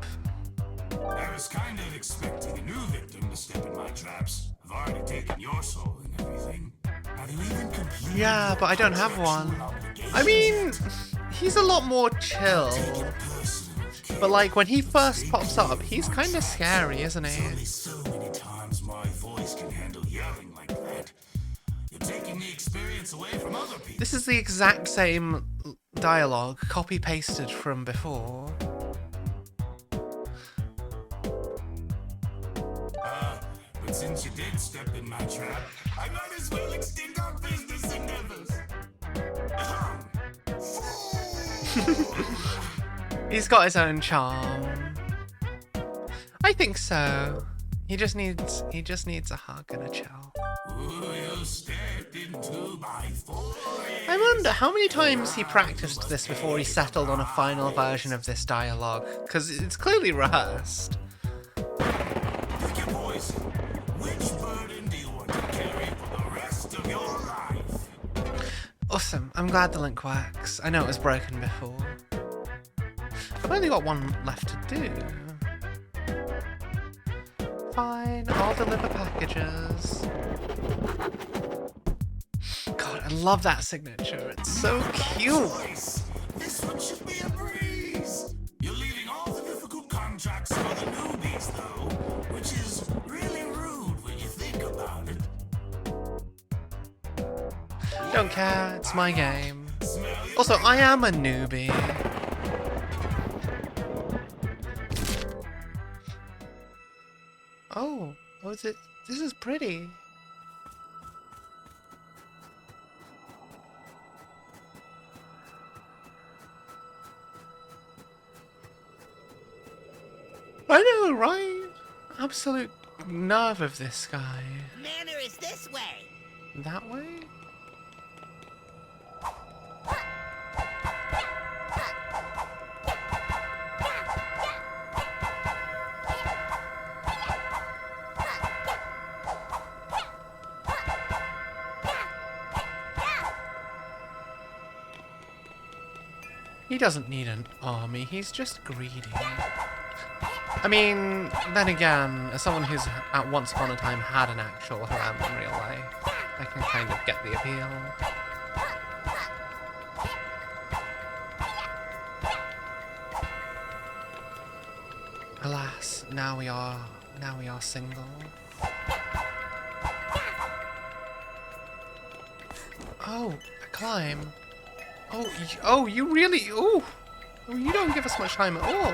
I was kind of expecting a new victim to step in my traps. I've already taken your soul and everything. Have you even completed? Yeah, but I don't have one. I mean, he's a lot more chill. But like when he first pops up, he's kind of scary, isn't he? Only so many times my voice can handle yelling like that. You're taking the experience away from other people. This is the exact same dialogue, copy-pasted from before. But since you did step in my trap, I might as well extend our business endeavors. He's got his own charm. I think so. He just needs a hug and a chill. I wonder how many times he practiced this before he settled on a final version of this dialogue, because it's clearly rehearsed. Pick your poison. Which burden do you want to carry for the rest of your life? I'm glad the link works. I know it was broken before. I've only got one left to do. Fine, I'll deliver packages. God, I love that signature. It's so cute. This one should be a breeze. You're leaving all the difficult contracts for the newbies, though, which is really rude when you think about it. Don't care, it's my game. Also, I am a newbie. Oh, is it? This is pretty. I know, right? Absolute nerve of this guy. Manor is this way. That way? He doesn't need an army, he's just greedy. I mean, then again, as someone who's at once upon a time had an actual harem in real life, I can kind of get the appeal. Alas, now we are single. Oh, a climb. Oh, you really, oh, you don't give us much time at all.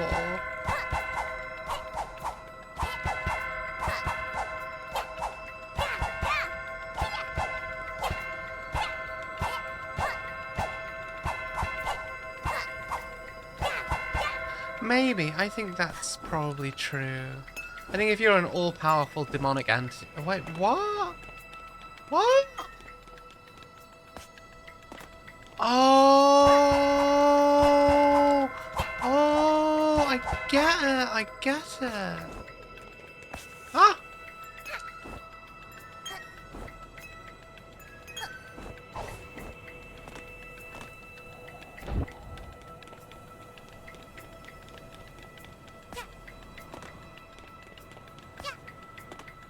Maybe, I think that's probably true. I think if you're an all-powerful demonic entity... Wait, what? What? Oh! Oh, I get it. Ah!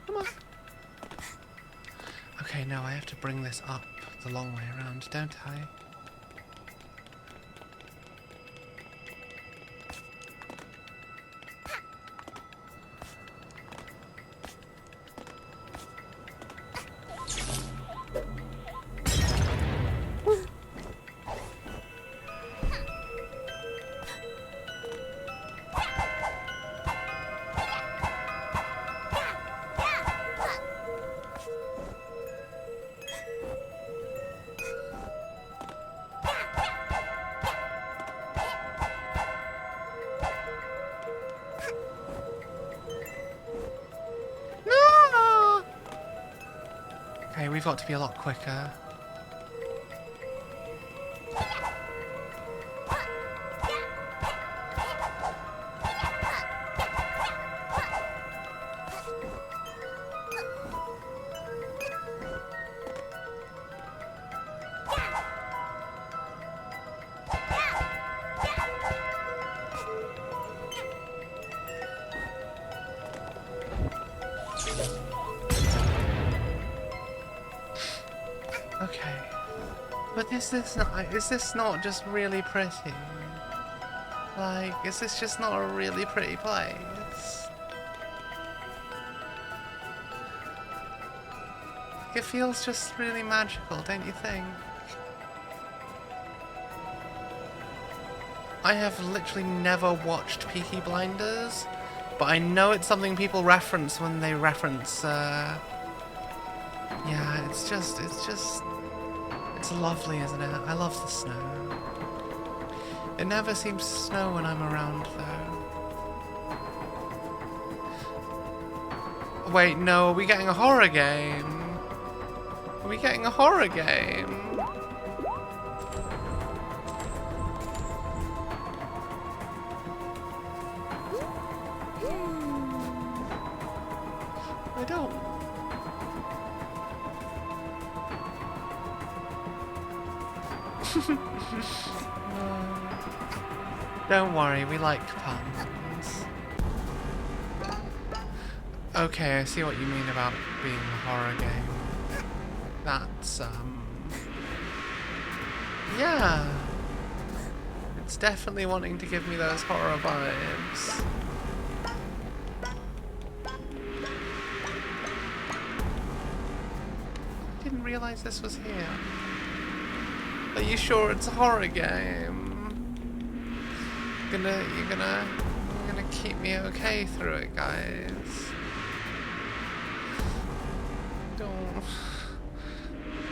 Come on. Okay, now I have to bring this up the long way around, don't I? Okay, we've got to be a lot quicker. Okay, but is this not just really pretty? Like, is this just not a really pretty place? It feels just really magical, don't you think? I have literally never watched Peaky Blinders, but I know it's something people reference when they reference, yeah, it's lovely, isn't it? I love the snow. It never seems to snow when I'm around, though. Wait, no, are we getting a horror game? Are we getting a horror game? I don't. Don't worry, we like puns. Okay, I see what you mean about being a horror game. That's, yeah. It's definitely wanting to give me those horror vibes. I didn't realize this was here. Are you sure it's a horror game? You're gonna keep me okay through it, guys.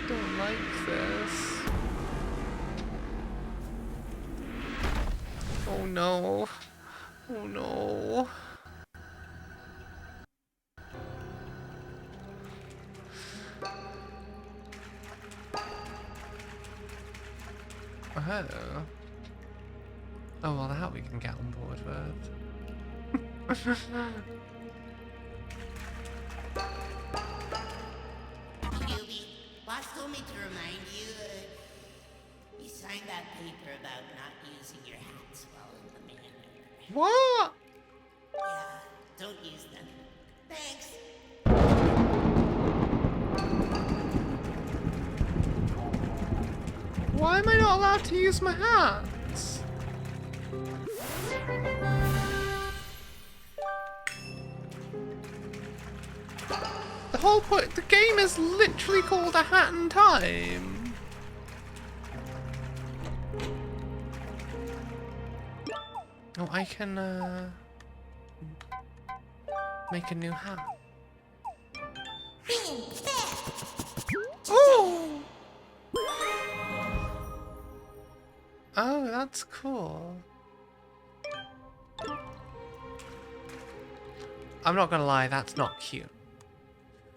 Don't like this. Oh no. Oh no. Oh. Oh, well, that we can get on board with. Newbie, boss told me to remind you, you signed that paper about not using your hats while in the manor. What? Yeah, don't use them. Thanks. Why am I not allowed to use my hats? The whole point, the game is literally called A Hat in Time. Oh, I can, make a new hat. Ooh! Oh, that's cool. I'm not gonna lie, that's not cute.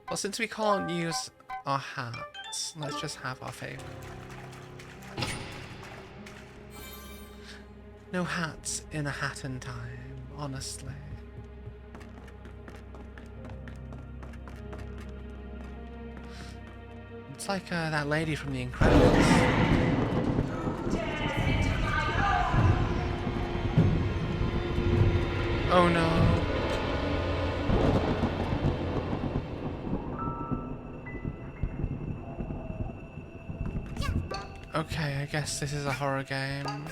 Well, since we can't use our hats, let's just have our favorite. No hats in A Hat in Time, honestly. It's like that lady from The Incredibles. Oh no. Okay, I guess this is a horror game.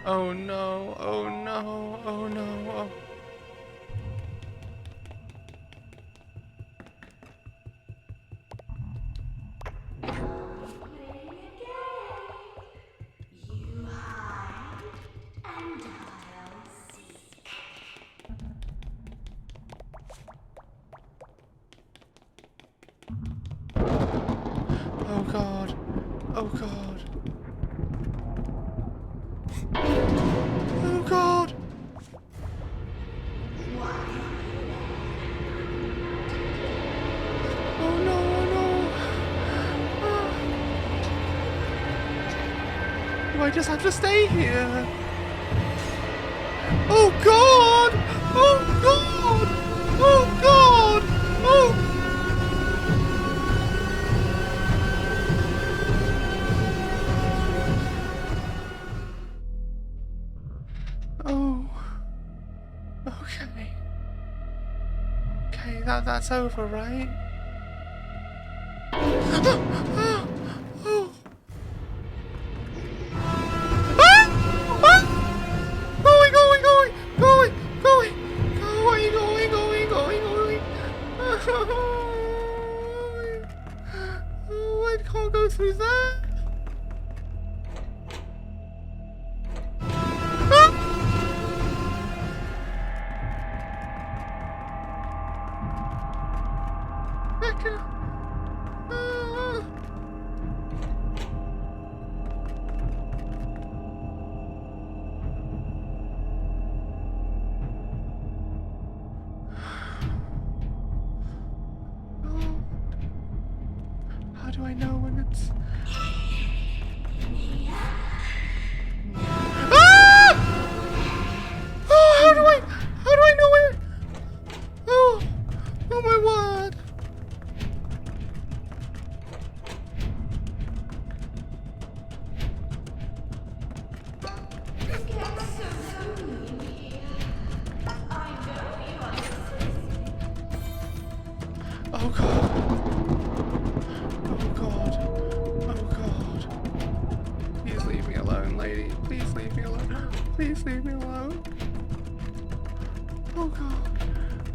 Oh no, oh no, oh no, oh. Oh god, oh god. Oh god! Oh no, oh no! Do I just have to stay here? Oh god! Oh god! Oh god! Oh! Oh. Okay. Okay, that's over, right? Oh. Going. Oh, I can't go through that. How do I know when it's... Ah! Oh, how do I know when... Oh my word. Oh god. Oh god. Oh god. Please leave me alone, lady. Please leave me alone. Please leave me alone. Oh god.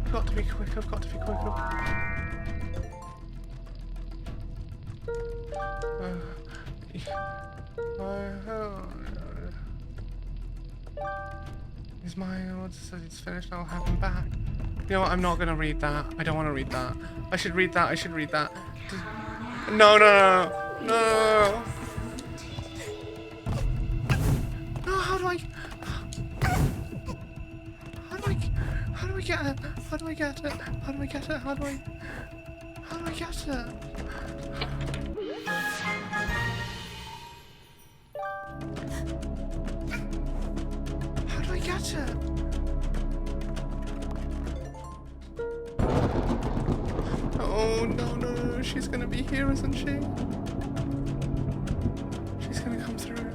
I've got to be quick. I've got to be quick. Is my order says it's finished? I'll have him back. You know what? I'm not gonna read that. I don't want to read that. I should read that. I should read that. No, no, no, no, no. No, how do I get it? How do I get it? How do I get it? How do I get it? How do I get it? How do I get it? Oh no, no, no, she's gonna be here, isn't she? She's gonna come through.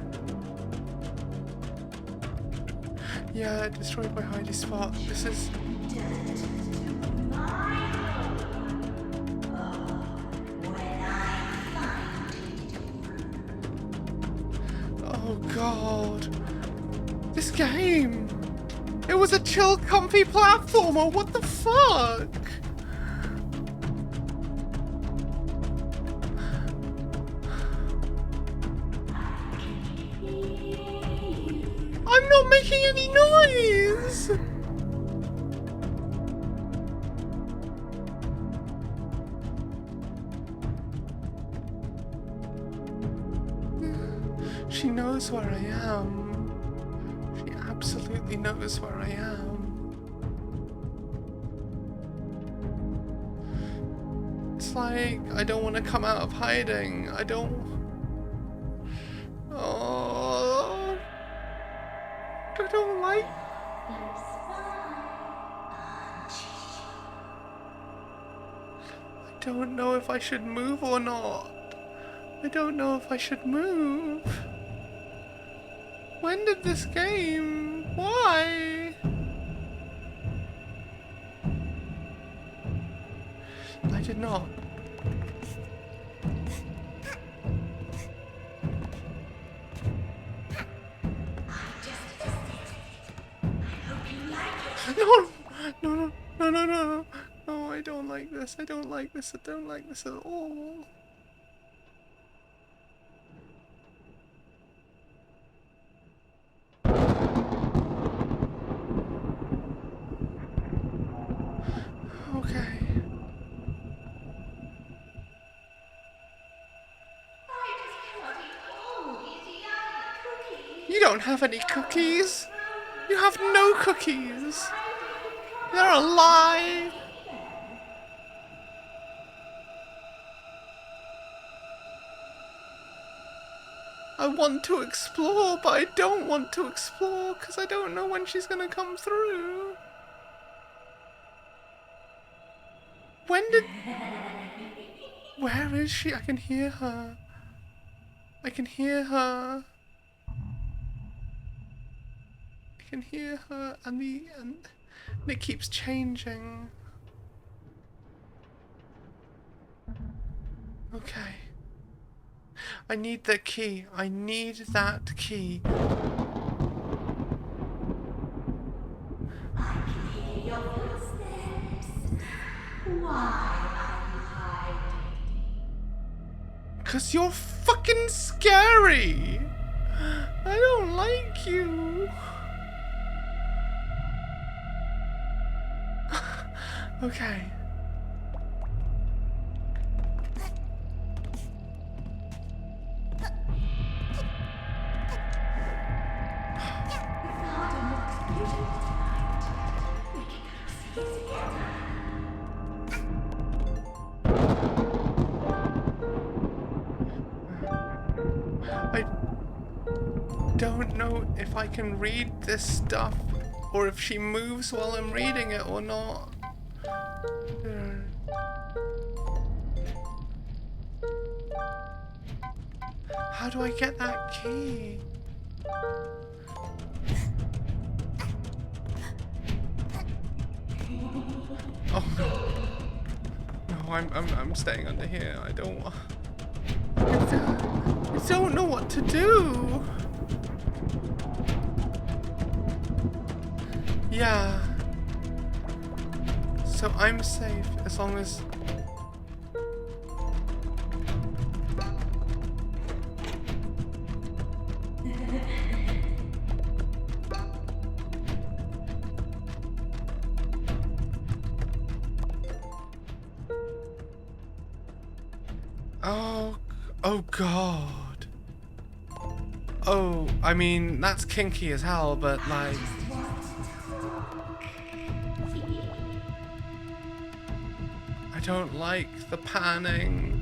Yeah, destroyed my hidey spot. This is... Oh god. This game! It was a chill, comfy platformer, what the fuck? I'm not making any noise! She knows where I am. She absolutely knows where I am. It's like, I don't want to come out of hiding. I don't... Oh... I don't like... I don't know if I should move or not. I don't know if I should move. When did this game? Why? I did not. No, no, no, no, no, no. No, I don't like this. I don't like this. I don't like this at all. Okay. You don't have any cookies. You have no cookies. They're a lie. I want to explore, but I don't want to explore because I don't know when she's gonna come through. When did... Where is she? I can hear her. I can hear her. I can hear her, and it keeps changing. Okay. I need the key. I need that key. I can hear your footsteps. Why are you hiding? 'Cause you're fucking scary. I don't like you. Okay. if I can read this stuff or if she moves while I'm reading it or not. How do I get that key? Oh no. No, I'm staying under here. I don't know what to do. Yeah. So I'm safe as long as... Oh god. Oh, I mean, that's kinky as hell, but like... I don't like the panning.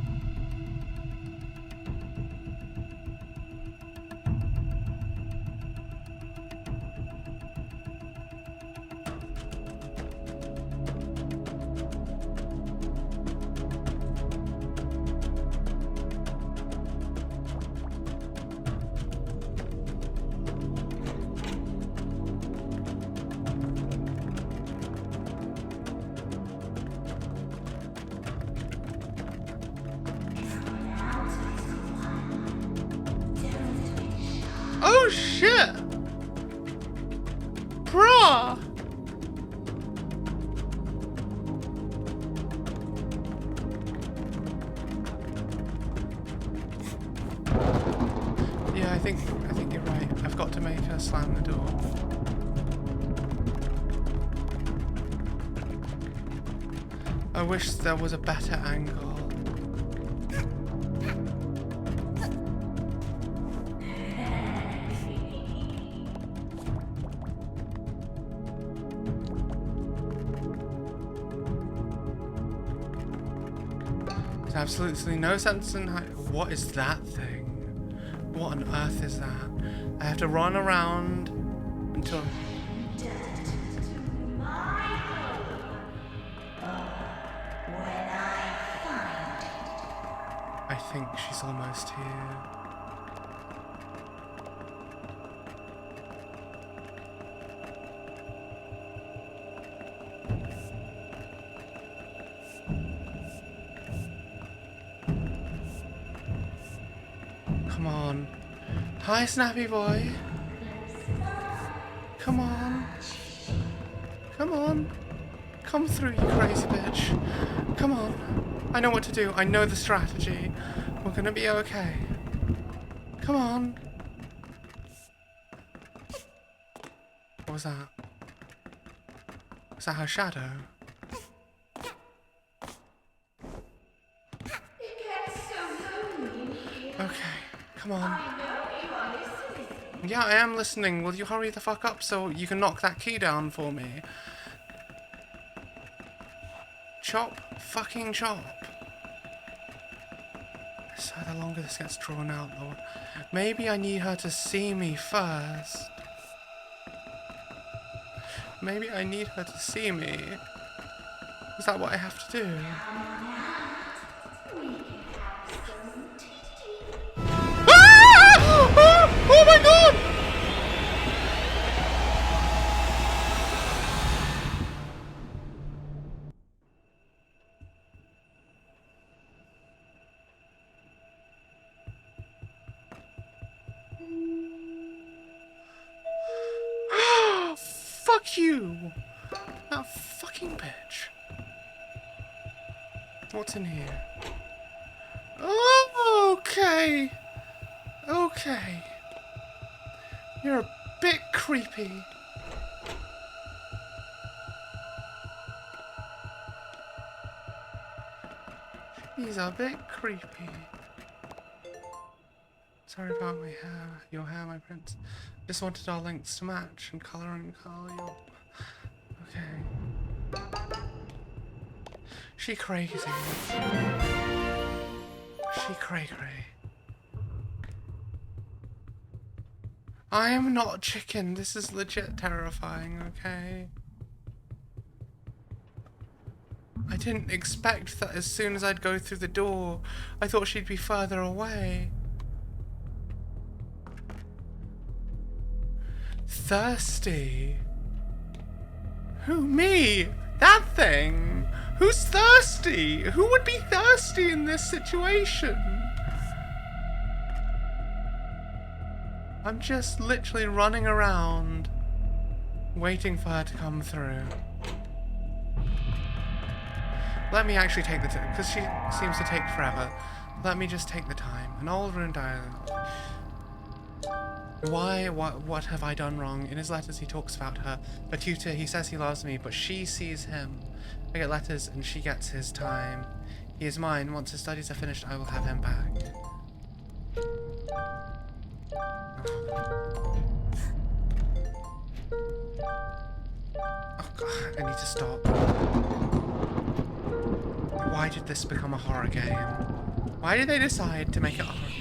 Oh shit! Bruh! Yeah, I think you're right. I've got to make her slam the door. I wish there was a better angle. There's absolutely no sense in what is that thing? What on earth is that? I have to run around until... I think she's almost here. Come on. Hi, Snappy Boy. Come on. Come on. Come through, you crazy bitch. Come on. I know what to do. I know the strategy. We're gonna be okay. Come on. What was that? Was that her shadow? Okay, come on. Yeah, I am listening. Will you hurry the fuck up so you can knock that key down for me? Chop. Fucking chop. So the longer this gets drawn out, Lord. Maybe I need her to see me first. Maybe I need her to see me. Is that what I have to do? Oh my god! Fuck you! That fucking bitch. What's in here? Oh, okay. Okay. You're a bit creepy. He's a bit creepy. Sorry about my hair, your hair, my prince. Just wanted our lengths to match and colour and colour your... Okay. She crazy. She cray cray. I am not chicken. This is legit terrifying, okay? I didn't expect that as soon as I'd go through the door, I thought she'd be further away. Thirsty? Who, me? That thing? Who's thirsty? Who would be thirsty in this situation? I'm just literally running around, waiting for her to come through. Let me actually take the time, because she seems to take forever. Let me just take the time. An old ruined island. Why? What have I done wrong? In his letters he talks about her. A tutor, he says he loves me, but she sees him. I get letters and she gets his time. He is mine. Once his studies are finished, I will have him back. Oh god, I need to stop. Why did this become a horror game? Why did they decide to make it a horror game?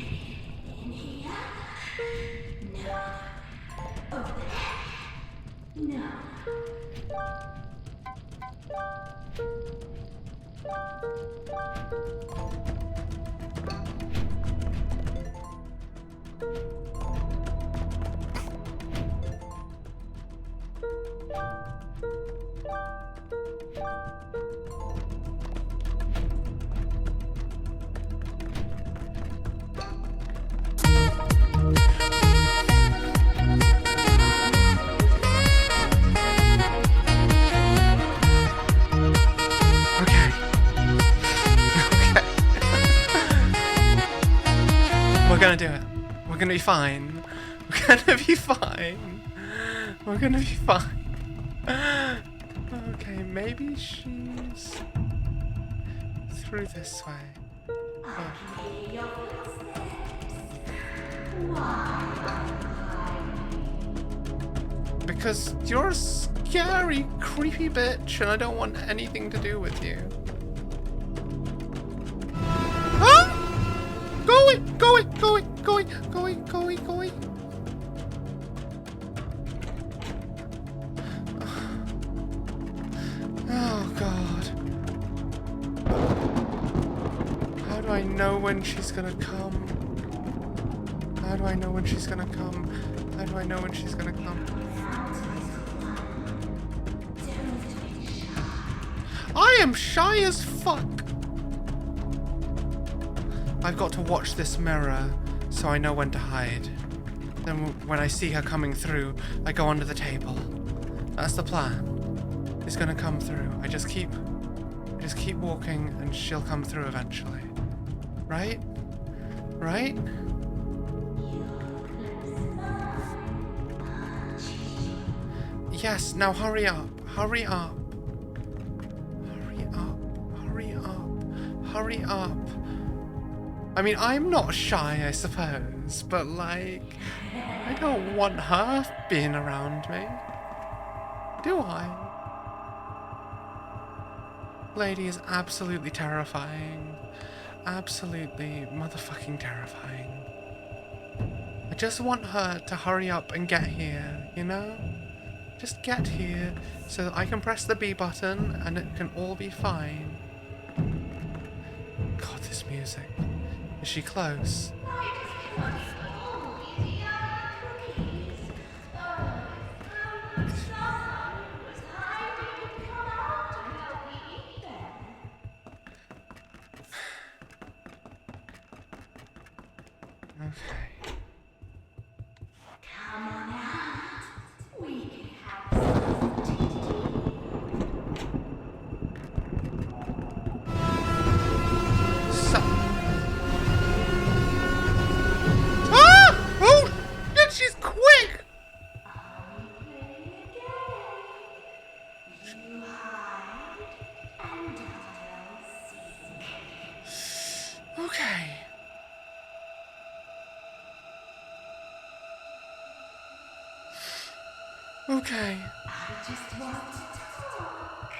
No. We're gonna do it. We're gonna be fine. We're gonna be fine. We're gonna be fine. Okay, maybe she's through this way. Because you're a scary, creepy bitch, and I don't want anything to do with you. Go away! Go away! Go away! Go away! Go away! Go away! Go away! Oh god. How do I know when she's gonna come? How do I know when she's gonna come? How do I know when she's gonna come? I am shy as fuck! I've got to watch this mirror so I know when to hide. Then when I see her coming through, I go under the table. That's the plan. She's gonna come through. I just keep walking and she'll come through eventually. Right? Right? Yes, now hurry up. Hurry up. Hurry up. Hurry up. Hurry up. I mean, I'm not shy, I suppose, but like, I don't want her being around me. Do I? Lady is absolutely terrifying. Absolutely motherfucking terrifying. I just want her to hurry up and get here, you know? Just get here so that I can press the B button and it can all be fine. God, this music. Is she close? Okay. Come on out. We can have some She's quick! Okay. Okay. I just want to talk.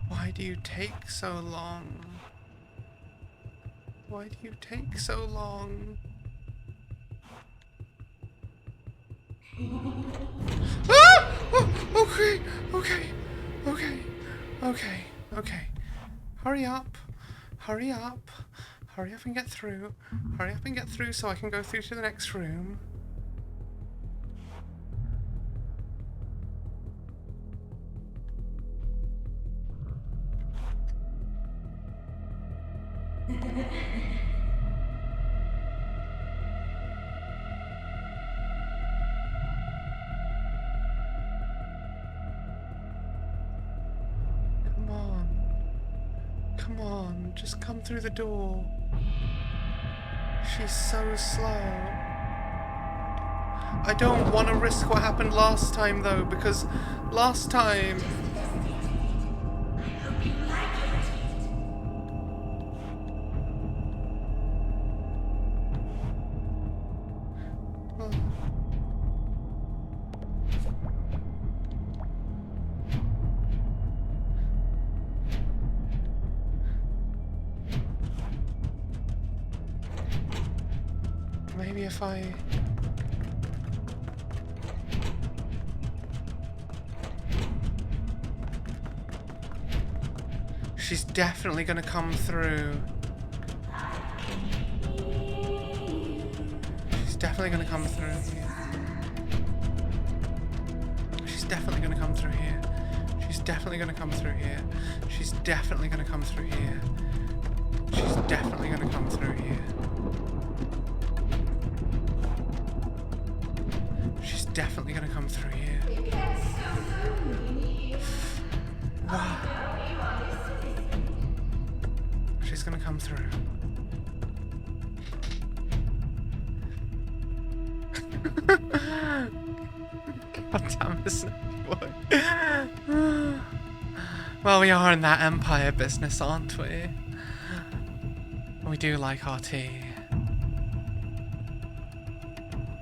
Why do you take so long? Why do you take so long? Ah! Oh, okay, okay, okay, okay, okay. Hurry up, hurry up, hurry up and get through. Hurry up and get through so I can go through to the next room. Come on. Come on, just come through the door. She's so slow. I don't want to risk what happened last time though, because last time... Maybe if I... She's definitely gonna come through. She's definitely gonna come through here. She's definitely gonna come through here. She's definitely gonna come through here. She's definitely gonna come through here. She's definitely gonna come through here. She's definitely gonna come through here. Wow. She's gonna come through. God damn it, boy. Well, we are in that empire business, aren't we? We do like our tea.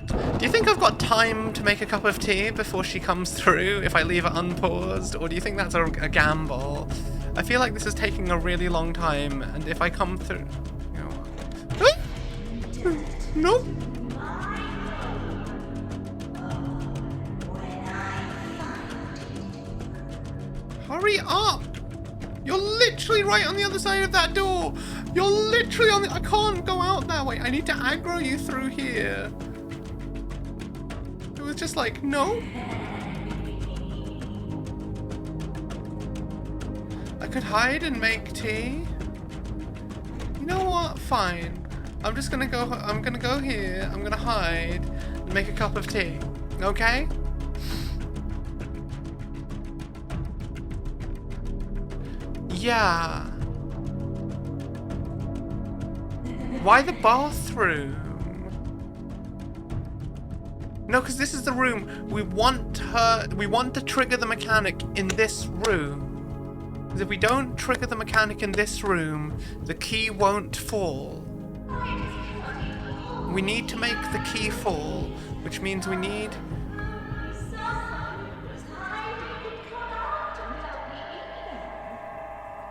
Do you think I've got time to make a cup of tea before she comes through if I leave it unpaused? Or do you think that's a gamble? I feel like this is taking a really long time, and if I come through... You know, nope. Hurry up! You're literally right on the other side of that door! You're literally on the... I can't go out that way. I need to aggro you through here. It was just like, no. I could hide and make tea. You know what? Fine. I'm just gonna go... I'm gonna go here. I'm gonna hide and make a cup of tea. Okay? Yeah. Why the bathroom? No, because this is the room. We want to trigger the mechanic in this room. Because if we don't trigger the mechanic in this room, the key won't fall. We need to make the key fall, which means we need...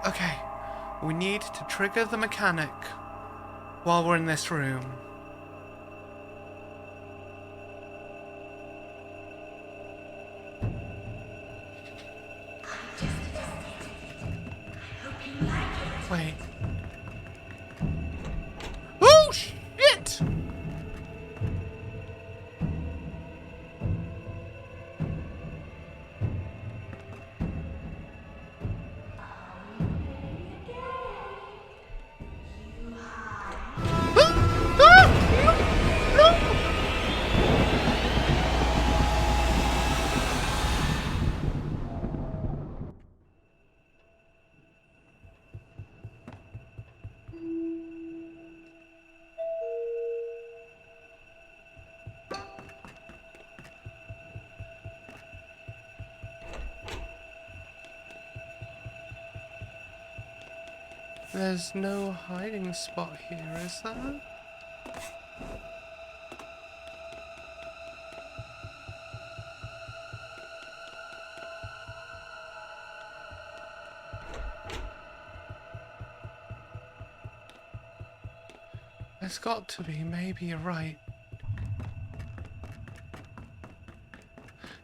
Okay, we need to trigger the mechanic while we're in this room. Wait. Oh, shit! There's no hiding spot here, is there? There's got to be, maybe you're right.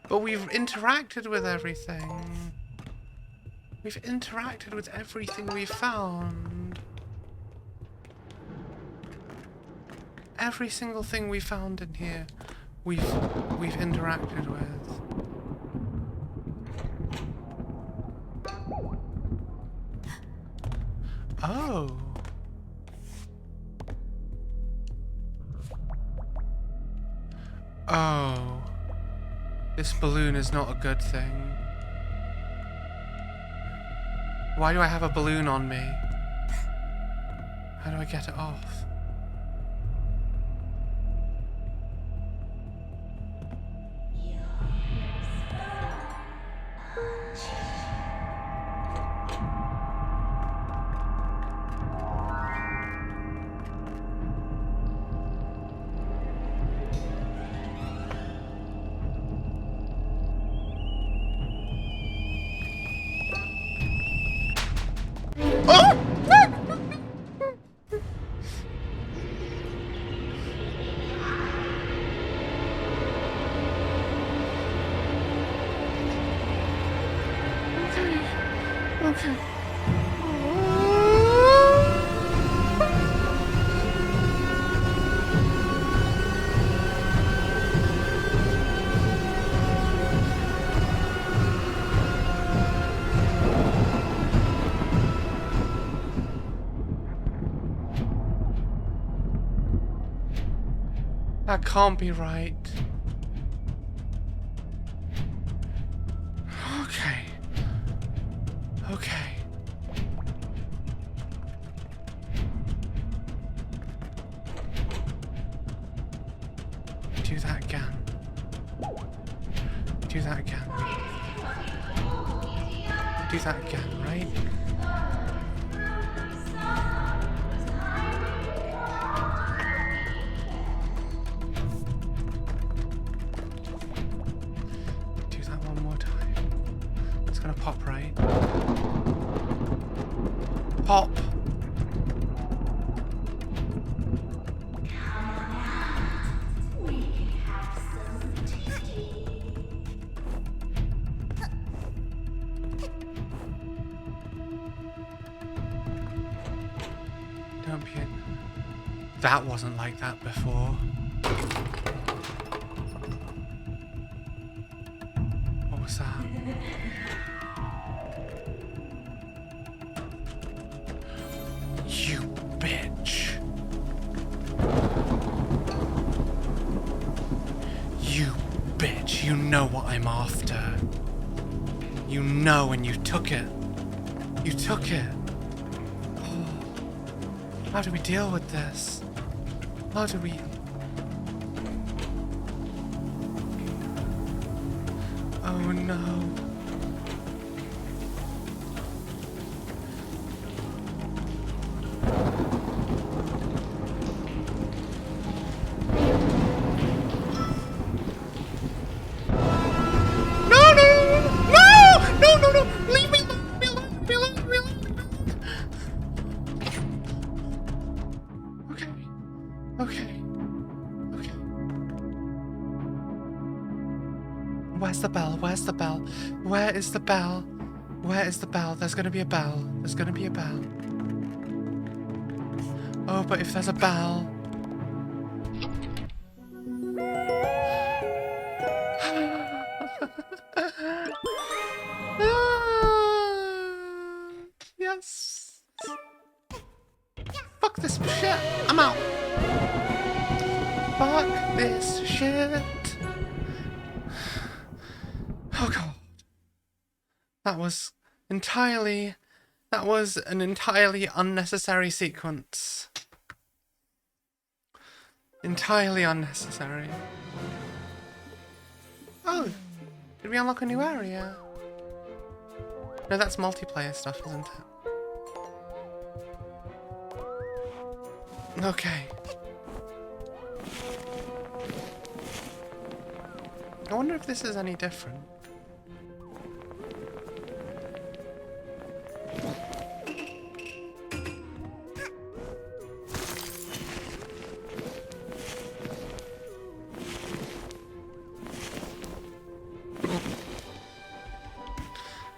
But we've interacted with everything. We've interacted with everything we found. Every single thing we found in here, we've interacted with. Oh. Oh. This balloon is not a good thing. Why do I have a balloon on me? How do I get it off? Okay. That can't be right. Okay. Okay. Do that again. Do that again. Do that again, right? Do that one more time. It's gonna pop, right? Pop! Don't be in. That wasn't like that before. What was that? You bitch. You bitch. You know what I'm after. You know, and you took it. You took it. How do we deal with this? How do we... Oh no. Where's the bell? Where's the bell? Where is the bell? Where is the bell? There's gonna be a bell. There's gonna be a bell. Oh, but if there's a bell... Yes. Fuck this shit. I'm out. Fuck this shit. Oh god. That was an entirely unnecessary sequence. Entirely unnecessary. Oh, did we unlock a new area? No, that's multiplayer stuff, isn't it? Okay. I wonder if this is any different.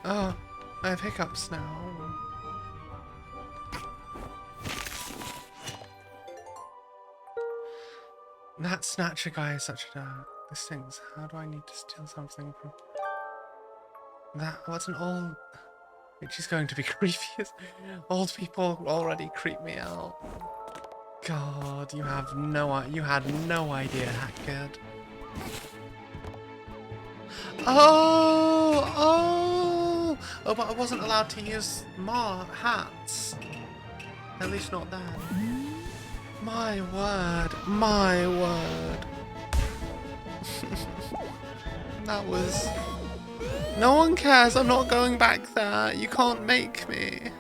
Oh, I have hiccups now. That snatcher guy is such a this stinks. How do I need to steal something from that? What's an old which is going to be creepy. Old people already creep me out. God, you had no idea, Hackgood. Oh, but I wasn't allowed to use hats. At least not then. My word, my word. That was... No one cares, I'm not going back there. You can't make me.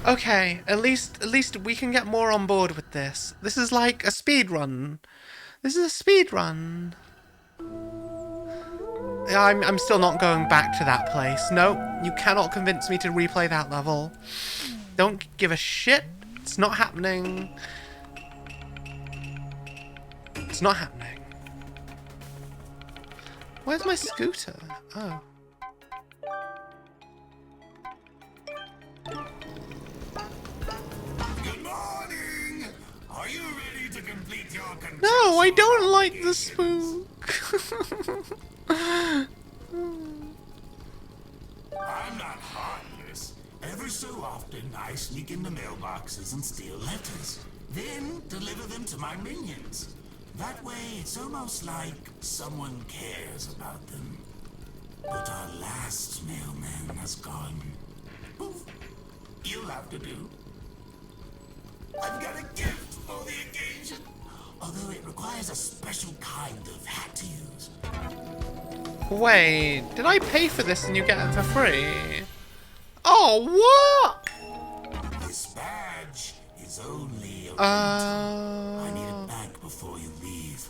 Okay, at least we can get more on board with this. This is like a speed run. This is a speed run. I'm still not going back to that place. No, you cannot convince me to replay that level. Don't give a shit. It's not happening. It's not happening. Where's my scooter? Oh. Are you ready to complete your No, I don't like the spook. I'm not heartless. Ever so often, I sneak into mailboxes and steal letters. Then deliver them to my minions. That way, it's almost like someone cares about them. But our last mailman has gone. Poof. You'll have to do. I've got a gift for the occasion. Although it requires a special kind of hat to use. Wait, did I pay for this and you get it for free? Oh, what? This badge is only a rental. I need it back before you leave.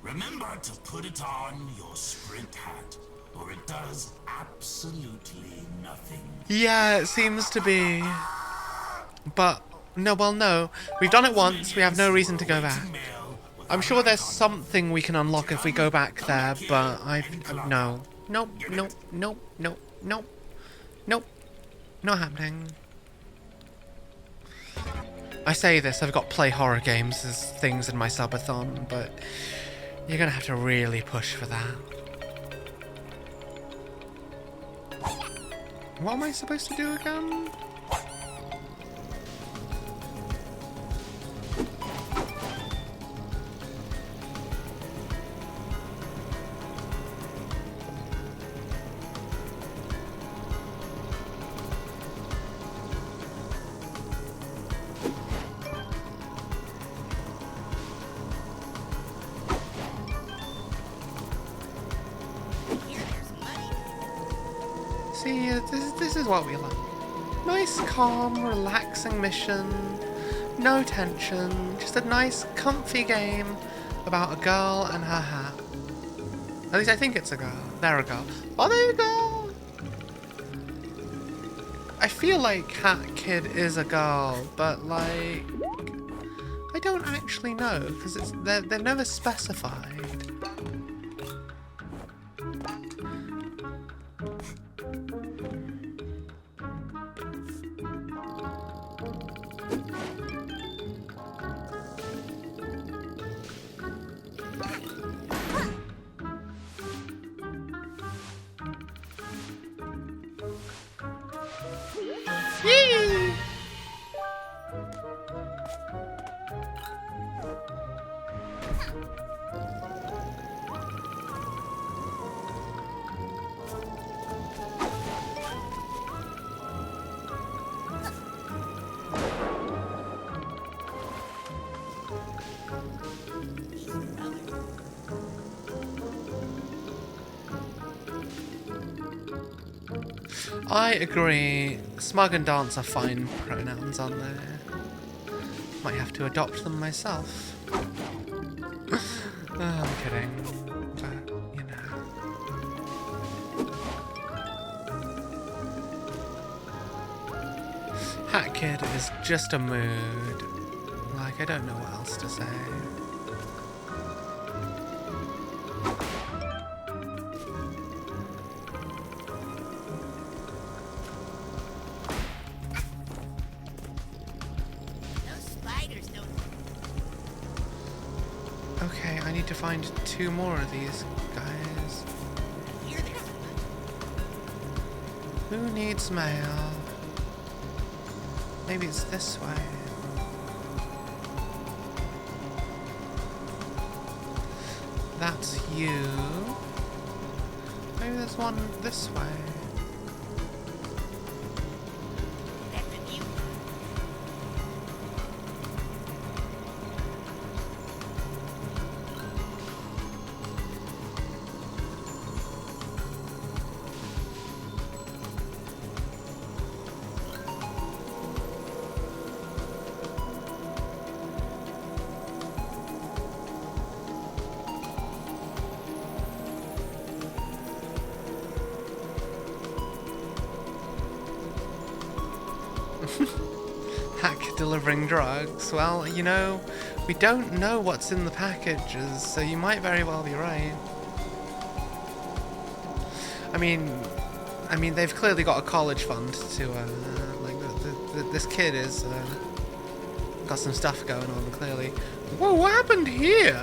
Remember to put it on your sprint hat, or it does absolutely nothing. Yeah, it seems to be. But no, well, no. We've done it once. We have no reason to go back. I'm sure there's something we can unlock if we go back there, but no. Nope, nope, nope, nope, nope, nope. Not happening. I say this, I've got play horror games as things in my subathon, but you're gonna have to really push for that. What am I supposed to do again? See, this is what we like. Nice, calm, relaxing mission. No tension. Just a nice, comfy game about a girl and her hat. At least I think it's a girl. They're a girl. Are they a girl? I feel like Hat Kid is a girl, but like... I don't actually know, because they're never specified. Yay! I agree. Smug and Dance are fine pronouns, aren't they? Might have to adopt them myself. I'm kidding. But, you know. Hat Kid is just a mood. Like, I don't know what else to say. Okay, I need to find 2 more of these guys. Who needs mail? Maybe it's this way. That's you. Maybe there's one this way. Hack delivering drugs. Well, you know, we don't know what's in the packages, so you might very well be right. I mean, they've clearly got a college fund to, like, this kid is, got some stuff going on, clearly. Whoa, what happened here?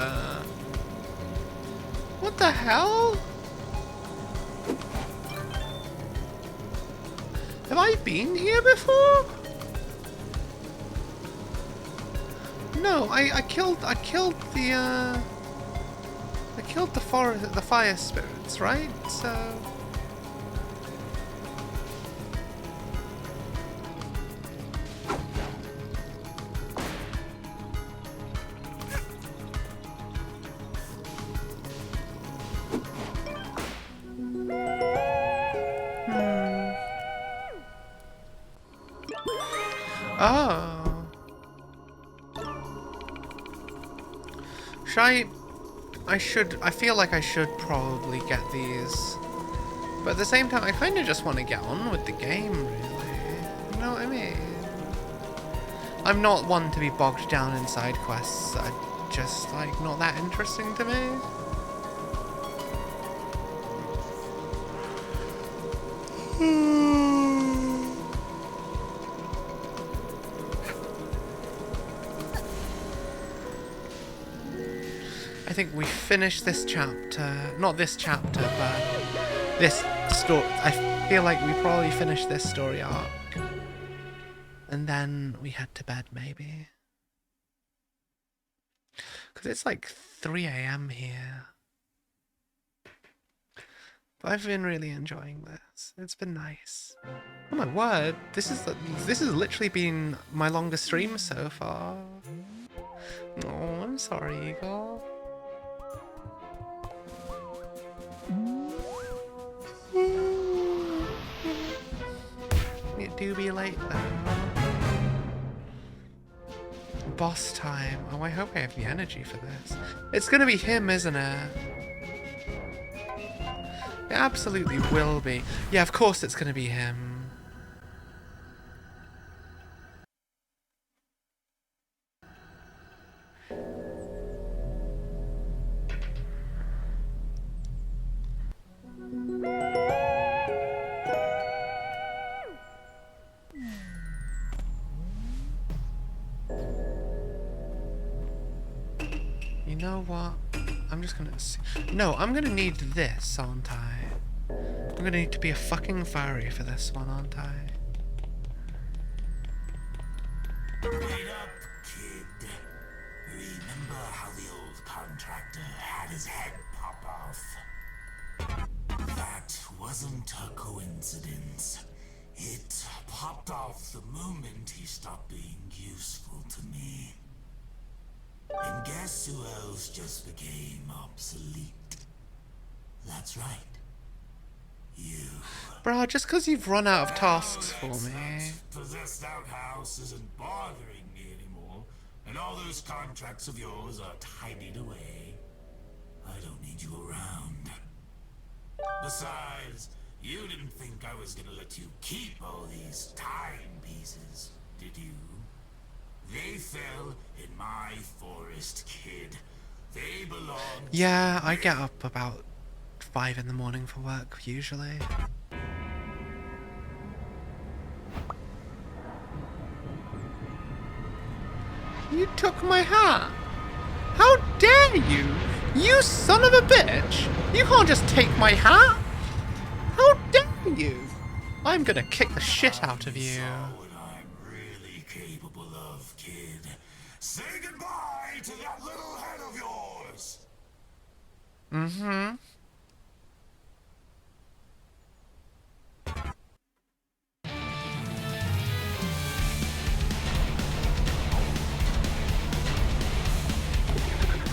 What the hell? Have I been here before? No, I killed the fire spirits, right? So oh. I feel like I should probably get these. But at the same time, I kind of just want to get on with the game, really. You know what I mean? I'm not one to be bogged down in side quests that are just, like, not that interesting to me. I think we finish this chapter, not this chapter, but this story. I feel like we probably finish this story arc. And then we head to bed, maybe. Because it's like 3 AM here. But I've been really enjoying this. It's been nice. Oh my word, this has literally been my longest stream so far. Oh, I'm sorry, Eagle. It do be late though. Boss time. Oh, I hope I have the energy for this. It's gonna be him, isn't it? It absolutely will be. Yeah, of course it's gonna be him. You know what? I'm just gonna see. No, I'm gonna need this, aren't I? I'm gonna need to be a fucking furry for this one, aren't I? Wait up, kid. Remember how the old contractor had his head pop off? That wasn't a coincidence. It popped off the moment he stopped being useful to me. And guess who else just became obsolete? That's right. You. Bruh, just because you've run out of tasks for me. Possessed outhouse isn't bothering me anymore, and all those contracts of yours are tidied away. need you around. Besides, you didn't think I was gonna let you keep all these timepieces, did you? They fell in my forest, kid. They belong. Yeah, I get up about 5 in the morning for work, usually. You took my hat! How dare you! You son of a bitch! You can't just take my hat! How dare you! I'm gonna kick the shit out of you. What I'm really capable of, kid. Say goodbye to that little head of yours. Mm-hmm.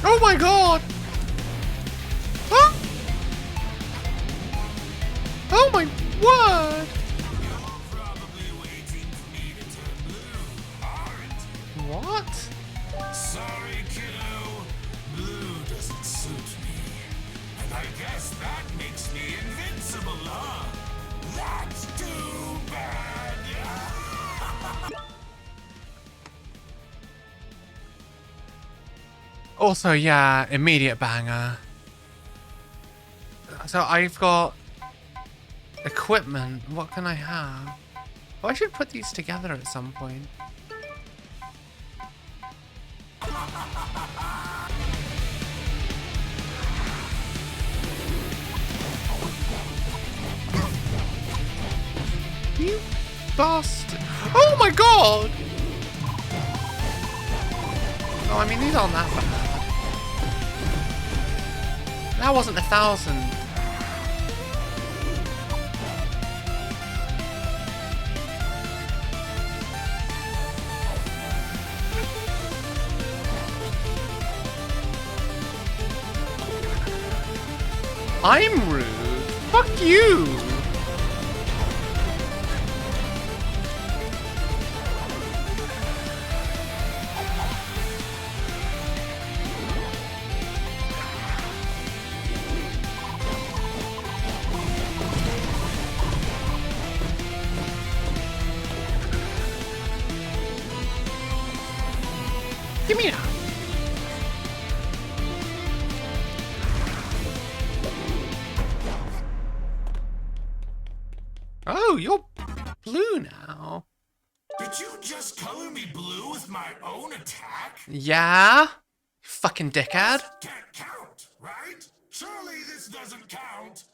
Oh my god! Huh? Oh my word! You're probably waiting for me to turn blue, aren't you? What? Sorry, kiddo. Blue doesn't suit me. And I guess that makes me invincible, huh? That's too bad. Also, yeah, immediate banger. So I've got equipment. What can I have? Oh, I should put these together at some point. You bastard. Oh my god! Oh, I mean, these aren't that bad. That wasn't 1,000. I'm rude. Fuck you. Give me that. Oh, you're blue now. Did you just color me blue with my own attack? Yeah? Fucking dickhead. Can't count, right? Surely this doesn't count.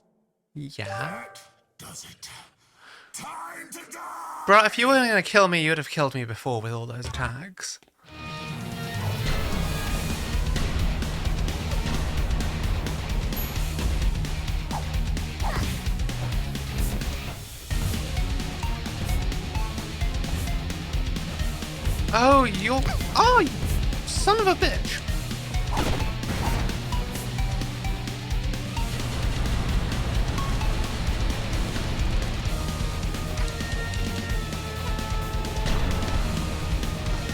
Yeah. That does it. Time to die! Bro, if you weren't gonna kill me, you would have killed me before with all those attacks. Oh, you're... Oh, you son of a bitch.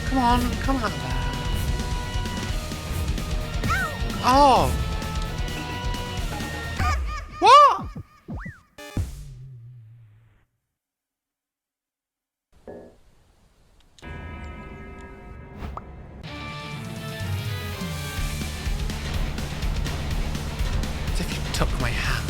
Come on, come out of there. Oh. What? As if you took my hat.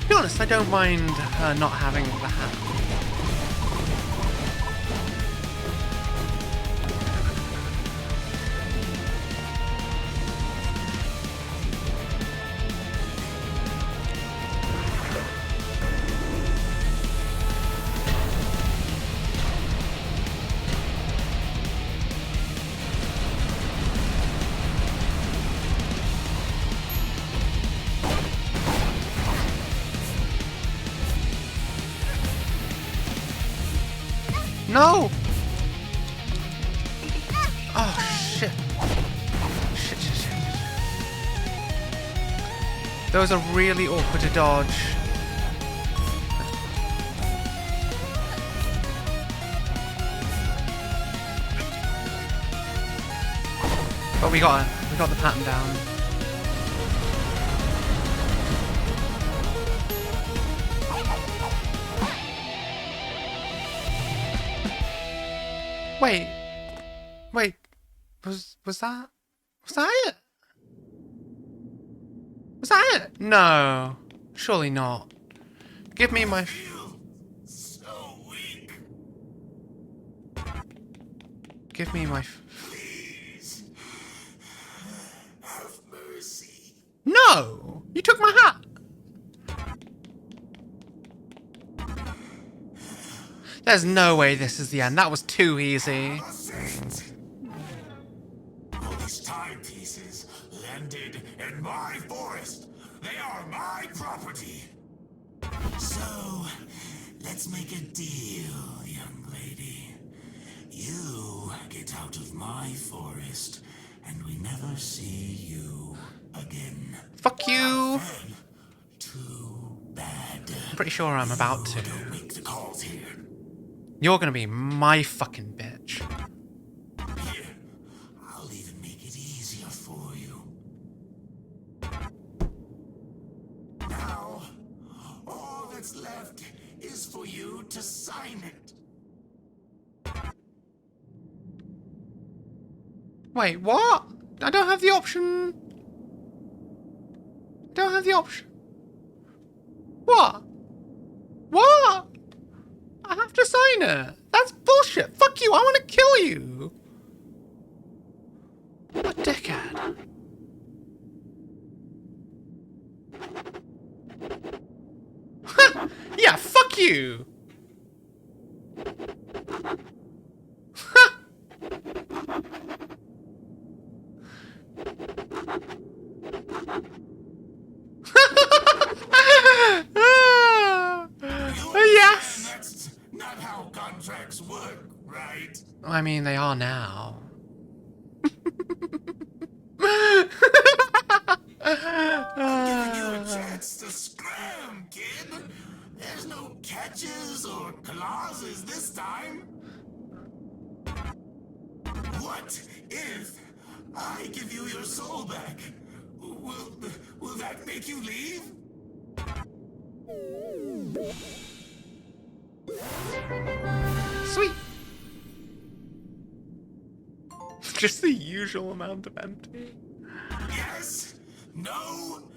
To be honest, I don't mind not having the hat. No! Oh, shit. Shit. Those are really awkward to dodge. But we got the pattern down. Wait, was that it? Was that it? No, surely not. Give me my. So weak. Give me my. Please. Have mercy. No! You took my hat! There's no way this is the end. That was too easy. All these timepieces landed in my forest. They are my property. So, let's make a deal, young lady. You get out of my forest, and we never see you again. Fuck you! Too bad. I'm pretty sure I'm about to. Don't make the calls here. You're gonna be my fucking bitch. Here, I'll even make it easier for you. Now, all that's left is for you to sign it. Wait, what? I don't have the option. Don't have the option. What? What? I have to sign it. That's bullshit. Fuck you. I want to kill you. What a dickhead. Yeah, fuck you. Yes. That's not how contracts work, right? I mean, they are now. I'm giving you a chance to scram, kid. There's no catches or clauses this time. What if I give you your soul back? Will that make you leave? Sweet. Just the usual amount of empty. Yes? No?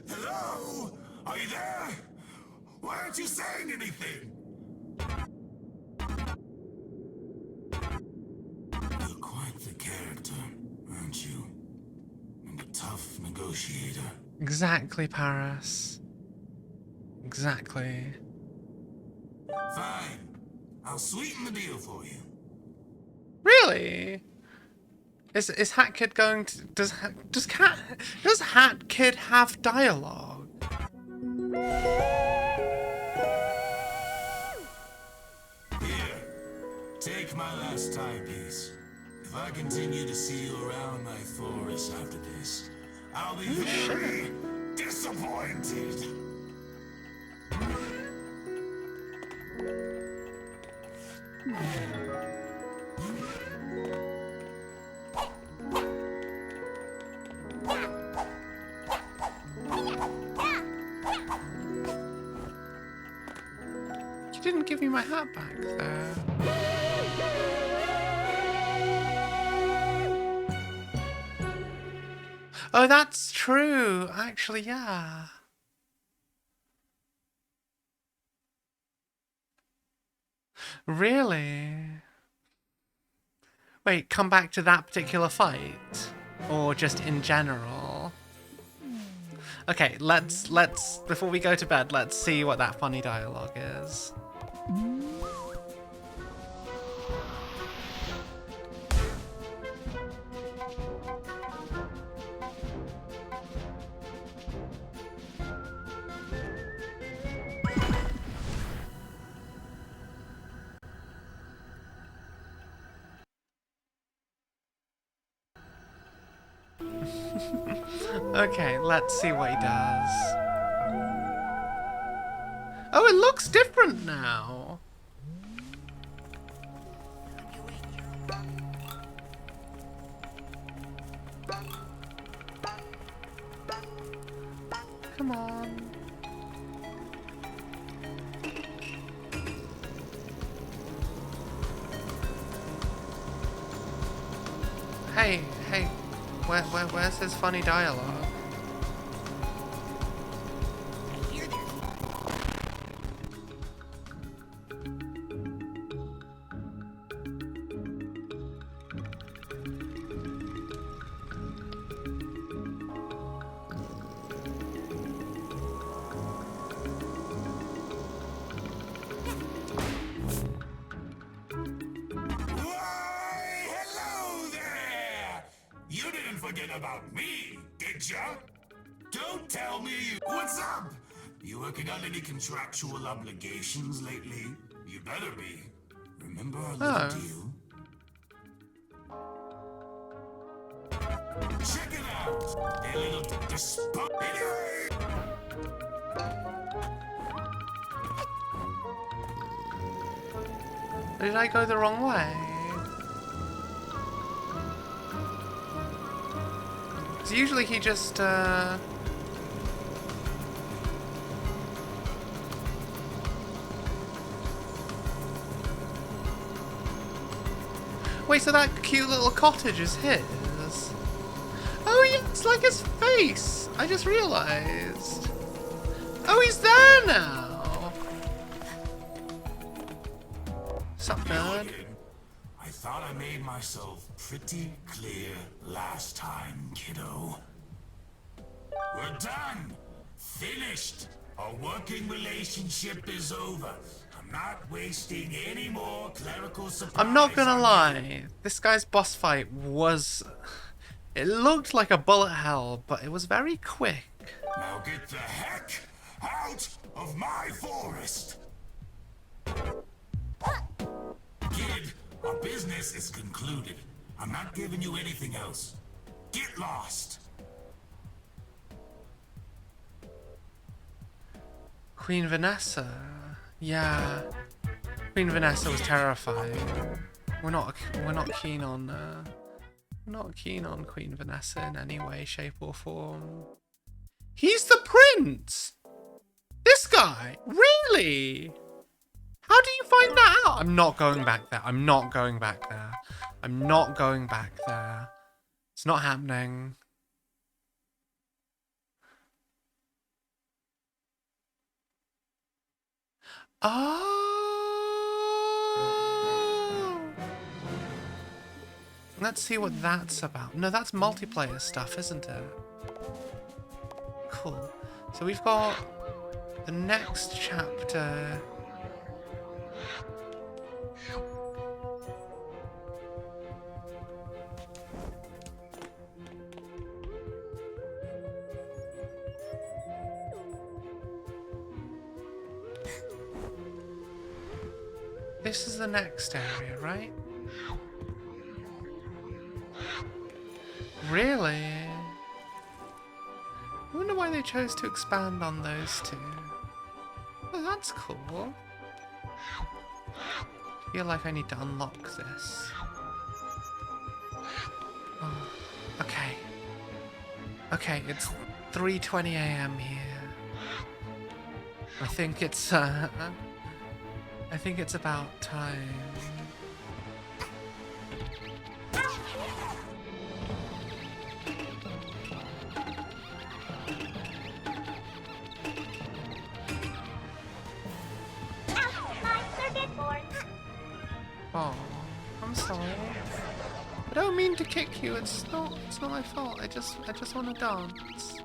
Hello? Are you there? Why aren't you saying anything? You're quite the character, aren't you? And a tough negotiator. Exactly, Paris. Exactly. Fine. I'll sweeten the deal for you. Really? Is Hat Kid going to does Hat Kid have dialogue? Here, take my last timepiece. If I continue to see you around my forest after this, I'll be very disappointed. You didn't give me my hat back there. Oh, that's true. Actually, yeah. Really? Wait, come back to that particular fight? Or just in general? Okay, let's before we go to bed, let's see what that funny dialogue is. Okay, let's see what he does. Oh, it looks different now. Come on. Hey, where's his funny dialogue? You didn't forget about me, did ya? Don't tell me you... What's up? You working on any contractual obligations lately? You better be. Remember our little deal? Check it out! A little anyway! Did I go the wrong way? Usually he just, Wait, so that cute little cottage is his? Oh, yeah, it's like his face! I just realised. Oh, he's there now! Sup, nerd? I thought I made myself pretty clear last time, kiddo. We're done! Finished! Our working relationship is over. I'm not wasting any more clerical supplies. I'm not gonna lie, this guy's boss fight was... It looked like a bullet hell, but it was very quick. Now get the heck out of my forest! Kid, our business is concluded. I'm not giving you anything else. Get lost! Queen Vanessa. Yeah. Queen Vanessa was terrifying. We're not keen on not keen on Queen Vanessa in any way, shape or form. He's the prince! This guy? Really? How do you find that out? I'm not going back there. I'm not going back there. I'm not going back there. It's not happening. Oh! Let's see what that's about. No, that's multiplayer stuff, isn't it? Cool. So we've got the next chapter. This is the next area, right? Really? I wonder why they chose to expand on those two. Oh, that's cool. I feel like I need to unlock this. Oh, okay. Okay, it's 3:20 AM here. I think it's about time. Oh, I'm sorry. I don't mean to kick you. It's not my fault. I just want to dance.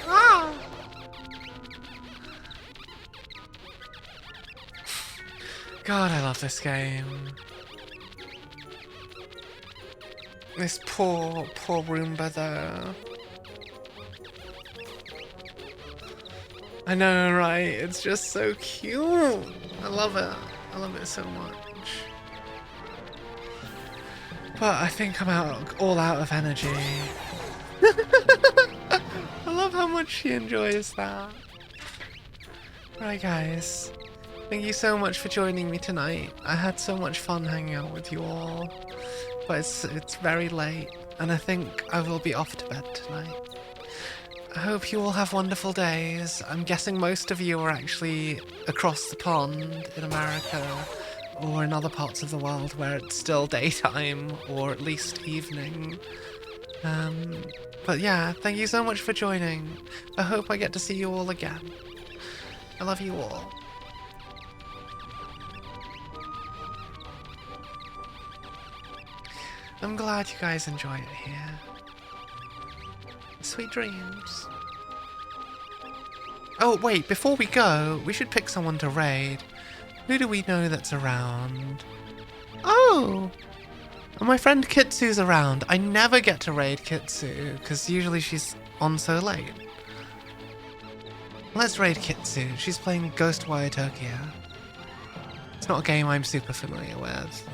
Ah! God, I love this game. This poor Roomba though. I know, right? It's just so cute. I love it. I love it so much. But I think I'm all out of energy. I love how much she enjoys that. Right, guys. Thank you so much for joining me tonight. I had so much fun hanging out with you all. But it's very late, and I think I will be off to bed tonight. I hope you all have wonderful days. I'm guessing most of you are actually across the pond in America, or in other parts of the world where it's still daytime, or at least evening. But yeah, thank you so much for joining. I hope I get to see you all again. I love you all. I'm glad you guys enjoy it here. Sweet dreams. Oh wait, before we go, we should pick someone to raid. Who do we know that's around? Oh! My friend Kitsu's around. I never get to raid Kitsu, because usually she's on so late. Let's raid Kitsu. She's playing Ghostwire Tokyo. It's not a game I'm super familiar with.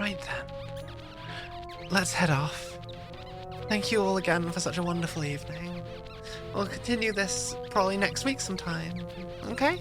Right then. Let's head off. Thank you all again for such a wonderful evening. We'll continue this probably next week sometime, okay?